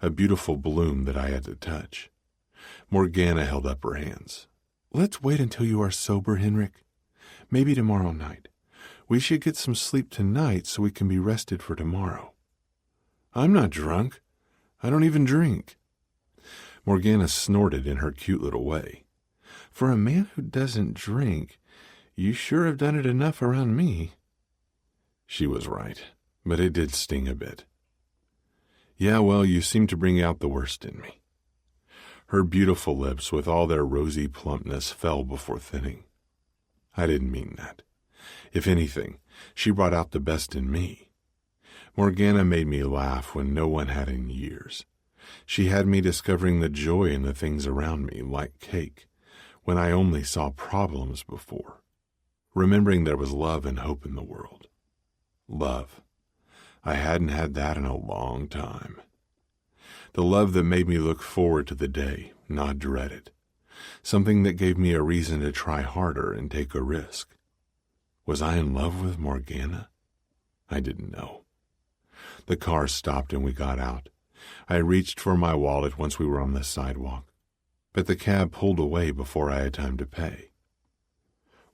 a beautiful bloom that I had to touch. Morgana held up her hands. "Let's wait until you are sober, Henrik. Maybe tomorrow night. We should get some sleep tonight so we can be rested for tomorrow." "I'm not drunk. I don't even drink." Morgana snorted in her cute little way. "For a man who doesn't drink, you sure have done it enough around me." She was right, but it did sting a bit. "Yeah, well, you seem to bring out the worst in me." Her beautiful lips, with all their rosy plumpness, fell before thinning. I didn't mean that. If anything, she brought out the best in me. Morgana made me laugh when no one had in years. She had me discovering the joy in the things around me, like cake, when I only saw problems before. Remembering there was love and hope in the world. Love. I hadn't had that in a long time. The love that made me look forward to the day, not dread it. Something that gave me a reason to try harder and take a risk. Was I in love with Morgana? I didn't know. The car stopped and we got out. I reached for my wallet once we were on the sidewalk, but the cab pulled away before I had time to pay.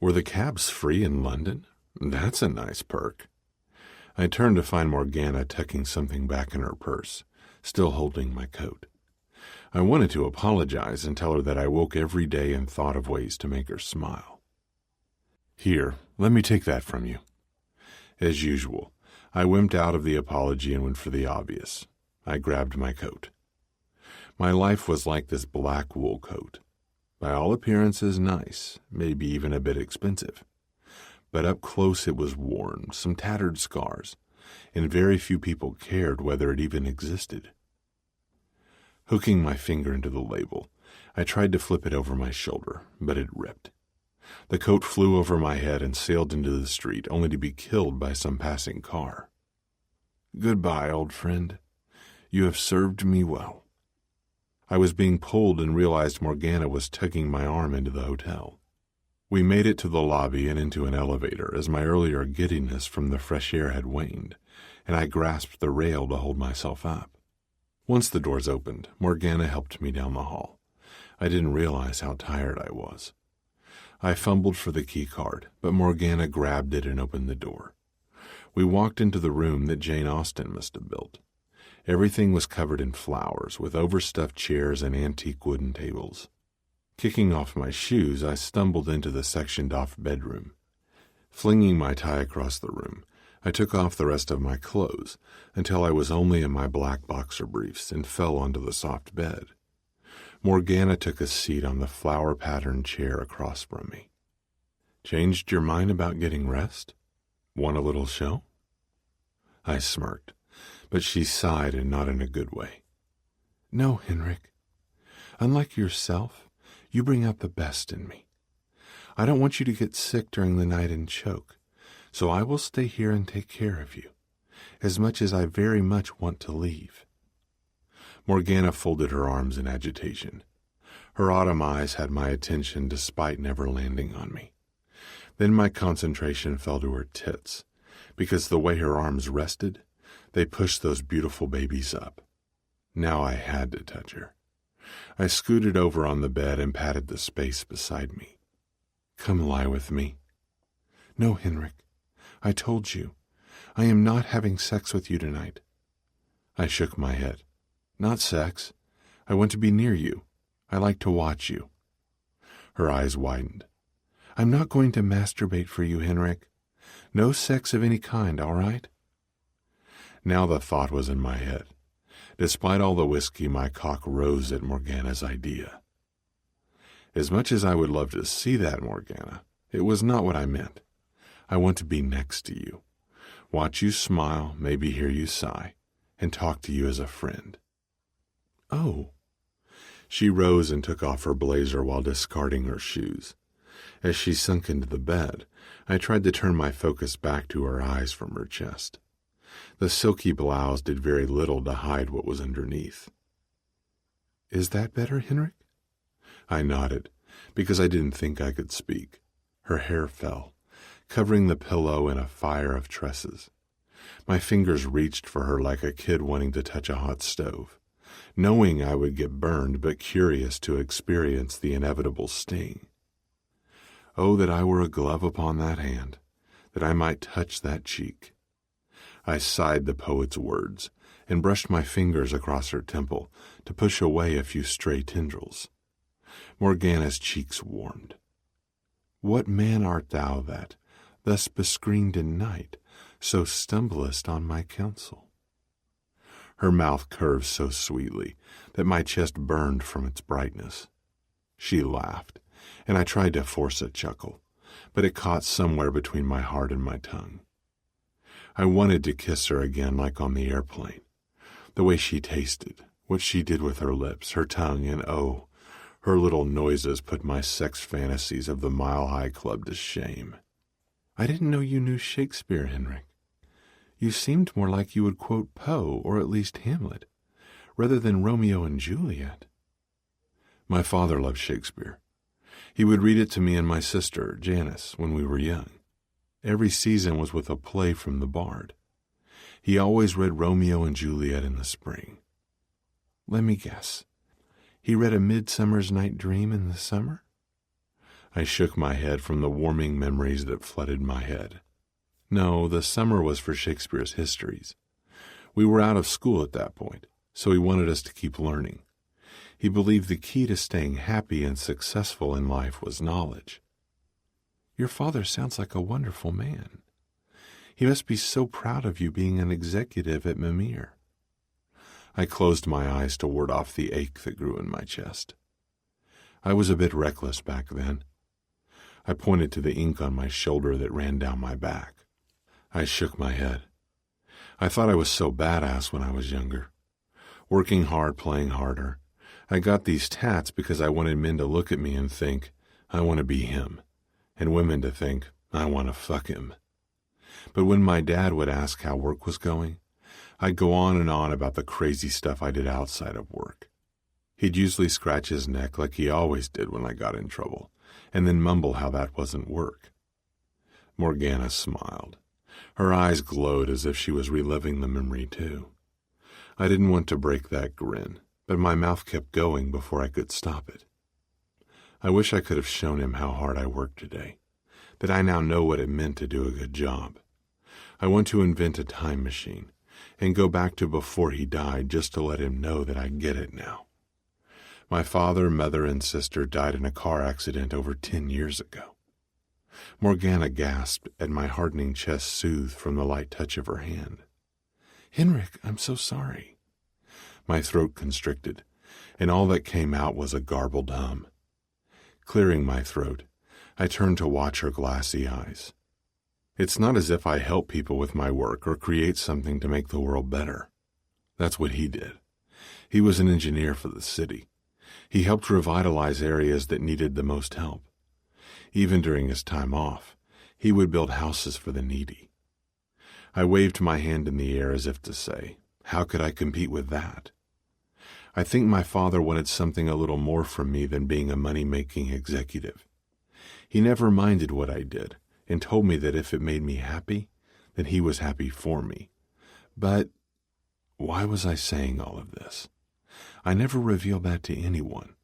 Were the cabs free in London? That's a nice perk. I turned to find Morgana tucking something back in her purse, still holding my coat. I wanted to apologize and tell her that I woke every day and thought of ways to make her smile. "Here, let me take that from you." As usual, I wimped out of the apology and went for the obvious. I grabbed my coat. My life was like this black wool coat. By all appearances nice, maybe even a bit expensive. But up close it was worn, some tattered scars, and very few people cared whether it even existed. Hooking my finger into the label, I tried to flip it over my shoulder, but it ripped. The coat flew over my head and sailed into the street, only to be killed by some passing car. "Goodbye, old friend. You have served me well." I was being pulled and realized Morgana was tugging my arm into the hotel. We made it to the lobby and into an elevator as my earlier giddiness from the fresh air had waned, and I grasped the rail to hold myself up. Once the doors opened, Morgana helped me down the hall. I didn't realize how tired I was. I fumbled for the key card, but Morgana grabbed it and opened the door. We walked into the room that Jane Austen must have built. Everything was covered in flowers, with overstuffed chairs and antique wooden tables. Kicking off my shoes, I stumbled into the sectioned-off bedroom. Flinging my tie across the room, I took off the rest of my clothes until I was only in my black boxer briefs and fell onto the soft bed. Morgana took a seat on the flower-patterned chair across from me. "Changed your mind about getting rest? Want a little show?" I smirked, but she sighed and not in a good way. "No, Henrik. Unlike yourself, you bring out the best in me. I don't want you to get sick during the night and choke, so I will stay here and take care of you, as much as I very much want to leave." Morgana folded her arms in agitation. Her autumn eyes had my attention despite never landing on me. Then my concentration fell to her tits, because the way her arms rested, they pushed those beautiful babies up. Now I had to touch her. I scooted over on the bed and patted the space beside me. "Come lie with me." "No, Henrik. I told you. I am not having sex with you tonight." I shook my head. "Not sex. I want to be near you. I like to watch you." Her eyes widened. "I'm not going to masturbate for you, Henrik. No sex of any kind, all right?" Now the thought was in my head. Despite all the whiskey, my cock rose at Morgana's idea. As much as I would love to see that, Morgana, it was not what I meant. I want to be next to you, watch you smile, maybe hear you sigh, and talk to you as a friend. "Oh." She rose and took off her blazer while discarding her shoes. As she sunk into the bed, I tried to turn my focus back to her eyes from her chest. The silky blouse did very little to hide what was underneath. "Is that better, Henrik?" I nodded, because I didn't think I could speak. Her hair fell, covering the pillow in a fire of tresses. My fingers reached for her like a kid wanting to touch a hot stove, knowing I would get burned but curious to experience the inevitable sting. Oh, that I were a glove upon that hand, that I might touch that cheek. I sighed the poet's words and brushed my fingers across her temple to push away a few stray tendrils. Morgana's cheeks warmed. What man art thou that, thus bescreened in night, so stumblest on my counsel? Her mouth curved so sweetly that my chest burned from its brightness. She laughed, and I tried to force a chuckle, but it caught somewhere between my heart and my tongue. I wanted to kiss her again like on the airplane, the way she tasted, what she did with her lips, her tongue, and oh, her little noises put my sex fantasies of the Mile High Club to shame. I didn't know you knew Shakespeare, Henrik. You seemed more like you would quote Poe, or at least Hamlet, rather than Romeo and Juliet. My father loved Shakespeare. He would read it to me and my sister, Janice, when we were young. Every season was with a play from the Bard. He always read Romeo and Juliet in the spring. Let me guess. He read A Midsummer's Night Dream in the summer? I shook my head from the warming memories that flooded my head. No, the summer was for Shakespeare's histories. We were out of school at that point, so he wanted us to keep learning. He believed the key to staying happy and successful in life was knowledge. Your father sounds like a wonderful man. He must be so proud of you being an executive at Mimir. I closed my eyes to ward off the ache that grew in my chest. I was a bit reckless back then. I pointed to the ink on my shoulder that ran down my back. I shook my head. I thought I was so badass when I was younger. Working hard, playing harder. I got these tats because I wanted men to look at me and think, I want to be him, and women to think, I want to fuck him. But when my dad would ask how work was going, I'd go on and on about the crazy stuff I did outside of work. He'd usually scratch his neck like he always did when I got in trouble, and then mumble how that wasn't work. Morgana smiled. Her eyes glowed as if she was reliving the memory too. I didn't want to break that grin, but my mouth kept going before I could stop it. I wish I could have shown him how hard I worked today, that I now know what it meant to do a good job. I want to invent a time machine and go back to before he died just to let him know that I get it now. My father, mother, and sister died in a car accident over 10 years ago. Morgana gasped, and my hardening chest soothed from the light touch of her hand. Henrik, I'm so sorry. My throat constricted, and all that came out was a garbled hum. Clearing my throat, I turned to watch her glassy eyes. It's not as if I help people with my work or create something to make the world better. That's what he did. He was an engineer for the city. He helped revitalize areas that needed the most help. Even during his time off, he would build houses for the needy. I waved my hand in the air as if to say, how could I compete with that? I think my father wanted something a little more from me than being a money-making executive. He never minded what I did and told me that if it made me happy, then he was happy for me. But why was I saying all of this? I never revealed that to anyone,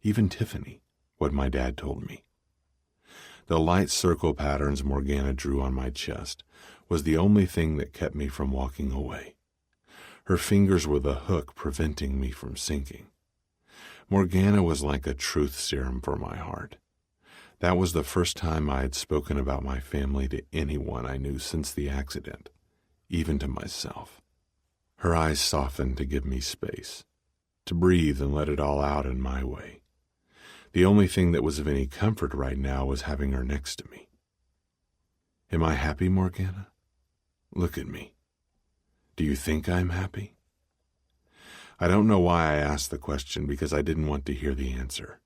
even Tiffany, what my dad told me. The light circle patterns Morgana drew on my chest was the only thing that kept me from walking away. Her fingers were the hook preventing me from sinking. Morgana was like a truth serum for my heart. That was the first time I had spoken about my family to anyone I knew since the accident, even to myself. Her eyes softened to give me space, to breathe and let it all out in my way. The only thing that was of any comfort right now was having her next to me. Am I happy, Morgana? Look at me. Do you think I'm happy? I don't know why I asked the question because I didn't want to hear the answer.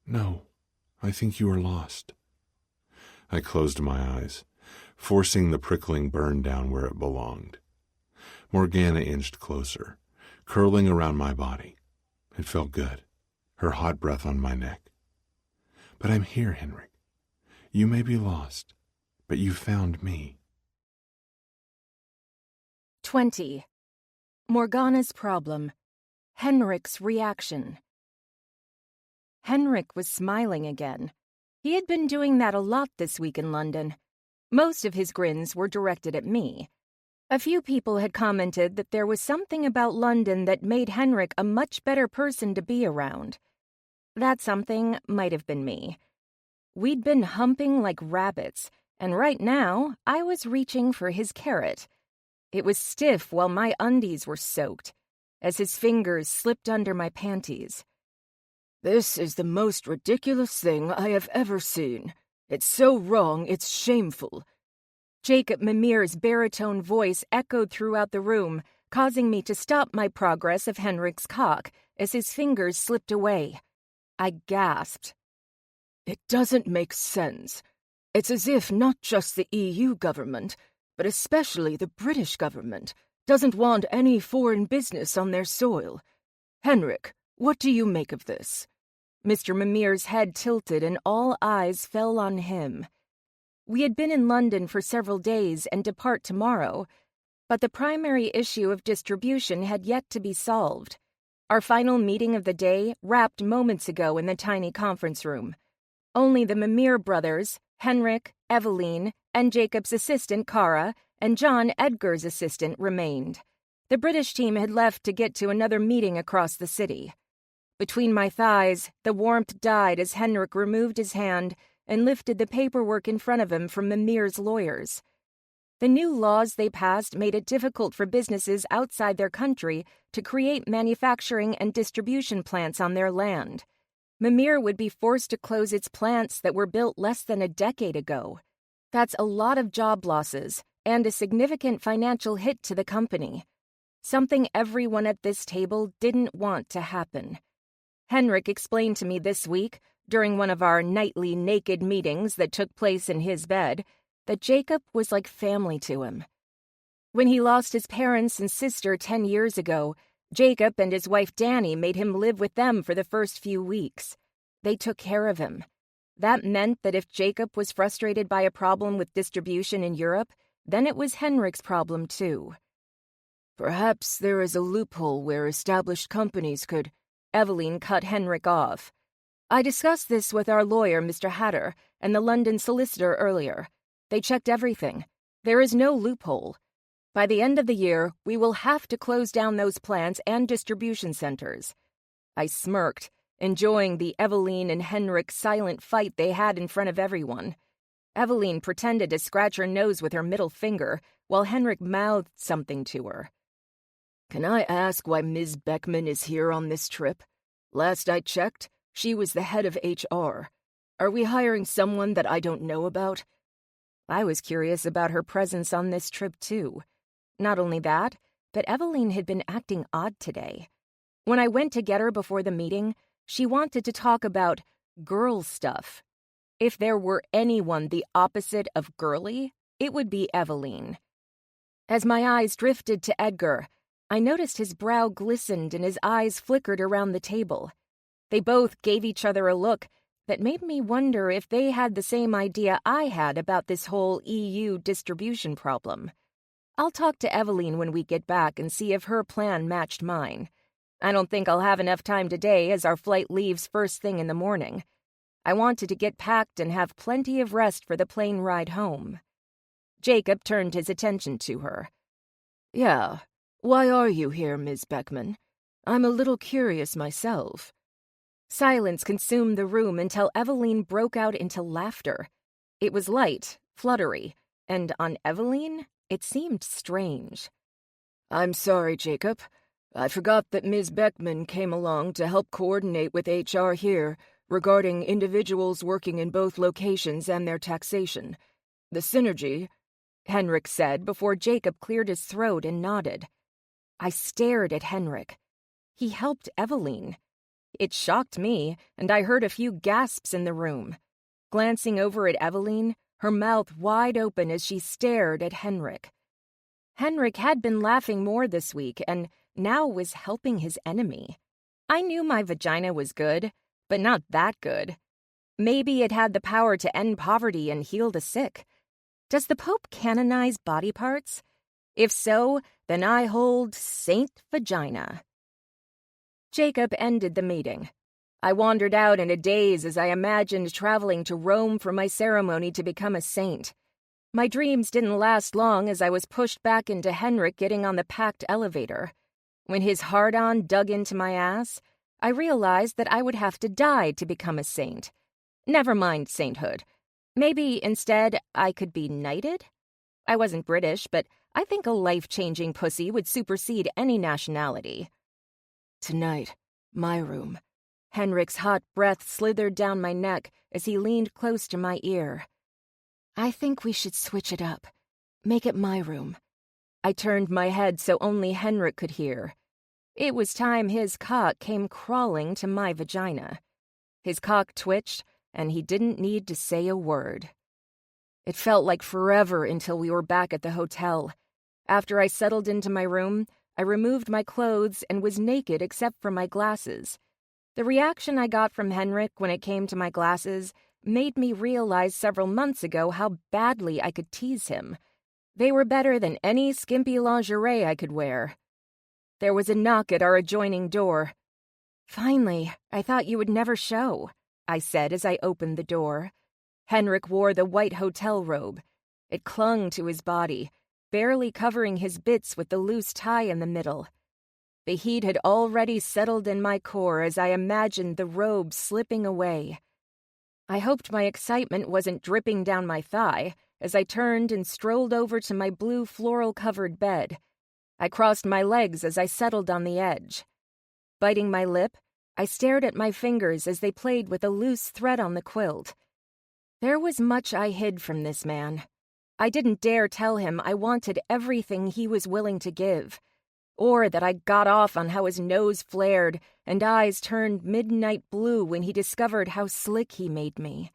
No, I think you are lost. I closed my eyes, forcing the prickling burn down where it belonged. Morgana inched closer, curling around my body. It felt good, her hot breath on my neck. But I'm here, Henrik. You may be lost, but you found me. 20. Morgana's problem. Henrik's reaction. Henrik was smiling again. He had been doing that a lot this week in London. Most of his grins were directed at me. A few people had commented that there was something about London that made Henrik a much better person to be around. That something might have been me. We'd been humping like rabbits, and right now I was reaching for his carrot. It was stiff while my undies were soaked, as his fingers slipped under my panties. "This is the most ridiculous thing I have ever seen. It's so wrong, it's shameful." Jacob Mimir's baritone voice echoed throughout the room, causing me to stop my progress of Henrik's cock as his fingers slipped away. I gasped. "It doesn't make sense. It's as if not just the EU government, but especially the British government, doesn't want any foreign business on their soil. Henrik, what do you make of this?" Mr. Mimir's head tilted and all eyes fell on him. We had been in London for several days and depart tomorrow, but the primary issue of distribution had yet to be solved. Our final meeting of the day wrapped moments ago in the tiny conference room. Only the Mimir brothers, Henrik, Eveline, and Jacob's assistant, Kara, and John Edgar's assistant remained. The British team had left to get to another meeting across the city. Between my thighs, the warmth died as Henrik removed his hand and lifted the paperwork in front of him from Mimir's lawyers. The new laws they passed made it difficult for businesses outside their country to create manufacturing and distribution plants on their land. Mimir would be forced to close its plants that were built less than a decade ago. That's a lot of job losses and a significant financial hit to the company. Something everyone at this table didn't want to happen. Henrik explained to me this week, during one of our nightly naked meetings that took place in his bed, that Jacob was like family to him. When he lost his parents and sister 10 years ago, Jacob and his wife Danny made him live with them for the first few weeks. They took care of him. That meant that if Jacob was frustrated by a problem with distribution in Europe, then it was Henrik's problem too. "Perhaps there is a loophole where established companies could—" Eveline cut Henrik off. "I discussed this with our lawyer, Mr. Hatter, and the London solicitor earlier. They checked everything. There is no loophole. By the end of the year, we will have to close down those plants and distribution centers." I smirked, enjoying the Eveline and Henrik silent fight they had in front of everyone. Eveline pretended to scratch her nose with her middle finger, while Henrik mouthed something to her. "Can I ask why Ms. Beckman is here on this trip? Last I checked, she was the head of HR. Are we hiring someone that I don't know about?" I was curious about her presence on this trip, too. Not only that, but Eveline had been acting odd today. When I went to get her before the meeting, she wanted to talk about girl stuff. If there were anyone the opposite of girly, it would be Eveline. As my eyes drifted to Edgar, I noticed his brow glistened and his eyes flickered around the table. They both gave each other a look that made me wonder if they had the same idea I had about this whole EU distribution problem. I'll talk to Eveline when we get back and see if her plan matched mine. I don't think I'll have enough time today as our flight leaves first thing in the morning. I wanted to get packed and have plenty of rest for the plane ride home. Jacob turned his attention to her. "Yeah, why are you here, Ms. Beckman? I'm a little curious myself." Silence consumed the room until Eveline broke out into laughter. It was light, fluttery, and on Eveline, it seemed strange. "I'm sorry, Jacob. I forgot that Ms. Beckman came along to help coordinate with HR here regarding individuals working in both locations and their taxation. The synergy," Henrik said before Jacob cleared his throat and nodded. I stared at Henrik. He helped Eveline. It shocked me, and I heard a few gasps in the room. Glancing over at Eveline, her mouth wide open as she stared at Henrik. Henrik had been laughing more this week and now was helping his enemy. I knew my vagina was good, but not that good. Maybe it had the power to end poverty and heal the sick. Does the Pope canonize body parts? If so, then I hold Saint Vagina. Jacob ended the meeting. I wandered out in a daze as I imagined traveling to Rome for my ceremony to become a saint. My dreams didn't last long as I was pushed back into Henrik getting on the packed elevator. When his hard-on dug into my ass, I realized that I would have to die to become a saint. Never mind sainthood. Maybe instead I could be knighted? I wasn't British, but I think a life-changing pussy would supersede any nationality. Tonight, my room. Henrik's hot breath slithered down my neck as he leaned close to my ear. I think we should switch it up. Make it my room. I turned my head so only Henrik could hear. It was time his cock came crawling to my vagina. His cock twitched, and he didn't need to say a word. It felt like forever until we were back at the hotel. After I settled into my room, I removed my clothes and was naked except for my glasses. The reaction I got from Henrik when it came to my glasses made me realize several months ago how badly I could tease him. They were better than any skimpy lingerie I could wear. There was a knock at our adjoining door. "Finally, I thought you would never show," I said as I opened the door. Henrik wore the white hotel robe. It clung to his body, barely covering his bits with the loose tie in the middle. The heat had already settled in my core as I imagined the robe slipping away. I hoped my excitement wasn't dripping down my thigh as I turned and strolled over to my blue floral-covered bed. I crossed my legs as I settled on the edge. Biting my lip, I stared at my fingers as they played with a loose thread on the quilt. There was much I hid from this man. I didn't dare tell him I wanted everything he was willing to give, or that I got off on how his nose flared and eyes turned midnight blue when he discovered how slick he made me.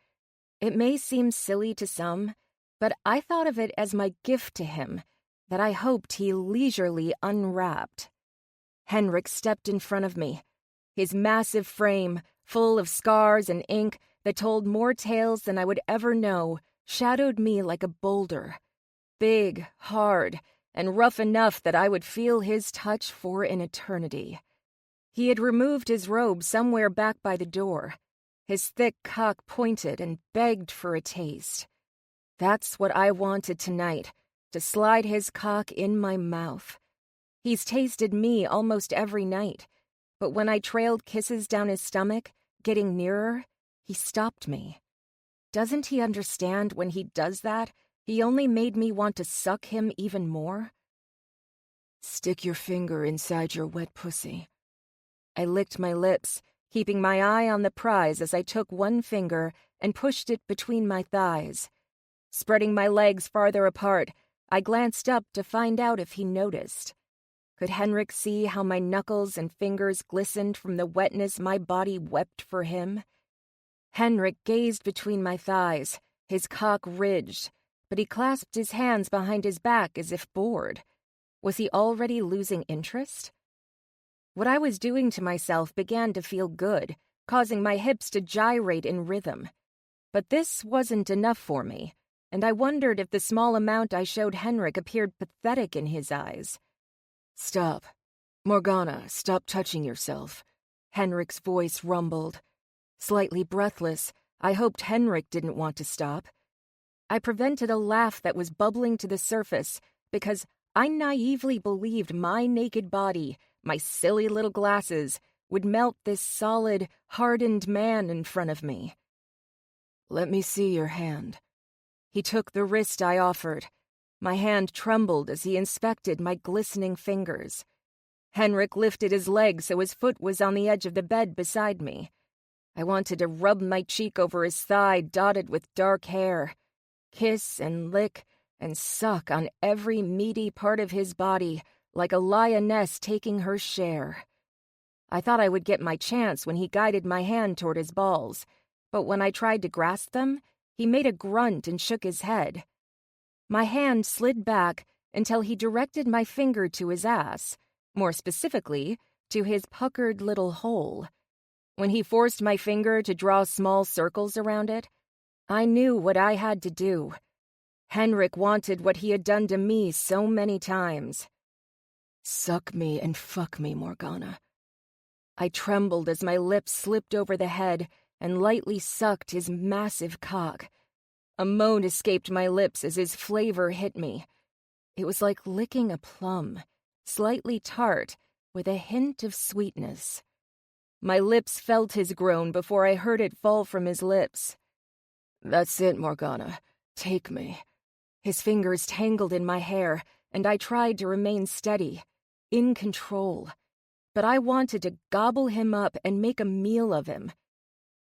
It may seem silly to some, but I thought of it as my gift to him that I hoped he leisurely unwrapped. Henrik stepped in front of me, his massive frame, full of scars and ink that told more tales than I would ever know, shadowed me like a boulder. Big, hard, and rough enough that I would feel his touch for an eternity. He had removed his robe somewhere back by the door. His thick cock pointed and begged for a taste. That's what I wanted tonight, to slide his cock in my mouth. He's tasted me almost every night, but when I trailed kisses down his stomach, getting nearer, he stopped me. Doesn't he understand when he does that, he only made me want to suck him even more? Stick your finger inside your wet pussy. I licked my lips, keeping my eye on the prize as I took one finger and pushed it between my thighs. Spreading my legs farther apart, I glanced up to find out if he noticed. Could Henrik see how my knuckles and fingers glistened from the wetness my body wept for him? Henrik gazed between my thighs, his cock ridged, but he clasped his hands behind his back as if bored. Was he already losing interest? What I was doing to myself began to feel good, causing my hips to gyrate in rhythm. But this wasn't enough for me, and I wondered if the small amount I showed Henrik appeared pathetic in his eyes. Stop. Morgana, stop touching yourself. Henrik's voice rumbled. Slightly breathless, I hoped Henrik didn't want to stop. I prevented a laugh that was bubbling to the surface because I naively believed my naked body, my silly little glasses, would melt this solid, hardened man in front of me. Let me see your hand. He took the wrist I offered. My hand trembled as he inspected my glistening fingers. Henrik lifted his leg so his foot was on the edge of the bed beside me. I wanted to rub my cheek over his thigh dotted with dark hair, kiss and lick and suck on every meaty part of his body like a lioness taking her share. I thought I would get my chance when he guided my hand toward his balls, but when I tried to grasp them, he made a grunt and shook his head. My hand slid back until he directed my finger to his ass, more specifically, to his puckered little hole. When he forced my finger to draw small circles around it, I knew what I had to do. Henrik wanted what he had done to me so many times. Suck me and fuck me, Morgana. I trembled as my lips slipped over the head and lightly sucked his massive cock. A moan escaped my lips as his flavor hit me. It was like licking a plum, slightly tart, with a hint of sweetness. My lips felt his groan before I heard it fall from his lips. "That's it, Morgana. Take me." His fingers tangled in my hair, and I tried to remain steady, in control. But I wanted to gobble him up and make a meal of him.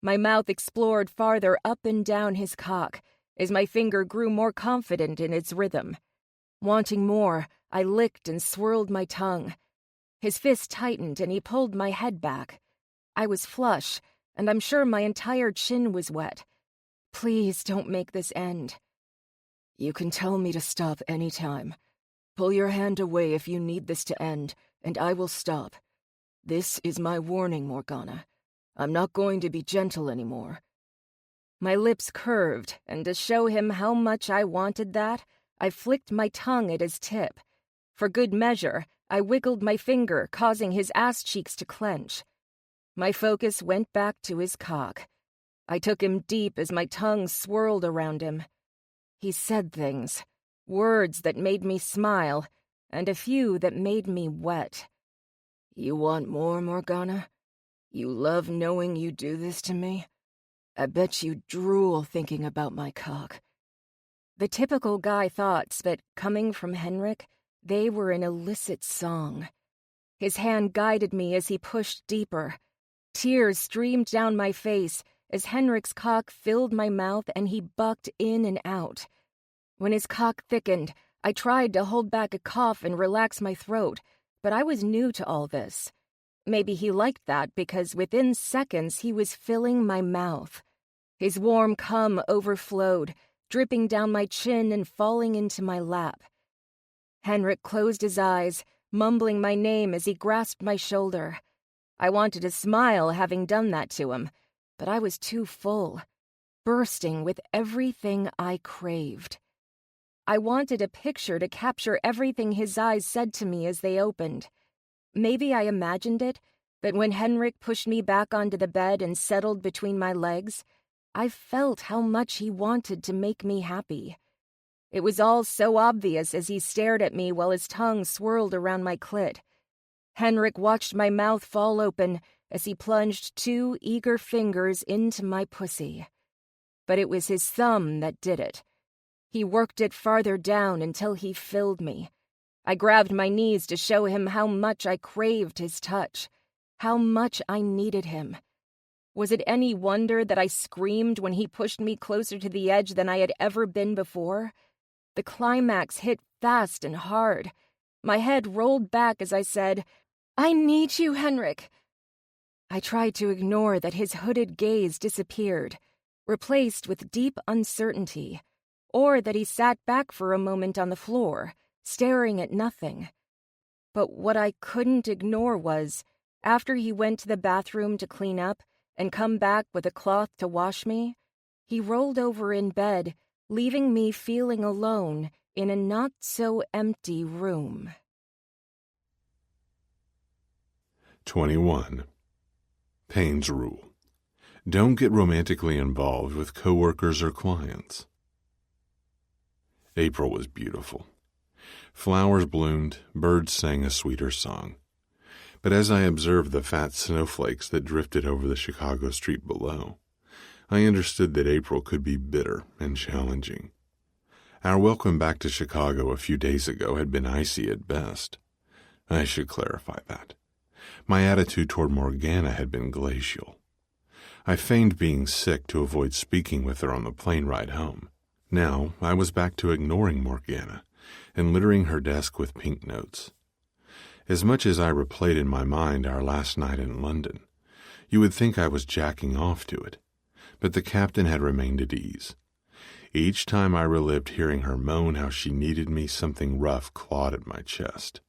My mouth explored farther up and down his cock as my finger grew more confident in its rhythm. Wanting more, I licked and swirled my tongue. His fist tightened and he pulled my head back. I was flush, and I'm sure my entire chin was wet. Please don't make this end. "You can tell me to stop any time. Pull your hand away if you need this to end, and I will stop. This is my warning, Morgana. I'm not going to be gentle anymore." My lips curved, and to show him how much I wanted that, I flicked my tongue at his tip. For good measure, I wiggled my finger, causing his ass cheeks to clench. My focus went back to his cock. I took him deep as my tongue swirled around him. He said things, words that made me smile, and a few that made me wet. "You want more, Morgana? You love knowing you do this to me? I bet you drool thinking about my cock." The typical guy thoughts, but coming from Henrik, they were an illicit song. His hand guided me as he pushed deeper. Tears streamed down my face as Henrik's cock filled my mouth and he bucked in and out. When his cock thickened, I tried to hold back a cough and relax my throat, but I was new to all this. Maybe he liked that because within seconds he was filling my mouth. His warm cum overflowed, dripping down my chin and falling into my lap. Henrik closed his eyes, mumbling my name as he grasped my shoulder. I wanted to smile having done that to him, but I was too full, bursting with everything I craved. I wanted a picture to capture everything his eyes said to me as they opened. Maybe I imagined it, but when Henrik pushed me back onto the bed and settled between my legs, I felt how much he wanted to make me happy. It was all so obvious as he stared at me while his tongue swirled around my clit. Henrik watched my mouth fall open as he plunged 2 eager fingers into my pussy. But it was his thumb that did it. He worked it farther down until he filled me. I grabbed my knees to show him how much I craved his touch, how much I needed him. Was it any wonder that I screamed when he pushed me closer to the edge than I had ever been before? The climax hit fast and hard. My head rolled back as I said, "I need you, Henrik." I tried to ignore that his hooded gaze disappeared, replaced with deep uncertainty, or that he sat back for a moment on the floor, staring at nothing. But what I couldn't ignore was, after he went to the bathroom to clean up and come back with a cloth to wash me, he rolled over in bed, leaving me feeling alone in a not-so-empty room. 21. Payne's Rule. Don't get romantically involved with coworkers or clients. April was beautiful. Flowers bloomed, birds sang a sweeter song. But as I observed the fat snowflakes that drifted over the Chicago street below, I understood that April could be bitter and challenging. Our welcome back to Chicago a few days ago had been icy at best. I should clarify that. My attitude toward Morgana had been glacial. I feigned being sick to avoid speaking with her on the plane ride home. Now I was back to ignoring Morgana and littering her desk with pink notes. As much as I replayed in my mind our last night in London, you would think I was jacking off to it, but the captain had remained at ease. Each time I relived hearing her moan how she needed me, something rough clawed at my chest.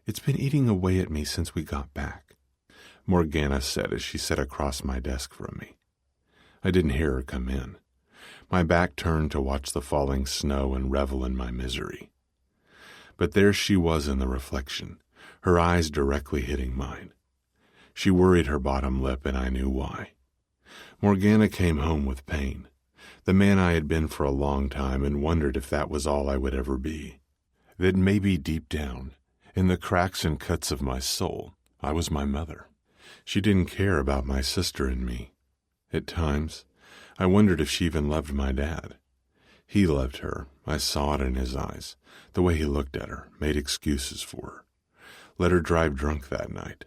"It's been eating away at me since we got back," Morgana said as she sat across my desk from me. I didn't hear her come in. My back turned to watch the falling snow and revel in my misery. But there she was in the reflection, her eyes directly hitting mine. She worried her bottom lip, and I knew why. Morgana came home with Payne, the man I had been for a long time, and wondered if that was all I would ever be. That maybe deep down, in the cracks and cuts of my soul, I was my mother. She didn't care about my sister and me. At times, I wondered if she even loved my dad. He loved her. I saw it in his eyes, the way he looked at her, made excuses for her. Let her drive drunk that night.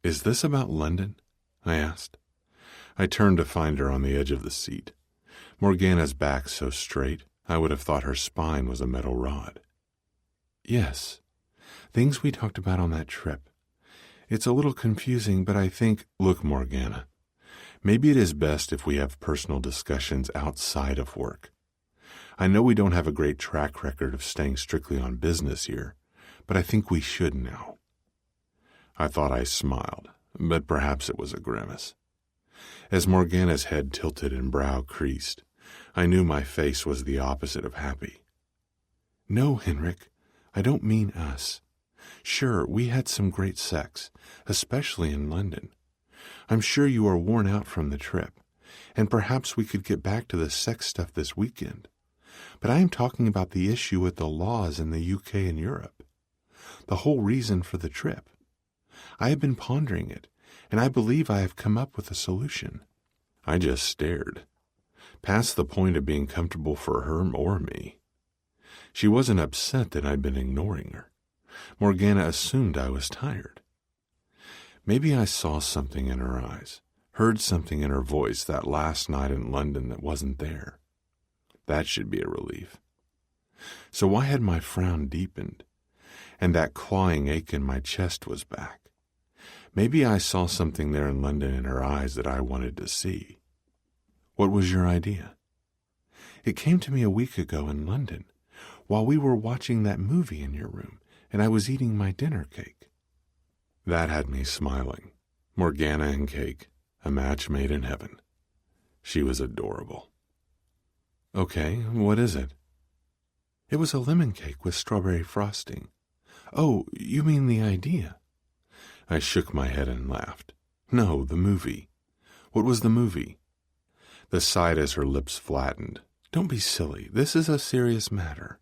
"Is this about London?" I asked. I turned to find her on the edge of the seat. Morgana's back so straight, I would have thought her spine was a metal rod. "Yes. Things we talked about on that trip. It's a little confusing, but I think—" "Look, Morgana, maybe it is best if we have personal discussions outside of work. I know we don't have a great track record of staying strictly on business here, but I think we should now." I thought I smiled, but perhaps it was a grimace. As Morgana's head tilted and brow creased, I knew my face was the opposite of happy. "No, Henrik, I don't mean us. Sure, we had some great sex, especially in London. I'm sure you are worn out from the trip, and perhaps we could get back to the sex stuff this weekend. But I am talking about the issue with the laws in the UK and Europe. The whole reason for the trip. I have been pondering it, and I believe I have come up with a solution." I just stared, past the point of being comfortable for her or me. She wasn't upset that I'd been ignoring her. Morgana assumed I was tired. Maybe I saw something in her eyes, heard something in her voice that last night in London that wasn't there. That should be a relief. So why had my frown deepened, and that clawing ache in my chest was back? Maybe I saw something there in London in her eyes that I wanted to see. "What was your idea?" "It came to me a week ago in London, while we were watching that movie in your room, and I was eating my dinner cake." That had me smiling. Morgana and cake, a match made in heaven. She was adorable. "Okay, what is it?" "It was a lemon cake with strawberry frosting." "Oh, you mean the idea?" I shook my head and laughed. "No, the movie." "What was the movie?" The sighed as her lips flattened. "Don't be silly. This is a serious matter."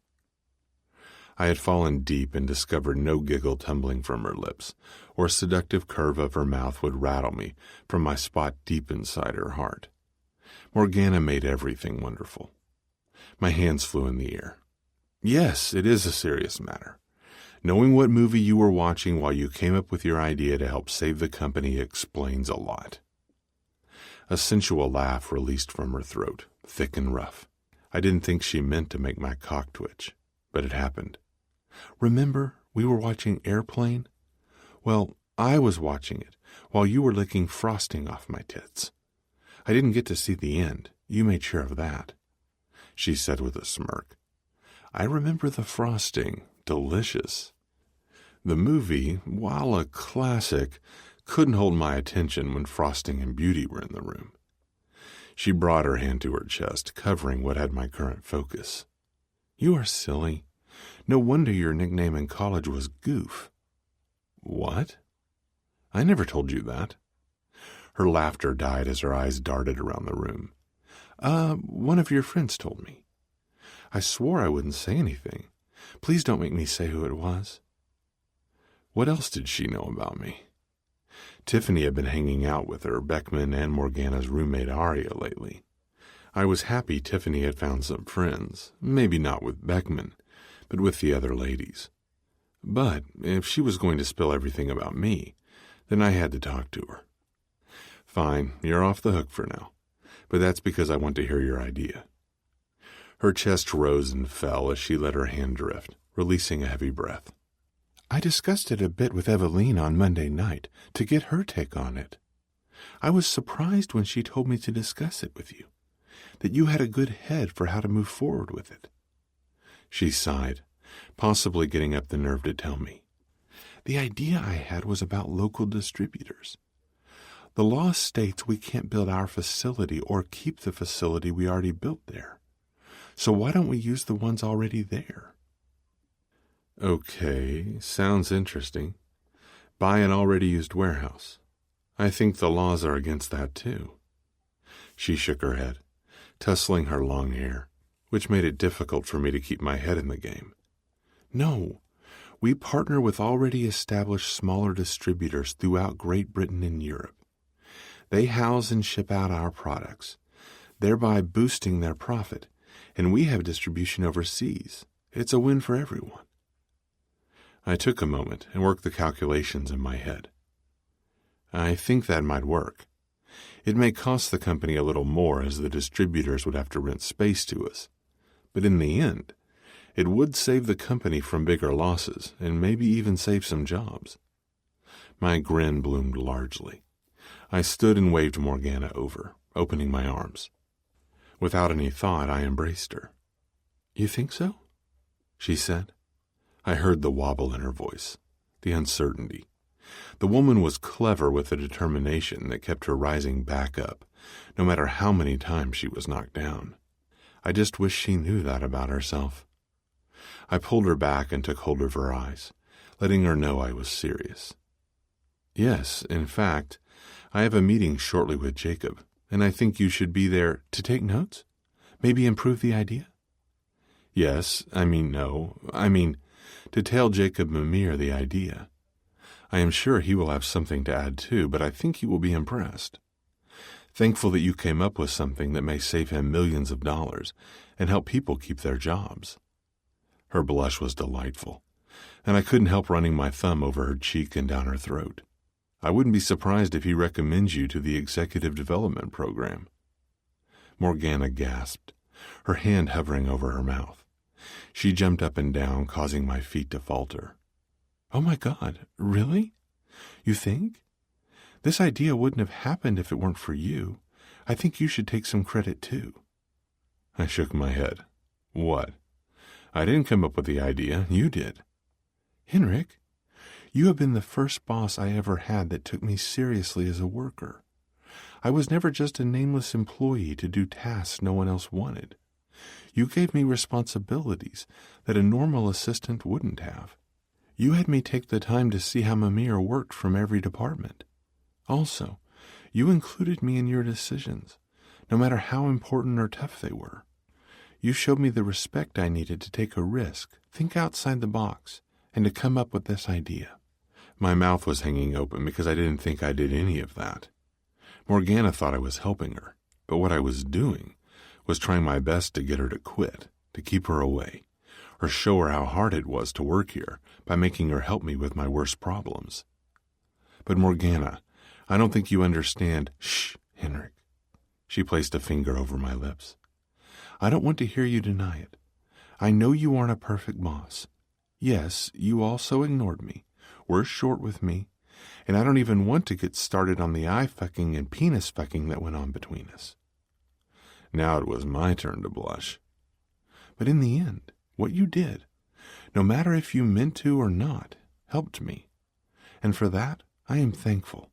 I had fallen deep and discovered no giggle tumbling from her lips, or seductive curve of her mouth would rattle me from my spot deep inside her heart. Morgana made everything wonderful. My hands flew in the air. "Yes, it is a serious matter. Knowing what movie you were watching while you came up with your idea to help save the company explains a lot." A sensual laugh released from her throat, thick and rough. I didn't think she meant to make my cock twitch, but it happened. "Remember, we were watching Airplane? Well, I was watching it while you were licking frosting off my tits. I didn't get to see the end. You made sure of that," she said with a smirk. "I remember the frosting. Delicious." The movie, while a classic, couldn't hold my attention when Frosting and Beauty were in the room. She brought her hand to her chest, covering what had my current focus. "You are silly. No wonder your nickname in college was Goof." "What? I never told you that." Her laughter died as her eyes darted around the room. One of your friends told me. I swore I wouldn't say anything. Please don't make me say who it was." What else did she know about me? Tiffany had been hanging out with her, Beckman, and Morgana's roommate Aria lately. I was happy Tiffany had found some friends, maybe not with Beckman, but with the other ladies. But if she was going to spill everything about me, then I had to talk to her. "Fine, you're off the hook for now, but that's because I want to hear your idea." Her chest rose and fell as she let her hand drift, releasing a heavy breath. "I discussed it a bit with Eveline on Monday night to get her take on it. I was surprised when she told me to discuss it with you, that you had a good head for how to move forward with it." She sighed, possibly getting up the nerve to tell me. "The idea I had was about local distributors. The law states we can't build our facility or keep the facility we already built there. So why don't we use the ones already there?" "Okay, sounds interesting. Buy an already used warehouse. I think the laws are against that, too. She shook her head, tussling her long hair, which made it difficult for me to keep my head in the game. No, we partner with already established smaller distributors throughout Great Britain and Europe. They house and ship out our products, thereby boosting their profit, and we have distribution overseas. It's a win for everyone. I took a moment and worked the calculations in my head. I think that might work. It may cost the company a little more, as the distributors would have to rent space to us, but in the end, it would save the company from bigger losses and maybe even save some jobs. My grin bloomed largely. I stood and waved Morgana over, opening my arms. Without any thought, I embraced her. "You think so?" she said. I heard the wobble in her voice, the uncertainty. The woman was clever with a determination that kept her rising back up, no matter how many times she was knocked down. I just wished she knew that about herself. I pulled her back and took hold of her eyes, letting her know I was serious. "Yes, in fact, I have a meeting shortly with Jacob, and I think you should be there to take notes? Maybe improve the idea?" No, to tell Jacob Mimir the idea. I am sure he will have something to add too, but I think he will be impressed. Thankful that you came up with something that may save him millions of dollars and help people keep their jobs." Her blush was delightful, and I couldn't help running my thumb over her cheek and down her throat. "I wouldn't be surprised if he recommends you to the Executive Development Program." Morgana gasped, her hand hovering over her mouth. She jumped up and down, causing my feet to falter. "Oh my God, really? You think? This idea wouldn't have happened if it weren't for you. I think you should take some credit too." I shook my head. "What? I didn't come up with the idea, you did." "Henrik, you have been the first boss I ever had that took me seriously as a worker. I was never just a nameless employee to do tasks no one else wanted. You gave me responsibilities that a normal assistant wouldn't have. You had me take the time to see how Mimir worked from every department. Also, you included me in your decisions, no matter how important or tough they were. You showed me the respect I needed to take a risk, think outside the box, and to come up with this idea." My mouth was hanging open because I didn't think I did any of that. Morgana thought I was helping her, but what I was doing was trying my best to get her to quit, to keep her away, or show her how hard it was to work here by making her help me with my worst problems. "But Morgana, I don't think you understand." "Shh, Henrik." She placed a finger over my lips. "I don't want to hear you deny it. I know you aren't a perfect boss. Yes, you also ignored me, were short with me, and I don't even want to get started on the eye-fucking and penis-fucking that went on between us." Now it was my turn to blush. "But in the end, what you did, no matter if you meant to or not, helped me. And for that, I am thankful.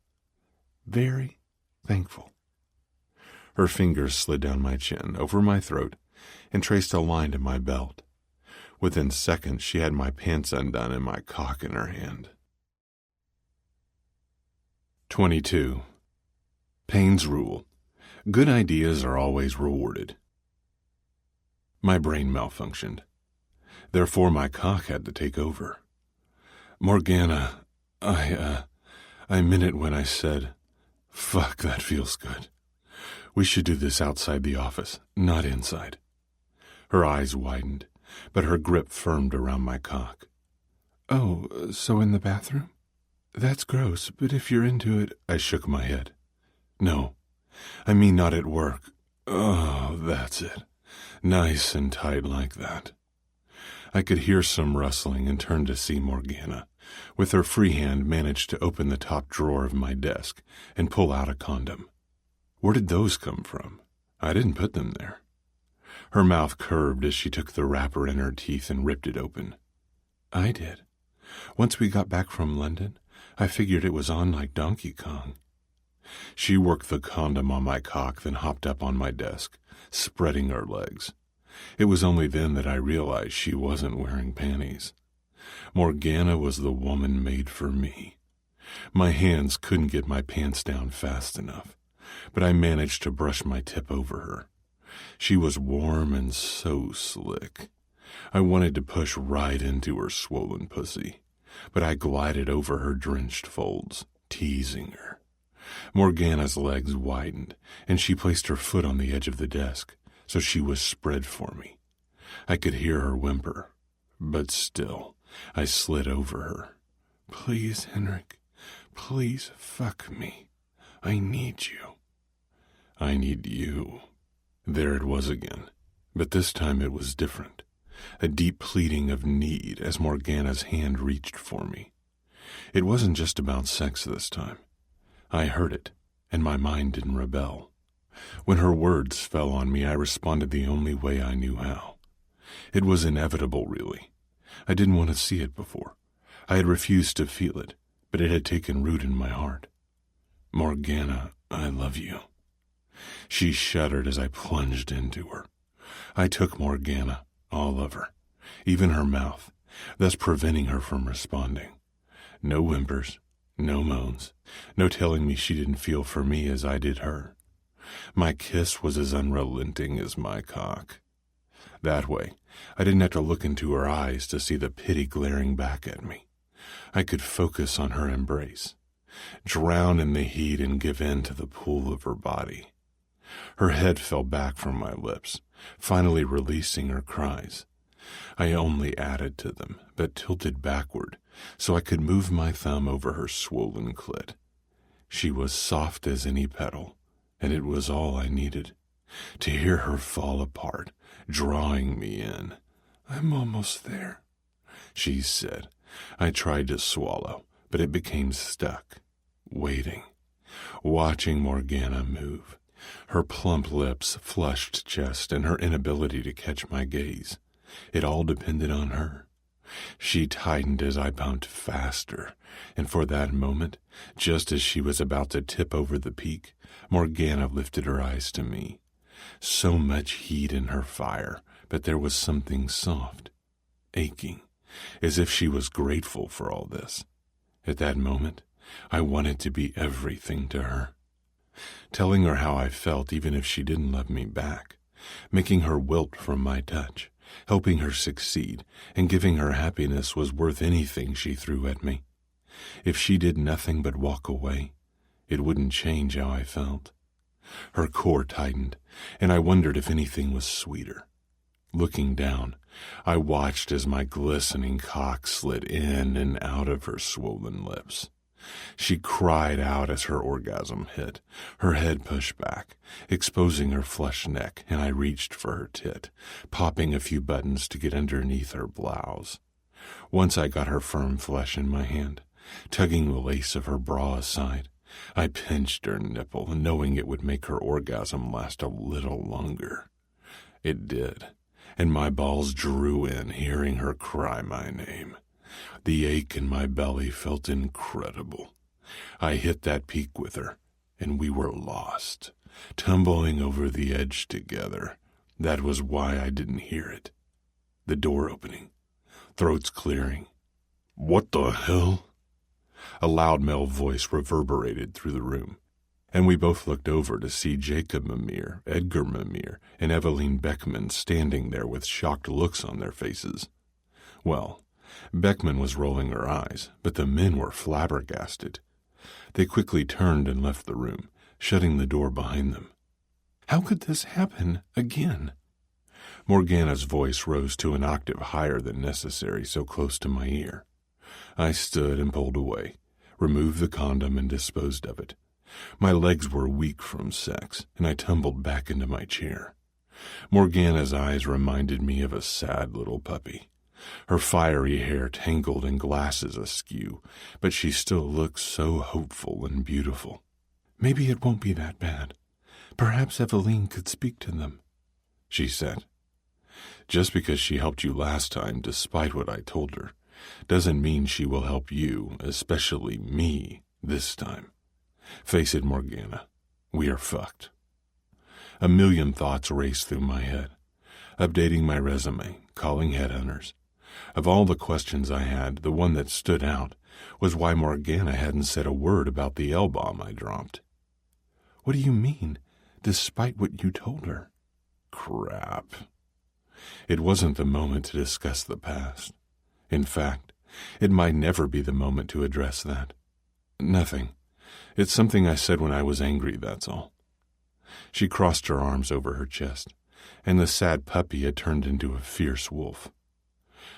Very thankful." Her fingers slid down my chin, over my throat, and traced a line to my belt. Within seconds, she had my pants undone and my cock in her hand. 22. Payne's rule. Good ideas are always rewarded. My brain malfunctioned. Therefore, my cock had to take over. "Morgana, I meant it when I said, fuck, that feels good. We should do this outside the office, not inside." Her eyes widened, but her grip firmed around my cock. "Oh, so in the bathroom? That's gross, but if you're into it..." I shook my head. "No, I mean not at work. Oh, that's it. Nice and tight like that." I could hear some rustling and turned to see Morgana, with her free hand managed to open the top drawer of my desk and pull out a condom. Where did those come from? I didn't put them there. Her mouth curved as she took the wrapper in her teeth and ripped it open. "I did. Once we got back from London, I figured it was on like Donkey Kong." She worked the condom on my cock, then hopped up on my desk, spreading her legs. It was only then that I realized she wasn't wearing panties. Morgana was the woman made for me. My hands couldn't get my pants down fast enough, but I managed to brush my tip over her. She was warm and so slick. I wanted to push right into her swollen pussy, but I glided over her drenched folds, teasing her. Morgana's legs widened, and she placed her foot on the edge of the desk, so she was spread for me. I could hear her whimper, but still, I slid over her. "Please, Henrik, please fuck me. I need you." "I need you." There it was again, but this time it was different. A deep pleading of need as Morgana's hand reached for me. It wasn't just about sex this time. I heard it, and my mind didn't rebel. When her words fell on me, I responded the only way I knew how. It was inevitable, really. I didn't want to see it before. I had refused to feel it, but it had taken root in my heart. "Morgana, I love you." She shuddered as I plunged into her. I took Morgana, all of her, even her mouth, thus preventing her from responding. No whimpers, no moans, no telling me she didn't feel for me as I did her. My kiss was as unrelenting as my cock. That way, I didn't have to look into her eyes to see the pity glaring back at me. I could focus on her embrace, drown in the heat and give in to the pull of her body. Her head fell back from my lips, finally releasing her cries. I only added to them, but tilted backward, so I could move my thumb over her swollen clit. She was soft as any petal, and it was all I needed. To hear her fall apart, drawing me in. "I'm almost there," she said. I tried to swallow, but it became stuck, waiting, watching Morgana move. Her plump lips, flushed chest, and her inability to catch my gaze. It all depended on her. She tightened as I bumped faster, and for that moment, just as she was about to tip over the peak, Morgana lifted her eyes to me. So much heat in her fire, but there was something soft, aching, as if she was grateful for all this. At that moment, I wanted to be everything to her. Telling her how I felt even if she didn't love me back, making her wilt from my touch, helping her succeed, and giving her happiness was worth anything she threw at me. If she did nothing but walk away, it wouldn't change how I felt. Her core tightened, and I wondered if anything was sweeter. Looking down, I watched as my glistening cock slid in and out of her swollen lips. She cried out as her orgasm hit, her head pushed back, exposing her flushed neck, and I reached for her tit, popping a few buttons to get underneath her blouse. Once I got her firm flesh in my hand, tugging the lace of her bra aside, I pinched her nipple, knowing it would make her orgasm last a little longer. It did, and my balls drew in, hearing her cry my name. The ache in my belly felt incredible. I hit that peak with her, and we were lost, tumbling over the edge together. That was why I didn't hear it. The door opening, throats clearing. "What the hell?" A loud male voice reverberated through the room, and we both looked over to see Jacob Mimir, Edgar Mimir, and Eveline Beckman standing there with shocked looks on their faces. Well, Beckman was rolling her eyes, but the men were flabbergasted. They quickly turned and left the room, shutting the door behind them. How could this happen again? Morgana's voice rose to an octave higher than necessary, so close to my ear. I stood and pulled away, removed the condom and disposed of it. My legs were weak from sex, and I tumbled back into my chair. Morgana's eyes reminded me of a sad little puppy. Her fiery hair tangled and glasses askew, but she still looked so hopeful and beautiful. "Maybe it won't be that bad. Perhaps Eveline could speak to them," she said. "Just because she helped you last time, despite what I told her, doesn't mean she will help you, especially me, this time. Face it, Morgana, we are fucked." A million thoughts raced through my head. Updating my resume, calling headhunters, Of all the questions I had, the one that stood out was why Morgana hadn't said a word about the L-bomb I dropped. What do you mean, despite what you told her? Crap. It wasn't the moment to discuss the past. In fact, it might never be the moment to address that. Nothing. It's something I said when I was angry, that's all. She crossed her arms over her chest, and the sad puppy had turned into a fierce wolf.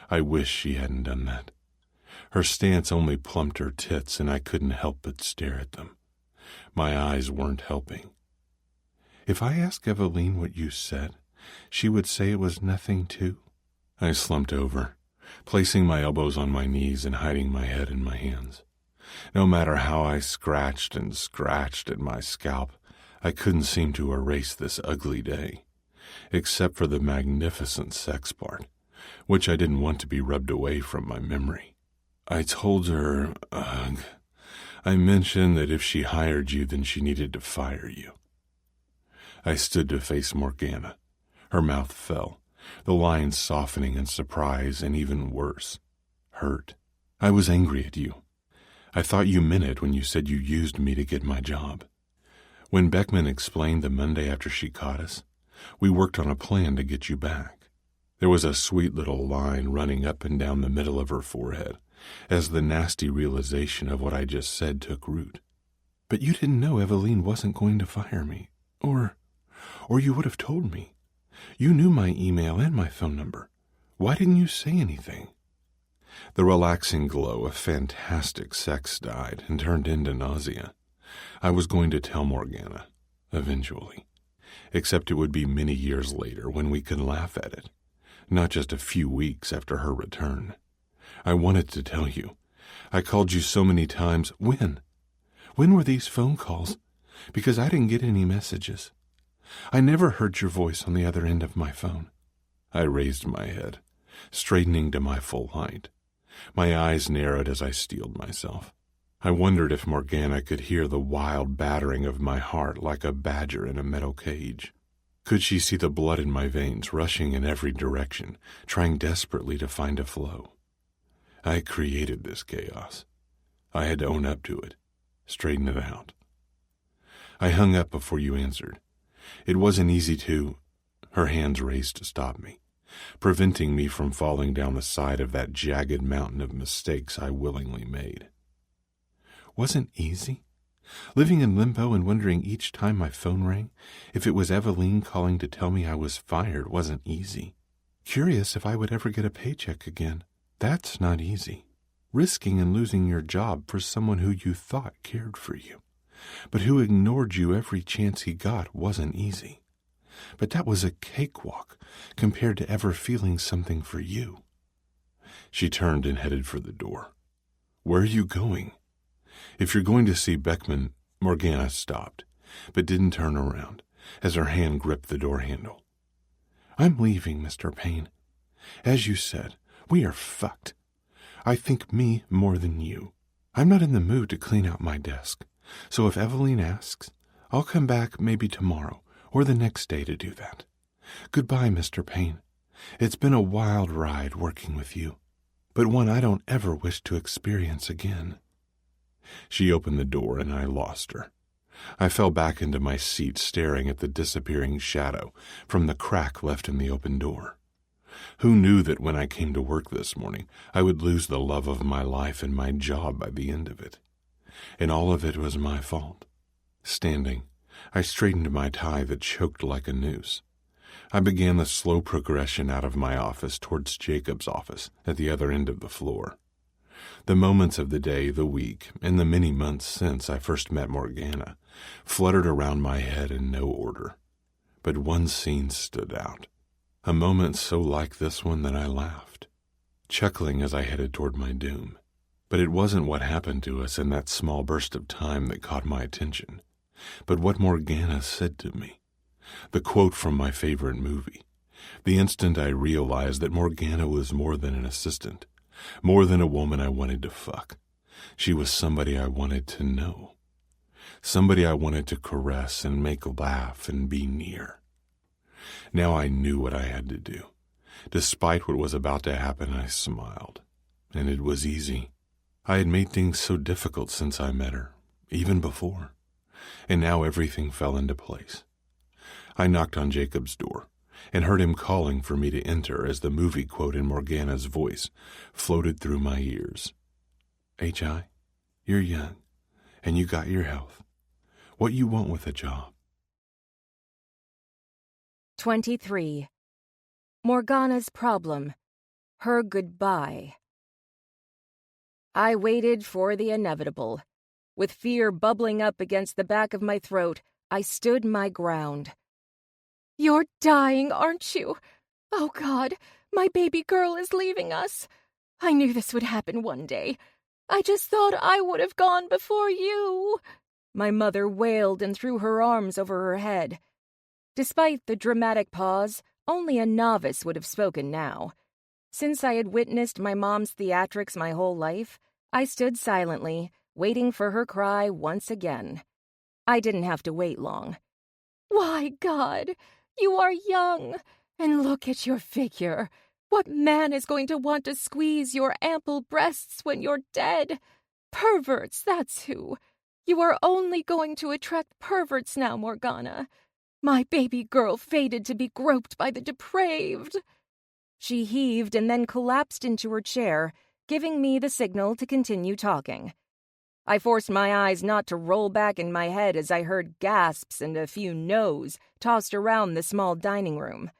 I wish she hadn't done that. Her stance only plumped her tits, and I couldn't help but stare at them. My eyes weren't helping. If I asked Eveline what you said, she would say it was nothing too. I slumped over, placing my elbows on my knees and hiding my head in my hands. No matter how I scratched and scratched at my scalp, I couldn't seem to erase this ugly day, except for the magnificent sex part, which I didn't want to be rubbed away from my memory. I told her, I mentioned that if she hired you, then she needed to fire you. I stood to face Morgana. Her mouth fell, the lines softening in surprise and even worse, hurt. I was angry at you. I thought you meant it when you said you used me to get my job. When Beckman explained the Monday after she caught us, we worked on a plan to get you back. There was a sweet little line running up and down the middle of her forehead as the nasty realization of what I just said took root. But you didn't know Eveline wasn't going to fire me, or you would have told me. You knew my email and my phone number. Why didn't you say anything? The relaxing glow of fantastic sex died and turned into nausea. I was going to tell Morgana, eventually, except it would be many years later when we could laugh at it, not just a few weeks after her return. I wanted to tell you. I called you so many times. When? When were these phone calls? Because I didn't get any messages. I never heard your voice on the other end of my phone. I raised my head, straightening to my full height. My eyes narrowed as I steeled myself. I wondered if Morgana could hear the wild battering of my heart like a badger in a metal cage. Could she see the blood in my veins rushing in every direction, trying desperately to find a flow? I created this chaos. I had to own up to it, straighten it out. I hung up before you answered. It wasn't easy to... Her hands raised to stop me, preventing me from falling down the side of that jagged mountain of mistakes I willingly made. Wasn't easy? Living in limbo and wondering each time my phone rang if it was Eveline calling to tell me I was fired wasn't easy. Curious if I would ever get a paycheck again. That's not easy. Risking and losing your job for someone who you thought cared for you, but who ignored you every chance he got wasn't easy. But that was a cakewalk compared to ever feeling something for you. She turned and headed for the door. Where are you going? If you're going to see Beckman... Morgana stopped, but didn't turn around as her hand gripped the door handle. I'm leaving, Mr. Payne. As you said, we are fucked. I think me more than you. I'm not in the mood to clean out my desk, so if Eveline asks, I'll come back maybe tomorrow or the next day to do that. Goodbye, Mr. Payne. It's been a wild ride working with you, but one I don't ever wish to experience again. She opened the door and I lost her. I fell back into my seat staring at the disappearing shadow from the crack left in the open door. Who knew that when I came to work this morning, I would lose the love of my life and my job by the end of it? And all of it was my fault. Standing, I straightened my tie that choked like a noose. I began the slow progression out of my office towards Jacob's office at the other end of the floor. The moments of the day, the week, and the many months since I first met Morgana fluttered around my head in no order. But one scene stood out. A moment so like this one that I laughed, chuckling as I headed toward my doom. But it wasn't what happened to us in that small burst of time that caught my attention, but what Morgana said to me. The quote from my favorite movie. The instant I realized that Morgana was more than an assistant, more than a woman I wanted to fuck. She was somebody I wanted to know. Somebody I wanted to caress and make laugh and be near. Now I knew what I had to do. Despite what was about to happen, I smiled, and it was easy. I had made things so difficult since I met her, even before, and now everything fell into place. I knocked on Jacob's door and heard him calling for me to enter as the movie quote in Morgana's voice floated through my ears. H.I., you're young, and you got your health. What you want with a job? 23. Morgana's problem. Her goodbye. I waited for the inevitable. With fear bubbling up against the back of my throat, I stood my ground. You're dying, aren't you? Oh, God, my baby girl is leaving us. I knew this would happen one day. I just thought I would have gone before you. My mother wailed and threw her arms over her head. Despite the dramatic pause, only a novice would have spoken now. Since I had witnessed my mom's theatrics my whole life, I stood silently, waiting for her cry once again. I didn't have to wait long. Why, God, you are young, and look at your figure. What man is going to want to squeeze your ample breasts when you're dead? Perverts, that's who. You are only going to attract perverts now, Morgana. My baby girl fated to be groped by the depraved. She heaved and then collapsed into her chair, giving me the signal to continue talking. I forced my eyes not to roll back in my head as I heard gasps and a few no's tossed around the small dining room.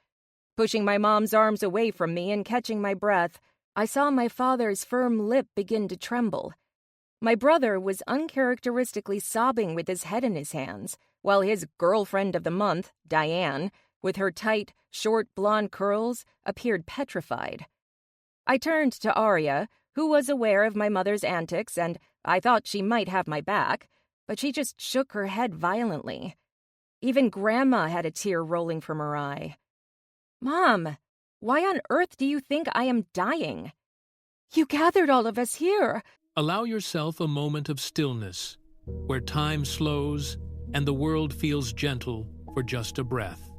Pushing my mom's arms away from me and catching my breath, I saw my father's firm lip begin to tremble. My brother was uncharacteristically sobbing with his head in his hands, while his girlfriend of the month, Diane, with her tight, short blonde curls, appeared petrified. I turned to Arya, who was aware of my mother's antics, and I thought she might have my back, but she just shook her head violently. Even Grandma had a tear rolling from her eye. Mom, why on earth do you think I am dying? You gathered all of us here. Allow yourself a moment of stillness, where time slows and the world feels gentle for just a breath.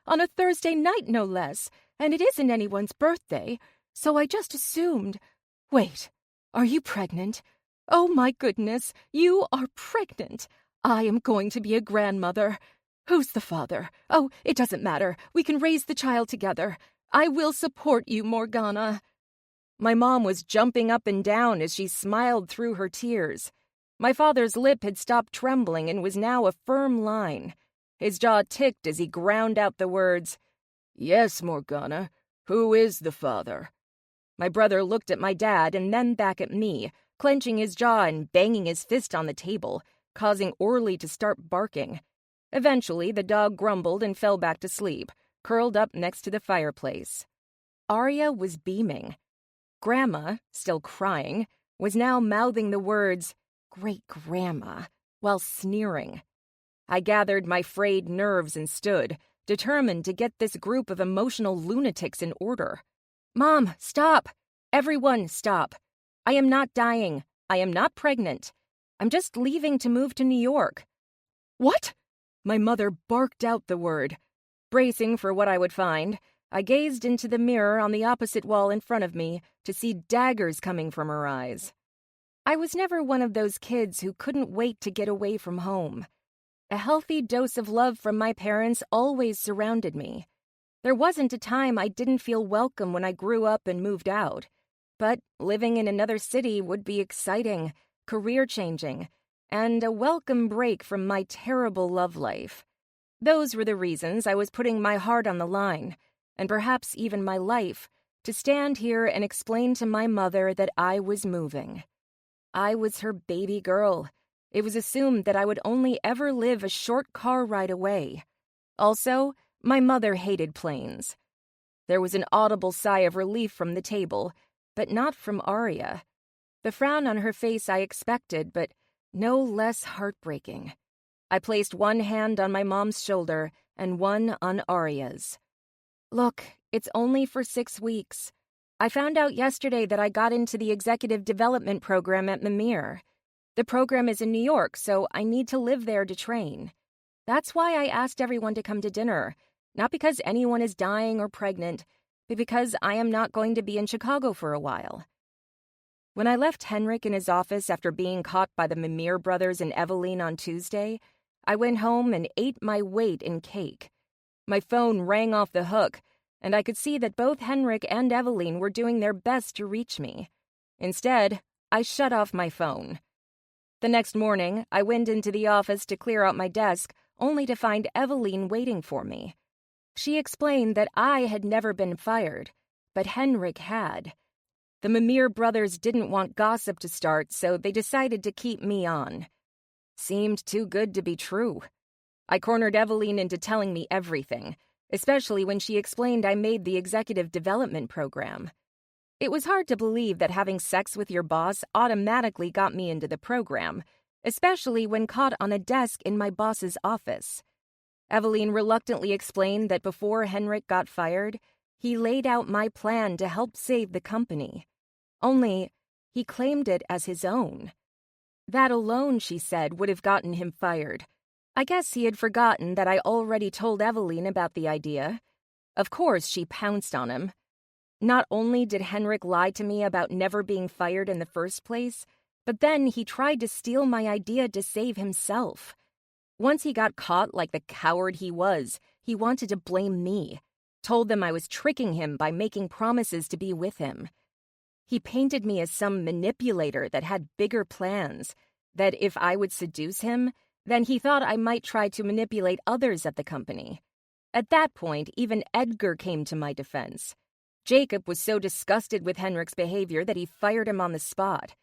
on a Thursday night no less, and it isn't anyone's birthday, so I just assumed. Wait, are you pregnant? Oh my goodness, you are pregnant. I am going to be a grandmother. Who's the father? Oh, it doesn't matter. We can raise the child together. I will support you, Morgana. My mom was jumping up and down as she smiled through her tears. My father's lip had stopped trembling and was now a firm line. His jaw ticked as he ground out the words, "Yes, Morgana. Who is the father?" My brother looked at my dad and then back at me, clenching his jaw and banging his fist on the table, causing Orly to start barking. Eventually, the dog grumbled and fell back to sleep, curled up next to the fireplace. Arya was beaming. Grandma, still crying, was now mouthing the words, "Great-grandma," while sneering. I gathered my frayed nerves and stood, determined to get this group of emotional lunatics in order. "Mom, stop! Everyone, stop! I am not dying. I am not pregnant. I'm just leaving to move to New York." "What?" My mother barked out the word. Bracing for what I would find, I gazed into the mirror on the opposite wall in front of me to see daggers coming from her eyes. I was never one of those kids who couldn't wait to get away from home. A healthy dose of love from my parents always surrounded me. There wasn't a time I didn't feel welcome when I grew up and moved out. But living in another city would be exciting, career-changing, and a welcome break from my terrible love life. Those were the reasons I was putting my heart on the line, and perhaps even my life, to stand here and explain to my mother that I was moving. I was her baby girl. It was assumed that I would only ever live a short car ride away. Also, my mother hated planes. There was an audible sigh of relief from the table, but not from Arya. The frown on her face I expected, but no less heartbreaking. I placed one hand on my mom's shoulder and one on Arya's. "Look, it's only for 6 weeks. I found out yesterday that I got into the executive development program at Mimir. The program is in New York, so I need to live there to train. That's why I asked everyone to come to dinner, not because anyone is dying or pregnant, but because I am not going to be in Chicago for a while." When I left Henrik in his office after being caught by the Mimir brothers and Eveline on Tuesday, I went home and ate my weight in cake. My phone rang off the hook, and I could see that both Henrik and Eveline were doing their best to reach me. Instead, I shut off my phone. The next morning, I went into the office to clear out my desk, only to find Eveline waiting for me. She explained that I had never been fired, but Henrik had. The Mimir brothers didn't want gossip to start, so they decided to keep me on. Seemed too good to be true. I cornered Eveline into telling me everything, especially when she explained I made the executive development program. It was hard to believe that having sex with your boss automatically got me into the program, especially when caught on a desk in my boss's office. Eveline reluctantly explained that before Henrik got fired, he laid out my plan to help save the company. Only, he claimed it as his own. That alone, she said, would have gotten him fired. I guess he had forgotten that I already told Eveline about the idea. Of course, she pounced on him. Not only did Henrik lie to me about never being fired in the first place, but then he tried to steal my idea to save himself. Once he got caught like the coward he was, he wanted to blame me. Told them I was tricking him by making promises to be with him. He painted me as some manipulator that had bigger plans, that if I would seduce him, then he thought I might try to manipulate others at the company. At that point, even Edgar came to my defense. Jacob was so disgusted with Henrik's behavior that he fired him on the spot.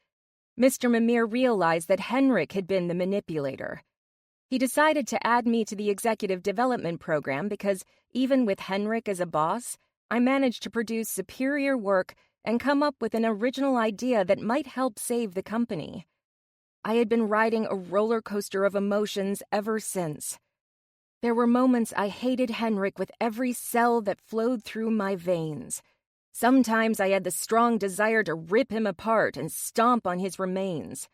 Mr. Mimir realized that Henrik had been the manipulator. He decided to add me to the executive development program because, even with Henrik as a boss, I managed to produce superior work and come up with an original idea that might help save the company. I had been riding a roller coaster of emotions ever since. There were moments I hated Henrik with every cell that flowed through my veins. Sometimes I had the strong desire to rip him apart and stomp on his remains.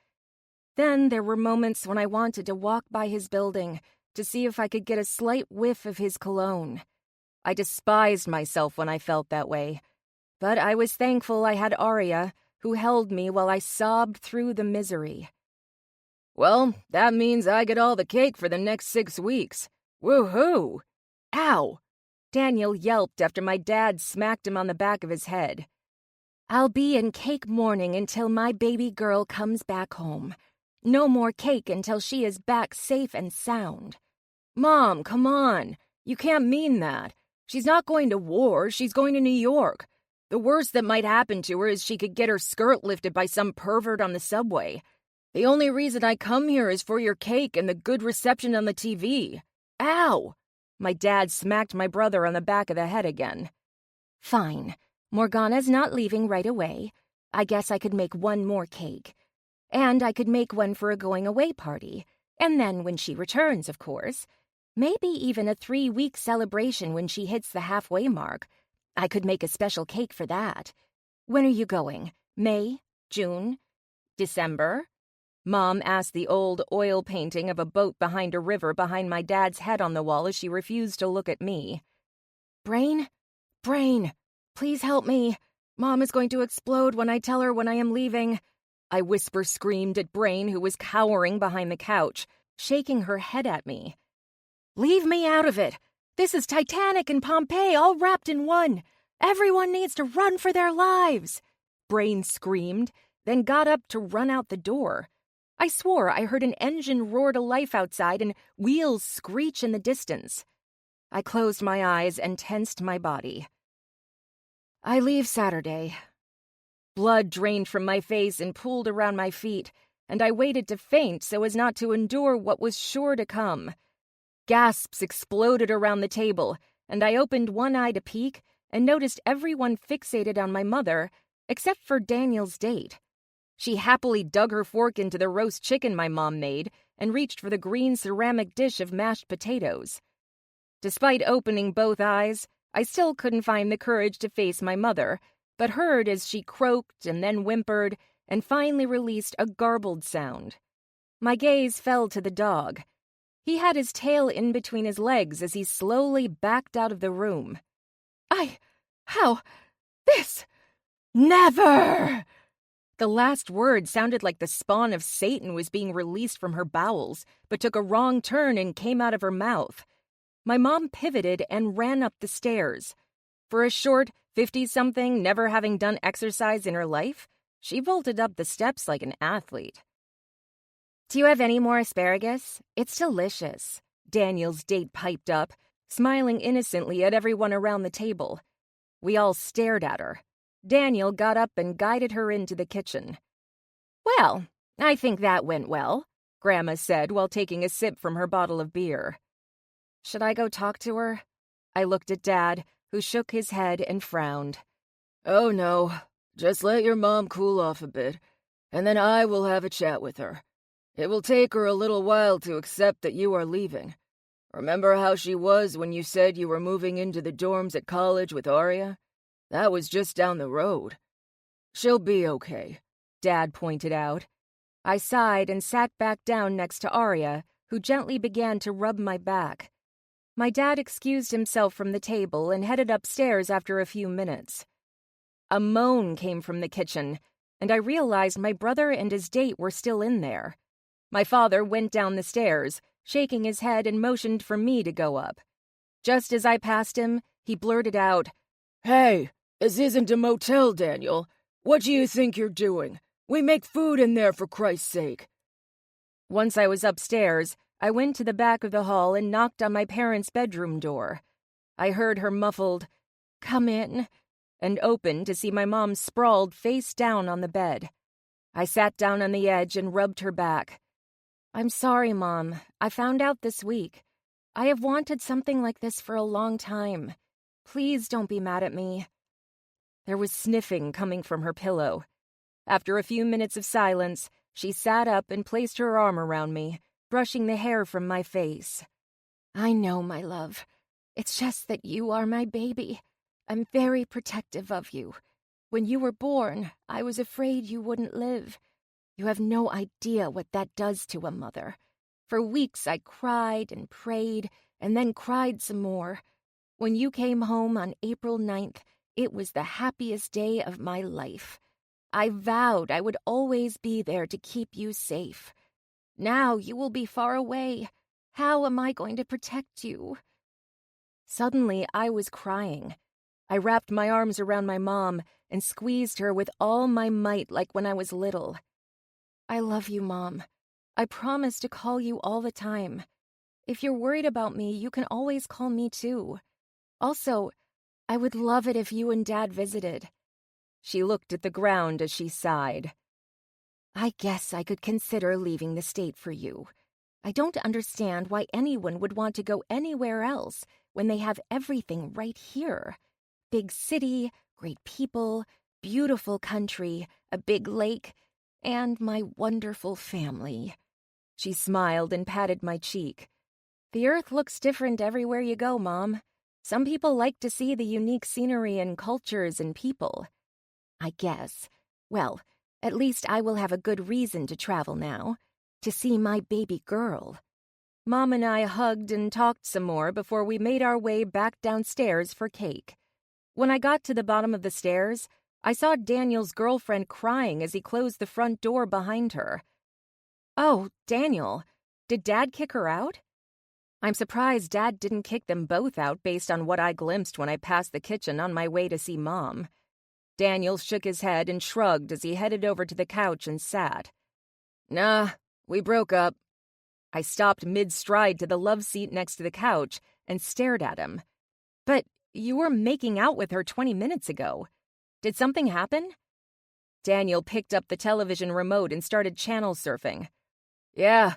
Then there were moments when I wanted to walk by his building to see if I could get a slight whiff of his cologne. I despised myself when I felt that way. But I was thankful I had Arya, who held me while I sobbed through the misery. Well, that means I get all the cake for the next 6 weeks. Woohoo! Ow! Daniel yelped after my dad smacked him on the back of his head. I'll be in cake mourning until my baby girl comes back home. No more cake until she is back safe and sound. Mom, come on. You can't mean that. She's not going to war, she's going to New York. The worst that might happen to her is she could get her skirt lifted by some pervert on the subway. The only reason I come here is for your cake and the good reception on the TV. Ow! My dad smacked my brother on the back of the head again. Fine. Morgana's not leaving right away. I guess I could make one more cake. And I could make one for a going-away party. And then when she returns, of course. Maybe even a 3-week celebration when she hits the halfway mark. I could make a special cake for that. When are you going? May? June? December? Mom asked the old oil painting of a boat behind a river behind my dad's head on the wall as she refused to look at me. Brain? Brain, please help me. Mom is going to explode when I tell her when I am leaving. I whisper-screamed at Brain, who was cowering behind the couch, shaking her head at me. Leave me out of it. This is Titanic and Pompeii all wrapped in one. Everyone needs to run for their lives. Brain screamed, then got up to run out the door. I swore I heard an engine roar to life outside and wheels screech in the distance. I closed my eyes and tensed my body. I leave Saturday. Blood drained from my face and pooled around my feet, and I waited to faint so as not to endure what was sure to come. Gasps exploded around the table, and I opened one eye to peek and noticed everyone fixated on my mother, except for Daniel's date. She happily dug her fork into the roast chicken my mom made and reached for the green ceramic dish of mashed potatoes. Despite opening both eyes, I still couldn't find the courage to face my mother, but heard as she croaked and then whimpered and finally released a garbled sound. My gaze fell to the dog. He had his tail in between his legs as he slowly backed out of the room. This? Never! The last word sounded like the spawn of Satan was being released from her bowels, but took a wrong turn and came out of her mouth. My mom pivoted and ran up the stairs. For a short 50-something, never having done exercise in her life, she vaulted up the steps like an athlete. Do you have any more asparagus? It's delicious. Daniel's date piped up, smiling innocently at everyone around the table. We all stared at her. Daniel got up and guided her into the kitchen. Well, I think that went well, Grandma said while taking a sip from her bottle of beer. Should I go talk to her? I looked at Dad, who shook his head and frowned. Oh no, just let your mom cool off a bit, and then I will have a chat with her. It will take her a little while to accept that you are leaving. Remember how she was when you said you were moving into the dorms at college with Arya? That was just down the road. She'll be okay, Dad pointed out. I sighed and sat back down next to Arya, who gently began to rub my back. My dad excused himself from the table and headed upstairs after a few minutes. A moan came from the kitchen, and I realized my brother and his date were still in there. My father went down the stairs, shaking his head and motioned for me to go up. Just as I passed him, he blurted out, "Hey, this isn't a motel, Daniel. What do you think you're doing? We make food in there, for Christ's sake." Once I was upstairs, I went to the back of the hall and knocked on my parents' bedroom door. I heard her muffled, "Come in," and opened to see my mom sprawled face down on the bed. I sat down on the edge and rubbed her back. "I'm sorry, Mom. I found out this week. I have wanted something like this for a long time. Please don't be mad at me." There was sniffing coming from her pillow. After a few minutes of silence, she sat up and placed her arm around me, brushing the hair from my face. "I know, my love. It's just that you are my baby. I'm very protective of you. When you were born, I was afraid you wouldn't live. You have no idea what that does to a mother. For weeks I cried and prayed, and then cried some more. When you came home on April 9th, it was the happiest day of my life. I vowed I would always be there to keep you safe. Now you will be far away. How am I going to protect you?" Suddenly, I was crying. I wrapped my arms around my mom and squeezed her with all my might like when I was little. "I love you, Mom. I promise to call you all the time. If you're worried about me, you can always call me too. Also, I would love it if you and Dad visited." She looked at the ground as she sighed. "I guess I could consider leaving the state for you. I don't understand why anyone would want to go anywhere else when they have everything right here. Big city, great people, beautiful country, a big lake, and my wonderful family." She smiled and patted my cheek. "The earth looks different everywhere you go, Mom. Some people like to see the unique scenery and cultures and people. I guess. Well, at least I will have a good reason to travel now. To see my baby girl." Mom and I hugged and talked some more before we made our way back downstairs for cake. When I got to the bottom of the stairs, I saw Daniel's girlfriend crying as he closed the front door behind her. "Oh, Daniel, did Dad kick her out?" I'm surprised Dad didn't kick them both out based on what I glimpsed when I passed the kitchen on my way to see Mom. Daniel shook his head and shrugged as he headed over to the couch and sat. "Nah, we broke up." I stopped mid-stride to the love seat next to the couch and stared at him. "But you were making out with her 20 minutes ago. Did something happen?" Daniel picked up the television remote and started channel surfing. "Yeah,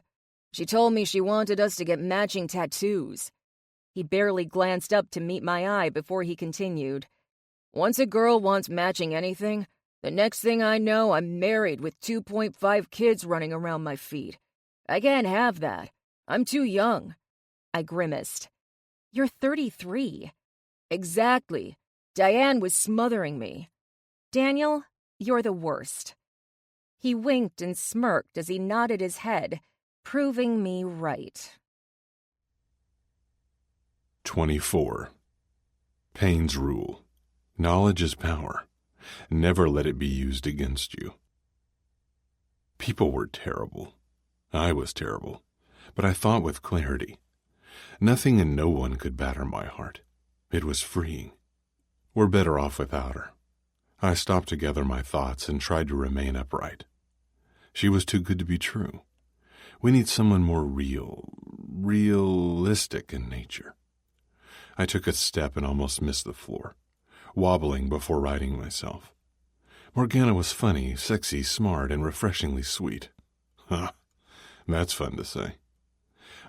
she told me she wanted us to get matching tattoos." He barely glanced up to meet my eye before he continued. "Once a girl wants matching anything, the next thing I know, I'm married with 2.5 kids running around my feet. I can't have that. I'm too young." I grimaced. "You're 33. "Exactly. Diane was smothering me." "Daniel, you're the worst." He winked and smirked as he nodded his head, proving me right. 24. Payne's rule. Knowledge is power. Never let it be used against you. People were terrible. I was terrible. But I thought with clarity. Nothing and no one could batter my heart. It was freeing. We're better off without her. I stopped to gather my thoughts and tried to remain upright. She was too good to be true. We need someone more realistic in nature. I took a step and almost missed the floor, wobbling before righting myself. Morgana was funny, sexy, smart, and refreshingly sweet. That's fun to say.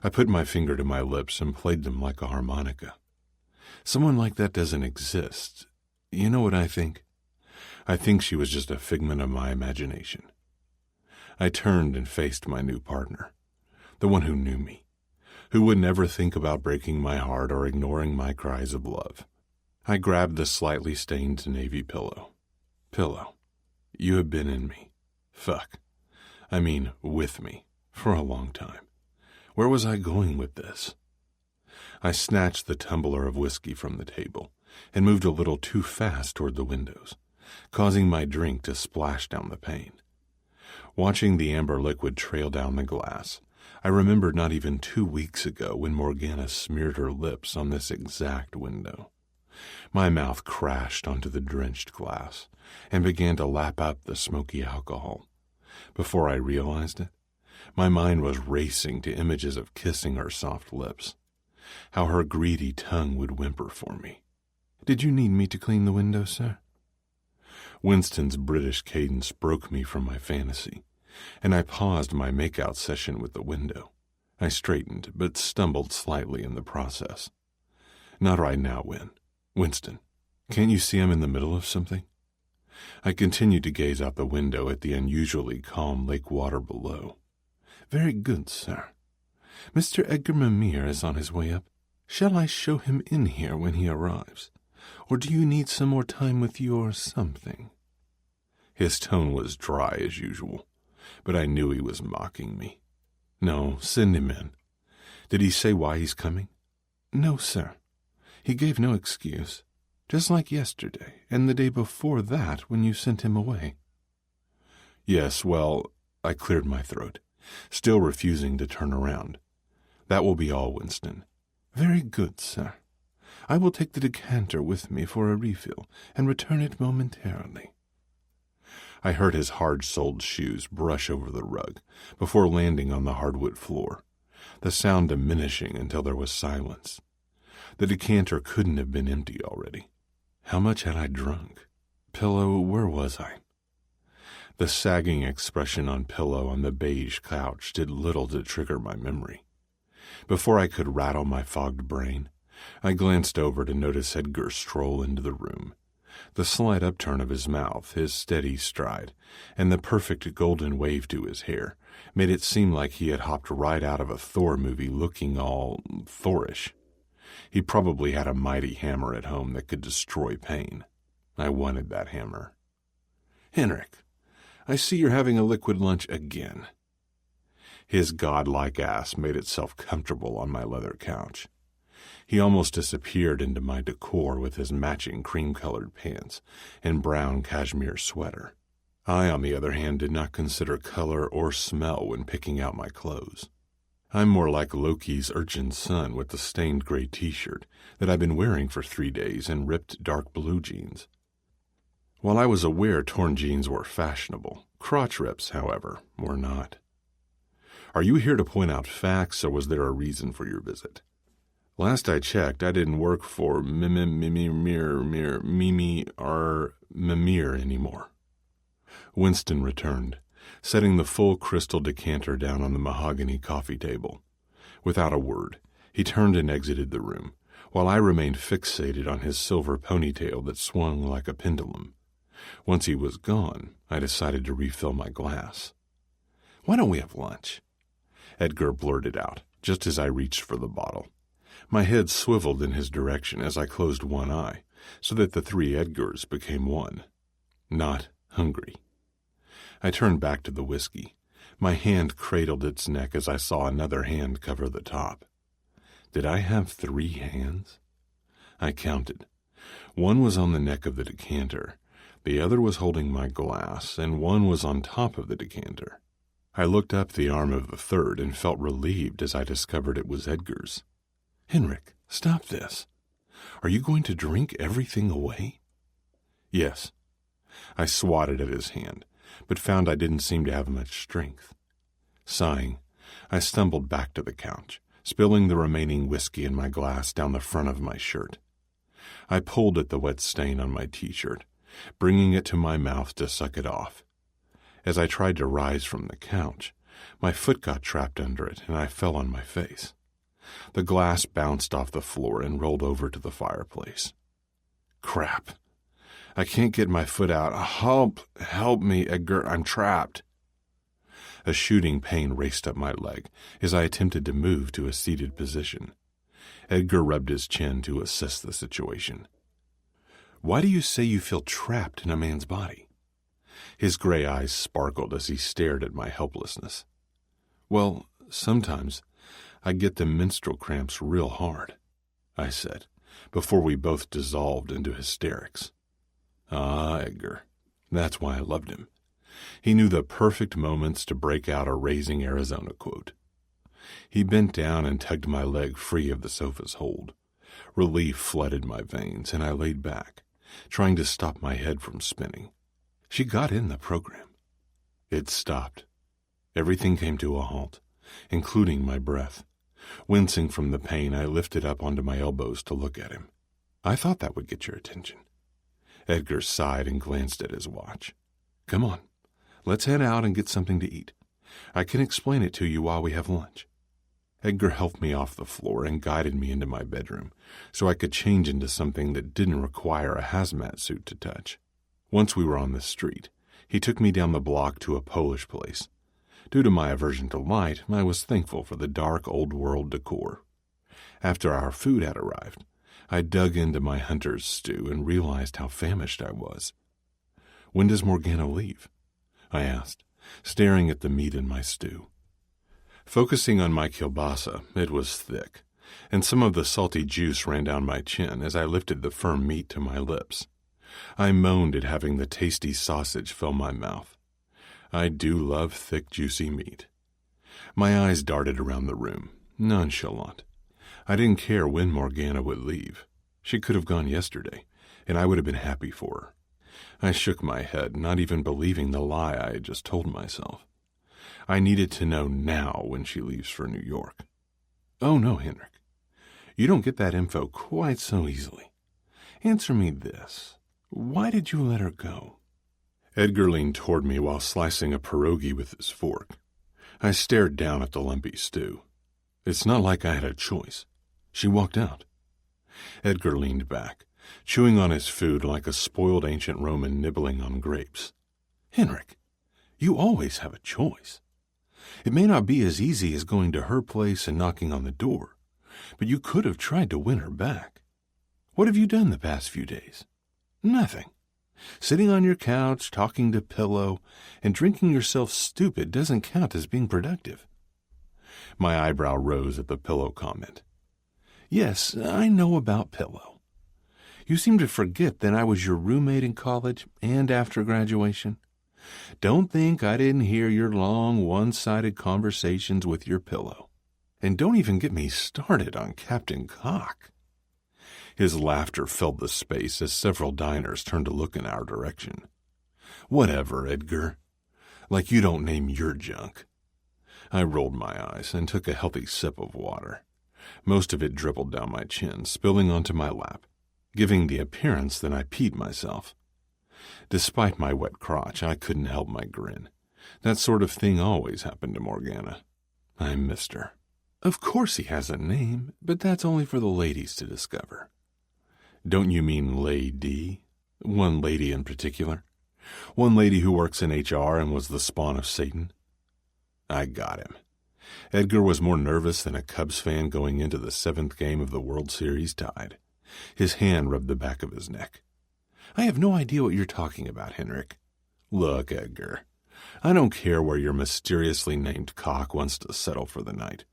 I put my finger to my lips and played them like a harmonica. Someone like that doesn't exist. You know what I think? I think she was just a figment of my imagination. I turned and faced my new partner, the one who knew me, who would never think about breaking my heart or ignoring my cries of love. I grabbed the slightly stained navy pillow. "Pillow, you have been in me. With me, for a long time. Where was I going with this?" I snatched the tumbler of whiskey from the table and moved a little too fast toward the windows, causing my drink to splash down the pane. Watching the amber liquid trail down the glass, I remembered not even 2 weeks ago when Morgana smeared her lips on this exact window. My mouth crashed onto the drenched glass and began to lap up the smoky alcohol. Before I realized it, my mind was racing to images of kissing her soft lips, how her greedy tongue would whimper for me. "Did you need me to clean the window, sir?" Winston's British cadence broke me from my fantasy, and I paused my make-out session with the window. I straightened, but stumbled slightly in the process. "Not right now, Winston, can't you see I'm in the middle of something?" I continued to gaze out the window at the unusually calm lake water below. "Very good, sir. Mr. Edgar Mimir is on his way up. Shall I show him in here when he arrives? Or do you need some more time with your something?" His tone was dry as usual, but I knew he was mocking me. "No, send him in. Did he say why he's coming?" "No, sir. He gave no excuse, just like yesterday and the day before that when you sent him away. Yes, well, I cleared my throat, still refusing to turn around. That will be all, Winston. Very good, sir. I will take the decanter with me for a refill and return it momentarily. I heard his hard-soled shoes brush over the rug before landing on the hardwood floor, the sound diminishing until there was silence. The decanter couldn't have been empty already. How much had I drunk? Pillow, where was I? The sagging expression on Pillow on the beige couch did little to trigger my memory. Before I could rattle my fogged brain, I glanced over to notice Edgar stroll into the room. The slight upturn of his mouth, his steady stride, and the perfect golden wave to his hair made it seem like he had hopped right out of a Thor movie looking all Thorish. He probably had a mighty hammer at home that could destroy Payne. I wanted that hammer. Henrik, I see you're having a liquid lunch again. His godlike ass made itself comfortable on my leather couch. He almost disappeared into my decor with his matching cream-colored pants and brown cashmere sweater. I, on the other hand, did not consider color or smell when picking out my clothes. I'm more like Loki's urchin son with the stained gray t-shirt that I've been wearing for 3 days and ripped dark blue jeans. While I was aware torn jeans were fashionable, crotch rips, however, were not. Are you here to point out facts, or was there a reason for your visit? Last I checked, I didn't work for Mimir anymore. Winston returned, setting the full crystal decanter down on the mahogany coffee table. Without a word, he turned and exited the room, while I remained fixated on his silver ponytail that swung like a pendulum. Once he was gone, I decided to refill my glass. Why don't we have lunch? Edgar blurted out, just as I reached for the bottle. My head swiveled in his direction as I closed one eye, so that the 3 Edgars became one. Not hungry. I turned back to the whiskey. My hand cradled its neck as I saw another hand cover the top. Did I have 3 hands? I counted. One was on the neck of the decanter, the other was holding my glass, and one was on top of the decanter. I looked up the arm of the third and felt relieved as I discovered it was Edgar's. Henrik, stop this. Are you going to drink everything away? Yes. I swatted at his hand, but found I didn't seem to have much strength. Sighing, I stumbled back to the couch, spilling the remaining whiskey in my glass down the front of my shirt. I pulled at the wet stain on my t-shirt, bringing it to my mouth to suck it off. As I tried to rise from the couch, my foot got trapped under it and I fell on my face. The glass bounced off the floor and rolled over to the fireplace. Crap. I can't get my foot out. Help me, Edgar, I'm trapped. A shooting pain raced up my leg as I attempted to move to a seated position. Edgar rubbed his chin to assess the situation. Why do you say you feel trapped in a man's body? His gray eyes sparkled as he stared at my helplessness. Well, sometimes I get the menstrual cramps real hard, I said, before we both dissolved into hysterics. Ah, Edgar. That's why I loved him. He knew the perfect moments to break out a Raising Arizona quote. He bent down and tugged my leg free of the sofa's hold. Relief flooded my veins, and I laid back, trying to stop my head from spinning. She got in the program. It stopped. Everything came to a halt, including my breath. Wincing from the pain, I lifted up onto my elbows to look at him. I thought that would get your attention. Edgar sighed and glanced at his watch. Come on, let's head out and get something to eat. I can explain it to you while we have lunch. Edgar helped me off the floor and guided me into my bedroom so I could change into something that didn't require a hazmat suit to touch. Once we were on the street, he took me down the block to a Polish place. Due to my aversion to light, I was thankful for the dark old-world decor. After our food had arrived, I dug into my hunter's stew and realized how famished I was. When does Morgana leave? I asked, staring at the meat in my stew. Focusing on my kielbasa, it was thick, and some of the salty juice ran down my chin as I lifted the firm meat to my lips. I moaned at having the tasty sausage fill my mouth. I do love thick, juicy meat. My eyes darted around the room, nonchalant. I didn't care when Morgana would leave. She could have gone yesterday, and I would have been happy for her. I shook my head, not even believing the lie I had just told myself. I needed to know now when she leaves for New York. Oh no, Henrik. You don't get that info quite so easily. Answer me this. Why did you let her go? Edgar leaned toward me while slicing a pierogi with his fork. I stared down at the lumpy stew. It's not like I had a choice. She walked out. Edgar leaned back, chewing on his food like a spoiled ancient Roman nibbling on grapes. Henrik, you always have a choice. It may not be as easy as going to her place and knocking on the door, but you could have tried to win her back. What have you done the past few days? Nothing. Sitting on your couch, talking to pillow, and drinking yourself stupid doesn't count as being productive. My eyebrow rose at the pillow comment. Yes, I know about pillow. You seem to forget that I was your roommate in college and after graduation. Don't think I didn't hear your long, one-sided conversations with your pillow. And don't even get me started on Captain Cock. His laughter filled the space as several diners turned to look in our direction. Whatever, Edgar. Like you don't name your junk. I rolled my eyes and took a healthy sip of water. Most of it dribbled down my chin, spilling onto my lap, giving the appearance that I peed myself. Despite my wet crotch, I couldn't help my grin. That sort of thing always happened to Morgana. I missed her. Of course he has a name, but that's only for the ladies to discover. Don't you mean Lady? One lady in particular? One lady who works in HR and was the spawn of Satan? I got him. Edgar was more nervous than a Cubs fan going into the 7th game of the World Series tied. His hand rubbed the back of his neck. I have no idea what you're talking about, Henrik. Look, Edgar, I don't care where your mysteriously named cock wants to settle for the night,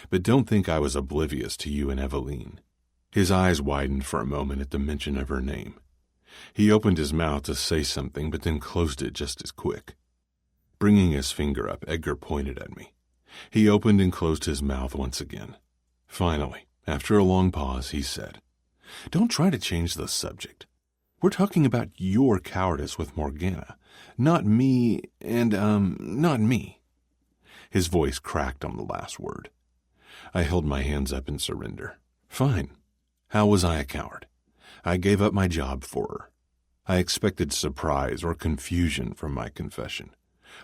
but don't think I was oblivious to you and Eveline. His eyes widened for a moment at the mention of her name. He opened his mouth to say something, but then closed it just as quick. Bringing his finger up, Edgar pointed at me. He opened and closed his mouth once again. Finally, after a long pause, he said, Don't try to change the subject. We're talking about your cowardice with Morgana, not me not me. His voice cracked on the last word. I held my hands up in surrender. Fine. How was I a coward? I gave up my job for her. I expected surprise or confusion from my confession,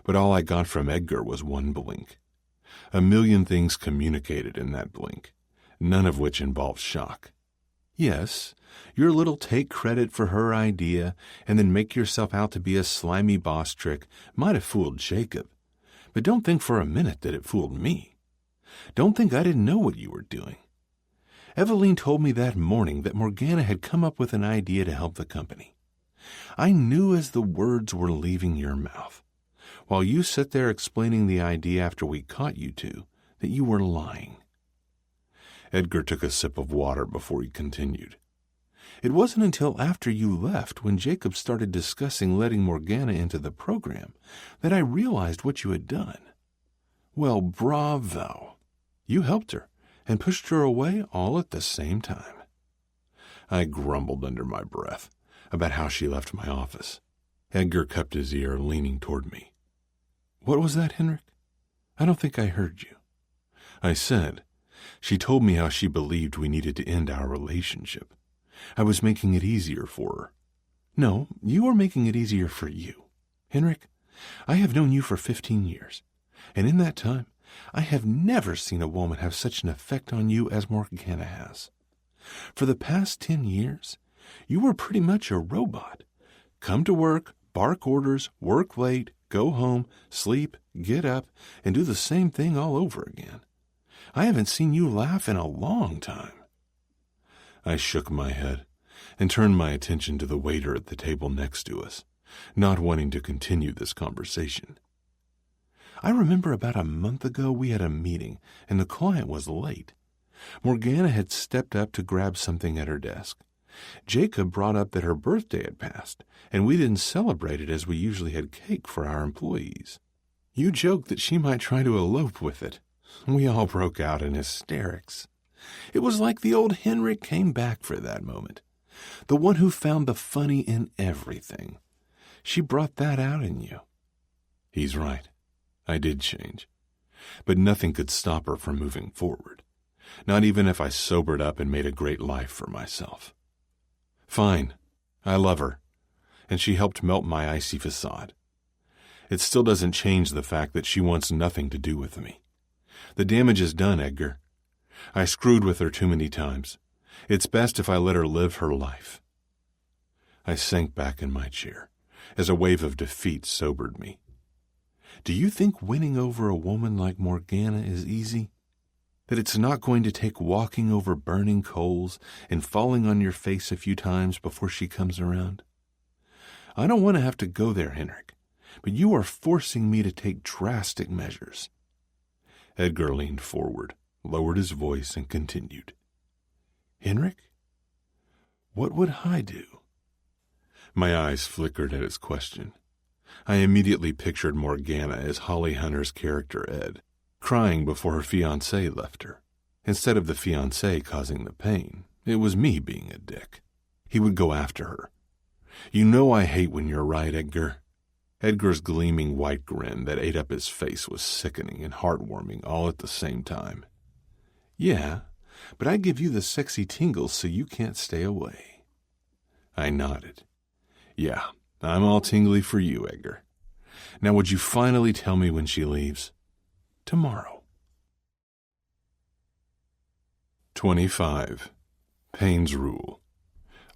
but all I got from Edgar was one blink. A million things communicated in that blink, none of which involved shock. Yes, your little take credit for her idea and then make yourself out to be a slimy boss trick might have fooled Jacob, but don't think for a minute that it fooled me. Don't think I didn't know what you were doing. Eveline told me that morning that Morgana had come up with an idea to help the company. I knew as the words were leaving your mouth, while you sat there explaining the idea after we caught you two, that you were lying. Edgar took a sip of water before he continued. It wasn't until after you left, when Jacob started discussing letting Morgana into the program, that I realized what you had done. Well, bravo. You helped her and pushed her away all at the same time. I grumbled under my breath about how she left my office. Edgar cupped his ear, leaning toward me. What was that, Henrik? I don't think I heard you. I said, she told me how she believed we needed to end our relationship. I was making it easier for her. No, you are making it easier for you. Henrik, I have known you for 15 years, and in that time, I have never seen a woman have such an effect on you as Morgana has. For the past 10 years, you were pretty much a robot. Come to work, bark orders, work late, go home, sleep, get up, and do the same thing all over again. I haven't seen you laugh in a long time. I shook my head and turned my attention to the waiter at the table next to us, not wanting to continue this conversation. I remember about a month ago we had a meeting and the client was late. Morgana had stepped up to grab something at her desk. Jacob brought up that her birthday had passed, and we didn't celebrate it as we usually had cake for our employees. You joked that she might try to elope with it. We all broke out in hysterics. It was like the old Henrik came back for that moment, the one who found the funny in everything. She brought that out in you. He's right. I did change. But nothing could stop her from moving forward, not even if I sobered up and made a great life for myself. Fine, I love her, and she helped melt my icy facade. It still doesn't change the fact that she wants nothing to do with me. The damage is done, Edgar. I screwed with her too many times. It's best if I let her live her life. I sank back in my chair as a wave of defeat sobered me. Do you think winning over a woman like Morgana is easy? That it's not going to take walking over burning coals and falling on your face a few times before she comes around? I don't want to have to go there, Henrik, but you are forcing me to take drastic measures. Edgar leaned forward, lowered his voice, and continued. Henrik? What would I do? My eyes flickered at his question. I immediately pictured Morgana as Holly Hunter's character Ed, crying before her fiancé left her. Instead of the fiancé causing the pain, it was me being a dick. He would go after her. You know I hate when you're right, Edgar. Edgar's gleaming white grin that ate up his face was sickening and heartwarming all at the same time. Yeah, but I give you the sexy tingles so you can't stay away. I nodded. Yeah, I'm all tingly for you, Edgar. Now would you finally tell me when she leaves? Tomorrow. 25. Payne's Rule.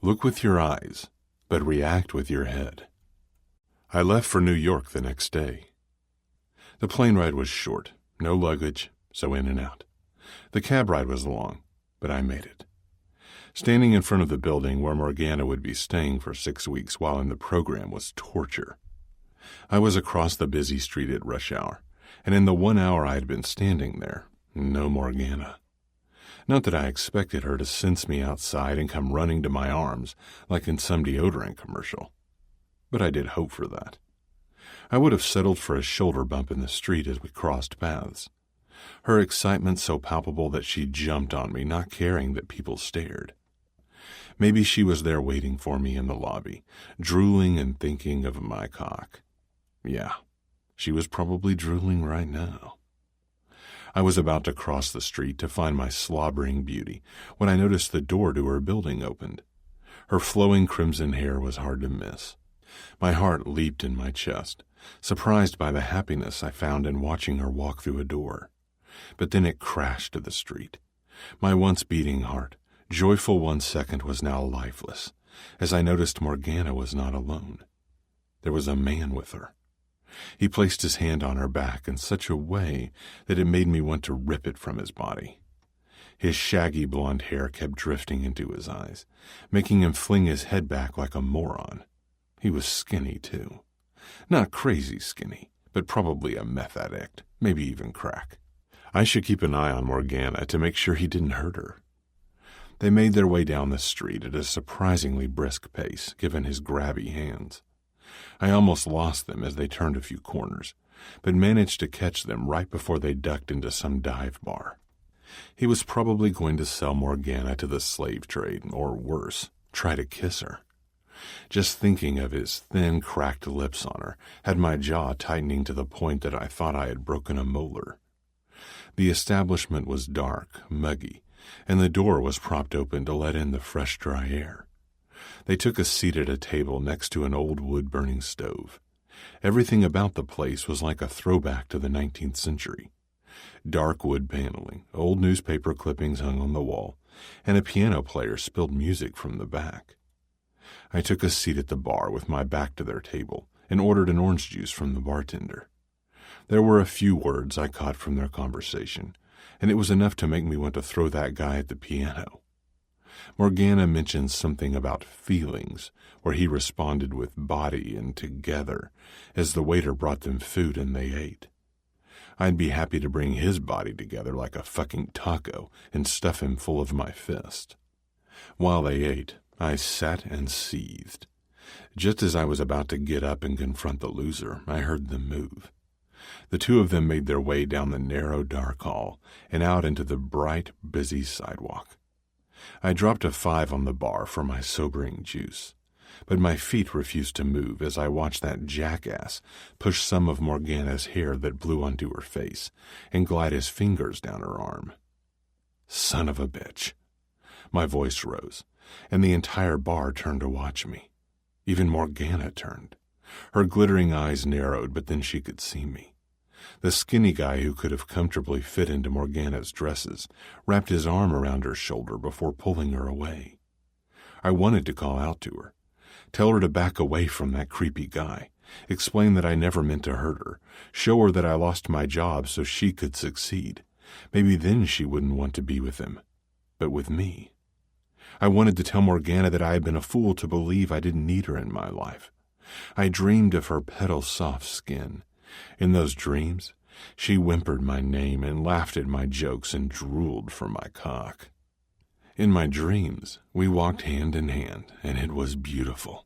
Look with your eyes, but react with your head. I left for New York the next day. The plane ride was short, no luggage, so in and out. The cab ride was long, but I made it. Standing in front of the building where Morgana would be staying for 6 weeks while in the program was torture. I was across the busy street at rush hour, and in the 1 hour I had been standing there, no Morgana. Not that I expected her to sense me outside and come running to my arms like in some deodorant commercial, but I did hope for that. I would have settled for a shoulder bump in the street as we crossed paths. Her excitement so palpable that she jumped on me, not caring that people stared. Maybe she was there waiting for me in the lobby, drooling and thinking of my cock. Yeah, she was probably drooling right now. I was about to cross the street to find my slobbering beauty when I noticed the door to her building opened. Her flowing crimson hair was hard to miss. My heart leaped in my chest, surprised by the happiness I found in watching her walk through a door. But then it crashed to the street. My once beating heart, joyful 1 second, was now lifeless, as I noticed Morgana was not alone. There was a man with her. He placed his hand on her back in such a way that it made me want to rip it from his body. His shaggy blonde hair kept drifting into his eyes, making him fling his head back like a moron. He was skinny, too. Not crazy skinny, but probably a meth addict, maybe even crack. I should keep an eye on Morgana to make sure he didn't hurt her. They made their way down the street at a surprisingly brisk pace, given his grabby hands. I almost lost them as they turned a few corners, but managed to catch them right before they ducked into some dive bar. He was probably going to sell Morgana to the slave trade, or worse, try to kiss her. Just thinking of his thin, cracked lips on her had my jaw tightening to the point that I thought I had broken a molar. The establishment was dark, muggy, and the door was propped open to let in the fresh, dry air. They took a seat at a table next to an old wood-burning stove. Everything about the place was like a throwback to the 19th century. Dark wood paneling, old newspaper clippings hung on the wall, and a piano player spilled music from the back. I took a seat at the bar with my back to their table and ordered an orange juice from the bartender. There were a few words I caught from their conversation, and it was enough to make me want to throw that guy at the piano. Morgana mentioned something about feelings, where he responded with body and together as the waiter brought them food and they ate. I'd be happy to bring his body together like a fucking taco and stuff him full of my fist. While they ate, I sat and seethed. Just as I was about to get up and confront the loser, I heard them move. The two of them made their way down the narrow, dark hall and out into the bright, busy sidewalk. I dropped a 5 on the bar for my sobering juice, but my feet refused to move as I watched that jackass push some of Morgana's hair that blew onto her face and glide his fingers down her arm. Son of a bitch. My voice rose, and the entire bar turned to watch me. Even Morgana turned. Her glittering eyes narrowed, but then she could see me. The skinny guy who could have comfortably fit into Morgana's dresses wrapped his arm around her shoulder before pulling her away. I wanted to call out to her, tell her to back away from that creepy guy, explain that I never meant to hurt her, show her that I lost my job so she could succeed. Maybe then she wouldn't want to be with him, but with me. I wanted to tell Morgana that I had been a fool to believe I didn't need her in my life. I dreamed of her petal-soft skin. In those dreams, she whimpered my name and laughed at my jokes and drooled for my cock. In my dreams, we walked hand in hand, and it was beautiful.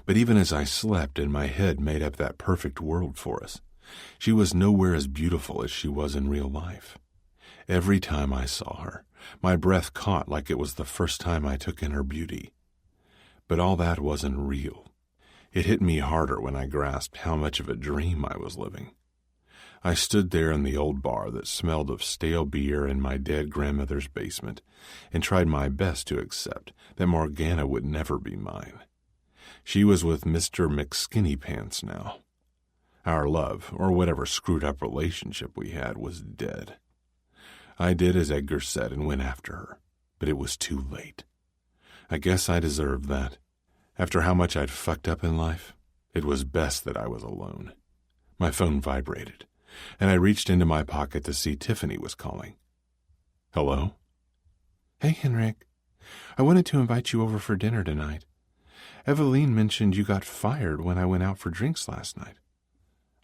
But even as I slept and my head made up that perfect world for us, she was nowhere as beautiful as she was in real life. Every time I saw her, my breath caught like it was the first time I took in her beauty. But all that wasn't real. It hit me harder when I grasped how much of a dream I was living. I stood there in the old bar that smelled of stale beer in my dead grandmother's basement and tried my best to accept that Morgana would never be mine. She was with Mr. McSkinnypants now. Our love, or whatever screwed-up relationship we had, was dead. I did as Edgar said and went after her, but it was too late. I guess I deserved that. After how much I'd fucked up in life, it was best that I was alone. My phone vibrated, and I reached into my pocket to see Tiffany was calling. Hello? Hey, Henrik. I wanted to invite you over for dinner tonight. Eveline mentioned you got fired when I went out for drinks last night.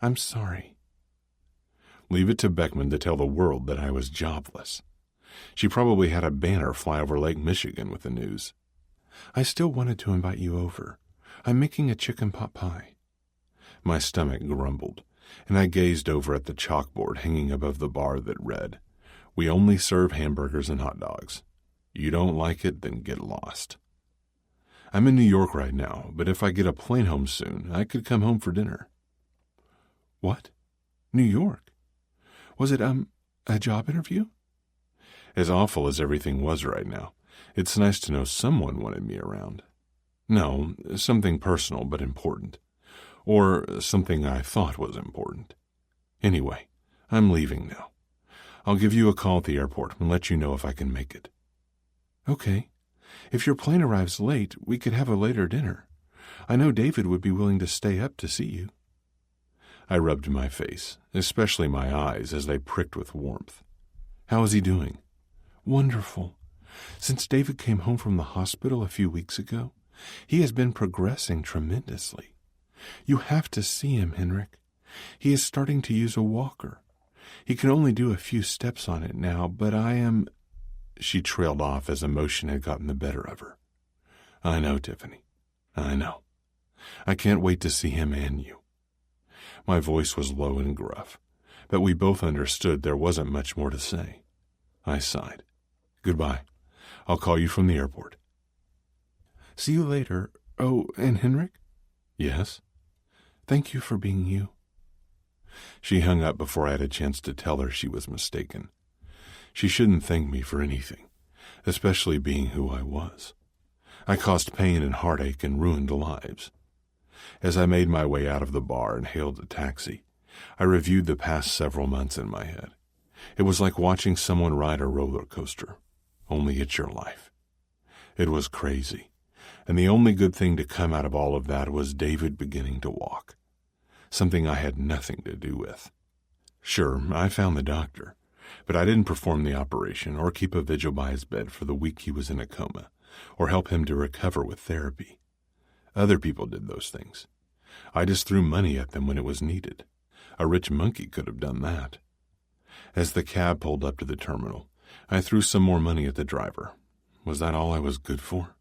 I'm sorry. Leave it to Beckman to tell the world that I was jobless. She probably had a banner fly over Lake Michigan with the news. I still wanted to invite you over. I'm making a chicken pot pie. My stomach grumbled, and I gazed over at the chalkboard hanging above the bar that read, "We only serve hamburgers and hot dogs. You don't like it, then get lost." I'm in New York right now, but if I get a plane home soon, I could come home for dinner. What? New York? Was it, a job interview? As awful as everything was right now, it's nice to know someone wanted me around. No, something personal but important. Or something I thought was important. Anyway, I'm leaving now. I'll give you a call at the airport and let you know if I can make it. Okay. If your plane arrives late, we could have a later dinner. I know David would be willing to stay up to see you. I rubbed my face, especially my eyes, as they pricked with warmth. How is he doing? Wonderful. Since David came home from the hospital a few weeks ago, he has been progressing tremendously. You have to see him, Henrik. He is starting to use a walker. He can only do a few steps on it now, but I am... She trailed off as emotion had gotten the better of her. I know, Tiffany. I know. I can't wait to see him and you. My voice was low and gruff, but we both understood there wasn't much more to say. I sighed. Goodbye. I'll call you from the airport. See you later. Oh, and Henrik? Yes? Thank you for being you. She hung up before I had a chance to tell her she was mistaken. She shouldn't thank me for anything, especially being who I was. I caused pain and heartache and ruined lives. As I made my way out of the bar and hailed a taxi, I reviewed the past several months in my head. It was like watching someone ride a roller coaster, only it's your life. It was crazy, and the only good thing to come out of all of that was David beginning to walk, something I had nothing to do with. Sure, I found the doctor, but I didn't perform the operation or keep a vigil by his bed for the week he was in a coma, or help him to recover with therapy. Other people did those things. I just threw money at them when it was needed. A rich monkey could have done that. As the cab pulled up to the terminal, I threw some more money at the driver. Was that all I was good for?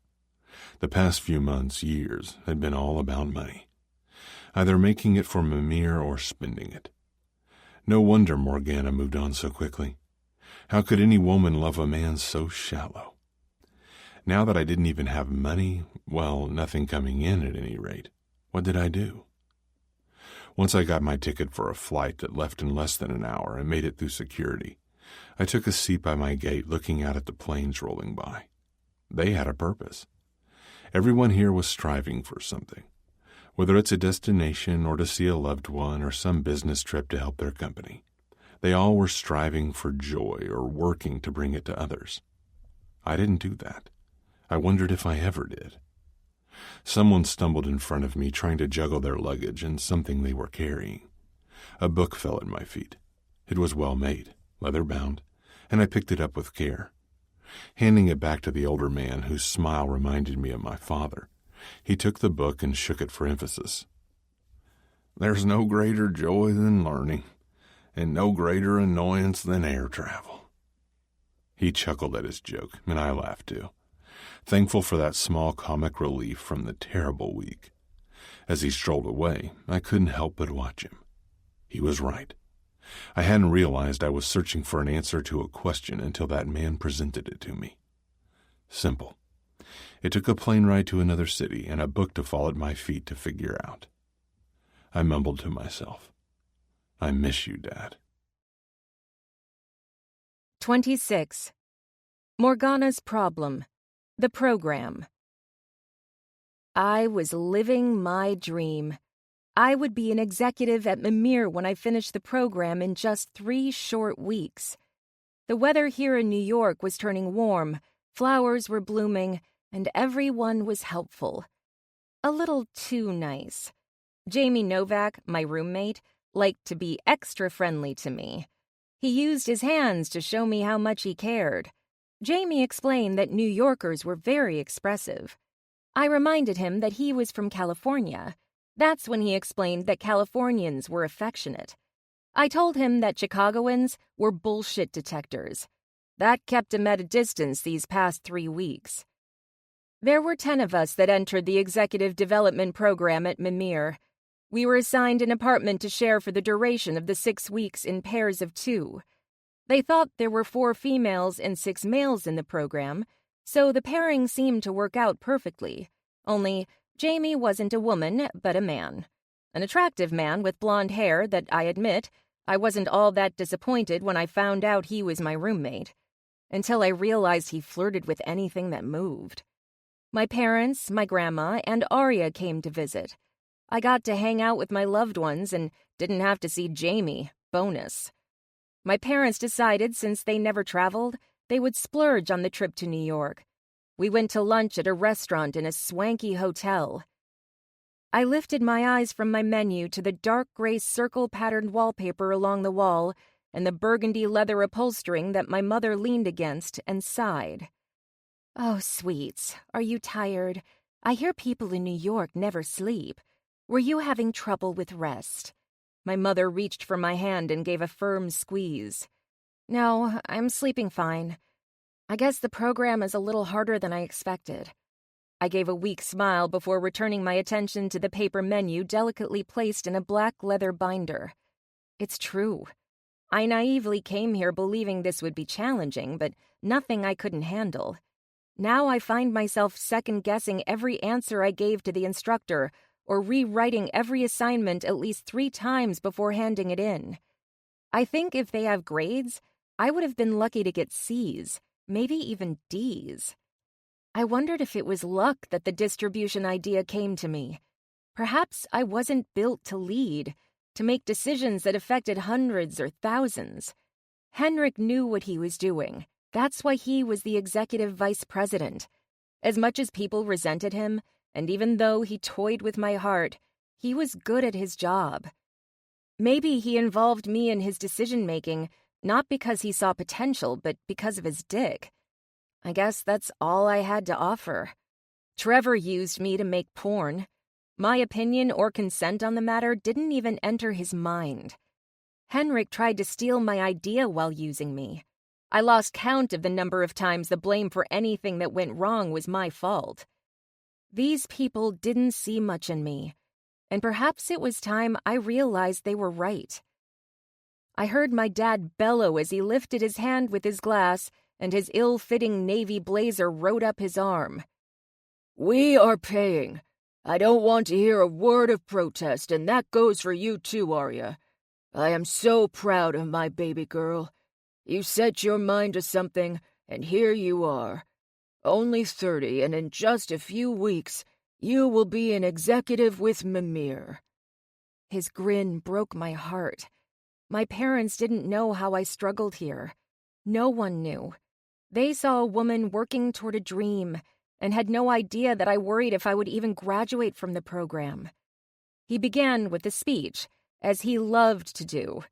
The past few months, years, had been all about money. Either making it for Mimir or spending it. No wonder Morgana moved on so quickly. How could any woman love a man so shallow? Now that I didn't even have money, well, nothing coming in at any rate, what did I do? Once I got my ticket for a flight that left in less than an hour and made it through security, I took a seat by my gate looking out at the planes rolling by. They had a purpose. Everyone here was striving for something, whether it's a destination or to see a loved one or some business trip to help their company. They all were striving for joy or working to bring it to others. I didn't do that. I wondered if I ever did. Someone stumbled in front of me trying to juggle their luggage and something they were carrying. A book fell at my feet. It was well made, leather-bound, and I picked it up with care. Handing it back to the older man, whose smile reminded me of my father, he took the book and shook it for emphasis. "There's no greater joy than learning, and no greater annoyance than air travel." He chuckled at his joke, and I laughed too, thankful for that small comic relief from the terrible week. As he strolled away, I couldn't help but watch him. He was right. I hadn't realized I was searching for an answer to a question until that man presented it to me. Simple. It took a plane ride to another city and a book to fall at my feet to figure out. I mumbled to myself, "I miss you, Dad." 26. Morgana's Problem. The Program. I was living my dream. I would be an executive at Mimir when I finished the program in just 3 short weeks. The weather here in New York was turning warm, flowers were blooming, and everyone was helpful. A little too nice. Jamie Novak, my roommate, liked to be extra friendly to me. He used his hands to show me how much he cared. Jamie explained that New Yorkers were very expressive. I reminded him that he was from California. That's when he explained that Californians were affectionate. I told him that Chicagoans were bullshit detectors. That kept him at a distance these past 3 weeks. There were 10 of us that entered the Executive Development Program at Mimir. We were assigned an apartment to share for the duration of the 6 weeks in pairs of 2. They thought there were 4 females and 6 males in the program, so the pairing seemed to work out perfectly. Only Jamie wasn't a woman, but a man. An attractive man with blonde hair that, I admit, I wasn't all that disappointed when I found out he was my roommate. Until I realized he flirted with anything that moved. My parents, my grandma, and Arya came to visit. I got to hang out with my loved ones and didn't have to see Jamie. Bonus. My parents decided since they never traveled, they would splurge on the trip to New York. We went to lunch at a restaurant in a swanky hotel. I lifted my eyes from my menu to the dark gray circle-patterned wallpaper along the wall and the burgundy leather upholstering that my mother leaned against and sighed. "Oh, sweets, are you tired? I hear people in New York never sleep. Were you having trouble with rest?" My mother reached for my hand and gave a firm squeeze. "No, I'm sleeping fine. I guess the program is a little harder than I expected." I gave a weak smile before returning my attention to the paper menu delicately placed in a black leather binder. It's true. I naively came here believing this would be challenging, but nothing I couldn't handle. Now I find myself second-guessing every answer I gave to the instructor or rewriting every assignment at least 3 times before handing it in. I think if they have grades, I would have been lucky to get C's, maybe even D's. I wondered if it was luck that the distribution idea came to me. Perhaps I wasn't built to lead, to make decisions that affected hundreds or thousands. Henrik knew what he was doing. That's why he was the executive vice president. As much as people resented him, and even though he toyed with my heart, he was good at his job. Maybe he involved me in his decision-making, not because he saw potential, but because of his dick. I guess that's all I had to offer. Trevor used me to make porn. My opinion or consent on the matter didn't even enter his mind. Henrik tried to steal my idea while using me. I lost count of the number of times the blame for anything that went wrong was my fault. These people didn't see much in me, and perhaps it was time I realized they were right. I heard my dad bellow as he lifted his hand with his glass, and his ill-fitting navy blazer rode up his arm. "We are paying. I don't want to hear a word of protest, and that goes for you too, Arya. I am so proud of my baby girl. You set your mind to something, and here you are. Only 30, and in just a few weeks, you will be an executive with Mimir." His grin broke my heart. My parents didn't know how I struggled here. No one knew. They saw a woman working toward a dream and had no idea that I worried if I would even graduate from the program. He began with a speech, as he loved to do.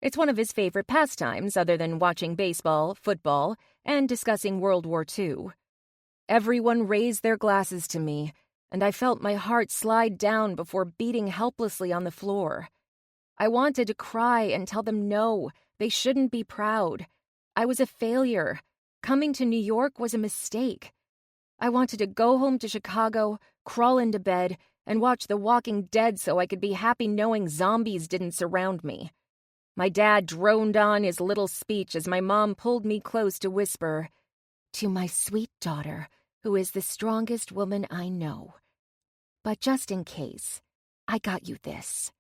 It's one of his favorite pastimes, other than watching baseball, football, and discussing World War II. Everyone raised their glasses to me, and I felt my heart slide down before beating helplessly on the floor. I wanted to cry and tell them no, they shouldn't be proud. I was a failure. Coming to New York was a mistake. I wanted to go home to Chicago, crawl into bed, and watch The Walking Dead so I could be happy knowing zombies didn't surround me. My dad droned on his little speech as my mom pulled me close to whisper, "To my sweet daughter, who is the strongest woman I know. But just in case, I got you this."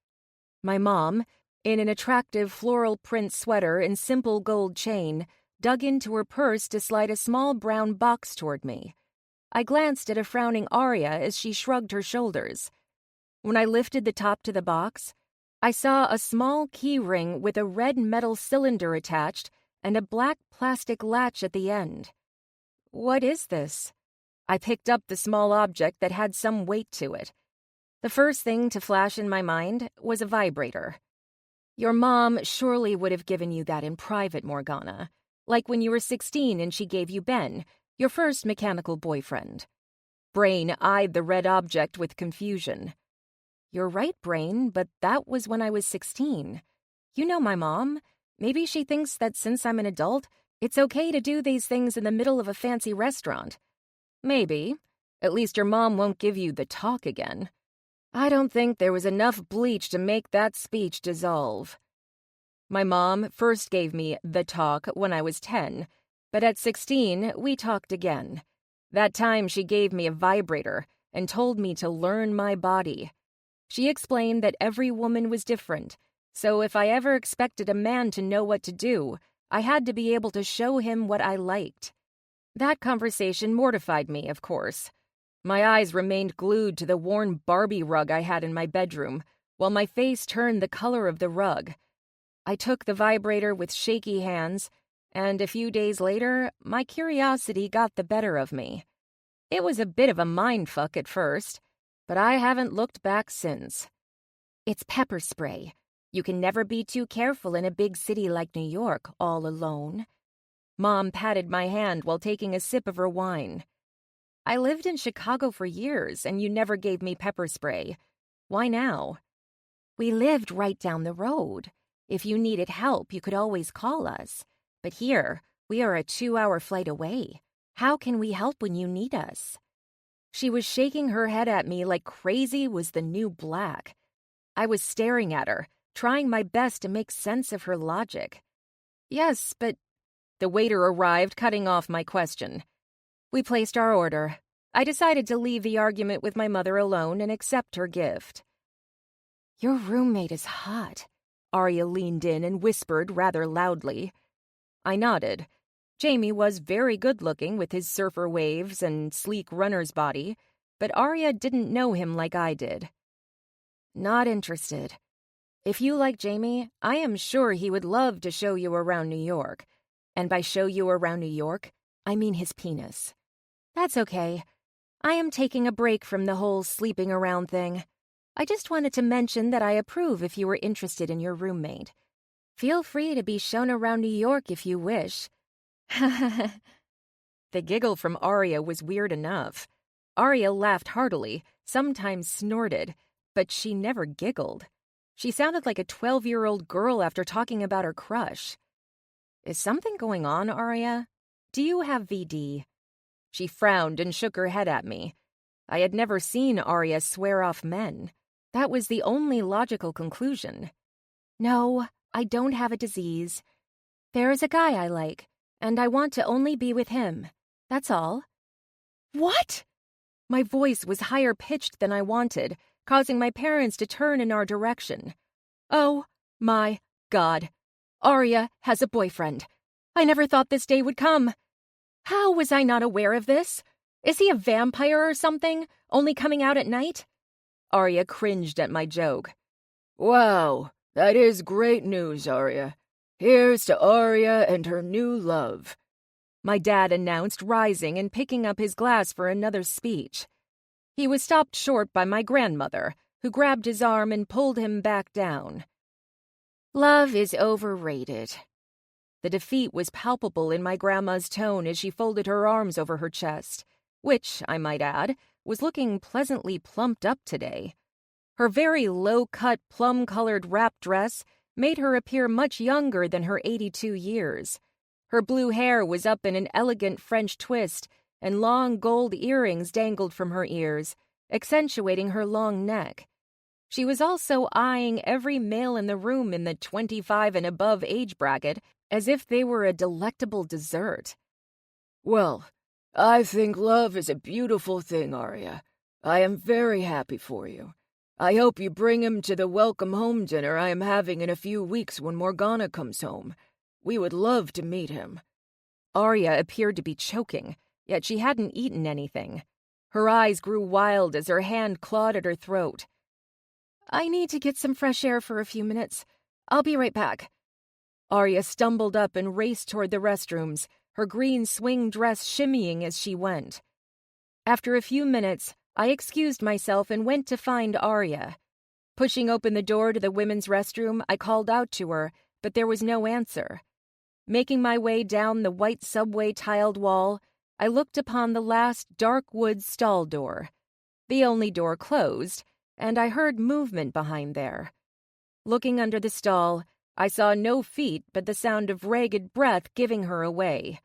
My mom, in an attractive floral print sweater and simple gold chain, dug into her purse to slide a small brown box toward me. I glanced at a frowning Arya as she shrugged her shoulders. When I lifted the top to the box, I saw a small key ring with a red metal cylinder attached and a black plastic latch at the end. What is this? I picked up the small object that had some weight to it. The first thing to flash in my mind was a vibrator. Your mom surely would have given you that in private, Morgana, like when you were 16 and she gave you Ben, your first mechanical boyfriend. Brain eyed the red object with confusion. You're right, Brain, but that was when I was 16. You know my mom. Maybe she thinks that since I'm an adult, it's okay to do these things in the middle of a fancy restaurant. Maybe. At least your mom won't give you the talk again. I don't think there was enough bleach to make that speech dissolve. My mom first gave me the talk when I was 10, but at 16, we talked again. That time she gave me a vibrator and told me to learn my body. She explained that every woman was different, so if I ever expected a man to know what to do, I had to be able to show him what I liked. That conversation mortified me, of course. My eyes remained glued to the worn Barbie rug I had in my bedroom, while my face turned the color of the rug. I took the vibrator with shaky hands, and a few days later, my curiosity got the better of me. It was a bit of a mindfuck at first, but I haven't looked back since. It's pepper spray. You can never be too careful in a big city like New York, all alone. Mom patted my hand while taking a sip of her wine. I lived in Chicago for years, and you never gave me pepper spray. Why now? We lived right down the road. If you needed help, you could always call us. But here, we are a 2-hour flight away. How can we help when you need us? She was shaking her head at me like crazy was the new black. I was staring at her, trying my best to make sense of her logic. Yes, but... The waiter arrived, cutting off my question. We placed our order. I decided to leave the argument with my mother alone and accept her gift. Your roommate is hot. Arya leaned in and whispered rather loudly. I nodded. Jamie was very good-looking with his surfer waves and sleek runner's body, but Arya didn't know him like I did. Not interested. If you like Jamie, I am sure he would love to show you around New York. And by show you around New York, I mean his penis. That's okay. I am taking a break from the whole sleeping around thing. I just wanted to mention that I approve if you were interested in your roommate. Feel free to be shown around New York if you wish. The giggle from Arya was weird enough. Arya laughed heartily, sometimes snorted, but she never giggled. She sounded like a 12-year-old girl after talking about her crush. Is something going on, Arya? Do you have VD? She frowned and shook her head at me. I had never seen Arya swear off men. That was the only logical conclusion. No, I don't have a disease. There is a guy I like, and I want to only be with him. That's all. What? My voice was higher pitched than I wanted, causing my parents to turn in our direction. Oh, my God. Arya has a boyfriend. I never thought this day would come. How was I not aware of this? Is he a vampire or something, only coming out at night? Arya cringed at my joke. Wow, that is great news, Arya. Here's to Arya and her new love. My dad announced, rising and picking up his glass for another speech. He was stopped short by my grandmother, who grabbed his arm and pulled him back down. Love is overrated. The defeat was palpable in my grandma's tone as she folded her arms over her chest, which, I might add, was looking pleasantly plumped up today. Her very low-cut, plum-colored wrap dress made her appear much younger than her 82 years. Her blue hair was up in an elegant French twist, and long gold earrings dangled from her ears, accentuating her long neck. She was also eyeing every male in the room in the 25 and above age bracket as if they were a delectable dessert. Well, I think love is a beautiful thing, Arya. I am very happy for you. I hope you bring him to the welcome home dinner I am having in a few weeks when Morgana comes home. We would love to meet him. Arya appeared to be choking, yet she hadn't eaten anything. Her eyes grew wild as her hand clawed at her throat. I need to get some fresh air for a few minutes. I'll be right back. Arya stumbled up and raced toward the restrooms, her green swing dress shimmying as she went. After a few minutes, I excused myself and went to find Arya. Pushing open the door to the women's restroom, I called out to her, but there was no answer. Making my way down the white subway tiled wall, I looked upon the last dark wood stall door. The only door closed, and I heard movement behind there. Looking under the stall, I saw no feet but the sound of ragged breath giving her away.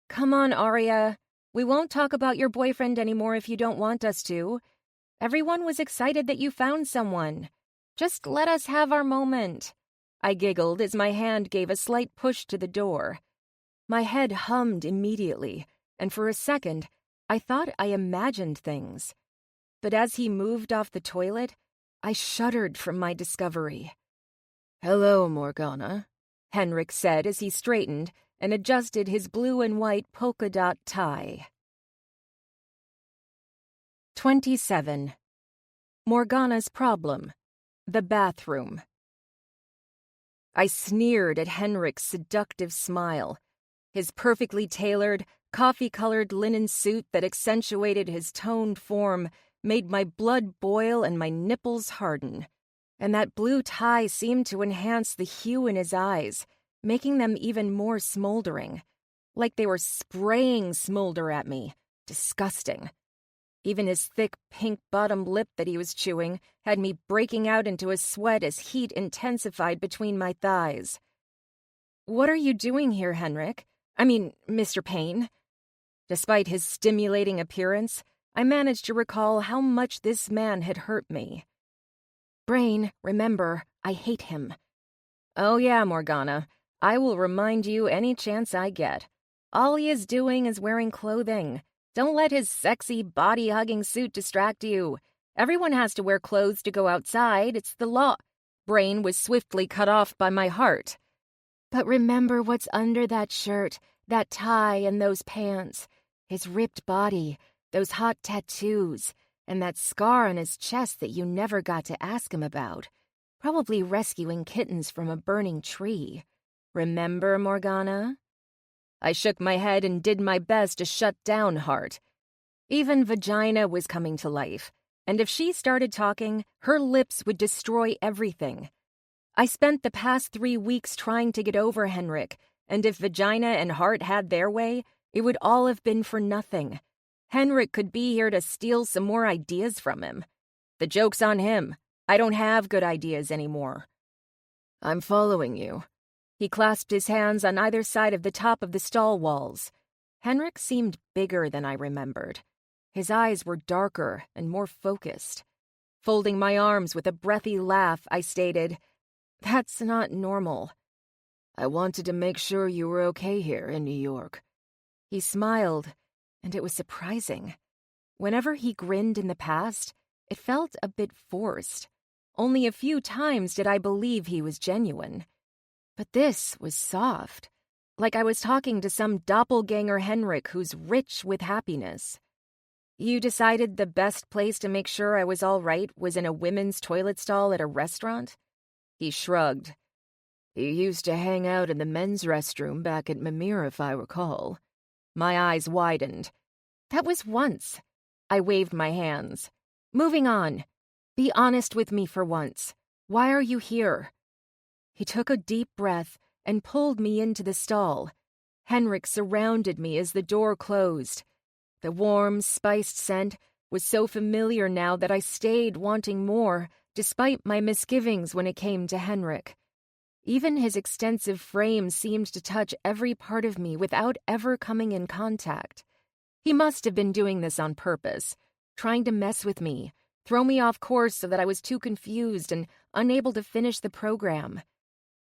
Come on, Arya. We won't talk about your boyfriend anymore if you don't want us to. Everyone was excited that you found someone. Just let us have our moment. I giggled as my hand gave a slight push to the door. My head hummed immediately, and for a second, I thought I imagined things. But as he moved off the toilet, I shuddered from my discovery. Hello, Morgana, Henrik said as he straightened and adjusted his blue and white polka dot tie. 27. Morgana's problem. The bathroom. I sneered at Henrik's seductive smile. His perfectly tailored, coffee-colored linen suit that accentuated his toned form made my blood boil and my nipples harden. And that blue tie seemed to enhance the hue in his eyes, making them even more smoldering. Like they were spraying smolder at me. Disgusting. Even his thick pink bottom lip that he was chewing had me breaking out into a sweat as heat intensified between my thighs. What are you doing here, Henrik? Mr. Payne? Despite his stimulating appearance, I managed to recall how much this man had hurt me. Brain, remember, I hate him. Oh yeah, Morgana. I will remind you any chance I get. All he is doing is wearing clothing. Don't let his sexy, body-hugging suit distract you. Everyone has to wear clothes to go outside. It's the law. Brain was swiftly cut off by my heart. But remember what's under that shirt, that tie, and those pants. His ripped body, those hot tattoos, and that scar on his chest that you never got to ask him about. Probably rescuing kittens from a burning tree. Remember, Morgana? I shook my head and did my best to shut down Heart. Even Vagina was coming to life, and if she started talking, her lips would destroy everything. I spent the past 3 weeks trying to get over Henrik, and if Vagina and Heart had their way, it would all have been for nothing. Henrik could be here to steal some more ideas from him. The joke's on him. I don't have good ideas anymore. I'm following you. He clasped his hands on either side of the top of the stall walls. Henrik seemed bigger than I remembered. His eyes were darker and more focused. Folding my arms with a breathy laugh, I stated, "That's not normal." I wanted to make sure you were okay here in New York. He smiled, and it was surprising. Whenever he grinned in the past, it felt a bit forced. Only a few times did I believe he was genuine. But this was soft, like I was talking to some doppelganger Henrik who's rich with happiness. You decided the best place to make sure I was all right was in a women's toilet stall at a restaurant? He shrugged. You used to hang out in the men's restroom back at Mimir, if I recall. My eyes widened. That was once. I waved my hands. Moving on. Be honest with me for once. Why are you here? He took a deep breath and pulled me into the stall. Henrik surrounded me as the door closed. The warm, spiced scent was so familiar now that I stayed wanting more, despite my misgivings when it came to Henrik. Even his extensive frame seemed to touch every part of me without ever coming in contact. He must have been doing this on purpose, trying to mess with me, throw me off course so that I was too confused and unable to finish the program.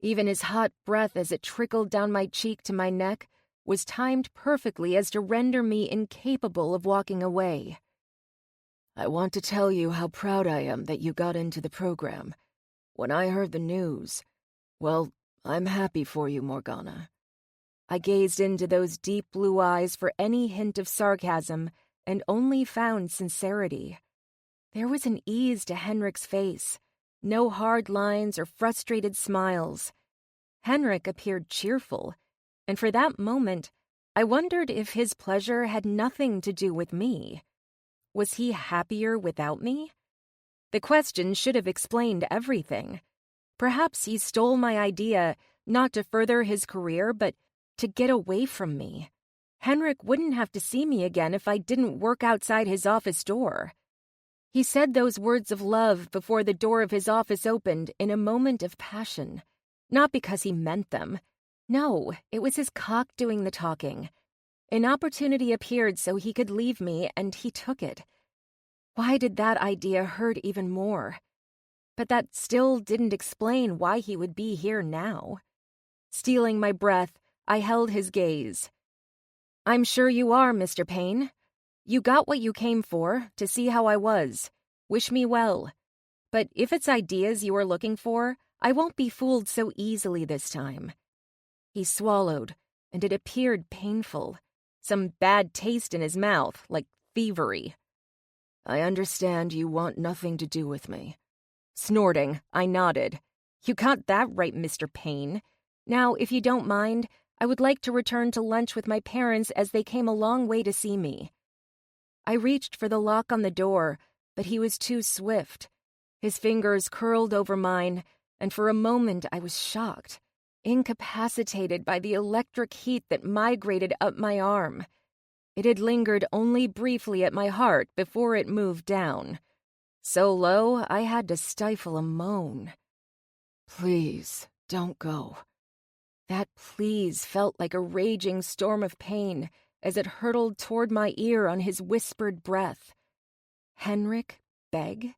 Even his hot breath as it trickled down my cheek to my neck was timed perfectly as to render me incapable of walking away. I want to tell you how proud I am that you got into the program. When I heard the news, well, I'm happy for you, Morgana. I gazed into those deep blue eyes for any hint of sarcasm and only found sincerity. There was an ease to Henrik's face, no hard lines or frustrated smiles. Henrik appeared cheerful, and for that moment, I wondered if his pleasure had nothing to do with me. Was he happier without me? The question should have explained everything. Perhaps he stole my idea, not to further his career, but to get away from me. Henrik wouldn't have to see me again if I didn't work outside his office door. He said those words of love before the door of his office opened in a moment of passion. Not because he meant them. No, it was his cock doing the talking. An opportunity appeared so he could leave me, and he took it. Why did that idea hurt even more? But that still didn't explain why he would be here now. Stealing my breath, I held his gaze. I'm sure you are, Mr. Payne. You got what you came for, to see how I was. Wish me well. But if it's ideas you are looking for, I won't be fooled so easily this time. He swallowed, and it appeared painful. Some bad taste in his mouth, like thievery. I understand you want nothing to do with me. Snorting, I nodded. You got that right, Mr. Payne. Now, if you don't mind, I would like to return to lunch with my parents as they came a long way to see me. I reached for the lock on the door, but he was too swift. His fingers curled over mine, and for a moment I was shocked, incapacitated by the electric heat that migrated up my arm. It had lingered only briefly at my heart before it moved down. So low, I had to stifle a moan. Please, don't go. That please felt like a raging storm of pain as it hurtled toward my ear on his whispered breath. Henrik beg?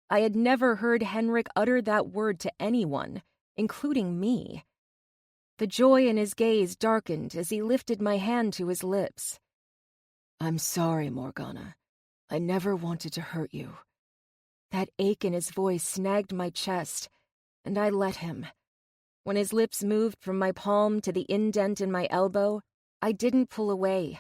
I had never heard Henrik utter that word to anyone, including me. The joy in his gaze darkened as he lifted my hand to his lips. I'm sorry, Morgana. I never wanted to hurt you. That ache in his voice snagged my chest, and I let him. When his lips moved from my palm to the indent in my elbow, I didn't pull away.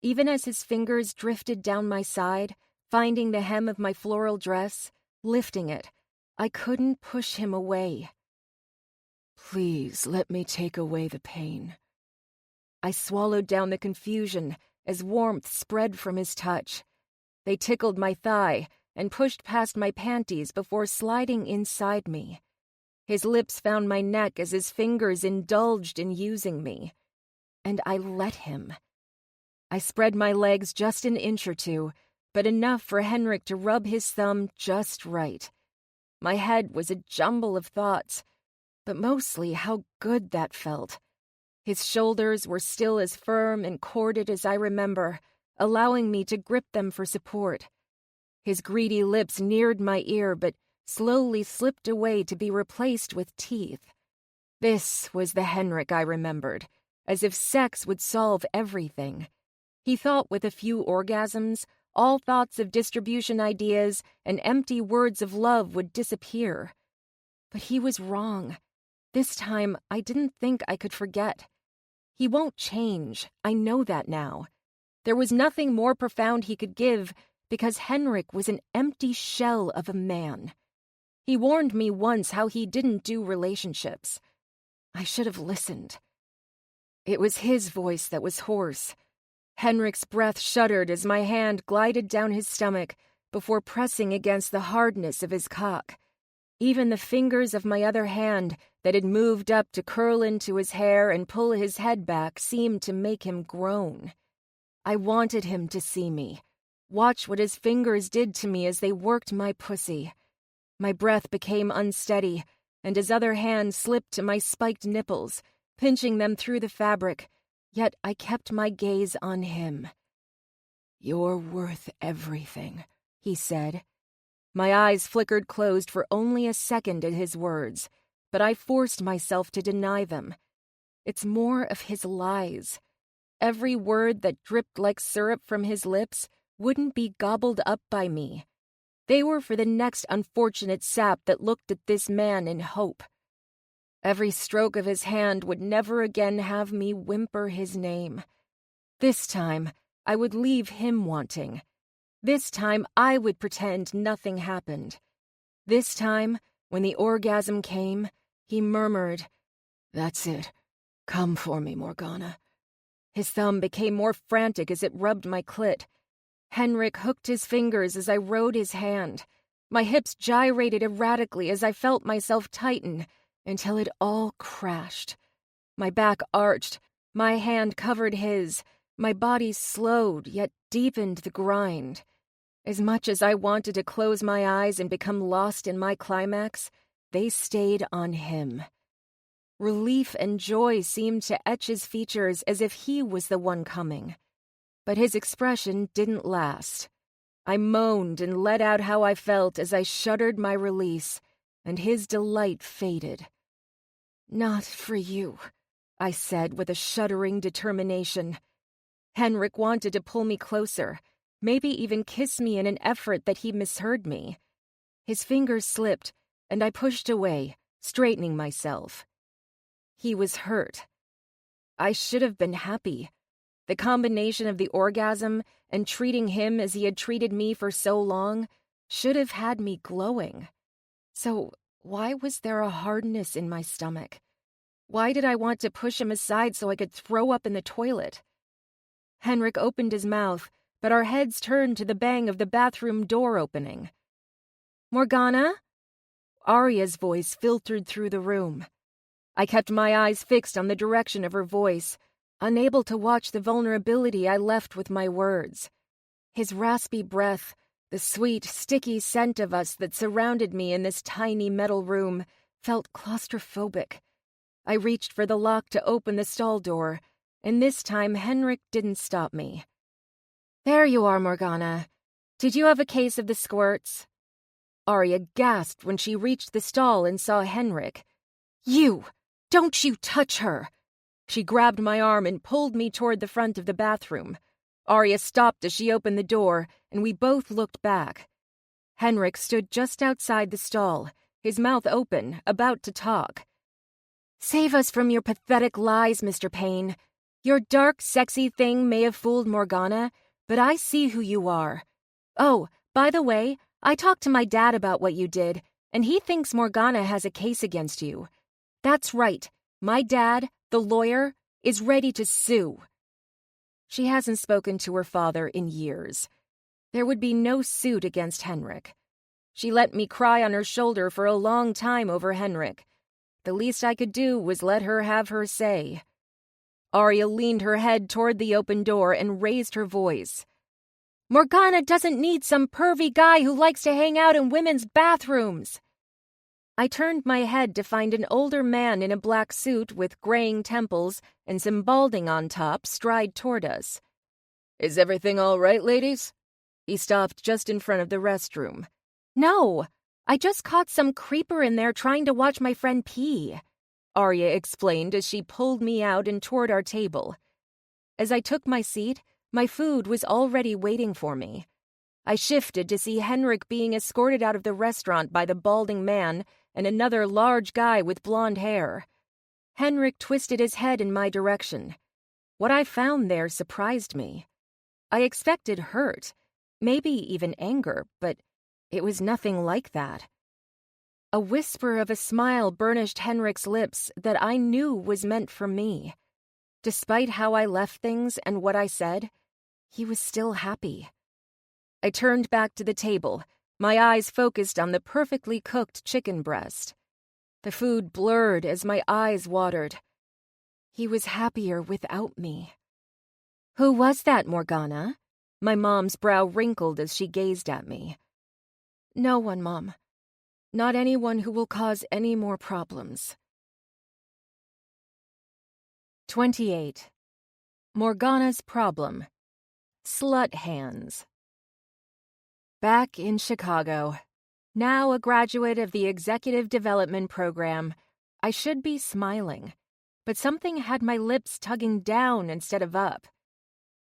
Even as his fingers drifted down my side, finding the hem of my floral dress, lifting it, I couldn't push him away. Please let me take away the pain. I swallowed down the confusion as warmth spread from his touch. They tickled my thigh and pushed past my panties before sliding inside me. His lips found my neck as his fingers indulged in using me. And I let him. I spread my legs just an inch or two, but enough for Henrik to rub his thumb just right. My head was a jumble of thoughts, but mostly how good that felt. His shoulders were still as firm and corded as I remember, allowing me to grip them for support. His greedy lips neared my ear, but slowly slipped away to be replaced with teeth. This was the Henrik I remembered, as if sex would solve everything. He thought with a few orgasms, all thoughts of distribution ideas and empty words of love would disappear. But he was wrong. This time, I didn't think I could forget. He won't change, I know that now. There was nothing more profound he could give, because Henrik was an empty shell of a man. He warned me once how he didn't do relationships. I should have listened. It was his voice that was hoarse. Henrik's breath shuddered as my hand glided down his stomach before pressing against the hardness of his cock. Even the fingers of my other hand that had moved up to curl into his hair and pull his head back seemed to make him groan. I wanted him to see me, watch what his fingers did to me as they worked my pussy. My breath became unsteady, and his other hand slipped to my spiked nipples, pinching them through the fabric, yet I kept my gaze on him. "You're worth everything," he said. My eyes flickered closed for only a second at his words, but I forced myself to deny them. It's more of his lies. Every word that dripped like syrup from his lips wouldn't be gobbled up by me. They were for the next unfortunate sap that looked at this man in hope. Every stroke of his hand would never again have me whimper his name. This time, I would leave him wanting. This time, I would pretend nothing happened. This time, when the orgasm came, he murmured, "That's it. Come for me, Morgana." His thumb became more frantic as it rubbed my clit. Henrik hooked his fingers as I rode his hand. My hips gyrated erratically as I felt myself tighten, until it all crashed. My back arched, my hand covered his, my body slowed yet deepened the grind. As much as I wanted to close my eyes and become lost in my climax, they stayed on him. Relief and joy seemed to etch his features as if he was the one coming. But his expression didn't last. I moaned and let out how I felt as I shuddered my release, and his delight faded. "Not for you," I said with a shuddering determination. Henrik wanted to pull me closer, maybe even kiss me in an effort that he misheard me. His fingers slipped, and I pushed away, straightening myself. He was hurt. I should have been happy. The combination of the orgasm and treating him as he had treated me for so long should have had me glowing. So why was there a hardness in my stomach? Why did I want to push him aside so I could throw up in the toilet? Henrik opened his mouth, but our heads turned to the bang of the bathroom door opening. "Morgana?" Arya's voice filtered through the room. I kept my eyes fixed on the direction of her voice, unable to watch the vulnerability I left with my words. His raspy breath, the sweet, sticky scent of us that surrounded me in this tiny metal room, felt claustrophobic. I reached for the lock to open the stall door, and this time Henrik didn't stop me. "There you are, Morgana. Did you have a case of the squirts?" Arya gasped when she reached the stall and saw Henrik. "You! Don't you touch her!" She grabbed my arm and pulled me toward the front of the bathroom. Arya stopped as she opened the door, and we both looked back. Henrik stood just outside the stall, his mouth open, about to talk. "Save us from your pathetic lies, Mr. Payne. Your dark, sexy thing may have fooled Morgana, but I see who you are. Oh, by the way, I talked to my dad about what you did, and he thinks Morgana has a case against you. That's right, my dad, the lawyer, is ready to sue." She hasn't spoken to her father in years. There would be no suit against Henrik. She let me cry on her shoulder for a long time over Henrik. The least I could do was let her have her say. Arya leaned her head toward the open door and raised her voice. "Morgana doesn't need some pervy guy who likes to hang out in women's bathrooms." I turned my head to find an older man in a black suit with graying temples and some balding on top stride toward us. "Is everything all right, ladies?" He stopped just in front of the restroom. "No, I just caught some creeper in there trying to watch my friend pee," Arya explained as she pulled me out and toward our table. As I took my seat, my food was already waiting for me. I shifted to see Henrik being escorted out of the restaurant by the balding man and another large guy with blonde hair. Henrik twisted his head in my direction. What I found there surprised me. I expected hurt, maybe even anger, but it was nothing like that. A whisper of a smile burnished Henrik's lips that I knew was meant for me. Despite how I left things and what I said, he was still happy. I turned back to the table, my eyes focused on the perfectly cooked chicken breast. The food blurred as my eyes watered. He was happier without me. "Who was that, Morgana?" My mom's brow wrinkled as she gazed at me. "No one, Mom. Not anyone who will cause any more problems." 28. Morgana's problem. Slut hands. Back in Chicago. Now a graduate of the Executive Development Program, I should be smiling, but something had my lips tugging down instead of up.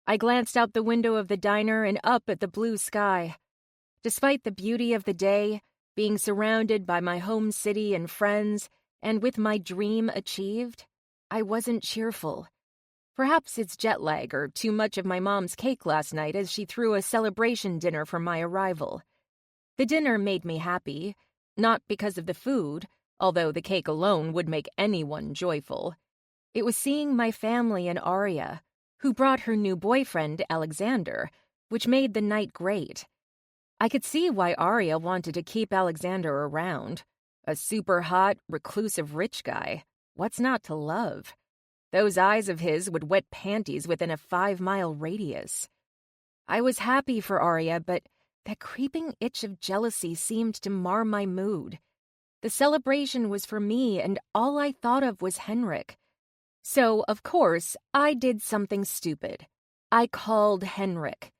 I glanced out the window of the diner and up at the blue sky. Despite the beauty of the day, being surrounded by my home city and friends, and with my dream achieved, I wasn't cheerful. Perhaps it's jet lag or too much of my mom's cake last night as she threw a celebration dinner for my arrival. The dinner made me happy, not because of the food, although the cake alone would make anyone joyful. It was seeing my family and Arya, who brought her new boyfriend, Alexander, which made the night great. I could see why Arya wanted to keep Alexander around. A super hot, reclusive rich guy. What's not to love? Those eyes of his would wet panties within a 5-mile radius. I was happy for Arya, but that creeping itch of jealousy seemed to mar my mood. The celebration was for me, and all I thought of was Henrik. So, of course, I did something stupid. I called Henrik.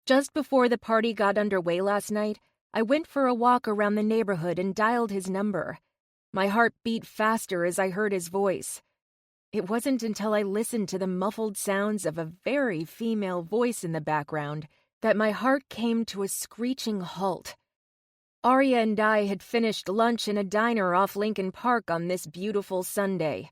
Just before the party got underway last night, I went for a walk around the neighborhood and dialed his number. My heart beat faster as I heard his voice. It wasn't until I listened to the muffled sounds of a very female voice in the background that my heart came to a screeching halt. Arya and I had finished lunch in a diner off Lincoln Park on this beautiful Sunday.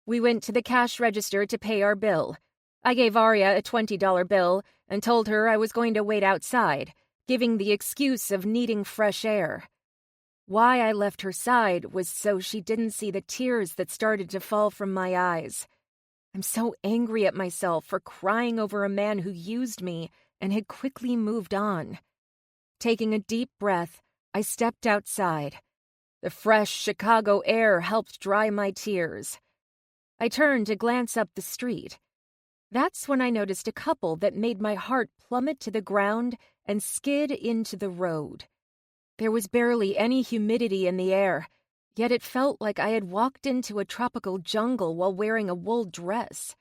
We went to the cash register to pay our bill. I gave Arya a $20 bill and told her I was going to wait outside, giving the excuse of needing fresh air. Why I left her side was so she didn't see the tears that started to fall from my eyes. I'm so angry at myself for crying over a man who used me and had quickly moved on. Taking a deep breath, I stepped outside. The fresh Chicago air helped dry my tears. I turned to glance up the street. That's when I noticed a couple that made my heart plummet to the ground and skid into the road. There was barely any humidity in the air, yet it felt like I had walked into a tropical jungle while wearing a wool dress.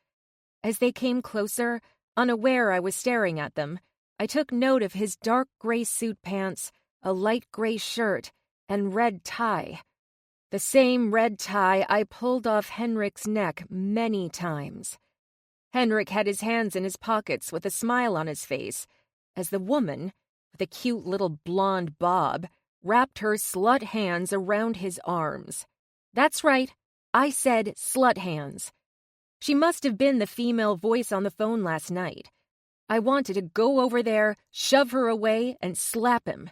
As they came closer, unaware I was staring at them, I took note of his dark gray suit pants, a light gray shirt, and red tie. The same red tie I pulled off Henrik's neck many times. Henrik had his hands in his pockets with a smile on his face, as the woman, with a cute little blonde bob, wrapped her slut hands around his arms. That's right, I said slut hands. She must have been the female voice on the phone last night. I wanted to go over there, shove her away, and slap him.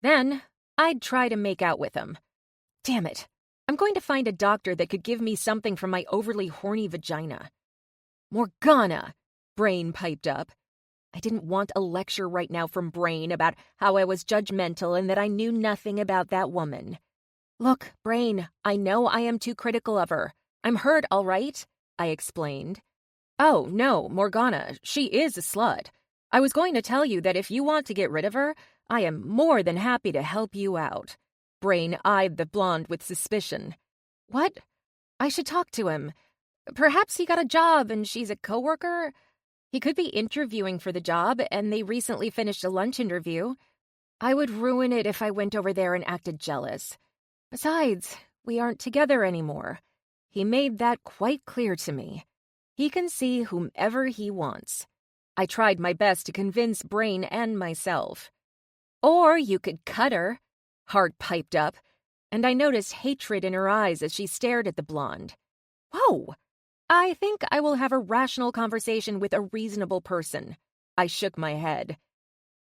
Then I'd try to make out with him. Damn it, I'm going to find a doctor that could give me something for my overly horny vagina. Morgana, Brain piped up. I didn't want a lecture right now from Brain about how I was judgmental and that I knew nothing about that woman. Look, Brain, I know I am too critical of her. I'm hurt, all right? I explained. Oh, no, Morgana, she is a slut. I was going to tell you that if you want to get rid of her, I am more than happy to help you out. Brain eyed the blonde with suspicion. What? I should talk to him. Perhaps he got a job and she's a coworker? He could be interviewing for the job, and they recently finished a lunch interview. I would ruin it if I went over there and acted jealous. Besides, we aren't together anymore. He made that quite clear to me. He can see whomever he wants. I tried my best to convince Brain and myself. Or you could cut her, Hart piped up, and I noticed hatred in her eyes as she stared at the blonde. Whoa! I think I will have a rational conversation with a reasonable person. I shook my head.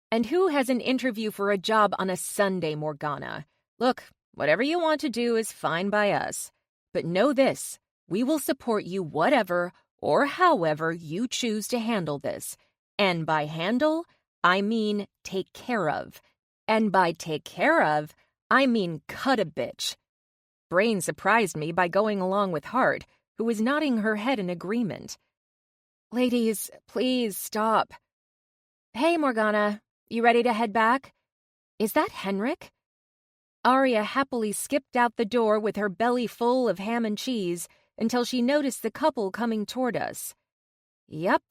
And who has an interview for a job on a Sunday, Morgana? Look, whatever you want to do is fine by us. But know this, we will support you whatever or however you choose to handle this. And by handle, I mean take care of. And by take care of, I mean cut a bitch. Brain surprised me by going along with Hart, who was nodding her head in agreement. Ladies, please stop. Hey, Morgana, you ready to head back? Is that Henrik? Arya happily skipped out the door with her belly full of ham and cheese until she noticed the couple coming toward us. Yep.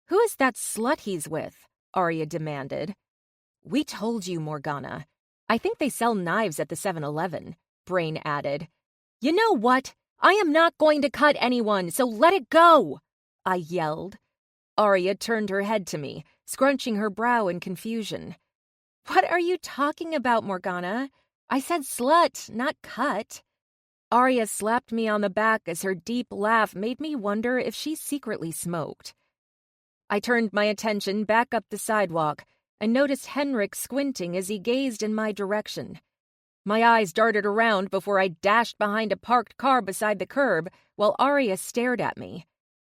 Who is that slut he's with? Arya demanded. We told you, Morgana. I think they sell knives at the 7-Eleven, Brain added. You know what? I am not going to cut anyone, so let it go! I yelled. Arya turned her head to me, scrunching her brow in confusion. What are you talking about, Morgana? I said slut, not cut. Arya slapped me on the back as her deep laugh made me wonder if she secretly smoked. I turned my attention back up the sidewalk and noticed Henrik squinting as he gazed in my direction. My eyes darted around before I dashed behind a parked car beside the curb while Arya stared at me.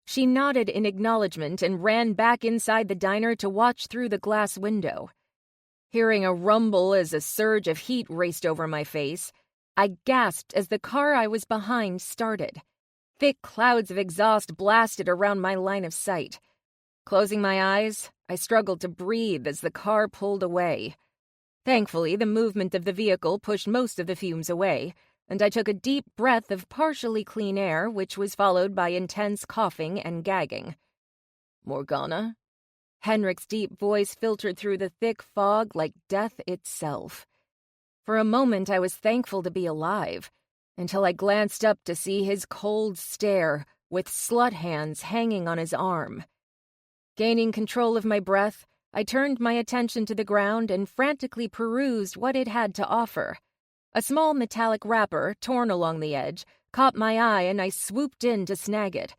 She nodded in acknowledgement and ran back inside the diner to watch through the glass window. Hearing a rumble as a surge of heat raced over my face, I gasped as the car I was behind started. Thick clouds of exhaust blasted around my line of sight. Closing my eyes, I struggled to breathe as the car pulled away. Thankfully, the movement of the vehicle pushed most of the fumes away, and I took a deep breath of partially clean air, which was followed by intense coughing and gagging. Morgana? Henrik's deep voice filtered through the thick fog like death itself. For a moment, I was thankful to be alive, until I glanced up to see his cold stare with slut hands hanging on his arm. Gaining control of my breath, I turned my attention to the ground and frantically perused what it had to offer. A small metallic wrapper, torn along the edge, caught my eye and I swooped in to snag it.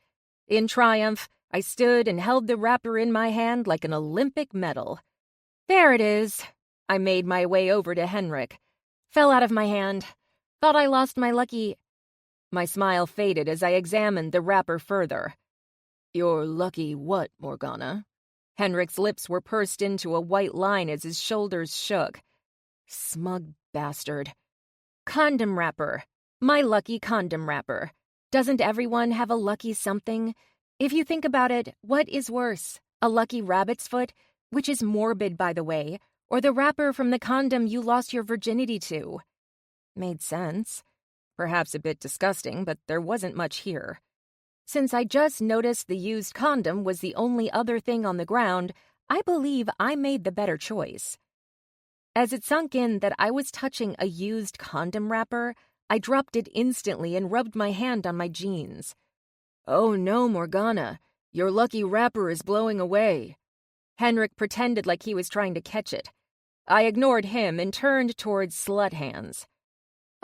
In triumph, I stood and held the wrapper in my hand like an Olympic medal. There it is. I made my way over to Henrik. Fell out of my hand. Thought I lost my lucky... My smile faded as I examined the wrapper further. Your lucky what, Morgana? Henrik's lips were pursed into a white line as his shoulders shook. Smug bastard. Condom wrapper. My lucky condom wrapper. Doesn't everyone have a lucky something? If you think about it, what is worse? A lucky rabbit's foot, which is morbid, by the way, or the wrapper from the condom you lost your virginity to? Made sense. Perhaps a bit disgusting, but there wasn't much here. Since I just noticed the used condom was the only other thing on the ground, I believe I made the better choice. As it sunk in that I was touching a used condom wrapper, I dropped it instantly and rubbed my hand on my jeans. Oh no, Morgana, your lucky wrapper is blowing away. Henrik pretended like he was trying to catch it. I ignored him and turned towards Slut Hands.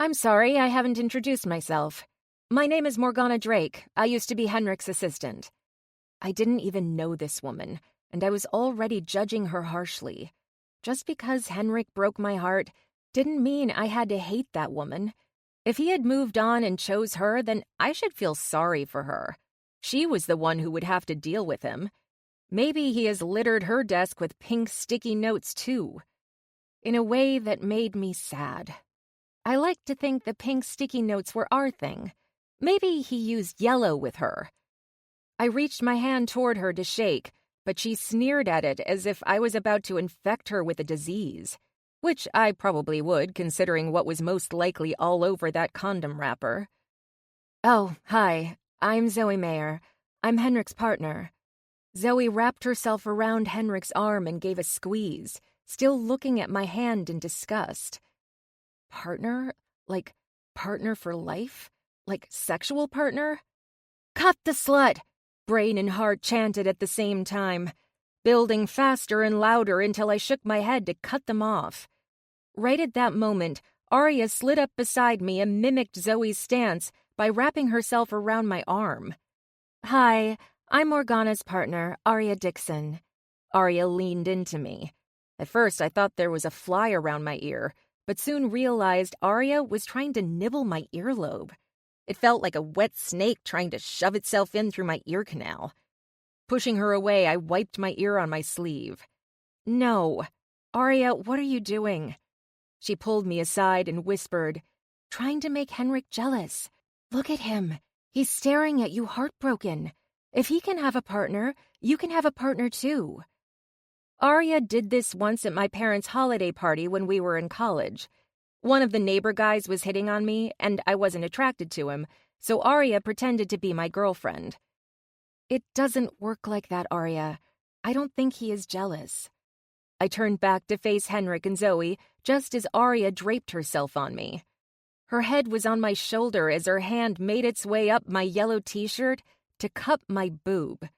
I'm sorry, I haven't introduced myself. My name is Morgana Drake. I used to be Henrik's assistant. I didn't even know this woman, and I was already judging her harshly. Just because Henrik broke my heart didn't mean I had to hate that woman. If he had moved on and chose her, then I should feel sorry for her. She was the one who would have to deal with him. Maybe he has littered her desk with pink sticky notes too. In a way that made me sad. I like to think the pink sticky notes were our thing. Maybe he used yellow with her. I reached my hand toward her to shake, but she sneered at it as if I was about to infect her with a disease. which I probably would, considering what was most likely all over that condom wrapper. Oh, hi. I'm Zoe Mayer. I'm Henrik's partner. Zoe wrapped herself around Henrik's arm and gave a squeeze, still looking at my hand in disgust. Partner? Like, partner for life? Like, sexual partner? Cut the slut! Brain and heart chanted at the same time, building faster and louder until I shook my head to cut them off. Right at that moment, Arya slid up beside me and mimicked Zoe's stance by wrapping herself around my arm. Hi, I'm Morgana's partner, Arya Dixon. Arya leaned into me. At first, I thought there was a fly around my ear, but soon realized Arya was trying to nibble my earlobe. It felt like a wet snake trying to shove itself in through my ear canal. Pushing her away, I wiped my ear on my sleeve. No. Arya, what are you doing? She pulled me aside and whispered, trying to make Henrik jealous. Look at him. He's staring at you heartbroken. If he can have a partner, you can have a partner too. Arya did this once at my parents' holiday party when we were in college. One of the neighbor guys was hitting on me, and I wasn't attracted to him, so Arya pretended to be my girlfriend. It doesn't work like that, Arya. I don't think he is jealous. I turned back to face Henrik and Zoe just as Arya draped herself on me. Her head was on my shoulder as her hand made its way up my yellow t-shirt to cup my boob.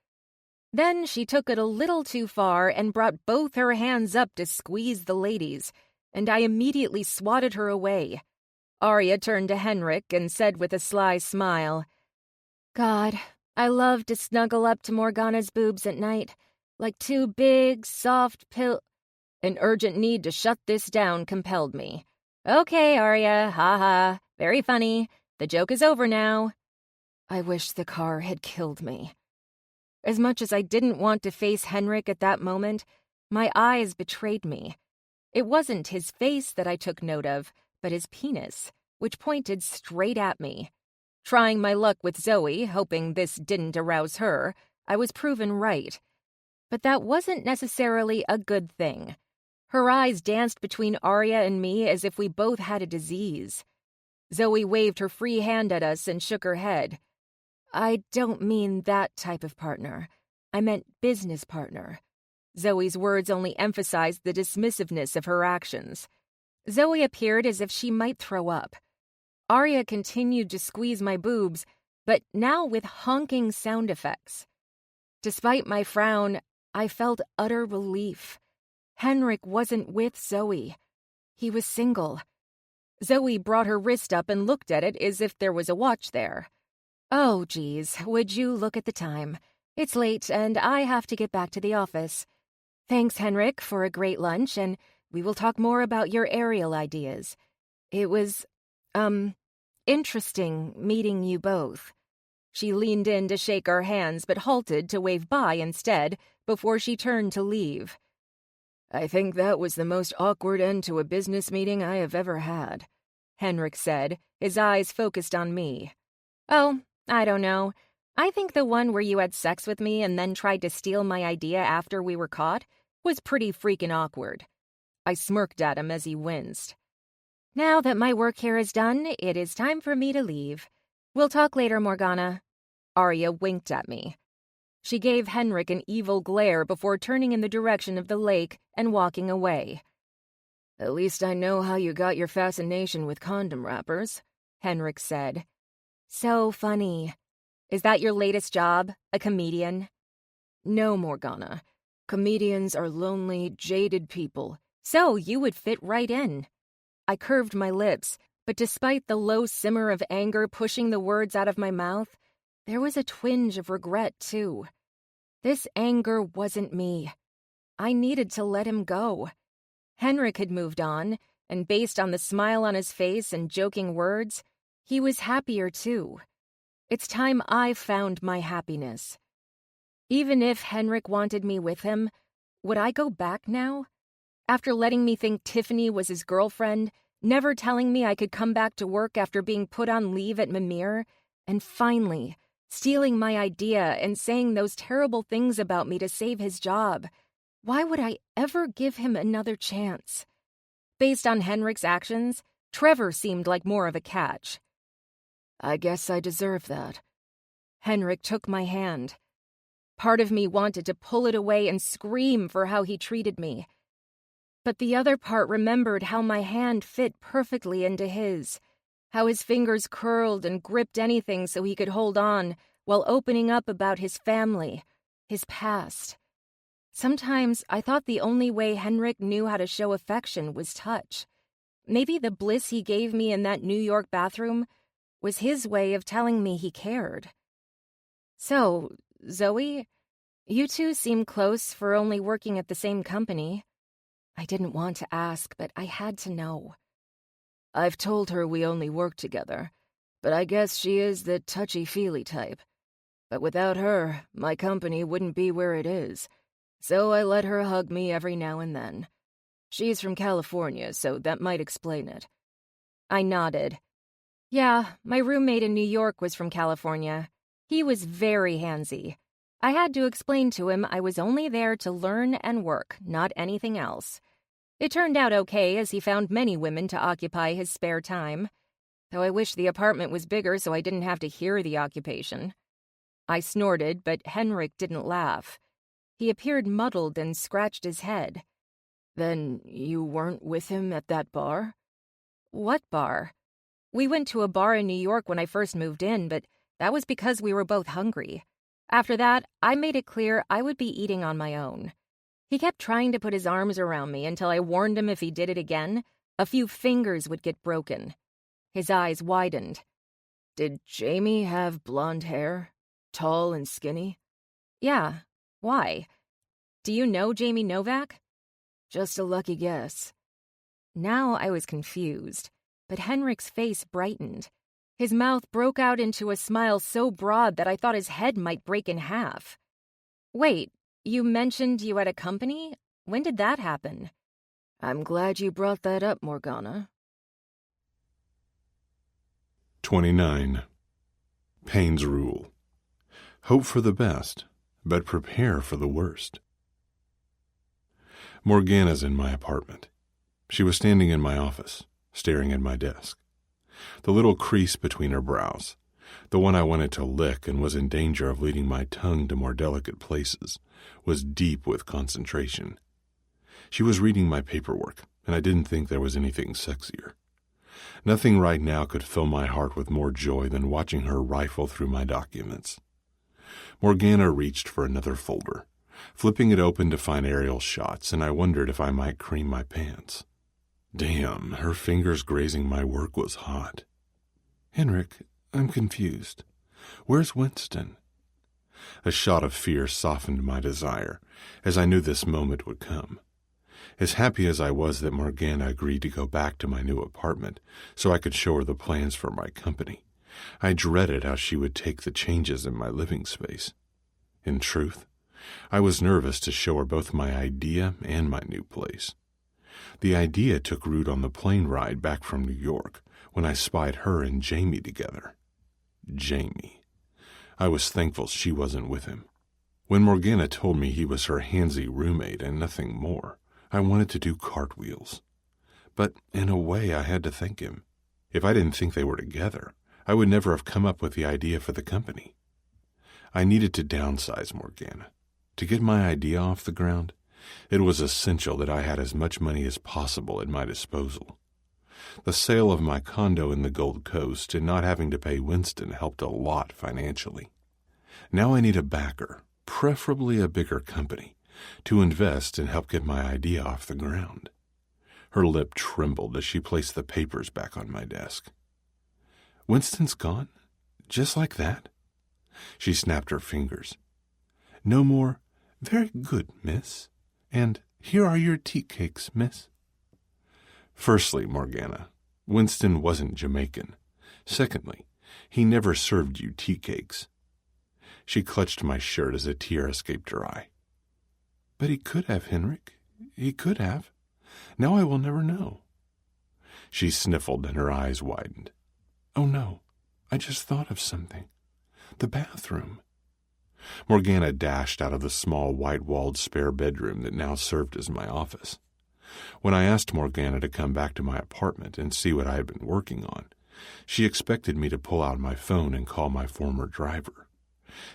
Then she took it a little too far and brought both her hands up to squeeze the ladies, and I immediately swatted her away. Arya turned to Henrik and said with a sly smile, God, I love to snuggle up to Morgana's boobs at night, like two big, soft An urgent need to shut this down compelled me. Okay, Arya, ha. Very funny. The joke is over now. I wish the car had killed me. As much as I didn't want to face Henrik at that moment, my eyes betrayed me. It wasn't his face that I took note of, but his penis, which pointed straight at me. Trying my luck with Zoe, hoping this didn't arouse her, I was proven right. But that wasn't necessarily a good thing. Her eyes danced between Arya and me as if we both had a disease. Zoe waved her free hand at us and shook her head. I don't mean that type of partner. I meant business partner. Zoe's words only emphasized the dismissiveness of her actions. Zoe appeared as if she might throw up. Arya continued to squeeze my boobs, but now with honking sound effects. Despite my frown, I felt utter relief. Henrik wasn't with Zoe. He was single. Zoe brought her wrist up and looked at it as if there was a watch there. Oh, geez, would you look at the time? It's late, and I have to get back to the office. Thanks, Henrik, for a great lunch, and we will talk more about your aerial ideas. It was, interesting meeting you both. She leaned in to shake our hands, but halted to wave bye instead before she turned to leave. I think that was the most awkward end to a business meeting I have ever had, Henrik said, his eyes focused on me. Oh, I don't know. I think the one where you had sex with me and then tried to steal my idea after we were caught was pretty freaking awkward. I smirked at him as he winced. Now that my work here is done, it is time for me to leave. We'll talk later, Morgana. Arya winked at me. She gave Henrik an evil glare before turning in the direction of the lake and walking away. At least I know how you got your fascination with condom wrappers, Henrik said. So funny. Is that your latest job, a comedian? No, Morgana. Comedians are lonely, jaded people. So you would fit right in. I curved my lips, but despite the low simmer of anger pushing the words out of my mouth, there was a twinge of regret, too. This anger wasn't me. I needed to let him go. Henrik had moved on, and based on the smile on his face and joking words, he was happier, too. It's time I found my happiness. Even if Henrik wanted me with him, would I go back now? After letting me think Tiffany was his girlfriend, never telling me I could come back to work after being put on leave at Mimir, and finally stealing my idea and saying those terrible things about me to save his job. Why would I ever give him another chance? based on Henrik's actions, Trevor seemed like more of a catch. I guess I deserve that. Henrik took my hand. Part of me wanted to pull it away and scream for how he treated me. But the other part remembered how my hand fit perfectly into his, how his fingers curled and gripped anything so he could hold on while opening up about his family, his past. Sometimes I thought the only way Henrik knew how to show affection was touch. Maybe the bliss he gave me in that New York bathroom was his way of telling me he cared. So, Zoe, you two seem close for only working at the same company. I didn't want to ask, but I had to know. I've told her we only work together, but I guess she is the touchy-feely type. But without her, my company wouldn't be where it is, so I let her hug me every now and then. She's from California, so that might explain it. I nodded. Yeah, my roommate in New York was from California. He was very handsy. I had to explain to him I was only there to learn and work, not anything else. It turned out okay, as he found many women to occupy his spare time, though I wish the apartment was bigger so I didn't have to hear the occupation. I snorted, but Henrik didn't laugh. He appeared muddled and scratched his head. Then you weren't with him at that bar? What bar? We went to a bar in New York when I first moved in, but that was because we were both hungry. After that, I made it clear I would be eating on my own. He kept trying to put his arms around me until I warned him if he did it again, a few fingers would get broken. His eyes widened. Did Jamie have blonde hair? Tall and skinny? Yeah. Why? Do you know Jamie Novak? Just a lucky guess. Now I was confused, but Henrik's face brightened. His mouth broke out into a smile so broad that I thought his head might break in half. Wait, you mentioned you had a company? When did that happen? I'm glad you brought that up, Morgana. 29. Payne's Rule. Hope for the best, but prepare for the worst. Morgana's in my apartment. She was standing in my office, staring at my desk. The little crease between her brows, the one I wanted to lick and was in danger of leading my tongue to more delicate places, was deep with concentration. She was reading my paperwork, and I didn't think there was anything sexier. Nothing right now could fill my heart with more joy than watching her rifle through my documents. Morgana reached for another folder, flipping it open to find aerial shots, and I wondered if I might cream my pants. Damn, her fingers grazing my work was hot. Henrik, I'm confused. Where's Winston? A shot of fear softened my desire, as I knew this moment would come. As happy as I was that Morgana agreed to go back to my new apartment so I could show her the plans for my company, I dreaded how she would take the changes in my living space. In truth, I was nervous to show her both my idea and my new place. The idea took root on the plane ride back from New York when I spied her and Jamie together. Jamie. I was thankful she wasn't with him. When Morgana told me he was her handsy roommate and nothing more, I wanted to do cartwheels. But in a way I had to thank him. If I didn't think they were together, I would never have come up with the idea for the company. I needed to downsize Morgana. To get my idea off the ground, it was essential that I had as much money as possible at my disposal. The sale of my condo in the Gold Coast and not having to pay Winston helped a lot financially. Now I need a backer, preferably a bigger company, to invest and help get my idea off the ground. Her lip trembled as she placed the papers back on my desk. Winston's gone? Just like that? She snapped her fingers. No more, very good, miss. And here are your tea cakes, miss. Firstly, Morgana, Winston wasn't Jamaican. Secondly, he never served you tea cakes. She clutched my shirt as a tear escaped her eye. But he could have, Henrik. He could have. Now I will never know. She sniffled and her eyes widened. Oh no, I just thought of something. The bathroom. Morgana dashed out of the small white-walled spare bedroom that now served as my office. When I asked Morgana to come back to my apartment and see what I had been working on, she expected me to pull out my phone and call my former driver.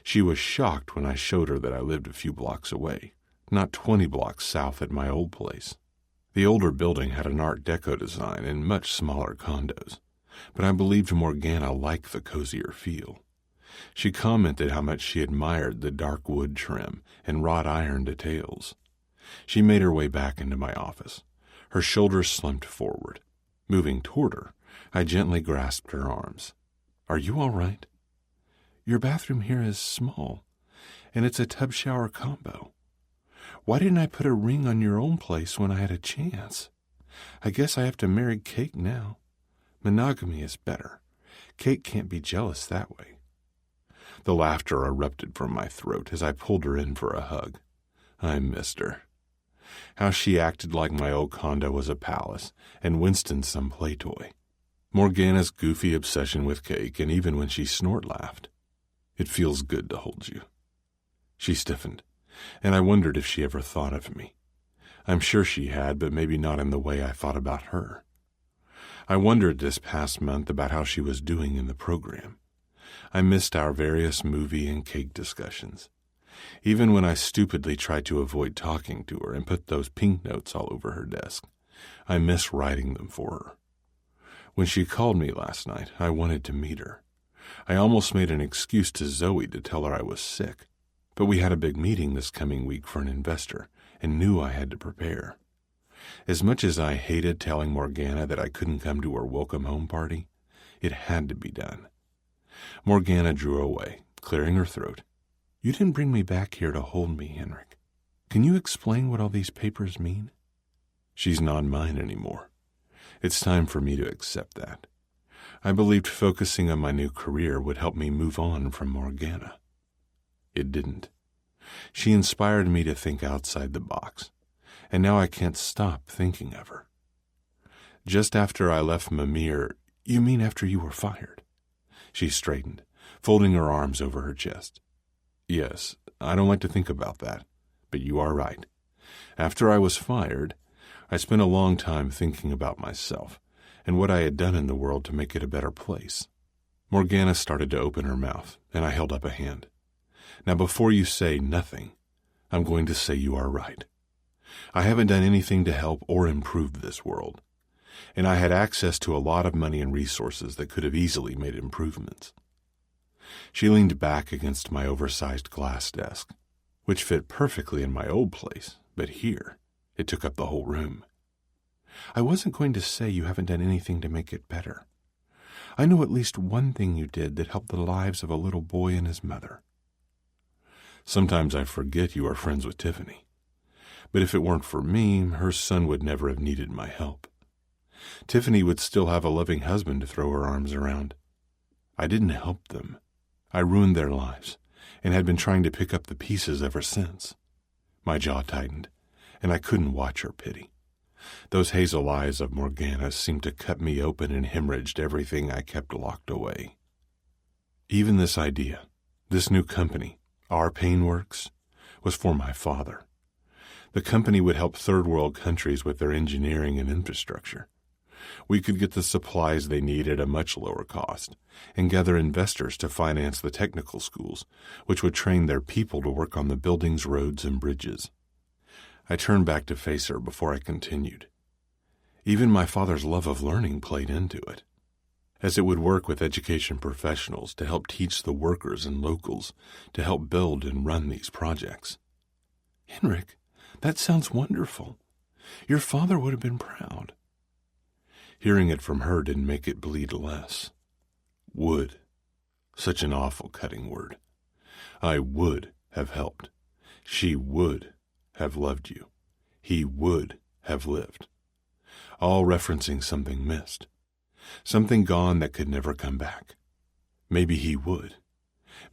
She was shocked when I showed her that I lived a few blocks away, not 20 blocks south at my old place. The older building had an Art Deco design and much smaller condos, but I believed Morgana liked the cozier feel. She commented how much she admired the dark wood trim and wrought iron details. She made her way back into my office. Her shoulders slumped forward. Moving toward her, I gently grasped her arms. "Are you all right? Your bathroom here is small, and it's a tub shower combo. Why didn't I put a ring on your own place when I had a chance? I guess I have to marry Kate now. Monogamy is better. Kate can't be jealous that way." The laughter erupted from my throat as I pulled her in for a hug. I missed her. How she acted like my old condo was a palace and Winston some play toy. Morgana's goofy obsession with cake, and even when she snort-laughed. "It feels good to hold you." She stiffened, and I wondered if she ever thought of me. I'm sure she had, but maybe not in the way I thought about her. I wondered this past month about how she was doing in the program. I missed our various movie and cake discussions. Even when I stupidly tried to avoid talking to her and put those pink notes all over her desk, I miss writing them for her. When she called me last night, I wanted to meet her. I almost made an excuse to Zoe to tell her I was sick, but we had a big meeting this coming week for an investor and knew I had to prepare. As much as I hated telling Morgana that I couldn't come to her welcome home party, it had to be done. Morgana drew away, clearing her throat. "You didn't bring me back here to hold me, Henrik. Can you explain what all these papers mean?" She's not mine anymore. It's time for me to accept that. I believed focusing on my new career would help me move on from Morgana. It didn't. She inspired me to think outside the box, and now I can't stop thinking of her. Just after I left Mimir— "You mean after you were fired?" She straightened, folding her arms over her chest. "Yes, I don't like to think about that, but you are right. After I was fired, I spent a long time thinking about myself and what I had done in the world to make it a better place." Morgana started to open her mouth, and I held up a hand. "Now, before you say nothing, I'm going to say you are right. I haven't done anything to help or improve this world, and I had access to a lot of money and resources that could have easily made improvements." She leaned back against my oversized glass desk, which fit perfectly in my old place, but here it took up the whole room. "I wasn't going to say you haven't done anything to make it better. I know at least one thing you did that helped the lives of a little boy and his mother." "Sometimes I forget you are friends with Tiffany. But if it weren't for me, her son would never have needed my help. Tiffany would still have a loving husband to throw her arms around. I didn't help them. I ruined their lives, and had been trying to pick up the pieces ever since." My jaw tightened, and I couldn't watch her pity. Those hazel eyes of Morgana seemed to cut me open and hemorrhaged everything I kept locked away. Even this idea, this new company, our Payne Works, was for my father. The company would help third-world countries with their engineering and infrastructure. We could get the supplies they need at a much lower cost and gather investors to finance the technical schools, which would train their people to work on the buildings, roads, and bridges. I turned back to face her before I continued. Even my father's love of learning played into it, as it would work with education professionals to help teach the workers and locals to help build and run these projects. "Henrik, that sounds wonderful. Your father would have been proud." Hearing it from her didn't make it bleed less. Would. Such an awful cutting word. I would have helped. She would have loved you. He would have lived. All referencing something missed. Something gone that could never come back. Maybe he would.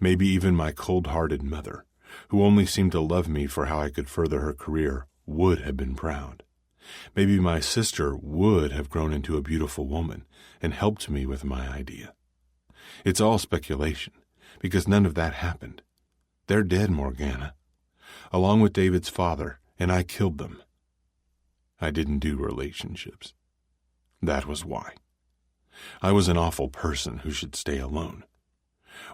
Maybe even my cold-hearted mother, who only seemed to love me for how I could further her career, would have been proud. Maybe my sister would have grown into a beautiful woman and helped me with my idea. It's all speculation, because none of that happened. They're dead, Morgana, along with David's father, and I killed them. I didn't do relationships. That was why. I was an awful person who should stay alone.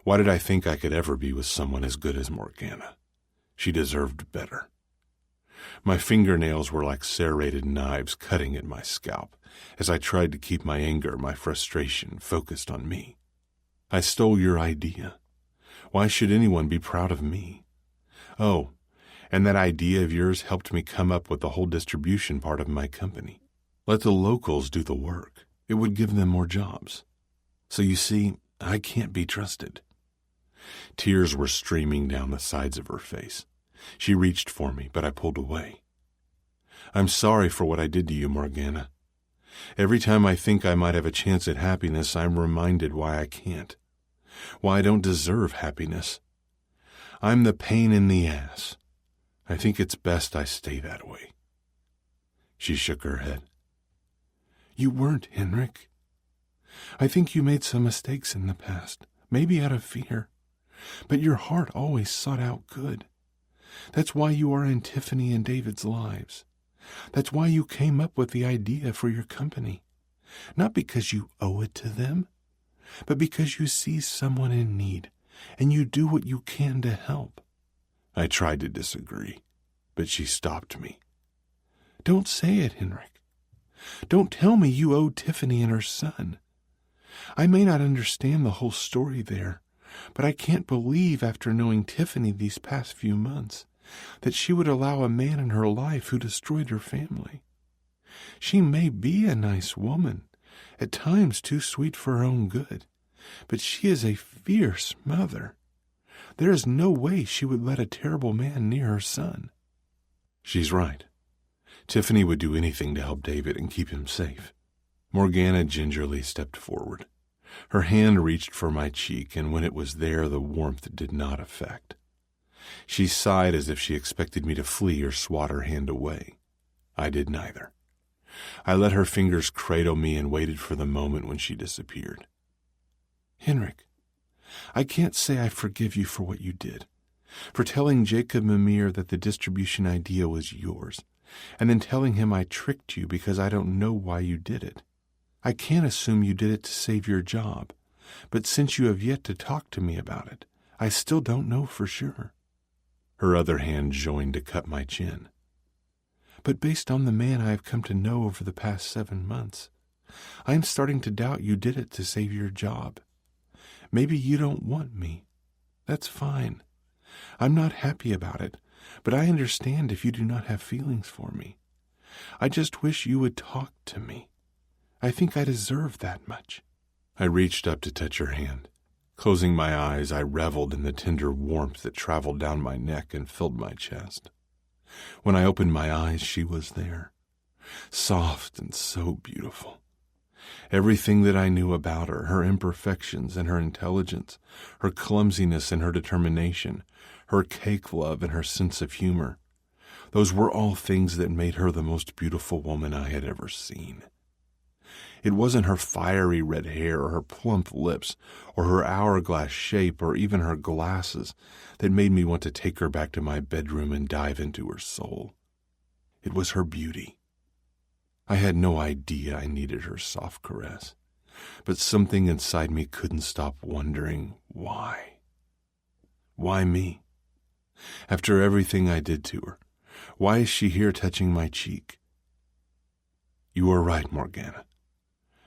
Why did I think I could ever be with someone as good as Morgana? She deserved better. My fingernails were like serrated knives cutting at my scalp as I tried to keep my anger, my frustration, focused on me. I stole your idea. Why should anyone be proud of me? Oh, and that idea of yours helped me come up with the whole distribution part of my company. Let the locals do the work. It would give them more jobs. So you see, I can't be trusted. Tears were streaming down the sides of her face. She reached for me, but I pulled away. I'm sorry for what I did to you, Morgana. Every time I think I might have a chance at happiness, I'm reminded why I can't. Why I don't deserve happiness. I'm the pain in the ass. I think it's best I stay that way. She shook her head. You weren't, Henrik. I think you made some mistakes in the past, maybe out of fear, but your heart always sought out good. That's why you are in Tiffany and David's lives. That's why you came up with the idea for your company. Not because you owe it to them, but because you see someone in need, and you do what you can to help. I tried to disagree, but she stopped me. Don't say it, Henrik. Don't tell me you owe Tiffany and her son. I may not understand the whole story there, but I can't believe, after knowing Tiffany these past few months, that she would allow a man in her life who destroyed her family. She may be a nice woman, at times too sweet for her own good, but she is a fierce mother. There is no way she would let a terrible man near her son. She's right. Tiffany would do anything to help David and keep him safe. Morgana gingerly stepped forward. Her hand reached for my cheek, and when it was there, the warmth did not affect. She sighed as if she expected me to flee or swat her hand away. I did neither. I let her fingers cradle me and waited for the moment when she disappeared. Henrik, I can't say I forgive you for what you did, for telling Jacob Mimir that the distribution idea was yours, and then telling him I tricked you because I don't know why you did it. I can't assume you did it to save your job, but since you have yet to talk to me about it, I still don't know for sure. Her other hand joined to cut my chin. But based on the man I have come to know over the past 7 months, I am starting to doubt you did it to save your job. Maybe you don't want me. That's fine. I'm not happy about it, but I understand if you do not have feelings for me. I just wish you would talk to me. I think I deserve that much. I reached up to touch her hand. Closing my eyes, I reveled in the tender warmth that traveled down my neck and filled my chest. When I opened my eyes, she was there, soft and so beautiful. Everything that I knew about her, her imperfections and her intelligence, her clumsiness and her determination, her cake love and her sense of humor, those were all things that made her the most beautiful woman I had ever seen. It wasn't her fiery red hair or her plump lips or her hourglass shape or even her glasses that made me want to take her back to my bedroom and dive into her soul. It was her beauty. I had no idea I needed her soft caress, but something inside me couldn't stop wondering why. Why me? After everything I did to her, why is she here touching my cheek? You are right, Morgana.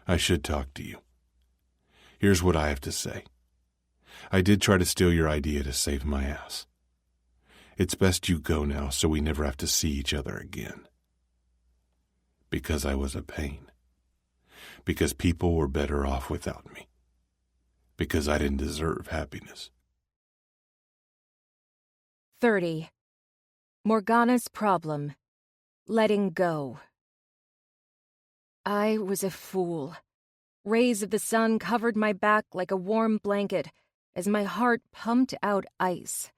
I should talk to you. Here's what I have to say. I did try to steal your idea to save my ass. It's best you go now so we never have to see each other again. Because I was a pain. Because people were better off without me. Because I didn't deserve happiness. 30. Morgana's problem. Letting go. I was a fool. Rays of the sun covered my back like a warm blanket as my heart pumped out ice.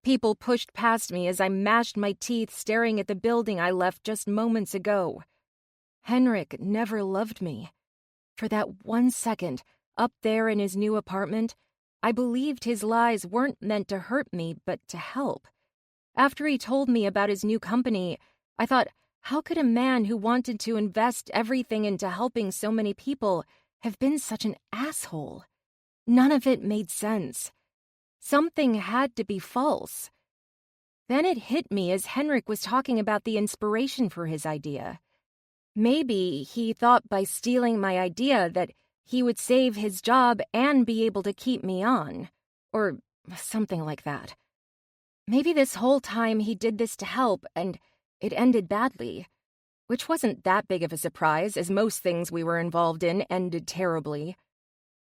People pushed past me as I mashed my teeth staring at the building I left just moments ago. Henrik never loved me. For that 1 second, up there in his new apartment, I believed his lies weren't meant to hurt me, but to help. After he told me about his new company, I thought, How could a man who wanted to invest everything into helping so many people have been such an asshole? None of it made sense. Something had to be false. Then it hit me as Henrik was talking about the inspiration for his idea. Maybe he thought by stealing my idea that he would save his job and be able to keep me on, or something like that. Maybe this whole time he did this to help, and it ended badly, which wasn't that big of a surprise, as most things we were involved in ended terribly.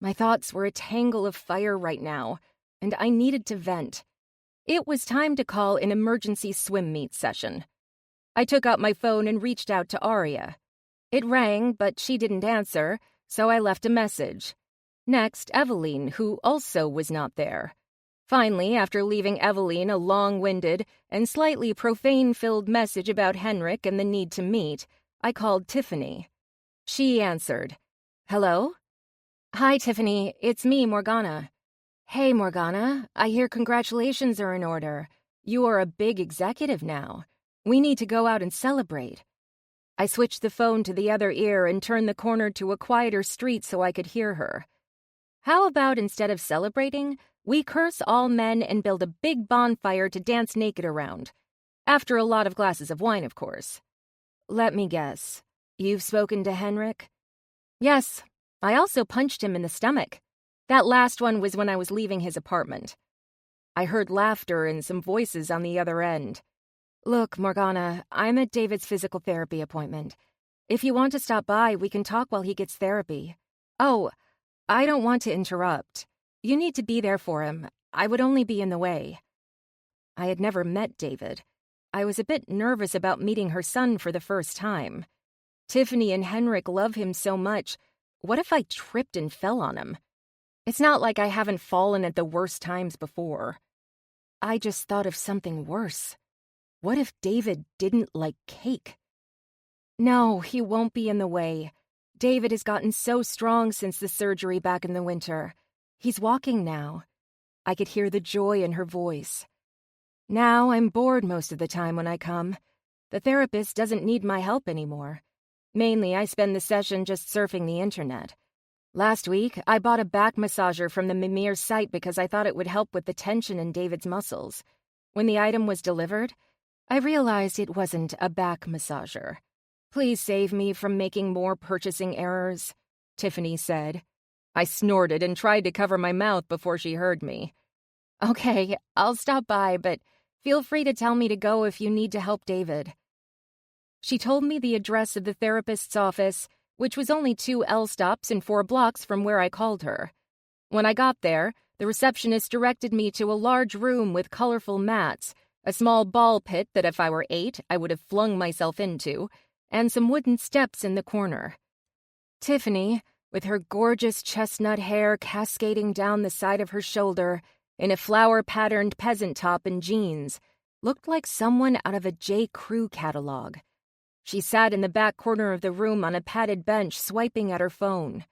My thoughts were a tangle of fire right now, and I needed to vent. It was time to call an emergency swim meet session. I took out my phone and reached out to Arya. It rang, but she didn't answer, so I left a message. Next, Eveline, who also was not there. Finally, after leaving Eveline a long-winded and slightly profane-filled message about Henrik and the need to meet, I called Tiffany. She answered. "Hello?" "Hi, Tiffany. It's me, Morgana." "Hey, Morgana. I hear congratulations are in order. You are a big executive now. We need to go out and celebrate." I switched the phone to the other ear and turned the corner to a quieter street so I could hear her. "How about instead of celebrating, we curse all men and build a big bonfire to dance naked around? After a lot of glasses of wine, of course." "Let me guess. You've spoken to Henrik?" "Yes. I also punched him in the stomach. That last one was when I was leaving his apartment." I heard laughter and some voices on the other end. "Look, Morgana, I'm at David's physical therapy appointment. If you want to stop by, we can talk while he gets therapy." "Oh, I don't want to interrupt. You need to be there for him. I would only be in the way." I had never met David. I was a bit nervous about meeting her son for the first time. Tiffany and Henrik love him so much. What if I tripped and fell on him? It's not like I haven't fallen at the worst times before. I just thought of something worse. What if David didn't like cake? No, he won't be in the way. David has gotten so strong since the surgery back in the winter. He's walking now. I could hear the joy in her voice. Now I'm bored most of the time when I come. The therapist doesn't need my help anymore. Mainly, I spend the session just surfing the internet. Last week, I bought a back massager from the Mimir site because I thought it would help with the tension in David's muscles. When the item was delivered, I realized it wasn't a back massager. "Please save me from making more purchasing errors," Tiffany said. I snorted and tried to cover my mouth before she heard me. "Okay, I'll stop by, but feel free to tell me to go if you need to help David." She told me the address of the therapist's office, which was only 2 L stops and 4 blocks from where I called her. When I got there, the receptionist directed me to a large room with colorful mats, a small ball pit that if I were 8, I would have flung myself into, and some wooden steps in the corner. Tiffany, with her gorgeous chestnut hair cascading down the side of her shoulder, in a flower-patterned peasant top and jeans, looked like someone out of a J. Crew catalog. She sat in the back corner of the room on a padded bench swiping at her phone.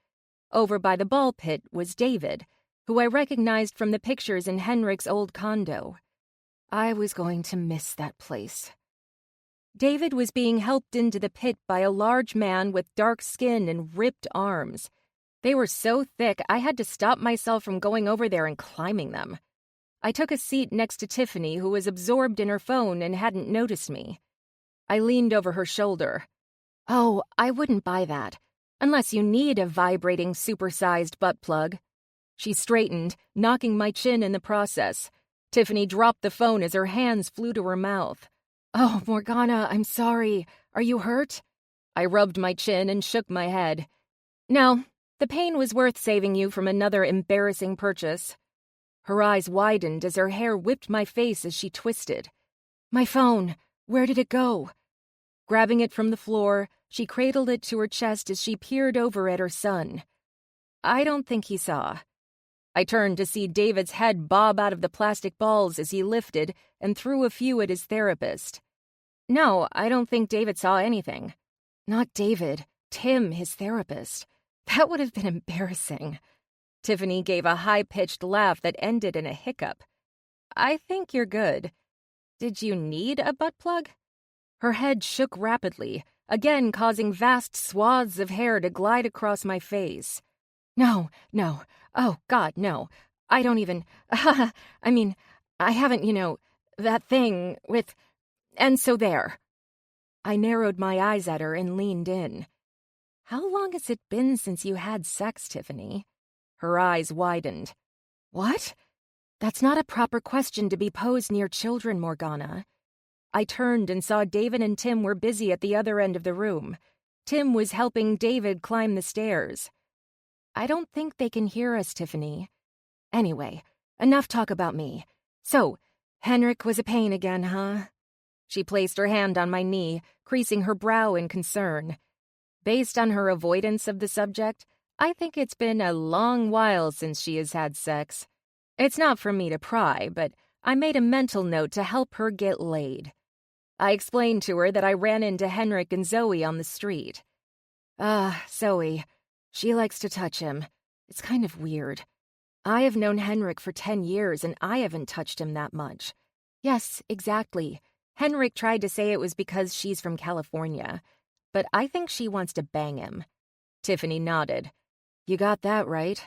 Over by the ball pit was David, who I recognized from the pictures in Henrik's old condo. I was going to miss that place. David was being helped into the pit by a large man with dark skin and ripped arms. They were so thick I had to stop myself from going over there and climbing them. I took a seat next to Tiffany, who was absorbed in her phone and hadn't noticed me. I leaned over her shoulder. "Oh, I wouldn't buy that, unless you need a vibrating, supersized butt plug." She straightened, knocking my chin in the process. Tiffany dropped the phone as her hands flew to her mouth. "Oh, Morgana, I'm sorry. Are you hurt?" I rubbed my chin and shook my head. "No, the pain was worth saving you from another embarrassing purchase." Her eyes widened as her hair whipped my face as she twisted. "My phone. Where did it go?" Grabbing it from the floor, she cradled it to her chest as she peered over at her son. I don't think he saw. I turned to see David's head bob out of the plastic balls as he lifted and threw a few at his therapist. No, I don't think David saw anything. Not David, Tim, his therapist. That would have been embarrassing. Tiffany gave a high-pitched laugh that ended in a hiccup. "I think you're good. Did you need a butt plug?" Her head shook rapidly, again causing vast swaths of hair to glide across my face. No. Oh, God, no. I don't even... I mean, I haven't, that thing with... And so there. I narrowed my eyes at her and leaned in. How long has it been since you had sex, Tiffany? Her eyes widened. What? That's not a proper question to be posed near children, Morgana. I turned and saw David and Tim were busy at the other end of the room. Tim was helping David climb the stairs. I don't think they can hear us, Tiffany. Anyway, enough talk about me. So, Henrik was a Payne again, huh? She placed her hand on my knee, creasing her brow in concern. Based on her avoidance of the subject, I think it's been a long while since she has had sex. It's not for me to pry, but I made a mental note to help her get laid. I explained to her that I ran into Henrik and Zoe on the street. Zoe. She likes to touch him. It's kind of weird. I have known Henrik for 10 years and I haven't touched him that much. Yes, exactly. Henrik tried to say it was because she's from California, but I think she wants to bang him. Tiffany nodded. You got that right.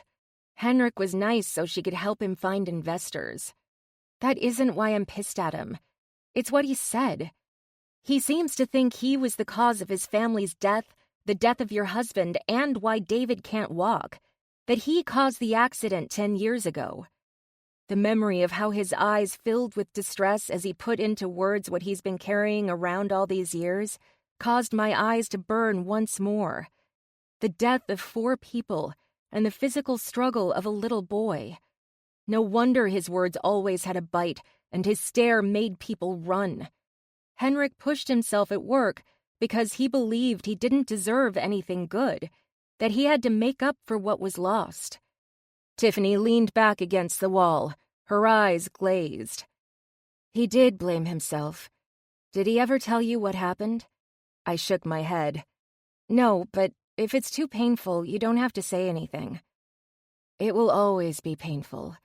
Henrik was nice so she could help him find investors. That isn't why I'm pissed at him. It's what he said. He seems to think he was the cause of his family's death, the death of your husband, and why David can't walk. That he caused the accident 10 years ago. The memory of how his eyes filled with distress as he put into words what he's been carrying around all these years caused my eyes to burn once more. The death of 4 people and the physical struggle of a little boy. No wonder his words always had a bite and his stare made people run. Henrik pushed himself at work because he believed he didn't deserve anything good, that he had to make up for what was lost. Tiffany leaned back against the wall, her eyes glazed. He did blame himself. Did he ever tell you what happened? I shook my head. No, but if it's too painful, you don't have to say anything. It will always be painful.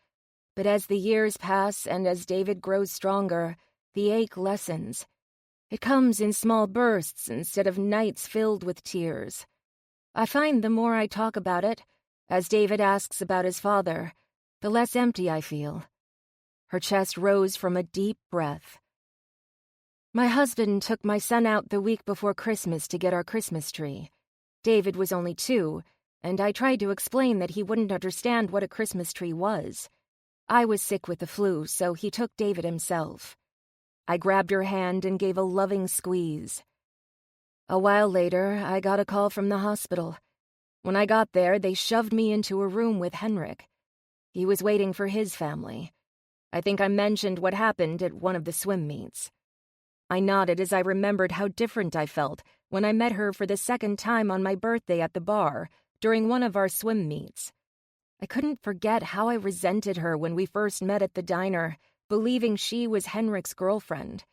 But as the years pass and as David grows stronger, the ache lessens. It comes in small bursts instead of nights filled with tears. I find the more I talk about it, as David asks about his father, the less empty I feel. Her chest rose from a deep breath. My husband took my son out the week before Christmas to get our Christmas tree. David was only 2, and I tried to explain that he wouldn't understand what a Christmas tree was. I was sick with the flu, so he took David himself. I grabbed her hand and gave a loving squeeze. A while later, I got a call from the hospital. When I got there, they shoved me into a room with Henrik. He was waiting for his family. I think I mentioned what happened at one of the swim meets. I nodded as I remembered how different I felt when I met her for the second time on my birthday at the bar during one of our swim meets. I couldn't forget how I resented her when we first met at the diner, believing she was Henrik's girlfriend.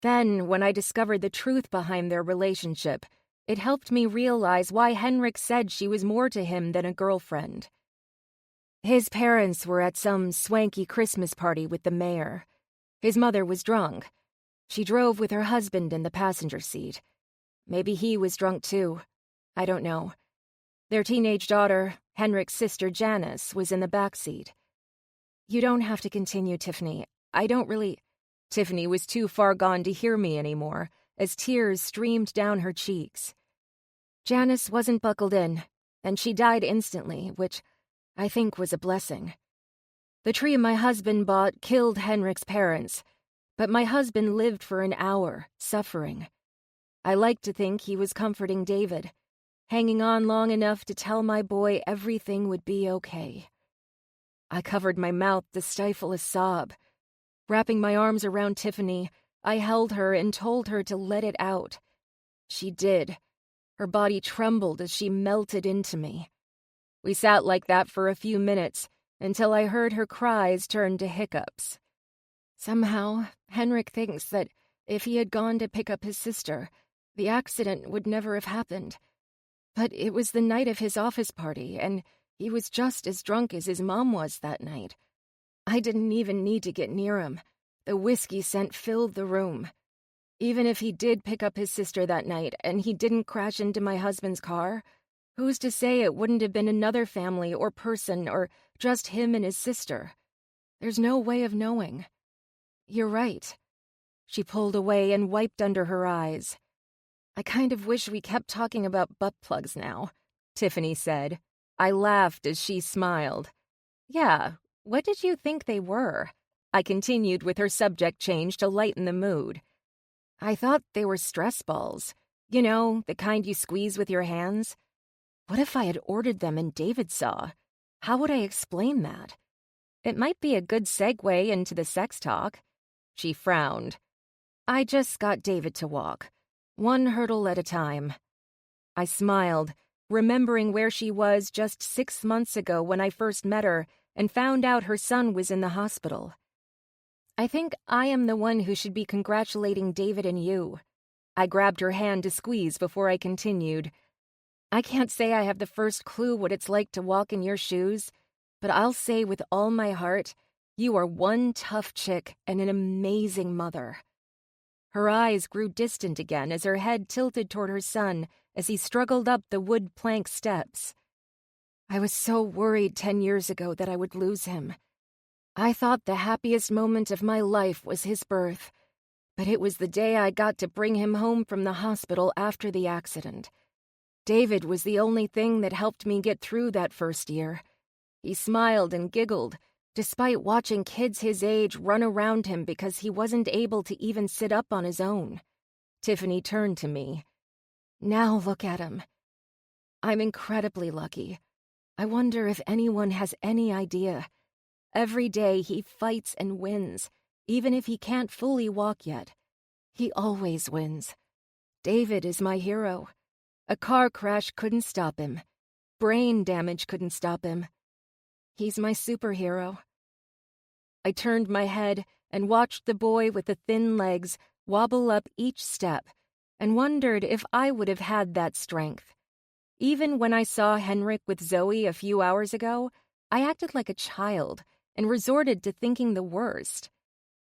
Then, when I discovered the truth behind their relationship, it helped me realize why Henrik said she was more to him than a girlfriend. His parents were at some swanky Christmas party with the mayor. His mother was drunk. She drove with her husband in the passenger seat. Maybe he was drunk too. I don't know. Their teenage daughter, Henrik's sister Janice, was in the back seat. You don't have to continue, Tiffany. I don't really... Tiffany was too far gone to hear me anymore, as tears streamed down her cheeks. Janice wasn't buckled in, and she died instantly, which I think was a blessing. The tree my husband bought killed Henrik's parents, but my husband lived for an hour, suffering. I like to think he was comforting David, hanging on long enough to tell my boy everything would be okay. I covered my mouth to stifle a sob. Wrapping my arms around Tiffany, I held her and told her to let it out. She did. Her body trembled as she melted into me. We sat like that for a few minutes, until I heard her cries turn to hiccups. Somehow, Henrik thinks that if he had gone to pick up his sister, the accident would never have happened. But it was the night of his office party, and he was just as drunk as his mom was that night. I didn't even need to get near him. The whiskey scent filled the room. Even if he did pick up his sister that night and he didn't crash into my husband's car, who's to say it wouldn't have been another family or person or just him and his sister? There's no way of knowing. You're right. She pulled away and wiped under her eyes. I kind of wish we kept talking about butt plugs now, Tiffany said. I laughed as she smiled. Yeah, what did you think they were? I continued with her subject change to lighten the mood. I thought they were stress balls. You know, the kind you squeeze with your hands. What if I had ordered them and David saw? How would I explain that? It might be a good segue into the sex talk. She frowned. I just got David to walk. One hurdle at a time. I smiled, remembering where she was just 6 months ago when I first met her and found out her son was in the hospital. I think I am the one who should be congratulating David and you. I grabbed her hand to squeeze before I continued. I can't say I have the first clue what it's like to walk in your shoes, but I'll say with all my heart, you are one tough chick and an amazing mother. Her eyes grew distant again as her head tilted toward her son as he struggled up the wood plank steps. I was so worried 10 years ago that I would lose him. I thought the happiest moment of my life was his birth, but it was the day I got to bring him home from the hospital after the accident. David was the only thing that helped me get through that first year. He smiled and giggled, despite watching kids his age run around him because he wasn't able to even sit up on his own. Tiffany turned to me. Now look at him. I'm incredibly lucky. I wonder if anyone has any idea. Every day he fights and wins, even if he can't fully walk yet. He always wins. David is my hero. A car crash couldn't stop him. Brain damage couldn't stop him. He's my superhero. I turned my head and watched the boy with the thin legs wobble up each step and wondered if I would have had that strength. Even when I saw Henrik with Zoe a few hours ago, I acted like a child and resorted to thinking the worst.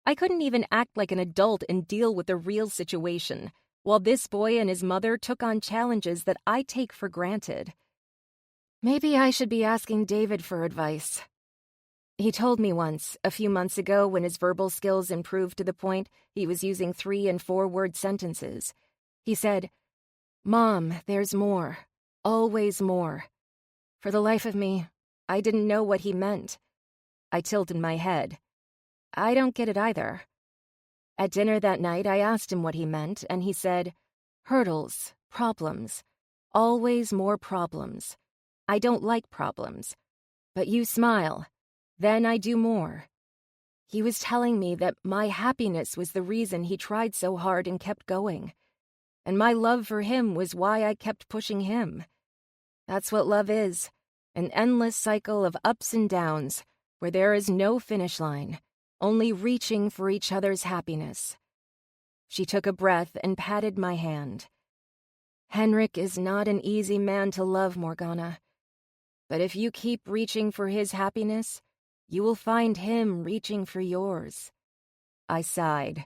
I couldn't even act like an adult and deal with a real situation, while this boy and his mother took on challenges that I take for granted. Maybe I should be asking David for advice. He told me once, a few months ago when his verbal skills improved to the point he was using 3- and 4-word sentences. He said, "Mom, there's more. Always more." For the life of me, I didn't know what he meant. I tilted my head. I don't get it either. At dinner that night, I asked him what he meant, and he said, "Hurdles, problems, always more problems. I don't like problems. But you smile. Then I do more." He was telling me that my happiness was the reason he tried so hard and kept going. And my love for him was why I kept pushing him. That's what love is, an endless cycle of ups and downs, where there is no finish line, only reaching for each other's happiness. She took a breath and patted my hand. Henrik is not an easy man to love, Morgana. But if you keep reaching for his happiness, you will find him reaching for yours. I sighed.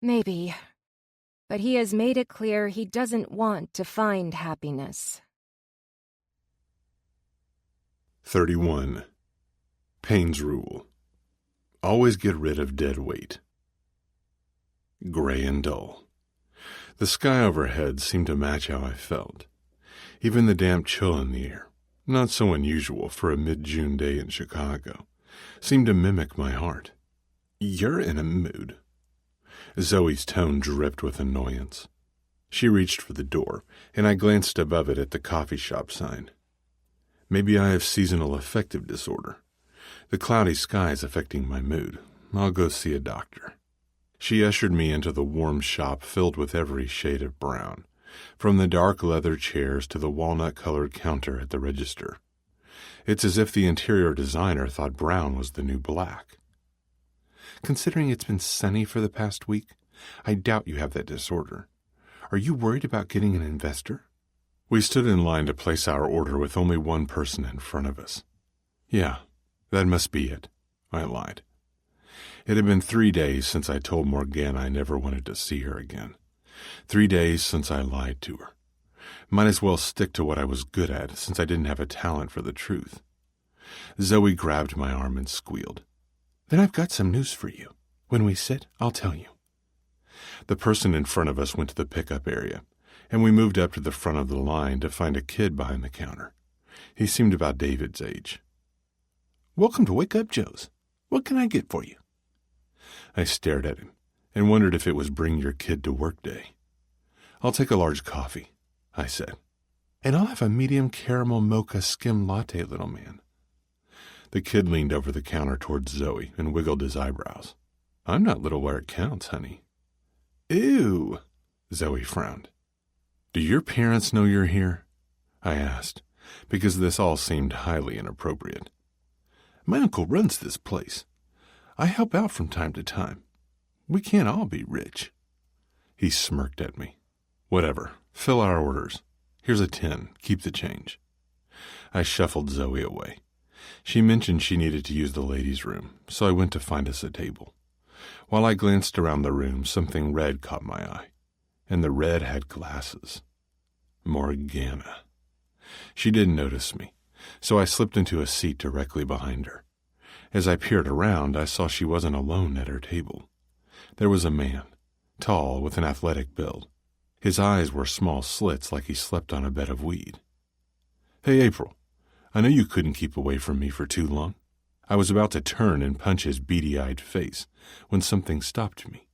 Maybe. But he has made it clear he doesn't want to find happiness. 31. Payne's Rule. Always get rid of dead weight. Gray and dull. The sky overhead seemed to match how I felt. Even the damp chill in the air, not so unusual for a mid-June day in Chicago, seemed to mimic my heart. "You're in a mood." Zoe's tone dripped with annoyance. She reached for the door, and I glanced above it at the coffee shop sign. Maybe I have seasonal affective disorder. The cloudy sky is affecting my mood. I'll go see a doctor. She ushered me into the warm shop filled with every shade of brown, from the dark leather chairs to the walnut-colored counter at the register. It's as if the interior designer thought brown was the new black. Considering it's been sunny for the past week, I doubt you have that disorder. Are you worried about getting an investor? We stood in line to place our order with only one person in front of us. Yeah, that must be it, I lied. It had been 3 days since I told Morgana I never wanted to see her again. 3 days since I lied to her. Might as well stick to what I was good at, since I didn't have a talent for the truth. Zoe grabbed my arm and squealed. "Then I've got some news for you. When we sit, I'll tell you." The person in front of us went to the pickup area, and we moved up to the front of the line to find a kid behind the counter. He seemed about David's age. "Welcome to Wake Up Joe's. What can I get for you?" I stared at him and wondered if it was bring your kid to work day. "I'll take a large coffee," I said. "And I'll have a medium caramel mocha skim latte, little man." The kid leaned over the counter towards Zoe and wiggled his eyebrows. "I'm not little where it counts, honey." "Ew," Zoe frowned. "Do your parents know you're here?" I asked, because this all seemed highly inappropriate. "My uncle runs this place. I help out from time to time. We can't all be rich." He smirked at me. "Whatever. Fill our orders. Here's a 10. Keep the change." I shuffled Zoe away. She mentioned she needed to use the ladies' room, so I went to find us a table. While I glanced around the room, something red caught my eye, and the red had glasses. Morgana. She didn't notice me, so I slipped into a seat directly behind her. As I peered around, I saw she wasn't alone at her table. There was a man, tall, with an athletic build. His eyes were small slits like he slept on a bed of weed. "Hey, April, I know you couldn't keep away from me for too long." I was about to turn and punch his beady-eyed face when something stopped me.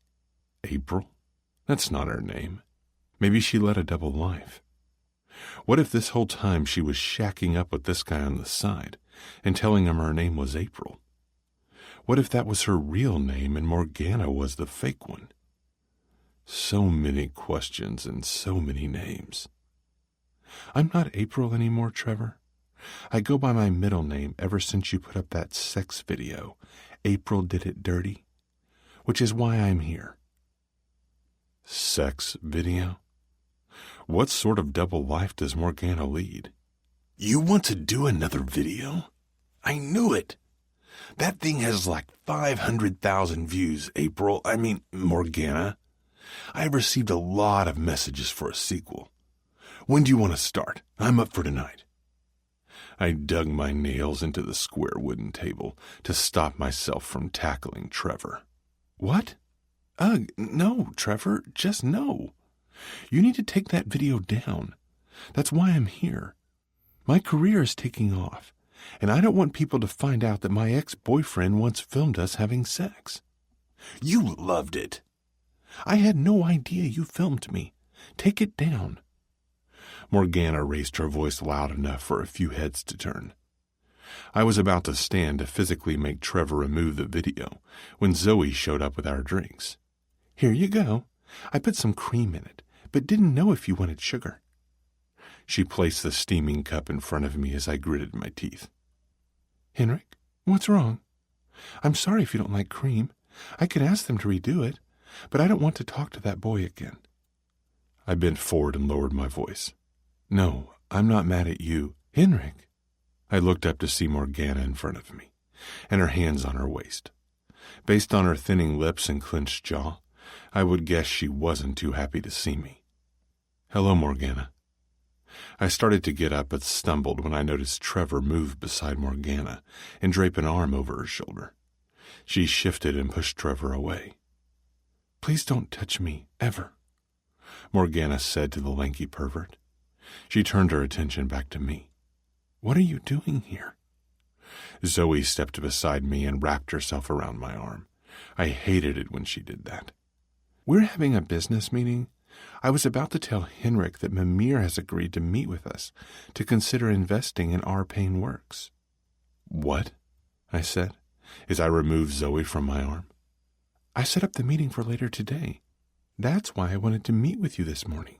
April? That's not her name. Maybe she led a double life. What if this whole time she was shacking up with this guy on the side and telling him her name was April? What if that was her real name and Morgana was the fake one? So many questions and so many names. "I'm not April anymore, Trevor. I go by my middle name ever since you put up that sex video, April Did It Dirty, which is why I'm here." Sex video? What sort of double life does Morgana lead? "You want to do another video? I knew it. That thing has like 500,000 views, Morgana. I've received a lot of messages for a sequel. When do you want to start? I'm up for tonight." I dug my nails into the square wooden table to stop myself from tackling Trevor. "What? Ugh, no, Trevor, just no. You need to take that video down. That's why I'm here. My career is taking off, and I don't want people to find out that my ex-boyfriend once filmed us having sex." "You loved it." "I had no idea you filmed me. Take it down." Morgana raised her voice loud enough for a few heads to turn. I was about to stand to physically make Trevor remove the video when Zoe showed up with our drinks. "Here you go. I put some cream in it, but didn't know if you wanted sugar." She placed the steaming cup in front of me as I gritted my teeth. "Henrik, what's wrong? I'm sorry if you don't like cream. I could ask them to redo it, but I don't want to talk to that boy again." I bent forward and lowered my voice. "No, I'm not mad at you, Henrik." I looked up to see Morgana in front of me, and her hands on her waist. Based on her thinning lips and clenched jaw, I would guess she wasn't too happy to see me. "Hello, Morgana." I started to get up but stumbled when I noticed Trevor move beside Morgana and drape an arm over her shoulder. She shifted and pushed Trevor away. "Please don't touch me, ever," Morgana said to the lanky pervert. She turned her attention back to me. "What are you doing here?" Zoe stepped beside me and wrapped herself around my arm. I hated it when she did that. "We're having a business meeting. I was about to tell Henrik that Mimir has agreed to meet with us to consider investing in our Payne works." "What?" I said, as I removed Zoe from my arm. "I set up the meeting for later today. That's why I wanted to meet with you this morning.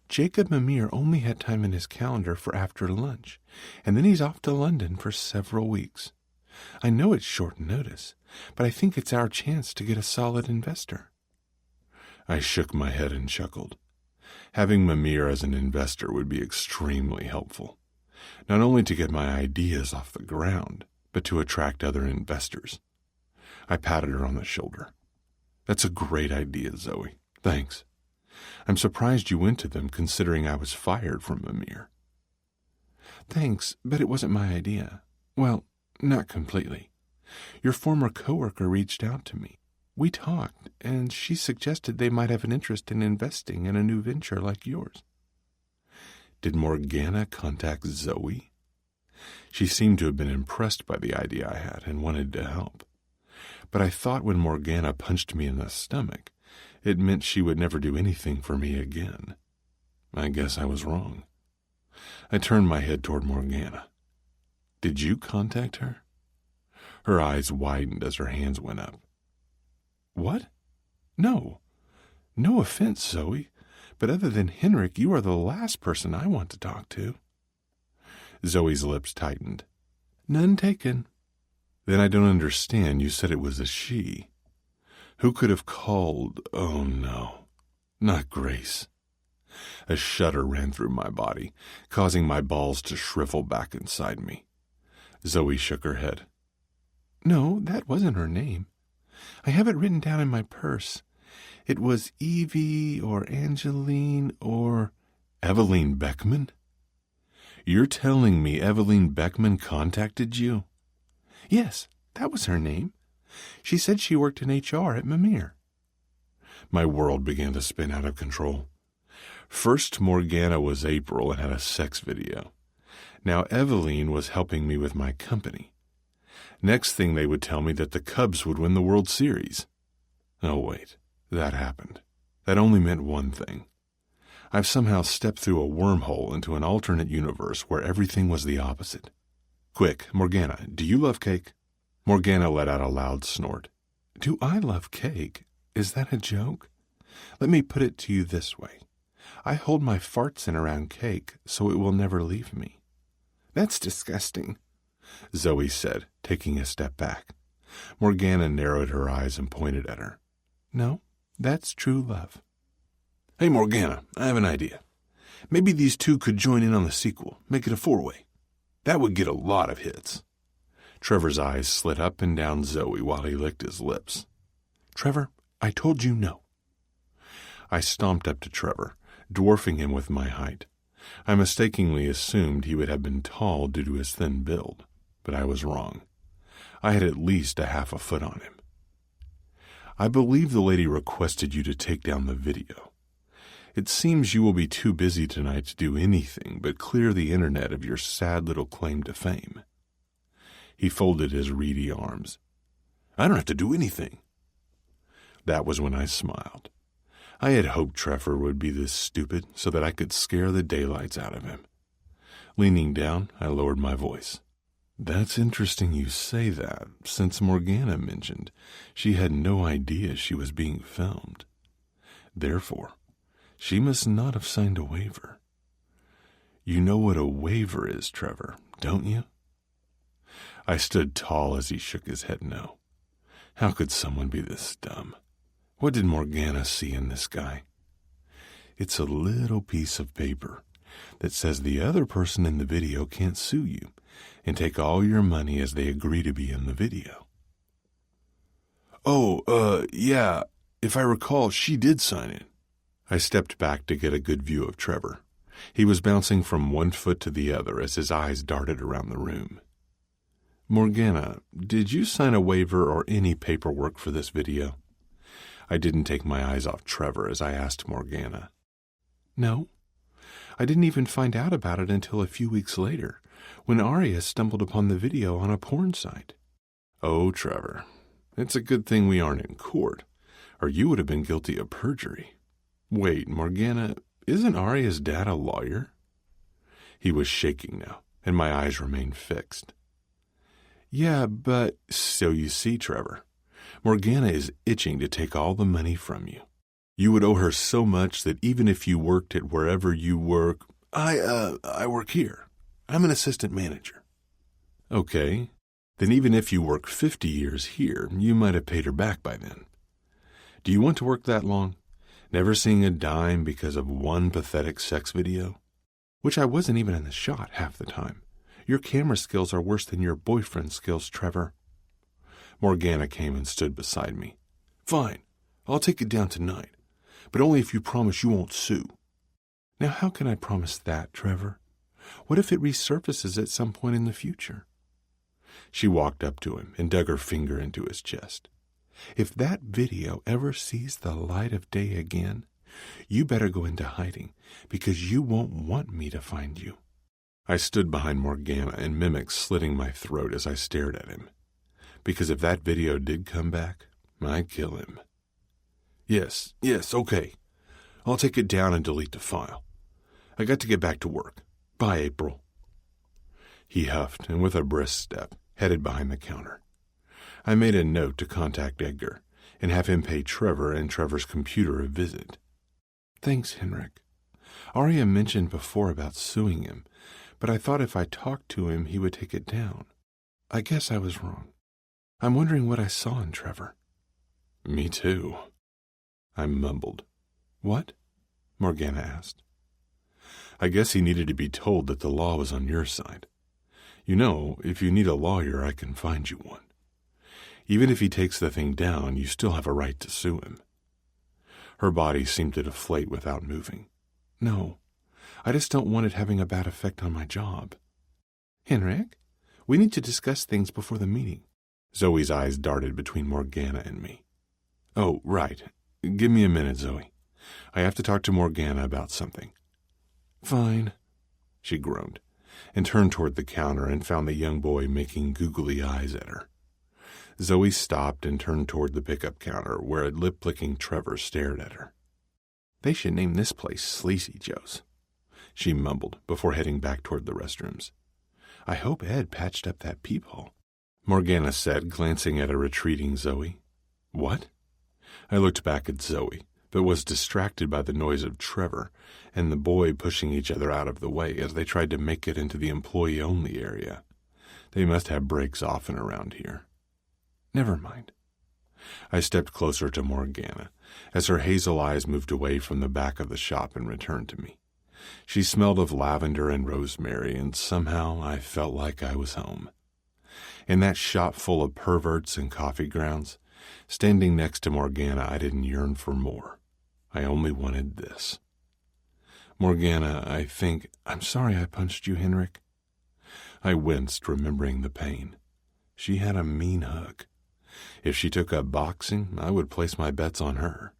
Jacob Mimir only had time in his calendar for after lunch, and then he's off to London for several weeks. I know it's short notice, but I think it's our chance to get a solid investor." I shook my head and chuckled. Having Mimir as an investor would be extremely helpful, not only to get my ideas off the ground, but to attract other investors. I patted her on the shoulder. That's a great idea, Zoe. Thanks. I'm surprised you went to them, considering I was fired from Mimir. Thanks, but it wasn't my idea. Well, not completely. Your former coworker reached out to me. We talked, and she suggested they might have an interest in investing in a new venture like yours. Did Morgana contact Zoe? She seemed to have been impressed by the idea I had and wanted to help. But I thought when Morgana punched me in the stomach, it meant she would never do anything for me again. I guess I was wrong. I turned my head toward Morgana. Did you contact her? Her eyes widened as her hands went up. What? No. No offense, Zoe, but other than Henrik, you are the last person I want to talk to. Zoe's lips tightened. None taken. Then I don't understand. You said it was a she. Who could have called? Oh, no. Not Grace. A shudder ran through my body, causing my balls to shrivel back inside me. Zoe shook her head. No, that wasn't her name. I have it written down in my purse. It was Evie or Angeline or... Eveline Beckman? You're telling me Eveline Beckman contacted you? Yes, that was her name. She said she worked in HR at Mimir. My world began to spin out of control. First, Morgana was April and had a sex video. Now Eveline was helping me with my company. Next thing they would tell me that the Cubs would win the World Series. Oh, wait, that happened. That only meant one thing. I've somehow stepped through a wormhole into an alternate universe where everything was the opposite. Quick, Morgana, do you love cake? Morgana let out a loud snort. Do I love cake? Is that a joke? Let me put it to you this way. I hold my farts in around cake so it will never leave me. That's disgusting, Zoe said, taking a step back. Morgana narrowed her eyes and pointed at her. No, that's true love. Hey, Morgana, I have an idea. Maybe these two could join in on the sequel, make it a four-way. That would get a lot of hits. Trevor's eyes slid up and down Zoe while he licked his lips. Trevor, I told you no. I stomped up to Trevor, dwarfing him with my height. I mistakenly assumed he would have been tall due to his thin build, but I was wrong. I had at least a half a foot on him. I believe the lady requested you to take down the video. It seems you will be too busy tonight to do anything but clear the internet of your sad little claim to fame. He folded his reedy arms. I don't have to do anything. That was when I smiled. I had hoped Trevor would be this stupid so that I could scare the daylights out of him. Leaning down, I lowered my voice. That's interesting you say that, since Morgana mentioned she had no idea she was being filmed. Therefore, she must not have signed a waiver. You know what a waiver is, Trevor, don't you? I stood tall as he shook his head no. How could someone be this dumb? What did Morgana see in this guy? It's a little piece of paper that says the other person in the video can't sue you and take all your money as they agree to be in the video. Yeah, if I recall, she did sign it. I stepped back to get a good view of Trevor. He was bouncing from one foot to the other as his eyes darted around the room. Morgana, did you sign a waiver or any paperwork for this video? I didn't take my eyes off Trevor as I asked Morgana. No. I didn't even find out about it until a few weeks later, when Arya stumbled upon the video on a porn site. Oh, Trevor, it's a good thing we aren't in court, or you would have been guilty of perjury. Wait, Morgana, isn't Arya's dad a lawyer? He was shaking now, and my eyes remained fixed. Yeah, but... So you see, Trevor, Morgana is itching to take all the money from you. You would owe her so much that even if you worked at wherever you work... I work here. I'm an assistant manager. Okay, then even if you work 50 years here, you might have paid her back by then. Do you want to work that long? Never seeing a dime because of one pathetic sex video? Which I wasn't even in the shot half the time. Your camera skills are worse than your boyfriend's skills, Trevor. Morgana came and stood beside me. "Fine, I'll take it down tonight, but only if you promise you won't sue." "Now how can I promise that, Trevor? What if it resurfaces at some point in the future?" She walked up to him and dug her finger into his chest. "If that video ever sees the light of day again, you better go into hiding, because you won't want me to find you." I stood behind Morgana and mimicked slitting my throat as I stared at him. Because if that video did come back, I'd kill him. Yes, okay. I'll take it down and delete the file. I got to get back to work. Bye, April." He huffed and with a brisk step headed behind the counter. I made a note to contact Edgar and have him pay Trevor and Trevor's computer a visit. "Thanks, Henrik. Arya mentioned before about suing him, but I thought if I talked to him he would take it down. I guess I was wrong. I'm wondering what I saw in Trevor." "Me too," I mumbled. "What?" Morgana asked. "I guess he needed to be told that the law was on your side. You know, if you need a lawyer, I can find you one. Even if he takes the thing down, you still have a right to sue him." Her body seemed to deflate without moving. "No, I just don't want it having a bad effect on my job." "Henrik, we need to discuss things before the meeting." Zoe's eyes darted between Morgana and me. "Oh, right. Give me a minute, Zoe. I have to talk to Morgana about something." "Fine," she groaned, and turned toward the counter and found the young boy making googly eyes at her. Zoe stopped and turned toward the pickup counter, where a lip-licking Trevor stared at her. "They should name this place Sleazy Joe's," she mumbled before heading back toward the restrooms. "I hope Ed patched up that peephole," Morgana said, glancing at a retreating Zoe. "What?" I looked back at Zoe, but was distracted by the noise of Trevor and the boy pushing each other out of the way as they tried to make it into the employee-only area. They must have breaks often around here. Never mind. I stepped closer to Morgana as her hazel eyes moved away from the back of the shop and returned to me. She smelled of lavender and rosemary, and somehow I felt like I was home. In that shop full of perverts and coffee grounds, standing next to Morgana, I didn't yearn for more. I only wanted this. "Morgana, I'm sorry I punched you, Henrik." I winced, remembering the pain. She had a mean hug. If she took up boxing, I would place my bets on her.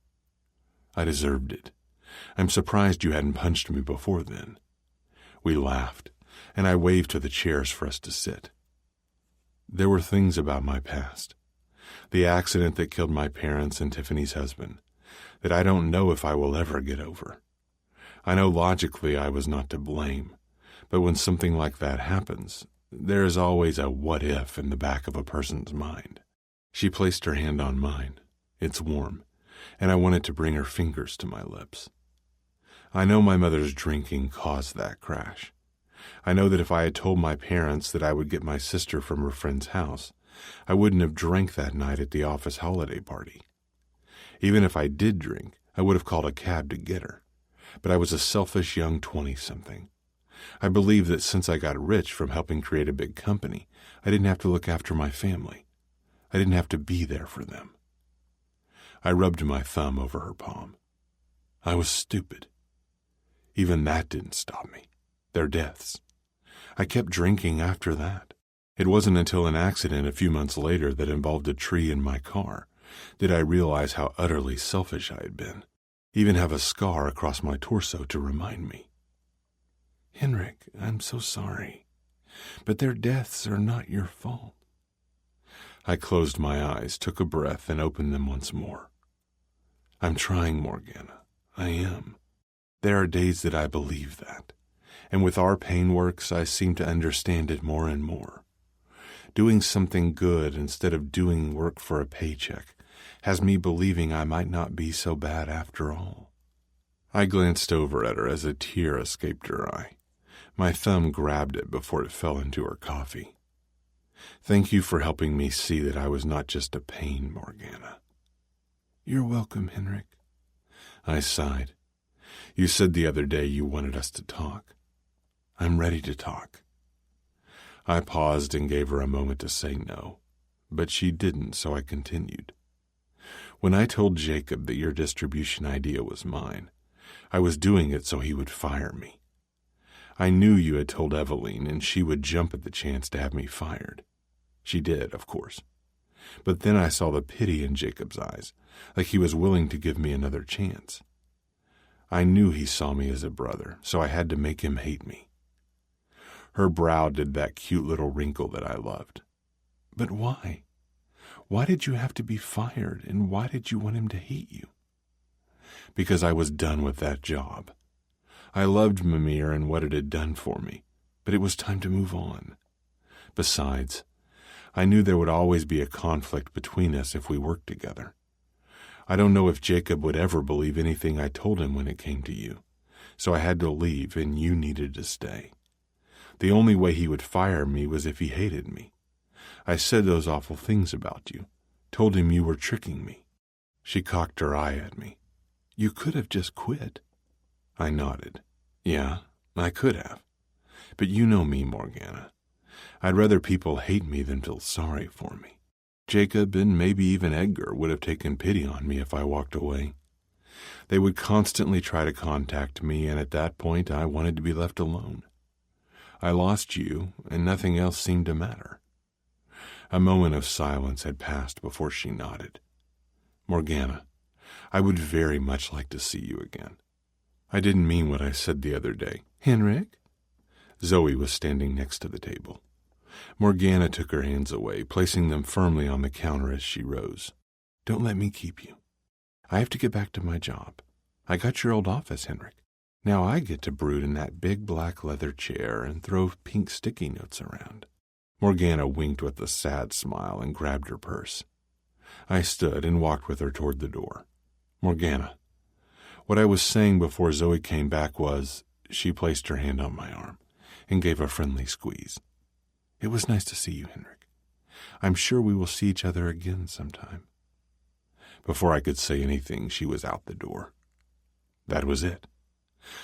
"I deserved it. I'm surprised you hadn't punched me before then." We laughed, and I waved to the chairs for us to sit. There were things about my past, the accident that killed my parents and Tiffany's husband, that I don't know if I will ever get over. I know logically I was not to blame, but when something like that happens, there is always a what if in the back of a person's mind. She placed her hand on mine. It's warm, and I wanted to bring her fingers to my lips. I know my mother's drinking caused that crash. I know that if I had told my parents that I would get my sister from her friend's house, I wouldn't have drank that night at the office holiday party. Even if I did drink, I would have called a cab to get her. But I was a selfish young 20-something. I believed that since I got rich from helping create a big company, I didn't have to look after my family. I didn't have to be there for them. I rubbed my thumb over her palm. I was stupid. Even that didn't stop me. Their deaths. I kept drinking after that. It wasn't until an accident a few months later that involved a tree in my car did I realize how utterly selfish I had been, even have a scar across my torso to remind me. "Henrik, I'm so sorry, but their deaths are not your fault." I closed my eyes, took a breath, and opened them once more. "I'm trying, Morgana. I am. There are days that I believe that, and with our Payne works, I seem to understand it more and more. Doing something good instead of doing work for a paycheck has me believing I might not be so bad after all." I glanced over at her as a tear escaped her eye. My thumb grabbed it before it fell into her coffee. "Thank you for helping me see that I was not just a pain, Morgana." "You're welcome, Henrik." I sighed. "You said the other day you wanted us to talk. I'm ready to talk." I paused and gave her a moment to say no, but she didn't, so I continued. When I told Jacob that your distribution idea was mine, I was doing it so he would fire me. I knew you had told Eveline, and she would jump at the chance to have me fired. She did, of course. But then I saw the pity in Jacob's eyes, like he was willing to give me another chance. I knew he saw me as a brother, so I had to make him hate me. Her brow did that cute little wrinkle that I loved. But why? Why did you have to be fired, and why did you want him to hate you? Because I was done with that job. I loved Mimir and what it had done for me, but it was time to move on. Besides, I knew there would always be a conflict between us if we worked together. I don't know if Jacob would ever believe anything I told him when it came to you, so I had to leave and you needed to stay. The only way he would fire me was if he hated me. I said those awful things about you, told him you were tricking me. She cocked her eye at me. You could have just quit. I nodded. Yeah, I could have. But you know me, Morgana. I'd rather people hate me than feel sorry for me. Jacob and maybe even Edgar would have taken pity on me if I walked away. They would constantly try to contact me, and at that point I wanted to be left alone. I lost you, and nothing else seemed to matter. A moment of silence had passed before she nodded. Morgana, I would very much like to see you again. I didn't mean what I said the other day. Henrik? Zoe was standing next to the table. Morgana took her hands away, placing them firmly on the counter as she rose. Don't let me keep you. I have to get back to my job. I got your old office, Henrik. Now I get to brood in that big black leather chair and throw pink sticky notes around. Morgana winked with a sad smile and grabbed her purse. I stood and walked with her toward the door. Morgana, what I was saying before Zoe came back was, she placed her hand on my arm and gave a friendly squeeze. It was nice to see you, Henrik. I'm sure we will see each other again sometime. Before I could say anything, she was out the door. That was it.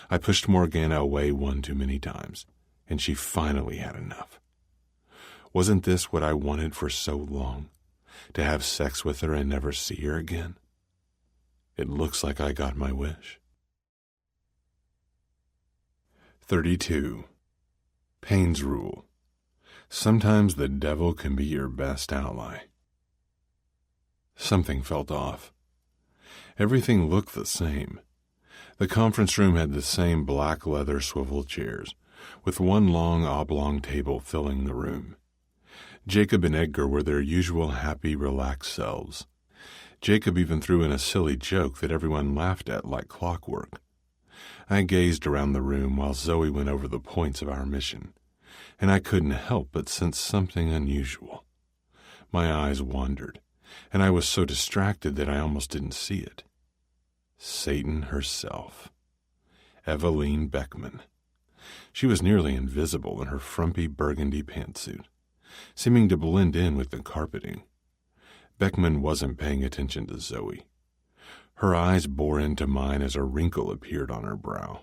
I pushed Morgana away one too many times, and she finally had enough. Wasn't this what I wanted for so long? To have sex with her and never see her again? It looks like I got my wish. 32. Payne's Rule. Sometimes the devil can be your best ally. Something felt off. Everything looked the same. The conference room had the same black leather swivel chairs, with one long oblong table filling the room. Jacob and Edgar were their usual happy, relaxed selves. Jacob even threw in a silly joke that everyone laughed at like clockwork. I gazed around the room while Zoe went over the points of our mission, and I couldn't help but sense something unusual. My eyes wandered, and I was so distracted that I almost didn't see it. Satan herself. Eveline Beckman. She was nearly invisible in her frumpy burgundy pantsuit, seeming to blend in with the carpeting. Beckman wasn't paying attention to Zoe. Her eyes bore into mine as a wrinkle appeared on her brow.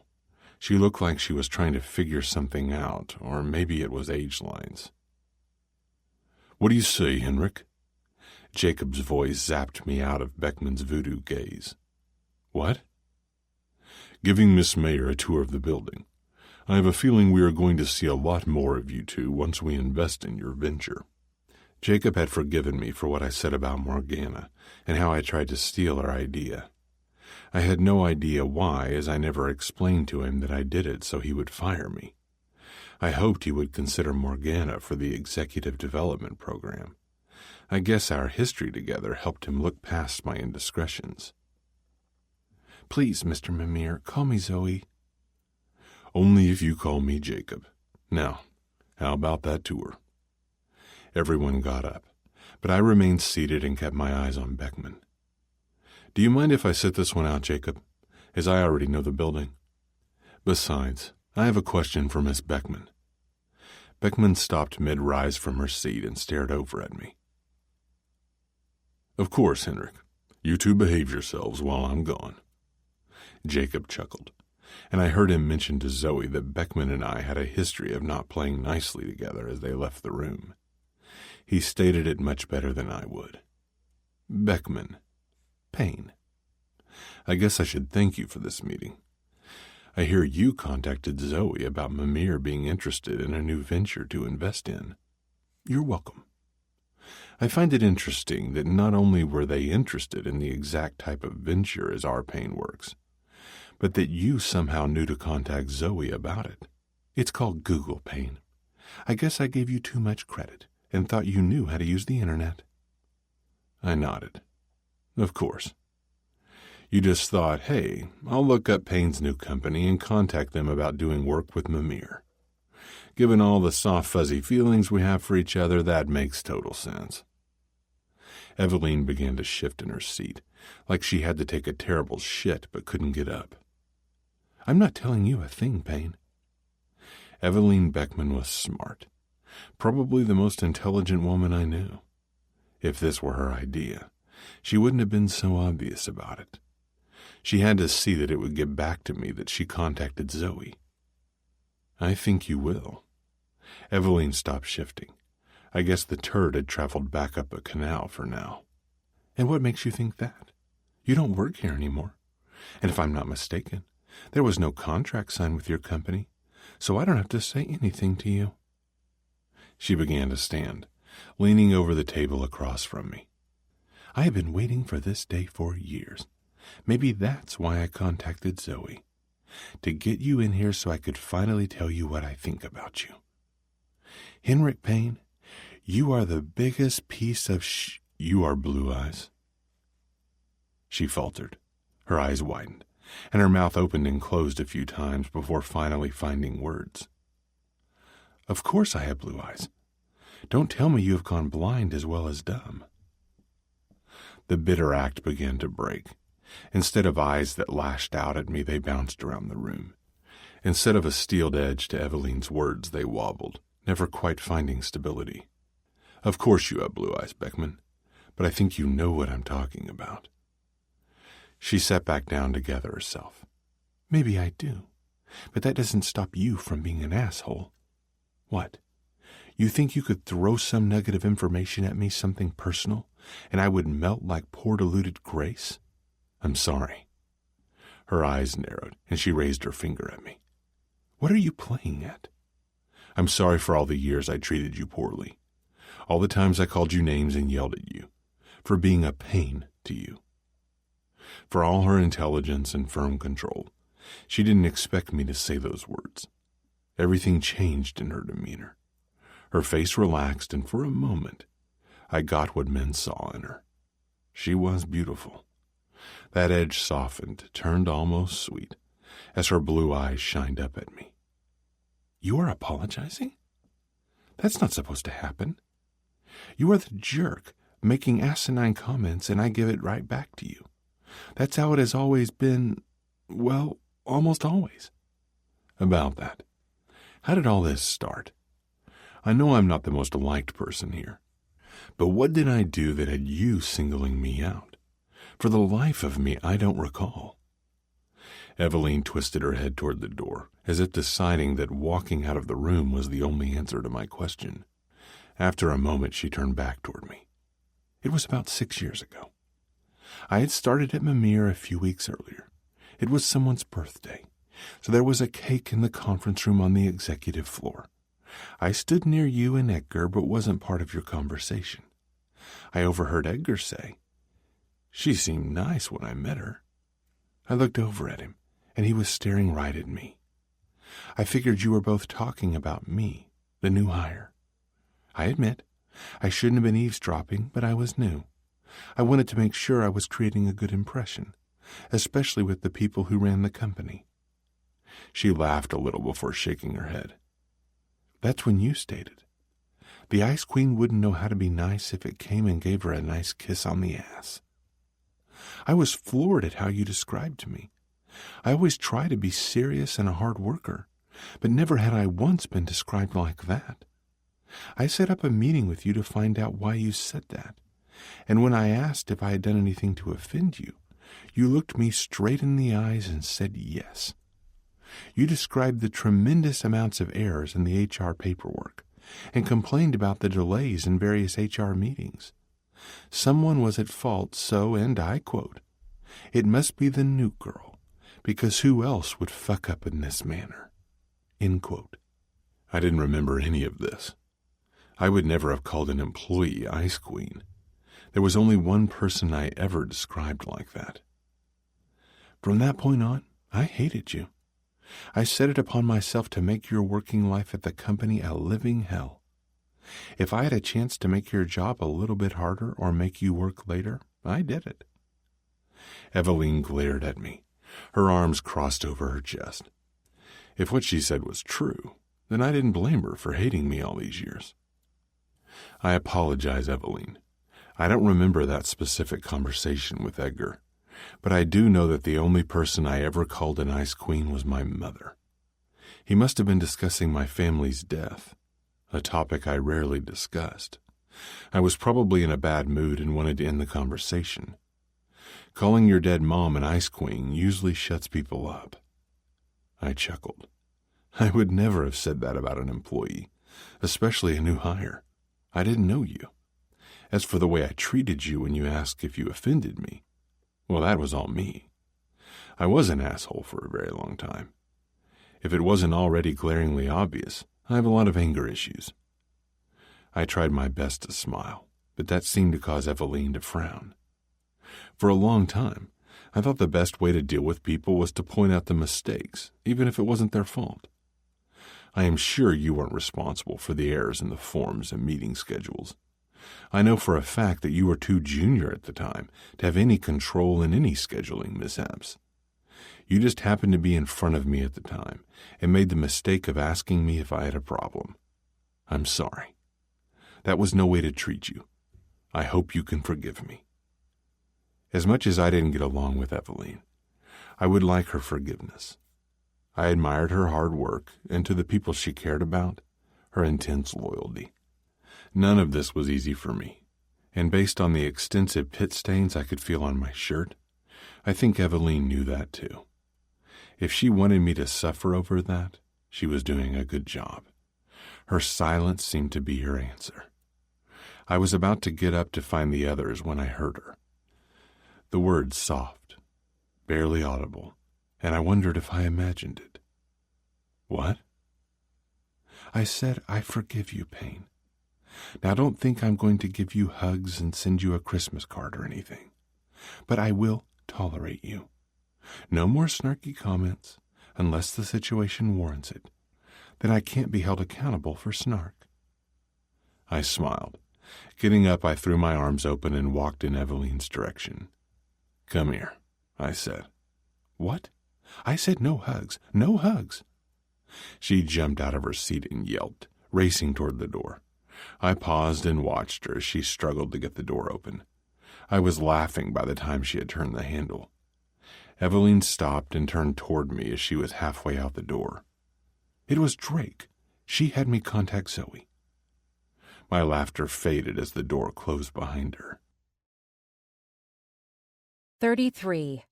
She looked like she was trying to figure something out, or maybe it was age lines. What do you say, Henrik? Jacob's voice zapped me out of Beckman's voodoo gaze. What? Giving Miss Mayer a tour of the building. I have a feeling we are going to see a lot more of you two once we invest in your venture. Jacob had forgiven me for what I said about Morgana and how I tried to steal her idea. I had no idea why, as I never explained to him that I did it so he would fire me. I hoped he would consider Morgana for the executive development program. I guess our history together helped him look past my indiscretions. Please, Mr. Mimir, call me Zoe. Only if you call me Jacob. Now, how about that tour? Everyone got up, but I remained seated and kept my eyes on Beckman. Do you mind if I sit this one out, Jacob, as I already know the building? Besides, I have a question for Miss Beckman. Beckman stopped mid-rise from her seat and stared over at me. Of course, Henrik. You two behave yourselves while I'm gone. Jacob chuckled, and I heard him mention to Zoe that Beckman and I had a history of not playing nicely together as they left the room. He stated it much better than I would. Beckman. Payne. I guess I should thank you for this meeting. I hear you contacted Zoe about Mimir being interested in a new venture to invest in. You're welcome. I find it interesting that not only were they interested in the exact type of venture as our Payne works, but that you somehow knew to contact Zoe about it. It's called Google, Payne. I guess I gave you too much credit and thought you knew how to use the internet. I nodded. Of course. You just thought, hey, I'll look up Payne's new company and contact them about doing work with Mimir. Given all the soft, fuzzy feelings we have for each other, that makes total sense. Eveline began to shift in her seat, like she had to take a terrible shit but couldn't get up. I'm not telling you a thing, Payne. Eveline Beckman was smart, probably the most intelligent woman I knew. If this were her idea, she wouldn't have been so obvious about it. She had to see that it would get back to me that she contacted Zoe. I think you will. Eveline stopped shifting. I guess the turd had traveled back up a canal for now. And what makes you think that? You don't work here anymore. And if I'm not mistaken, there was no contract signed with your company, so I don't have to say anything to you. She began to stand, leaning over the table across from me. I have been waiting for this day for years. Maybe that's why I contacted Zoe. To get you in here so I could finally tell you what I think about you. Henrik Payne, you are the biggest piece of You are Blue Eyes. She faltered. Her eyes widened, and her mouth opened and closed a few times before finally finding words. Of course I have blue eyes. Don't tell me you have gone blind as well as dumb. The bitter act began to break. Instead of eyes that lashed out at me, they bounced around the room. Instead of a steeled edge to Eveline's words, they wobbled, never quite finding stability. Of course you have blue eyes, Beckman, but I think you know what I'm talking about. She sat back down to gather herself. Maybe I do, but that doesn't stop you from being an asshole. What? You think you could throw some nugget of information at me, something personal, and I would melt like poor deluded Grace? I'm sorry. Her eyes narrowed, and she raised her finger at me. What are you playing at? I'm sorry for all the years I treated you poorly. All the times I called you names and yelled at you. For being a pain to you. For all her intelligence and firm control, she didn't expect me to say those words. Everything changed in her demeanor. Her face relaxed, and for a moment, I got what men saw in her. She was beautiful. That edge softened, turned almost sweet, as her blue eyes shined up at me. You are apologizing? That's not supposed to happen. You are the jerk, making asinine comments, and I give it right back to you. That's how it has always been, well, almost always. About that, how did all this start? I know I'm not the most liked person here, but what did I do that had you singling me out? For the life of me, I don't recall. Eveline twisted her head toward the door, as if deciding that walking out of the room was the only answer to my question. After a moment, she turned back toward me. It was about 6 years ago. I had started at Mimir a few weeks earlier. It was someone's birthday, so there was a cake in the conference room on the executive floor. I stood near you and Edgar, but wasn't part of your conversation. I overheard Edgar say, "She seemed nice when I met her." I looked over at him, and he was staring right at me. I figured you were both talking about me, the new hire. I admit, I shouldn't have been eavesdropping, but I was new. I wanted to make sure I was creating a good impression, especially with the people who ran the company. She laughed a little before shaking her head. That's when you stated, the Ice Queen wouldn't know how to be nice if it came and gave her a nice kiss on the ass. I was floored at how you described me. I always try to be serious and a hard worker, but never had I once been described like that. I set up a meeting with you to find out why you said that, and when I asked if I had done anything to offend you, you looked me straight in the eyes and said yes. You described the tremendous amounts of errors in the HR paperwork, and complained about the delays in various HR meetings. Someone was at fault, so, and I quote, "It must be the new girl, because who else would fuck up in this manner?" End quote. I didn't remember any of this. I would never have called an employee Ice Queen. There was only one person I ever described like that. From that point on, I hated you. I set it upon myself to make your working life at the company a living hell. If I had a chance to make your job a little bit harder or make you work later, I did it. Eveline glared at me, her arms crossed over her chest. If what she said was true, then I didn't blame her for hating me all these years. I apologize, Eveline. I don't remember that specific conversation with Edgar, but I do know that the only person I ever called an Ice Queen was my mother. He must have been discussing my family's death, a topic I rarely discussed. I was probably in a bad mood and wanted to end the conversation. Calling your dead mom an Ice Queen usually shuts people up. I chuckled. I would never have said that about an employee, especially a new hire. I didn't know you. As for the way I treated you when you asked if you offended me, well, that was all me. I was an asshole for a very long time. If it wasn't already glaringly obvious, I have a lot of anger issues. I tried my best to smile, but that seemed to cause Eveline to frown. For a long time, I thought the best way to deal with people was to point out the mistakes, even if it wasn't their fault. I am sure you weren't responsible for the errors in the forms and meeting schedules. I know for a fact that you were too junior at the time to have any control in any scheduling mishaps. You just happened to be in front of me at the time and made the mistake of asking me if I had a problem. I'm sorry. That was no way to treat you. I hope you can forgive me. As much as I didn't get along with Eveline, I would like her forgiveness. I admired her hard work and, to the people she cared about, her intense loyalty. None of this was easy for me, and based on the extensive pit stains I could feel on my shirt, I think Eveline knew that too. If she wanted me to suffer over that, she was doing a good job. Her silence seemed to be her answer. I was about to get up to find the others when I heard her. The words soft, barely audible, and I wondered if I imagined it. What? I said, "I forgive you, Payne. Now don't think I'm going to give you hugs and send you a Christmas card or anything, but I will tolerate you. No more snarky comments unless the situation warrants it. Then I can't be held accountable for snark." I smiled. Getting up, I threw my arms open and walked in Eveline's direction. "Come here," I said. "What?" I said no hugs, no hugs. She jumped out of her seat and yelped, racing toward the door. I paused and watched her as she struggled to get the door open. I was laughing by the time she had turned the handle. Eveline stopped and turned toward me as she was halfway out the door. It was Drake. She had me contact Zoe. My laughter faded as the door closed behind her. 33.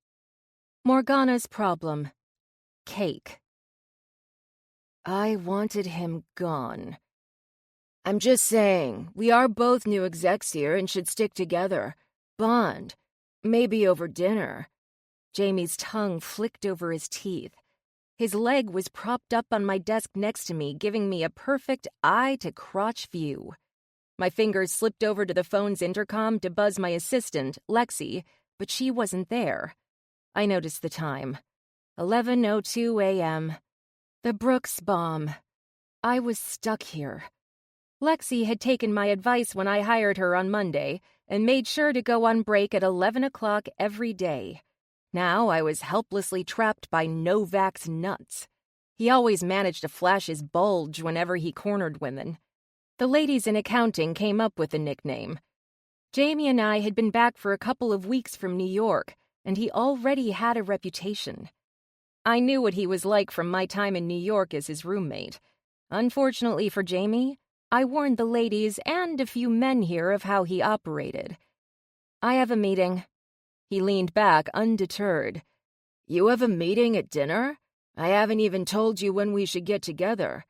Morgana's problem. Cake. I wanted him gone. I'm just saying, we are both new execs here and should stick together. Bond. Maybe over dinner. Jamie's tongue flicked over his teeth. His leg was propped up on my desk next to me, giving me a perfect eye-to-crotch view. My fingers slipped over to the phone's intercom to buzz my assistant, Lexi, but she wasn't there. I noticed the time. 11:02 a.m. The Brooks bomb. I was stuck here. Lexi had taken my advice when I hired her on Monday and made sure to go on break at 11 o'clock every day. Now I was helplessly trapped by Novak's nuts. He always managed to flash his bulge whenever he cornered women. The ladies in accounting came up with the nickname. Jamie and I had been back for a couple of weeks from New York, and he already had a reputation. I knew what he was like from my time in New York as his roommate. Unfortunately for Jamie, I warned the ladies and a few men here of how he operated. I have a meeting. He leaned back, undeterred. You have a meeting at dinner? I haven't even told you when we should get together.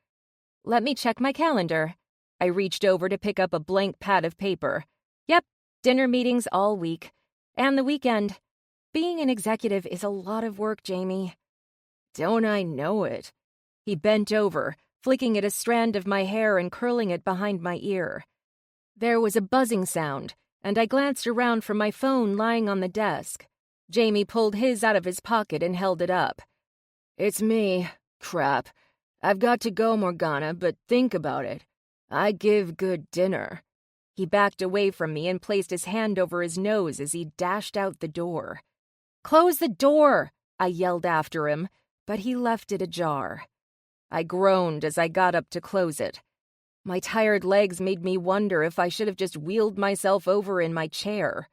Let me check my calendar. I reached over to pick up a blank pad of paper. Yep, dinner meetings all week. And the weekend. Being an executive is a lot of work, Jamie. Don't I know it? He bent over, flicking at a strand of my hair and curling it behind my ear. There was a buzzing sound, and I glanced around from my phone lying on the desk. Jamie pulled his out of his pocket and held it up. It's me. Crap. I've got to go, Morgana, but think about it. I give good dinner. He backed away from me and placed his hand over his nose as he dashed out the door. Close the door, I yelled after him, but he left it ajar. I groaned as I got up to close it. My tired legs made me wonder if I should have just wheeled myself over in my chair.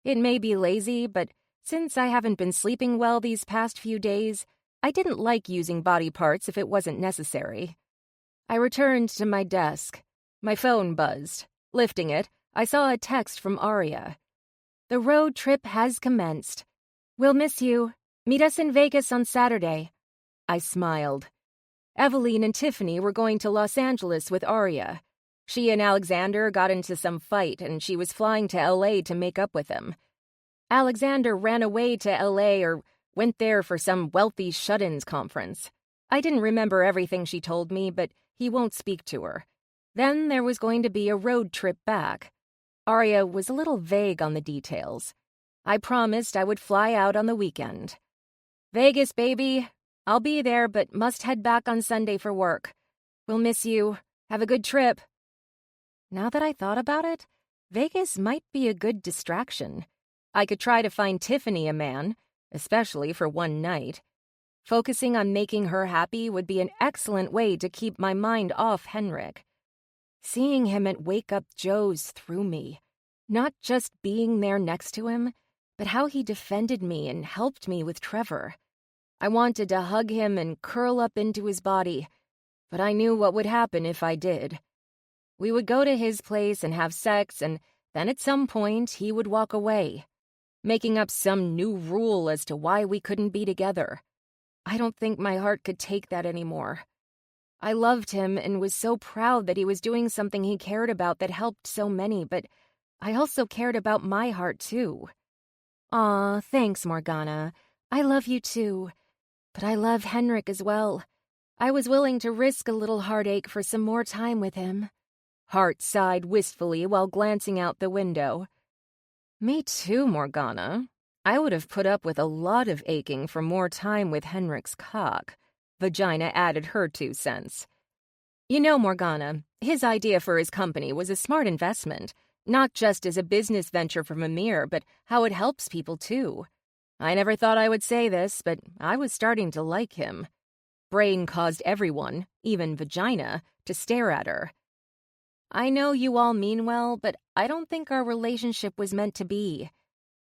It may be lazy, but since I haven't been sleeping well these past few days, I didn't like using body parts if it wasn't necessary. I returned to my desk. My phone buzzed. Lifting it, I saw a text from Aria. The road trip has commenced. We'll miss you. Meet us in Vegas on Saturday. I smiled. Eveline and Tiffany were going to Los Angeles with Aria. She and Alexander got into some fight, and she was flying to L.A. to make up with him. Alexander ran away to L.A. or went there for some wealthy shut-ins conference. I didn't remember everything she told me, but he won't speak to her. Then there was going to be a road trip back. Aria was a little vague on the details. I promised I would fly out on the weekend. Vegas, baby. I'll be there, but must head back on Sunday for work. We'll miss you. Have a good trip. Now that I thought about it, Vegas might be a good distraction. I could try to find Tiffany a man, especially for one night. Focusing on making her happy would be an excellent way to keep my mind off Henrik. Seeing him at Wake Up Joe's threw me. Not just being there next to him, but how he defended me and helped me with Trevor. I wanted to hug him and curl up into his body, but I knew what would happen if I did. We would go to his place and have sex, and then at some point he would walk away, making up some new rule as to why we couldn't be together. I don't think my heart could take that anymore. I loved him and was so proud that he was doing something he cared about that helped so many, but I also cared about my heart too. Aw, thanks, Morgana. I love you too. But I love Henrik as well. I was willing to risk a little heartache for some more time with him. Hart sighed wistfully while glancing out the window. Me too, Morgana. I would have put up with a lot of aching for more time with Henrik's cock. Vagina added her 2 cents. You know, Morgana, his idea for his company was a smart investment, not just as a business venture for Mimir, but how it helps people too. I never thought I would say this, but I was starting to like him. Brain caused everyone, even Vagina, to stare at her. I know you all mean well, but I don't think our relationship was meant to be.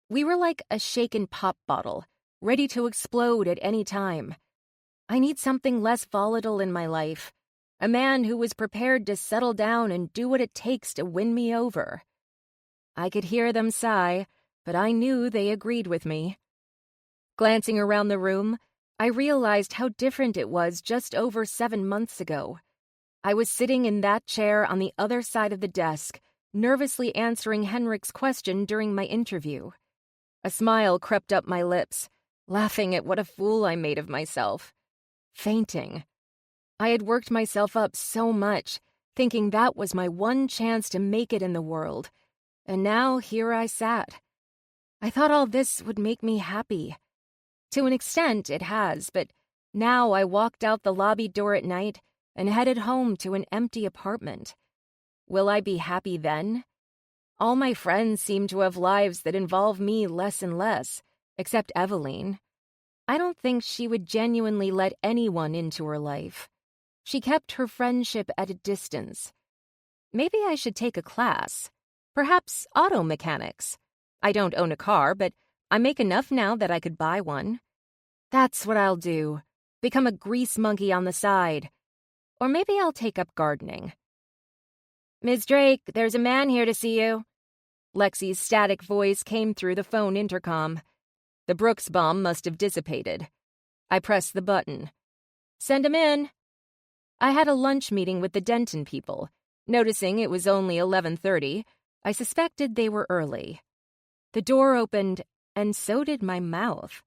We were like a shaken pop bottle, ready to explode at any time. I need something less volatile in my life. A man who was prepared to settle down and do what it takes to win me over. I could hear them sigh, but I knew they agreed with me. Glancing around the room, I realized how different it was just over 7 months ago. I was sitting in that chair on the other side of the desk, nervously answering Henrik's question during my interview. A smile crept up my lips, laughing at what a fool I made of myself. Fainting. I had worked myself up so much, thinking that was my one chance to make it in the world, and now here I sat. I thought all this would make me happy. To an extent, it has, but now I walked out the lobby door at night and headed home to an empty apartment. Will I be happy then? All my friends seem to have lives that involve me less and less, except Eveline. I don't think she would genuinely let anyone into her life. She kept her friendship at a distance. Maybe I should take a class. Perhaps auto mechanics. I don't own a car, but I make enough now that I could buy one. That's what I'll do. Become a grease monkey on the side. Or maybe I'll take up gardening. Ms. Drake, there's a man here to see you. Lexi's static voice came through the phone intercom. The Brooks bomb must have dissipated. I pressed the button. Send him in. I had a lunch meeting with the Denton people. Noticing it was only 11:30, I suspected they were early. The door opened, and so did my mouth.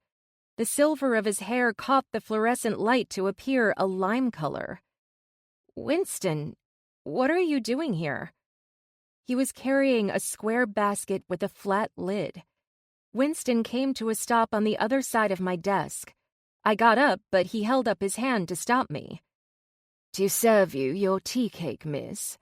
The silver of his hair caught the fluorescent light to appear a lime color. "Winston, what are you doing here?" He was carrying a square basket with a flat lid. Winston came to a stop on the other side of my desk. I got up, but he held up his hand to stop me. "To serve you your tea cake, miss."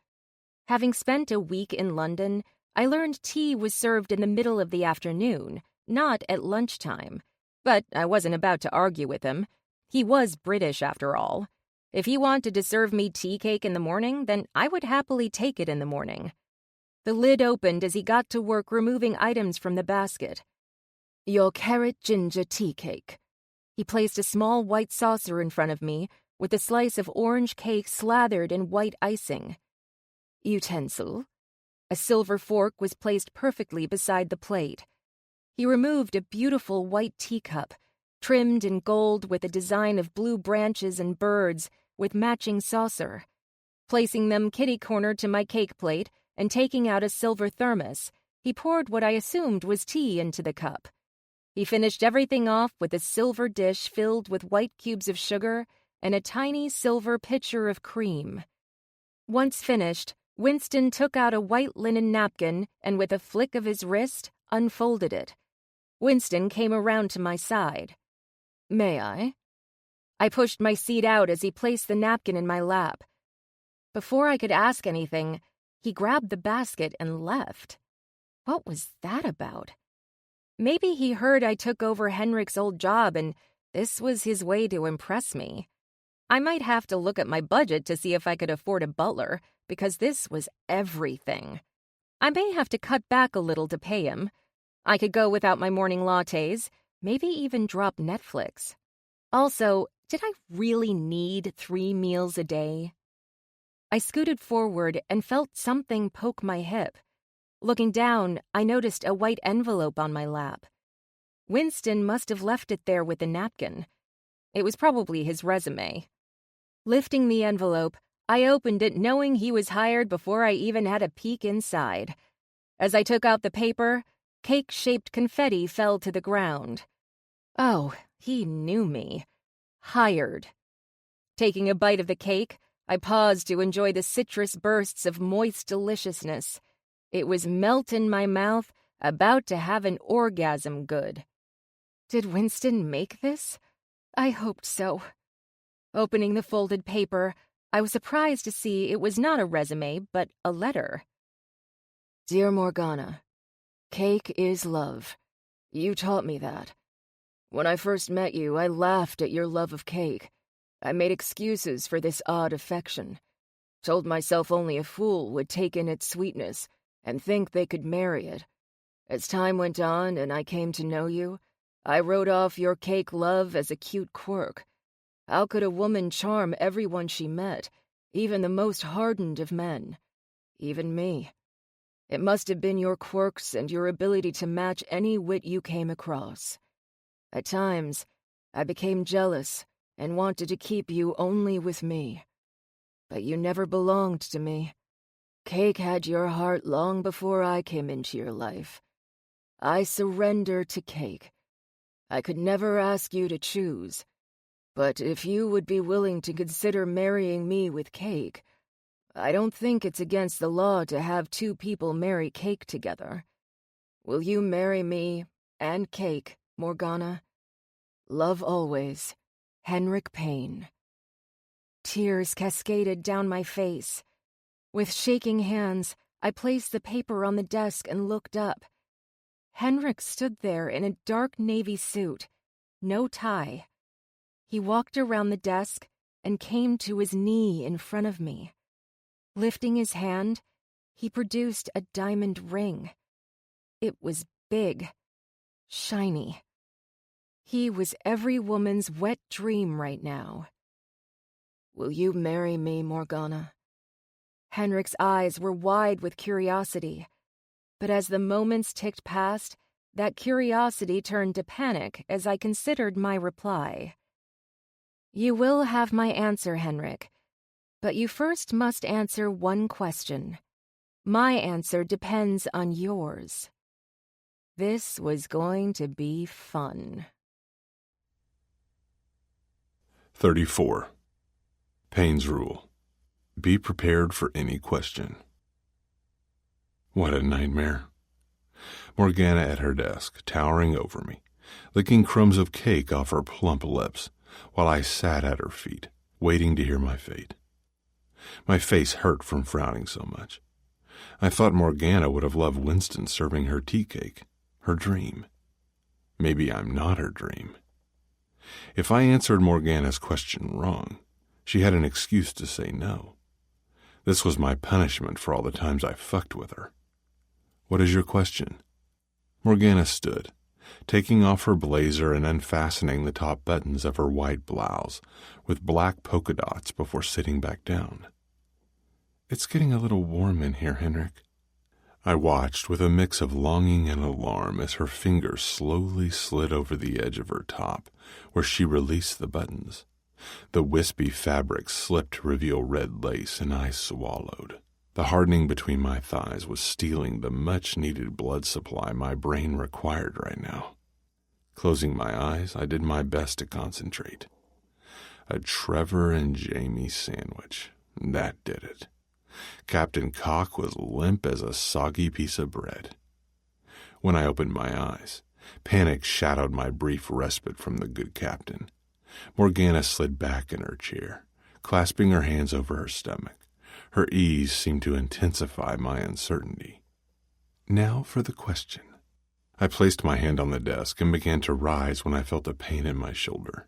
Having spent a week in London, I learned tea was served in the middle of the afternoon, not at lunchtime. But I wasn't about to argue with him. He was British, after all. If he wanted to serve me tea cake in the morning, then I would happily take it in the morning. The lid opened as he got to work removing items from the basket. "Your carrot ginger tea cake." He placed a small white saucer in front of me, with a slice of orange cake slathered in white icing. "Utensil." A silver fork was placed perfectly beside the plate. He removed a beautiful white teacup, trimmed in gold with a design of blue branches and birds, with matching saucer. Placing them kitty-corner to my cake plate and taking out a silver thermos, he poured what I assumed was tea into the cup. He finished everything off with a silver dish filled with white cubes of sugar and a tiny silver pitcher of cream. Once finished, Winston took out a white linen napkin and with a flick of his wrist, unfolded it. Winston came around to my side. "May I?" I pushed my seat out as he placed the napkin in my lap. Before I could ask anything, he grabbed the basket and left. What was that about? Maybe he heard I took over Henrik's old job and this was his way to impress me. I might have to look at my budget to see if I could afford a butler, because this was everything. I may have to cut back a little to pay him. I could go without my morning lattes, maybe even drop Netflix. Also, did I really need 3 meals a day? I scooted forward and felt something poke my hip. Looking down, I noticed a white envelope on my lap. Winston must have left it there with the napkin. It was probably his resume. Lifting the envelope, I opened it knowing he was hired before I even had a peek inside. As I took out the paper, cake-shaped confetti fell to the ground. Oh, he knew me. Hired. Taking a bite of the cake, I paused to enjoy the citrus bursts of moist deliciousness. It was melt in my mouth, about to have an orgasm good. Did Winston make this? I hoped so. Opening the folded paper, I was surprised to see it was not a resume, but a letter. "Dear Morgana, cake is love. You taught me that. When I first met you, I laughed at your love of cake. I made excuses for this odd affection. Told myself only a fool would take in its sweetness and think they could marry it. As time went on and I came to know you, I wrote off your cake love as a cute quirk. How could a woman charm everyone she met, even the most hardened of men? Even me. It must have been your quirks and your ability to match any wit you came across. At times, I became jealous and wanted to keep you only with me. But you never belonged to me. Cake had your heart long before I came into your life. I surrender to Cake. I could never ask you to choose. But if you would be willing to consider marrying me with Cake, I don't think it's against the law to have 2 people marry Cake together. Will you marry me and Cake, Morgana? Love always, Henrik Payne." Tears cascaded down my face. With shaking hands, I placed the paper on the desk and looked up. Henrik stood there in a dark navy suit, no tie. He walked around the desk and came to his knee in front of me. Lifting his hand, he produced a diamond ring. It was big, shiny. He was every woman's wet dream right now. "Will you marry me, Morgana?" Henrik's eyes were wide with curiosity, but as the moments ticked past, that curiosity turned to panic as I considered my reply. "You will have my answer, Henrik. But you first must answer one question. My answer depends on yours. This was going to be fun. 34. Payne's Rule. Be prepared for any question. What a nightmare. Morgana at her desk, towering over me, licking crumbs of cake off her plump lips, while I sat at her feet, waiting to hear my fate. My face hurt from frowning so much. I thought Morgana would have loved Winston serving her tea cake, her dream. Maybe I'm not her dream. If I answered Morgana's question wrong, she had an excuse to say no. This was my punishment for all the times I fucked with her. What is your question? Morgana stood, taking off her blazer and unfastening the top buttons of her white blouse with black polka dots before sitting back down. It's getting a little warm in here, Henrik. I watched with a mix of longing and alarm as her fingers slowly slid over the edge of her top, where she released the buttons. The wispy fabric slipped to reveal red lace, and I swallowed. The hardening between my thighs was stealing the much-needed blood supply my brain required right now. Closing my eyes, I did my best to concentrate. A Trevor and Jamie sandwich. That did it. Captain Cock was limp as a soggy piece of bread. When I opened my eyes, panic shadowed my brief respite from the good captain. Morgana slid back in her chair, clasping her hands over her stomach. Her ease seemed to intensify my uncertainty. Now for the question. I placed my hand on the desk and began to rise when I felt a pain in my shoulder.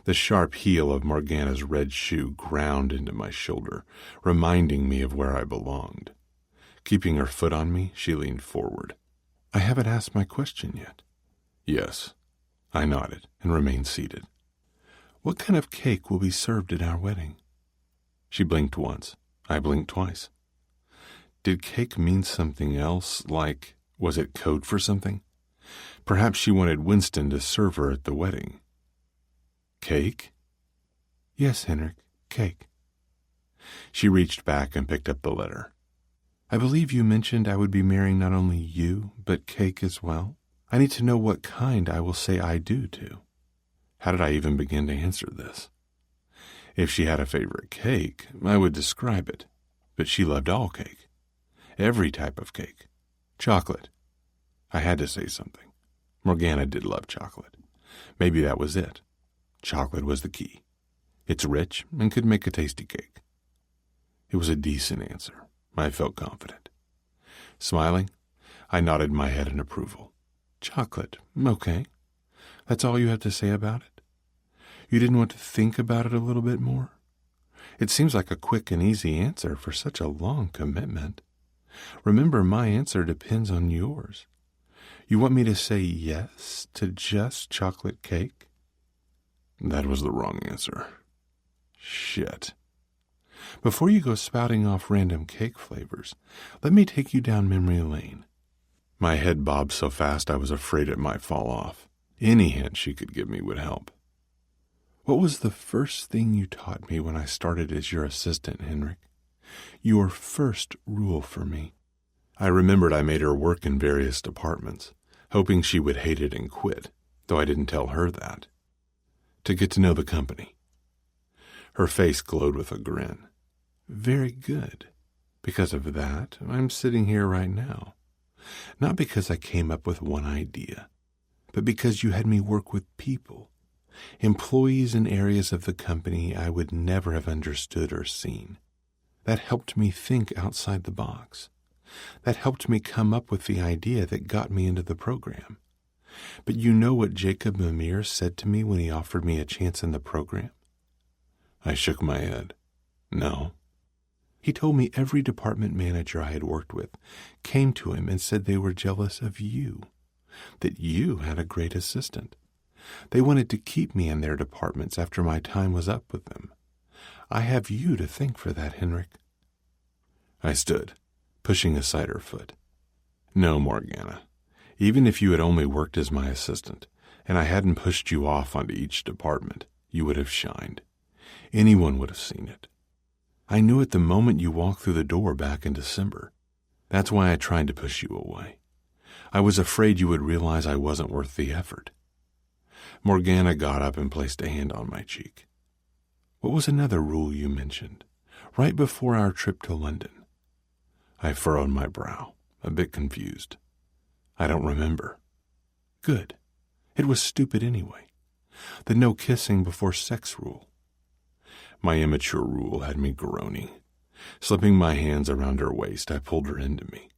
The sharp heel of Morgana's red shoe ground into my shoulder, reminding me of where I belonged. Keeping her foot on me, she leaned forward. I haven't asked my question yet. Yes. I nodded and remained seated. What kind of cake will be served at our wedding? She blinked once. I blinked twice. Did cake mean something else, like, was it code for something? Perhaps she wanted Winston to serve her at the wedding. Cake? Yes, Henrik, cake. She reached back and picked up the letter. I believe you mentioned I would be marrying not only you, but cake as well. I need to know what kind I will say I do to. How did I even begin to answer this? If she had a favorite cake, I would describe it, but she loved all cake. Every type of cake. Chocolate. I had to say something. Morgana did love chocolate. Maybe that was it. Chocolate was the key. It's rich and could make a tasty cake. It was a decent answer. I felt confident. Smiling, I nodded my head in approval. Chocolate, okay. That's all you have to say about it? You didn't want to think about it a little bit more? It seems like a quick and easy answer for such a long commitment. Remember, my answer depends on yours. You want me to say yes to just chocolate cake? That was the wrong answer. Shit. Before you go spouting off random cake flavors, let me take you down memory lane. My head bobbed so fast I was afraid it might fall off. Any hint she could give me would help. What was the first thing you taught me when I started as your assistant, Henrik? Your first rule for me. I remembered I made her work in various departments, hoping she would hate it and quit, though I didn't tell her that. To get to know the company. Her face glowed with a grin. Very good. Because of that, I'm sitting here right now. Not because I came up with one idea, but because you had me work with people, employees in areas of the company I would never have understood or seen. That helped me think outside the box. That helped me come up with the idea that got me into the program. But you know what Jacob Mimir said to me when he offered me a chance in the program? I shook my head. No. He told me every department manager I had worked with came to him and said they were jealous of you, that you had a great assistant. They wanted to keep me in their departments after my time was up with them. I have you to thank for that, Henrik. I stood, pushing aside her foot. No, Morgana. Even if you had only worked as my assistant, and I hadn't pushed you off onto each department, you would have shined. Anyone would have seen it. I knew it the moment you walked through the door back in December. That's why I tried to push you away. I was afraid you would realize I wasn't worth the effort." Morgana got up and placed a hand on my cheek. "What was another rule you mentioned, right before our trip to London?" I furrowed my brow, a bit confused. "I don't remember." "Good. It was stupid anyway. The no kissing before sex rule." My immature rule had me groaning. Slipping my hands around her waist, I pulled her into me.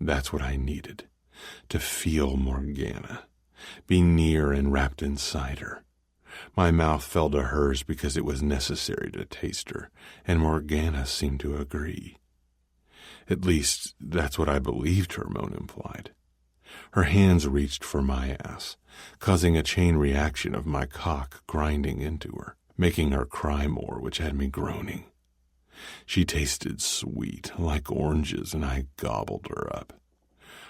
That's what I needed, to feel Morgana, be near and wrapped inside her. My mouth fell to hers because it was necessary to taste her, and Morgana seemed to agree. At least, that's what I believed her moan implied. Her hands reached for my ass, causing a chain reaction of my cock grinding into her, making her cry more, which had me groaning. She tasted sweet, like oranges, and I gobbled her up.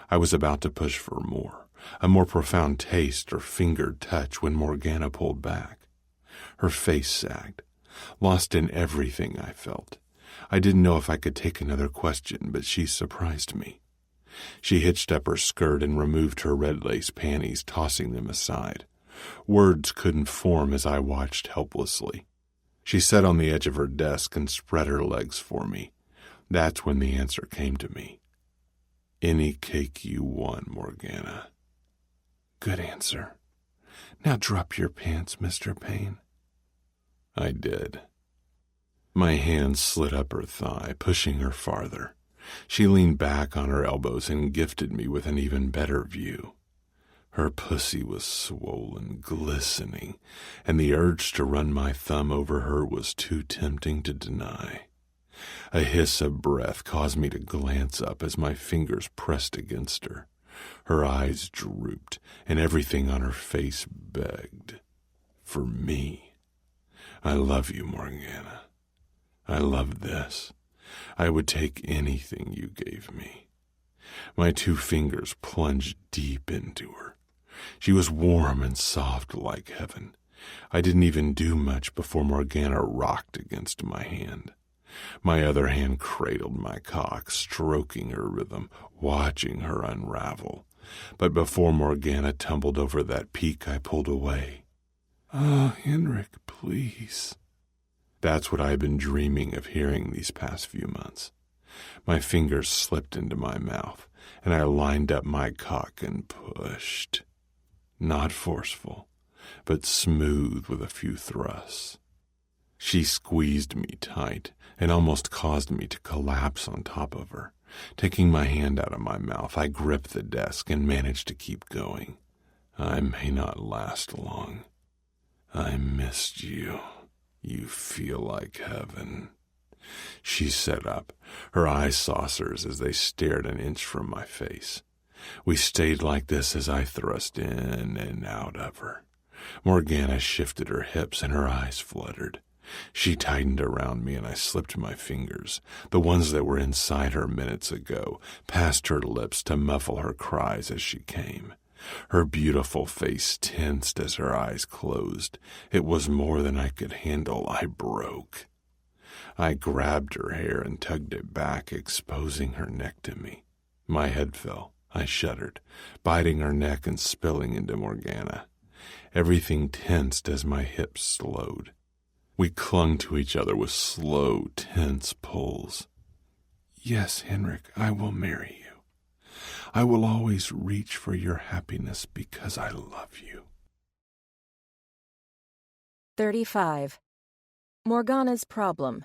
I was about to push for more, a more profound taste or fingered touch, when Morgana pulled back. Her face sagged, lost in everything I felt. I didn't know if I could take another question, but she surprised me. She hitched up her skirt and removed her red lace panties, tossing them aside. Words couldn't form as I watched helplessly. She sat on the edge of her desk and spread her legs for me. That's when the answer came to me. "Any cake you want, Morgana." "Good answer. Now drop your pants, Mr. Payne." I did. My hand slid up her thigh, pushing her farther. She leaned back on her elbows and gifted me with an even better view. Her pussy was swollen, glistening, and the urge to run my thumb over her was too tempting to deny. A hiss of breath caused me to glance up as my fingers pressed against her. Her eyes drooped, and everything on her face begged. For me. "I love you, Morgana. I love this. I would take anything you gave me." My 2 fingers plunged deep into her. She was warm and soft like heaven. I didn't even do much before Morgana rocked against my hand. My other hand cradled my cock, stroking her rhythm, watching her unravel. But before Morgana tumbled over that peak, I pulled away. "Ah, Henrik, please." That's what I've been dreaming of hearing these past few months. My fingers slipped into my mouth, and I lined up my cock and pushed. Not forceful, but smooth with a few thrusts. She squeezed me tight and almost caused me to collapse on top of her. Taking my hand out of my mouth, I gripped the desk and managed to keep going. I may not last long. "I missed you. You feel like heaven." She sat up, her eyes saucers as they stared an inch from my face. We stayed like this as I thrust in and out of her. Morgana shifted her hips and her eyes fluttered. She tightened around me and I slipped my fingers, the ones that were inside her minutes ago, past her lips to muffle her cries as she came. Her beautiful face tensed as her eyes closed. It was more than I could handle. I broke. I grabbed her hair and tugged it back, exposing her neck to me. My head fell. I shuddered, biting her neck and spilling into Morgana. Everything tensed as my hips slowed. We clung to each other with slow, tense pulls. "Yes, Henrik, I will marry you. I will always reach for your happiness because I love you." 35. Morgana's problem.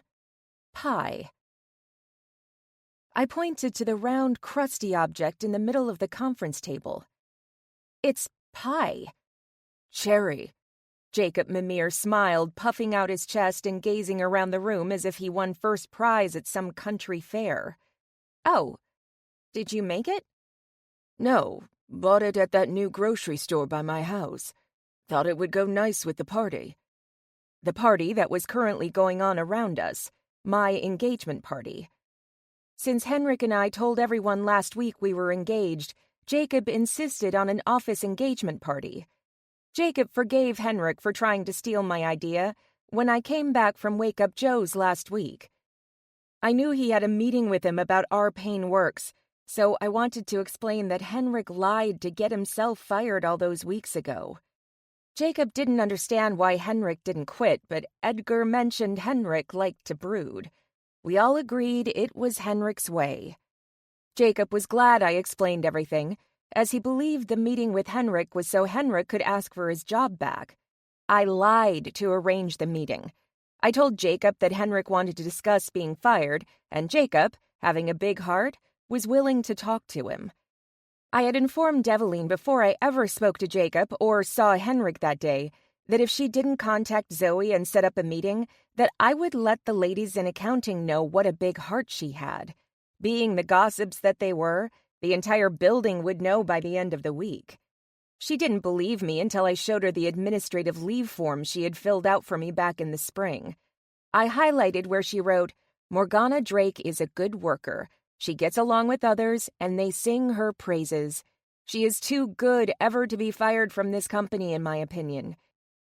Pie. I pointed to the round, crusty object in the middle of the conference table. "It's pie." "Cherry." Jacob Mimir smiled, puffing out his chest and gazing around the room as if he won first prize at some country fair. "Oh, did you make it?" "No, bought it at that new grocery store by my house. Thought it would go nice with the party." The party that was currently going on around us, my engagement party. Since Henrik and I told everyone last week we were engaged, Jacob insisted on an office engagement party. Jacob forgave Henrik for trying to steal my idea when I came back from Wake Up Joe's last week. I knew he had a meeting with him about our Payne works, so I wanted to explain that Henrik lied to get himself fired all those weeks ago. Jacob didn't understand why Henrik didn't quit, but Edgar mentioned Henrik liked to brood. We all agreed it was Henrik's way. Jacob was glad I explained everything, as he believed the meeting with Henrik was so Henrik could ask for his job back. I lied to arrange the meeting. I told Jacob that Henrik wanted to discuss being fired, and Jacob, having a big heart, was willing to talk to him. I had informed Eveline before I ever spoke to Jacob or saw Henrik that day that if she didn't contact Zoe and set up a meeting, that I would let the ladies in accounting know what a big heart she had. Being the gossips that they were, the entire building would know by the end of the week. She didn't believe me until I showed her the administrative leave form she had filled out for me back in the spring. I highlighted where she wrote, "Morgana Drake is a good worker. She gets along with others, and they sing her praises. She is too good ever to be fired from this company, in my opinion.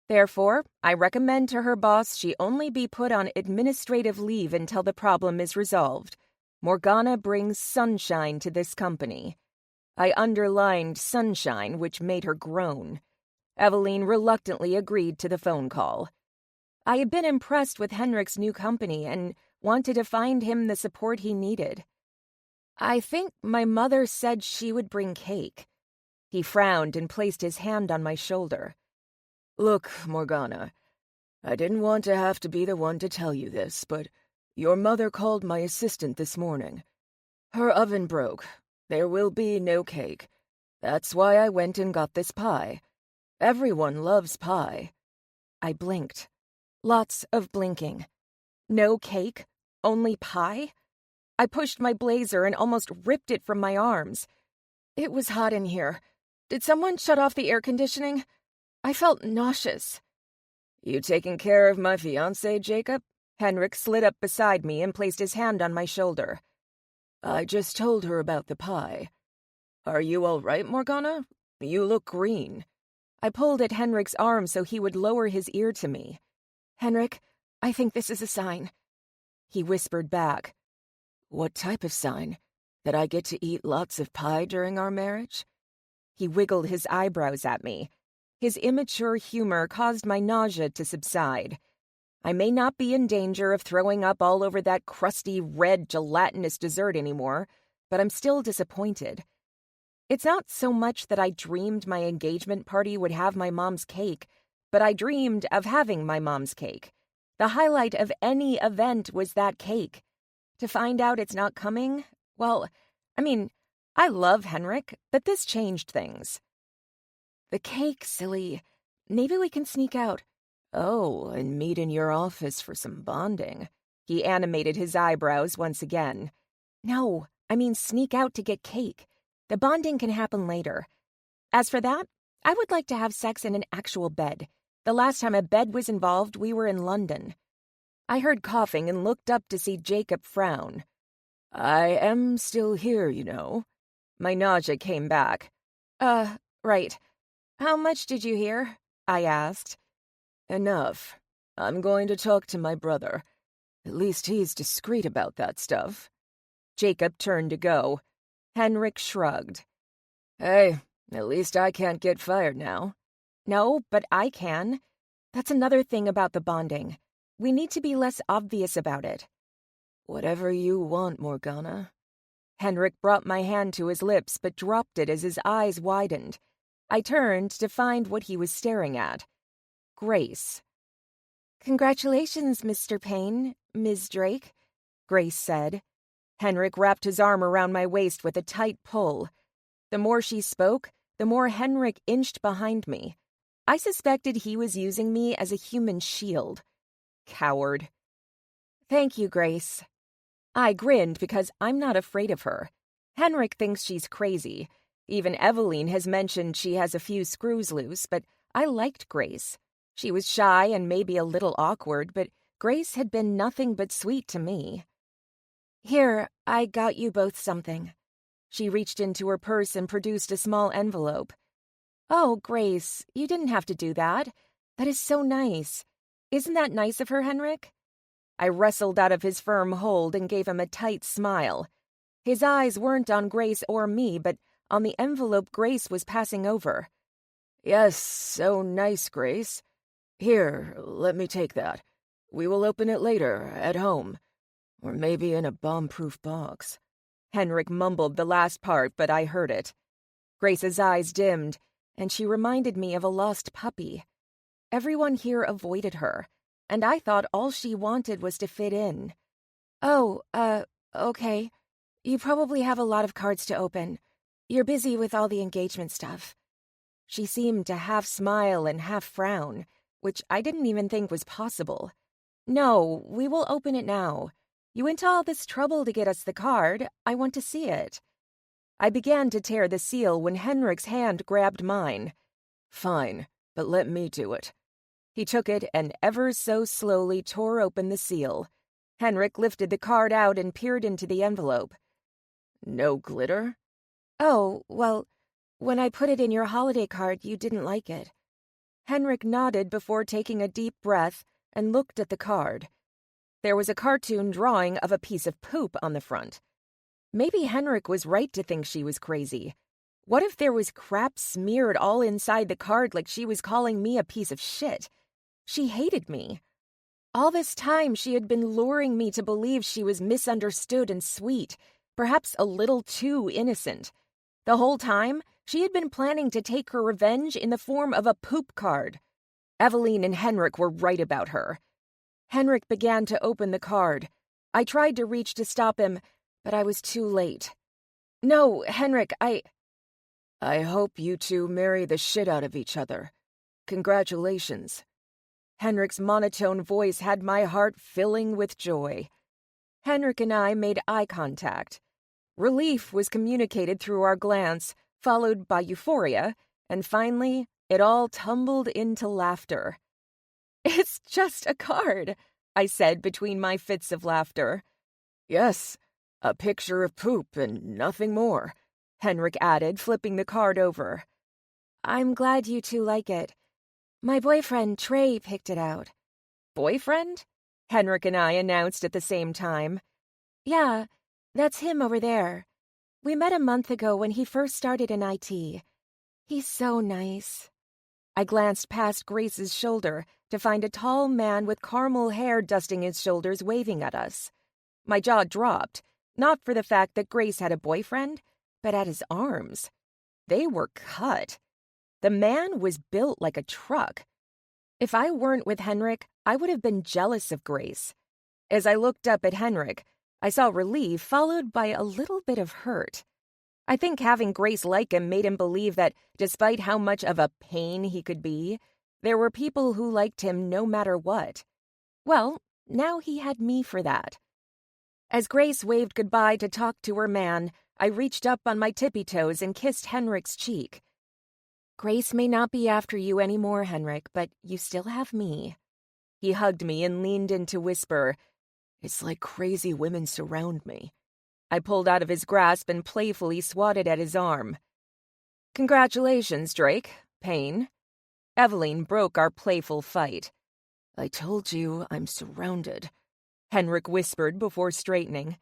Therefore, I recommend to her boss she only be put on administrative leave until the problem is resolved. Morgana brings sunshine to this company." I underlined sunshine, which made her groan. Eveline reluctantly agreed to the phone call. I had been impressed with Henrik's new company and wanted to find him the support he needed. "I think my mother said she would bring cake." He frowned and placed his hand on my shoulder. "Look, Morgana, I didn't want to have to be the one to tell you this, but your mother called my assistant this morning. Her oven broke. There will be no cake. That's why I went and got this pie. Everyone loves pie." I blinked. Lots of blinking. No cake? Only pie? I pushed my blazer and almost ripped it from my arms. It was hot in here. Did someone shut off the air conditioning? I felt nauseous. "You taking care of my fiancé, Jacob?" Henrik slid up beside me and placed his hand on my shoulder. "I just told her about the pie. Are you all right, Morgana? You look green." I pulled at Henrik's arm so he would lower his ear to me. "Henrik, I think this is a sign." He whispered back. "What type of sign? That I get to eat lots of pie during our marriage?" He wiggled his eyebrows at me. His immature humor caused my nausea to subside. I may not be in danger of throwing up all over that crusty, red, gelatinous dessert anymore, but I'm still disappointed. It's not so much that I dreamed my engagement party would have my mom's cake, but I dreamed of having my mom's cake. The highlight of any event was that cake. To find out it's not coming, well, I love Henrik, but this changed things. "The cake, silly. Maybe we can sneak out. Oh, and meet in your office for some bonding." He animated his eyebrows once again. No, sneak out to get cake. The bonding can happen later. As for that, I would like to have sex in an actual bed. The last time a bed was involved, we were in London. I heard coughing and looked up to see Jacob frown. "I am still here, you know." My nausea came back. Right. How much did you hear?" I asked. "Enough. I'm going to talk to my brother. At least he's discreet about that stuff." Jacob turned to go. Henrik shrugged. "Hey, at least I can't get fired now." "No, but I can. That's another thing about the bonding. We need to be less obvious about it." "Whatever you want, Morgana." Henrik brought my hand to his lips but dropped it as his eyes widened. I turned to find what he was staring at. Grace. "Congratulations, Mr. Payne, Ms. Drake," Grace said. Henrik wrapped his arm around my waist with a tight pull. The more she spoke, the more Henrik inched behind me. I suspected he was using me as a human shield. Coward. "Thank you, Grace." I grinned because I'm not afraid of her. Henrik thinks she's crazy. Even Eveline has mentioned she has a few screws loose, but I liked Grace. She was shy and maybe a little awkward, but Grace had been nothing but sweet to me. "Here, I got you both something." She reached into her purse and produced a small envelope. "Oh, Grace, you didn't have to do that. That is so nice. Isn't that nice of her, Henrik?" I wrestled out of his firm hold and gave him a tight smile. His eyes weren't on Grace or me, but on the envelope Grace was passing over. Yes, so nice, Grace. Here, let me take that. We will open it later, at home. Or maybe in a bomb-proof box. Henrik mumbled the last part, but I heard it. Grace's eyes dimmed, and she reminded me of a lost puppy. Everyone here avoided her, and I thought all she wanted was to fit in. Oh, okay. You probably have a lot of cards to open. You're busy with all the engagement stuff. She seemed to half smile and half frown, which I didn't even think was possible. No, we will open it now. You went to all this trouble to get us the card. I want to see it. I began to tear the seal when Henrik's hand grabbed mine. Fine, but let me do it. He took it and ever so slowly tore open the seal. Henrik lifted the card out and peered into the envelope. No glitter? Oh, well, when I put it in your holiday card, you didn't like it. Henrik nodded before taking a deep breath and looked at the card. There was a cartoon drawing of a piece of poop on the front. Maybe Henrik was right to think she was crazy. What if there was crap smeared all inside the card like she was calling me a piece of shit? She hated me. All this time she had been luring me to believe she was misunderstood and sweet, perhaps a little too innocent. The whole time, she had been planning to take her revenge in the form of a poop card. Eveline and Henrik were right about her. Henrik began to open the card. I tried to reach to stop him, but I was too late. No, Henrik, I hope you two marry the shit out of each other. Congratulations. Henrik's monotone voice had my heart filling with joy. Henrik and I made eye contact. Relief was communicated through our glance, followed by euphoria, and finally, it all tumbled into laughter. It's just a card, I said between my fits of laughter. Yes, a picture of poop and nothing more, Henrik added, flipping the card over. I'm glad you two like it. My boyfriend, Trey, picked it out. Boyfriend? Henrik and I announced at the same time. Yeah, that's him over there. We met a month ago when he first started in IT. He's so nice. I glanced past Grace's shoulder to find a tall man with caramel hair dusting his shoulders waving at us. My jaw dropped, not for the fact that Grace had a boyfriend, but at his arms. They were cut. The man was built like a truck. If I weren't with Henrik, I would have been jealous of Grace. As I looked up at Henrik, I saw relief followed by a little bit of hurt. I think having Grace like him made him believe that, despite how much of a pain he could be, there were people who liked him no matter what. Well, now he had me for that. As Grace waved goodbye to talk to her man, I reached up on my tippy toes and kissed Henrik's cheek. Grace may not be after you anymore, Henrik, but you still have me. He hugged me and leaned in to whisper, It's like crazy women surround me. I pulled out of his grasp and playfully swatted at his arm. Congratulations, Drake, Payne. Eveline broke our playful fight. I told you I'm surrounded, Henrik whispered before straightening.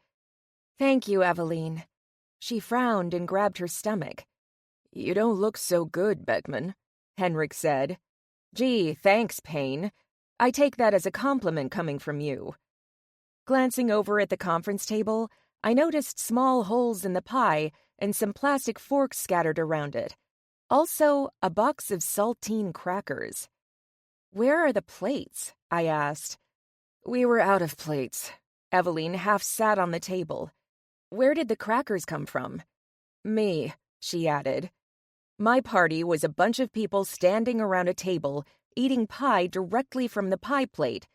Thank you, Eveline. She frowned and grabbed her stomach. You don't look so good, Beckman, Henrik said. Gee, thanks, Payne. I take that as a compliment coming from you. Glancing over at the conference table, I noticed small holes in the pie and some plastic forks scattered around it. Also, a box of saltine crackers. Where are the plates? I asked. We were out of plates. Eveline half sat on the table. Where did the crackers come from? Me, she added. My party was a bunch of people standing around a table, eating pie directly from the pie plate,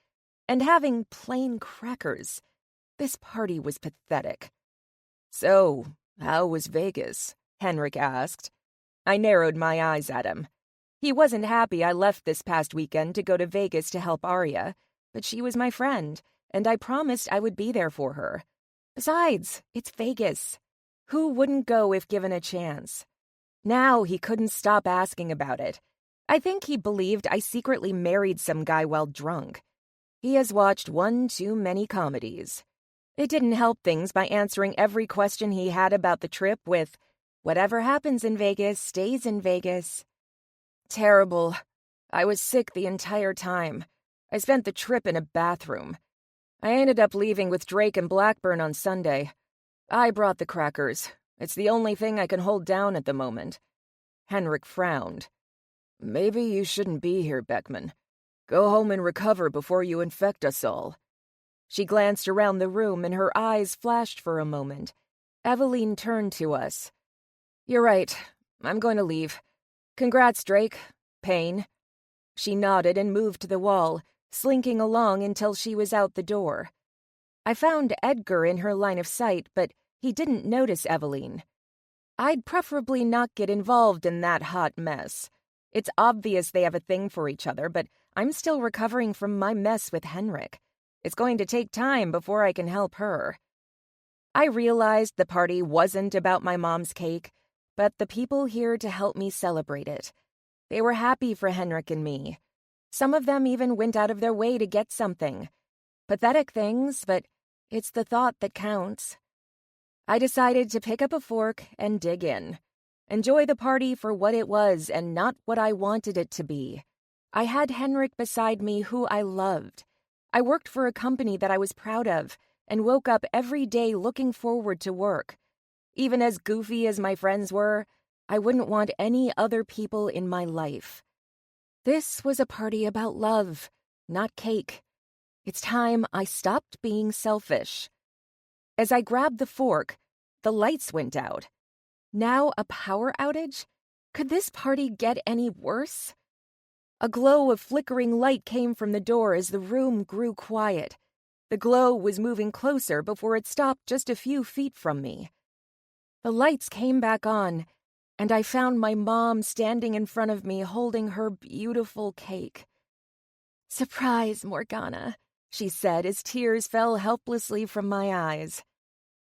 and having plain crackers. This party was pathetic. So, how was Vegas? Henrik asked. I narrowed my eyes at him. He wasn't happy I left this past weekend to go to Vegas to help Arya, but she was my friend, and I promised I would be there for her. Besides, it's Vegas. Who wouldn't go if given a chance? Now he couldn't stop asking about it. I think he believed I secretly married some guy while drunk. He has watched one too many comedies. It didn't help things by answering every question he had about the trip with, "Whatever happens in Vegas stays in Vegas." Terrible. I was sick the entire time. I spent the trip in a bathroom. I ended up leaving with Drake and Blackburn on Sunday. I brought the crackers. It's the only thing I can hold down at the moment. Henrik frowned. "Maybe you shouldn't be here, Beckman. Go home and recover before you infect us all." She glanced around the room and her eyes flashed for a moment. Eveline turned to us. "You're right. I'm going to leave. Congrats, Drake. Payne." She nodded and moved to the wall, slinking along until she was out the door. I found Edgar in her line of sight, but he didn't notice Eveline. I'd preferably not get involved in that hot mess. It's obvious they have a thing for each other, but I'm still recovering from my mess with Henrik. It's going to take time before I can help her. I realized the party wasn't about my mom's cake, but the people here to help me celebrate it. They were happy for Henrik and me. Some of them even went out of their way to get something. Pathetic things, but it's the thought that counts. I decided to pick up a fork and dig in. Enjoy the party for what it was and not what I wanted it to be. I had Henrik beside me who I loved. I worked for a company that I was proud of and woke up every day looking forward to work. Even as goofy as my friends were, I wouldn't want any other people in my life. This was a party about love, not cake. It's time I stopped being selfish. As I grabbed the fork, the lights went out. Now a power outage? Could this party get any worse? A glow of flickering light came from the door as the room grew quiet. The glow was moving closer before it stopped just a few feet from me. The lights came back on, and I found my mom standing in front of me holding her beautiful cake. "Surprise, Morgana," she said as tears fell helplessly from my eyes.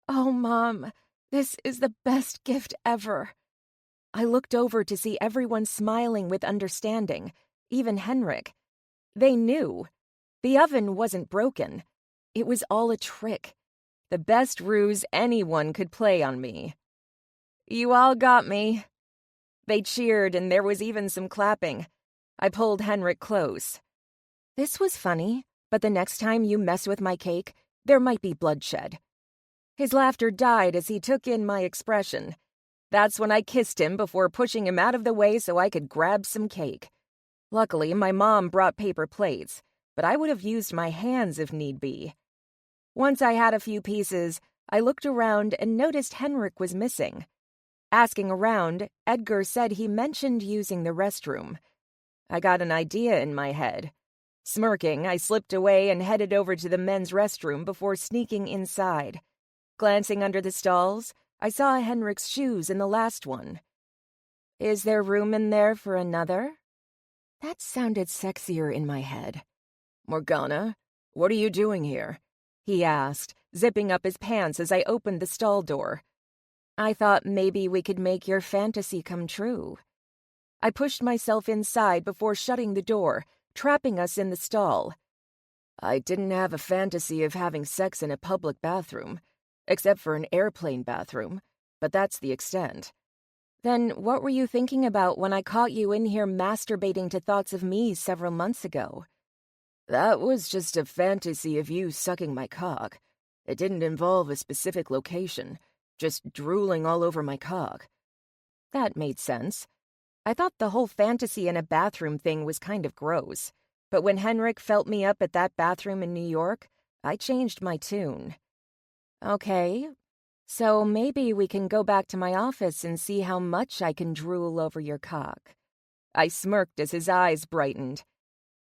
"Oh, Mom, this is the best gift ever." I looked over to see everyone smiling with understanding, even Henrik. They knew. The oven wasn't broken. It was all a trick. The best ruse anyone could play on me. "You all got me." They cheered, and there was even some clapping. I pulled Henrik close. "This was funny, but the next time you mess with my cake, there might be bloodshed." His laughter died as he took in my expression. That's when I kissed him before pushing him out of the way so I could grab some cake. Luckily, my mom brought paper plates, but I would have used my hands if need be. Once I had a few pieces, I looked around and noticed Henrik was missing. Asking around, Edgar said he mentioned using the restroom. I got an idea in my head. Smirking, I slipped away and headed over to the men's restroom before sneaking inside. Glancing under the stalls, I saw Henrik's shoes in the last one. "Is there room in there for another?" That sounded sexier in my head. "Morgana, what are you doing here?" he asked, zipping up his pants as I opened the stall door. "I thought maybe we could make your fantasy come true." I pushed myself inside before shutting the door, trapping us in the stall. "I didn't have a fantasy of having sex in a public bathroom, except for an airplane bathroom, but that's the extent." "Then what were you thinking about when I caught you in here masturbating to thoughts of me several months ago?" "That was just a fantasy of you sucking my cock. It didn't involve a specific location, just drooling all over my cock." That made sense. I thought the whole fantasy in a bathroom thing was kind of gross, but when Henrik felt me up at that bathroom in New York, I changed my tune. "Okay, so maybe we can go back to my office and see how much I can drool over your cock." I smirked as his eyes brightened.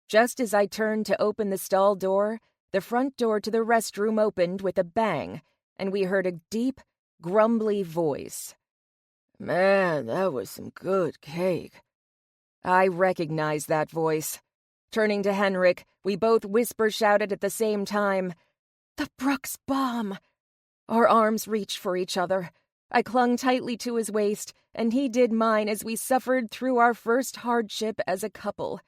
Just as I turned to open the stall door, the front door to the restroom opened with a bang, and we heard a deep, grumbly voice. "Man, that was some good cake." I recognized that voice. Turning to Henrik, we both whisper-shouted at the same time, "The Brooks bomb!" Our arms reached for each other. I clung tightly to his waist, and he did mine as we suffered through our first hardship as a couple.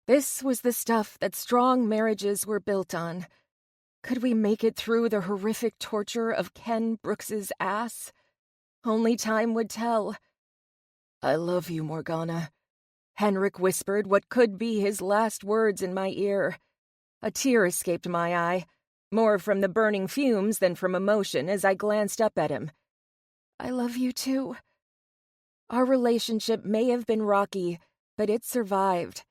This was the stuff that strong marriages were built on. Could we make it through the horrific torture of Ken Brooks's ass? Only time would tell. "I love you, Morgana," Henrik whispered what could be his last words in my ear. A tear escaped my eye, more from the burning fumes than from emotion as I glanced up at him. "I love you too." Our relationship may have been rocky, but it survived.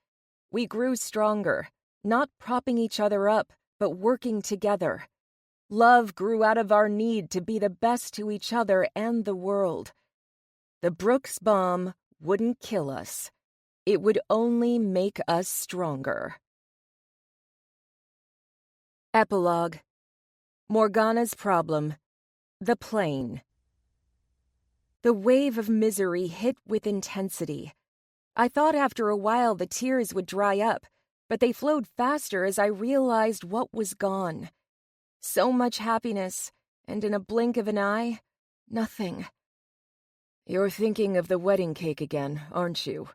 We grew stronger, not propping each other up, but working together. Love grew out of our need to be the best to each other and the world. The Brooks bomb wouldn't kill us. It would only make us stronger. Epilogue. Morgana's Problem. The Plane. The wave of misery hit with intensity. I thought after a while the tears would dry up, but they flowed faster as I realized what was gone. So much happiness, and in a blink of an eye, nothing. "You're thinking of the wedding cake again, aren't you?"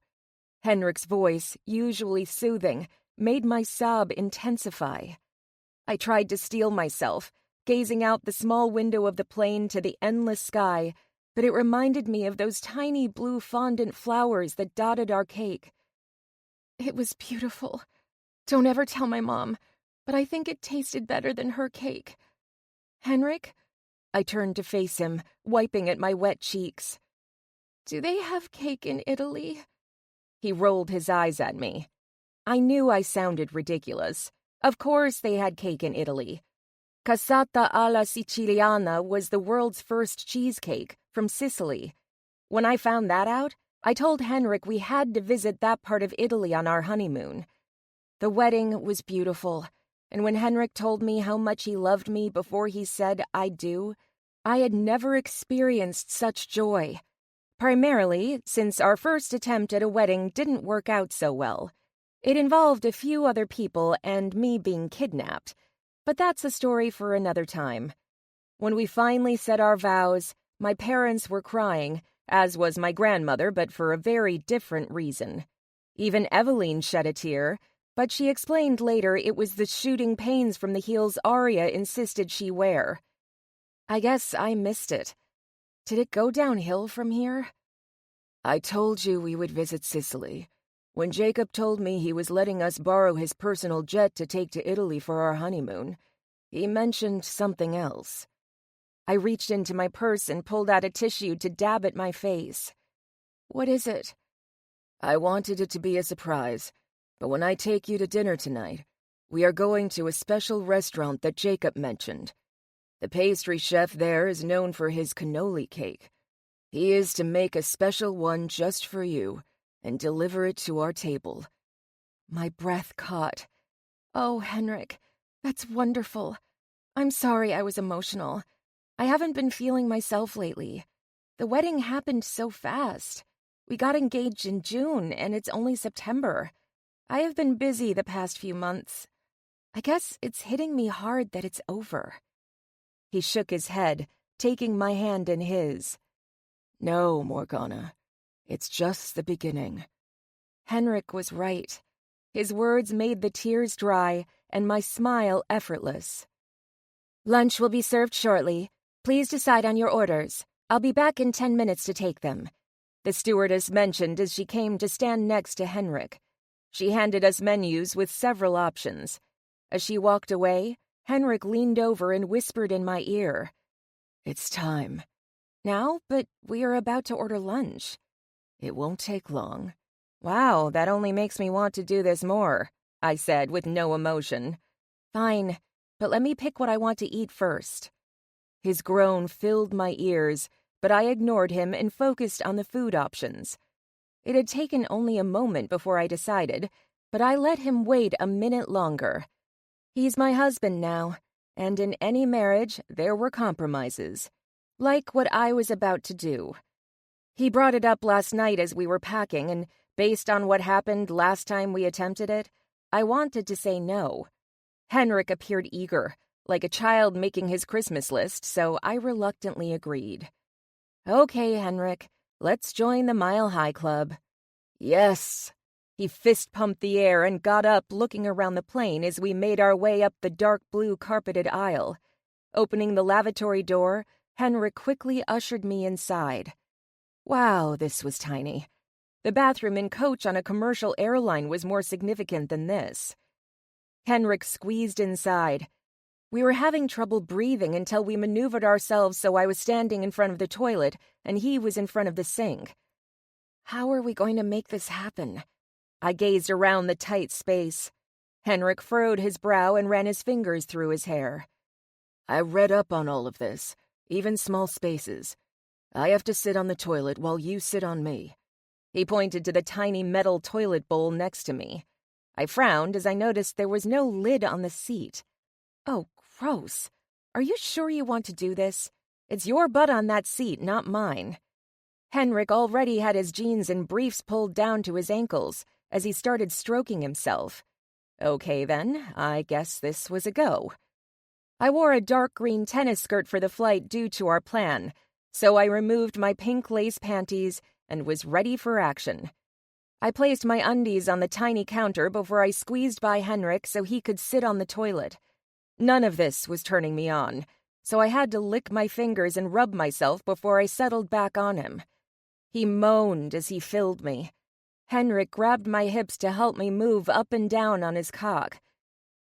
Henrik's voice, usually soothing, made my sob intensify. I tried to steel myself, gazing out the small window of the plane to the endless sky, but it reminded me of those tiny blue fondant flowers that dotted our cake. "It was beautiful. Don't ever tell my mom, but I think it tasted better than her cake." "Henrik?" I turned to face him, wiping at my wet cheeks. "Do they have cake in Italy?" He rolled his eyes at me. I knew I sounded ridiculous. Of course they had cake in Italy. Cassata alla Siciliana was the world's first cheesecake from Sicily. When I found that out, I told Henrik we had to visit that part of Italy on our honeymoon. The wedding was beautiful, and when Henrik told me how much he loved me before he said "I do," I had never experienced such joy. Primarily, since our first attempt at a wedding didn't work out so well. It involved a few other people and me being kidnapped, but that's a story for another time. When we finally said our vows, my parents were crying, as was my grandmother, but for a very different reason. Even Eveline shed a tear, but she explained later it was the shooting pains from the heels Arya insisted she wear. I guess I missed it. Did it go downhill from here? "I told you we would visit Sicily. When Jacob told me he was letting us borrow his personal jet to take to Italy for our honeymoon, he mentioned something else." I reached into my purse and pulled out a tissue to dab at my face. "What is it?" "I wanted it to be a surprise, but when I take you to dinner tonight, we are going to a special restaurant that Jacob mentioned. The pastry chef there is known for his cannoli cake. He is to make a special one just for you and deliver it to our table." My breath caught. "Oh, Henrik, that's wonderful. I'm sorry I was emotional. I haven't been feeling myself lately. The wedding happened so fast. We got engaged in June, and it's only September. I have been busy the past few months. I guess it's hitting me hard that it's over." He shook his head, taking my hand in his. "No, Morgana. It's just the beginning." Henrik was right. His words made the tears dry and my smile effortless. "Lunch will be served shortly. Please decide on your orders. I'll be back in 10 minutes to take them," the stewardess mentioned as she came to stand next to Henrik. She handed us menus with several options. As she walked away, Henrik leaned over and whispered in my ear, "It's time." "Now? But we are about to order lunch." "It won't take long." "Wow, that only makes me want to do this more," I said with no emotion. "Fine, but let me pick what I want to eat first." His groan filled my ears, but I ignored him and focused on the food options. It had taken only a moment before I decided, but I let him wait a minute longer. He's my husband now, and in any marriage there were compromises. Like what I was about to do. He brought it up last night as we were packing, and based on what happened last time we attempted it, I wanted to say no. Henrik appeared eager, like a child making his Christmas list, so I reluctantly agreed. "Okay, Henrik, let's join the Mile High Club." "Yes." He fist-pumped the air and got up, looking around the plane as we made our way up the dark blue carpeted aisle. Opening the lavatory door, Henrik quickly ushered me inside. Wow, this was tiny. The bathroom in coach on a commercial airline was more significant than this. Henrik squeezed inside. We were having trouble breathing until we maneuvered ourselves so I was standing in front of the toilet and he was in front of the sink. How are we going to make this happen? I gazed around the tight space. Henrik furrowed his brow and ran his fingers through his hair. I read up on all of this, even small spaces. I have to sit on the toilet while you sit on me. He pointed to the tiny metal toilet bowl next to me. I frowned as I noticed there was no lid on the seat. Oh, gross. Are you sure you want to do this? It's your butt on that seat, not mine. Henrik already had his jeans and briefs pulled down to his ankles as he started stroking himself. Okay then, I guess this was a go. I wore a dark green tennis skirt for the flight due to our plan, so I removed my pink lace panties and was ready for action. I placed my undies on the tiny counter before I squeezed by Henrik so he could sit on the toilet. None of this was turning me on, so I had to lick my fingers and rub myself before I settled back on him. He moaned as he filled me. Henrik grabbed my hips to help me move up and down on his cock.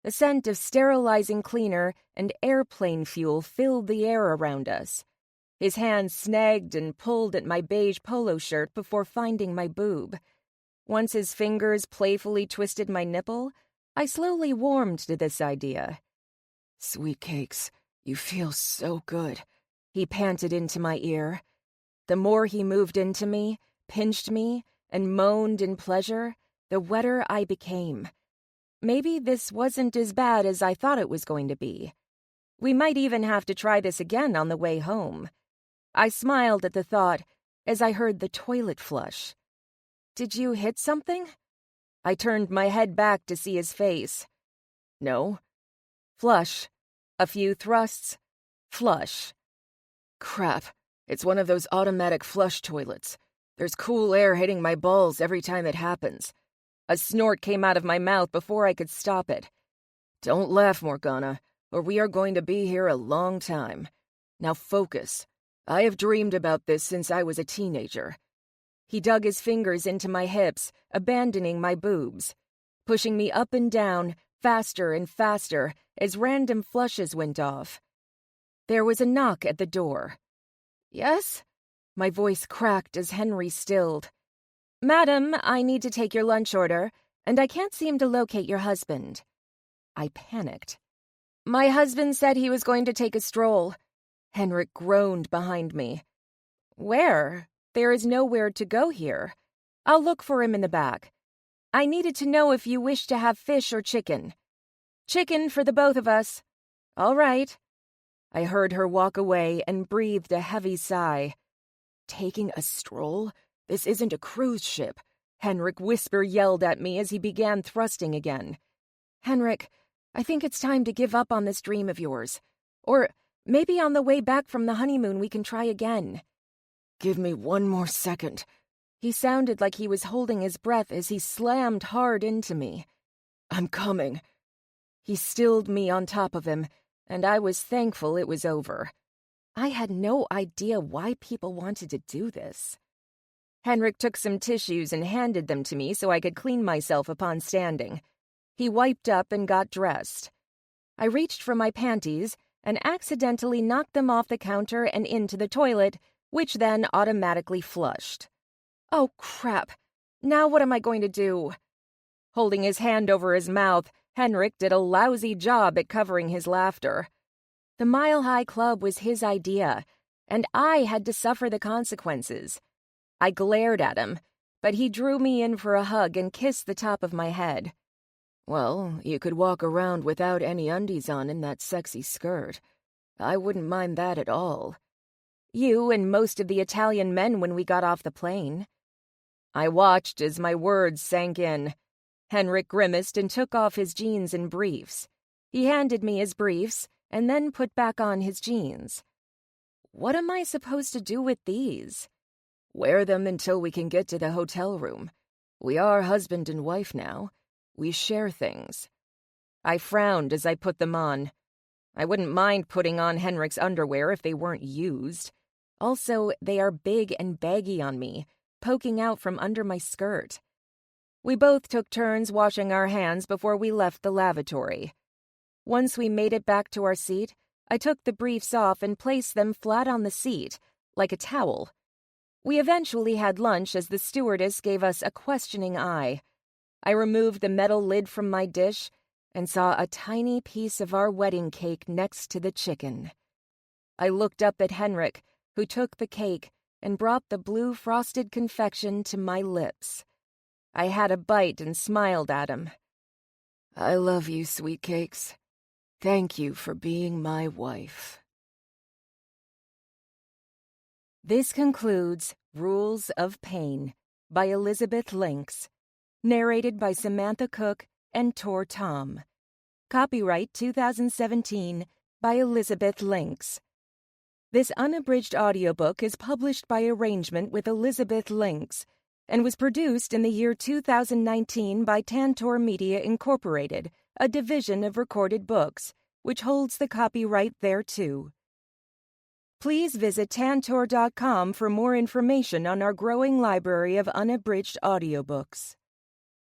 The scent of sterilizing cleaner and airplane fuel filled the air around us. His hand snagged and pulled at my beige polo shirt before finding my boob. Once his fingers playfully twisted my nipple, I slowly warmed to this idea. Sweet cakes, you feel so good, he panted into my ear. The more he moved into me, pinched me, and moaned in pleasure, the wetter I became. Maybe this wasn't as bad as I thought it was going to be. We might even have to try this again on the way home. I smiled at the thought as I heard the toilet flush. Did you hit something? I turned my head back to see his face. No. Flush. A few thrusts. Flush. Crap. It's one of those automatic flush toilets. There's cool air hitting my balls every time it happens. A snort came out of my mouth before I could stop it. Don't laugh, Morgana, or we are going to be here a long time. Now focus. I have dreamed about this since I was a teenager. He dug his fingers into my hips, abandoning my boobs, pushing me up and down, faster and faster, as random flushes went off. There was a knock at the door. Yes? My voice cracked as Henry stilled. Madam, I need to take your lunch order, and I can't seem to locate your husband. I panicked. My husband said he was going to take a stroll. Henrik groaned behind me. Where? There is nowhere to go here. I'll look for him in the back. I needed to know if you wish to have fish or chicken. Chicken for the both of us. All right. I heard her walk away and breathed a heavy sigh. Taking a stroll? This isn't a cruise ship, Henrik Whisper yelled at me as he began thrusting again. Henrik, I think it's time to give up on this dream of yours. Or maybe on the way back from the honeymoon we can try again. Give me one more second. He sounded like he was holding his breath as he slammed hard into me. I'm coming. He stilled me on top of him, and I was thankful it was over. I had no idea why people wanted to do this. Henrik took some tissues and handed them to me so I could clean myself upon standing. He wiped up and got dressed. I reached for my panties and accidentally knocked them off the counter and into the toilet, which then automatically flushed. Oh, crap. Now what am I going to do? Holding his hand over his mouth, Henrik did a lousy job at covering his laughter. The Mile High Club was his idea, and I had to suffer the consequences. I glared at him, but he drew me in for a hug and kissed the top of my head. Well, you could walk around without any undies on in that sexy skirt. I wouldn't mind that at all. You and most of the Italian men when we got off the plane. I watched as my words sank in. Henrik grimaced and took off his jeans and briefs. He handed me his briefs and then put back on his jeans. What am I supposed to do with these? Wear them until we can get to the hotel room. We are husband and wife now. We share things. I frowned as I put them on. I wouldn't mind putting on Henrik's underwear if they weren't used. Also, they are big and baggy on me, poking out from under my skirt. We both took turns washing our hands before we left the lavatory. Once we made it back to our seat, I took the briefs off and placed them flat on the seat, like a towel. We eventually had lunch as the stewardess gave us a questioning eye. I removed the metal lid from my dish and saw a tiny piece of our wedding cake next to the chicken. I looked up at Henrik, who took the cake and brought the blue frosted confection to my lips. I had a bite and smiled at him. I love you, sweet cakes. Thank you for being my wife. This concludes Rules of Payne by Elizabeth Lynx, narrated by Samantha Cook and Tor Tom. Copyright 2017 by Elizabeth Lynx. This unabridged audiobook is published by arrangement with Elizabeth Lynx and was produced in the year 2019 by Tantor Media Incorporated, a division of Recorded Books, which holds the copyright thereto. Please visit tantor.com for more information on our growing library of unabridged audiobooks.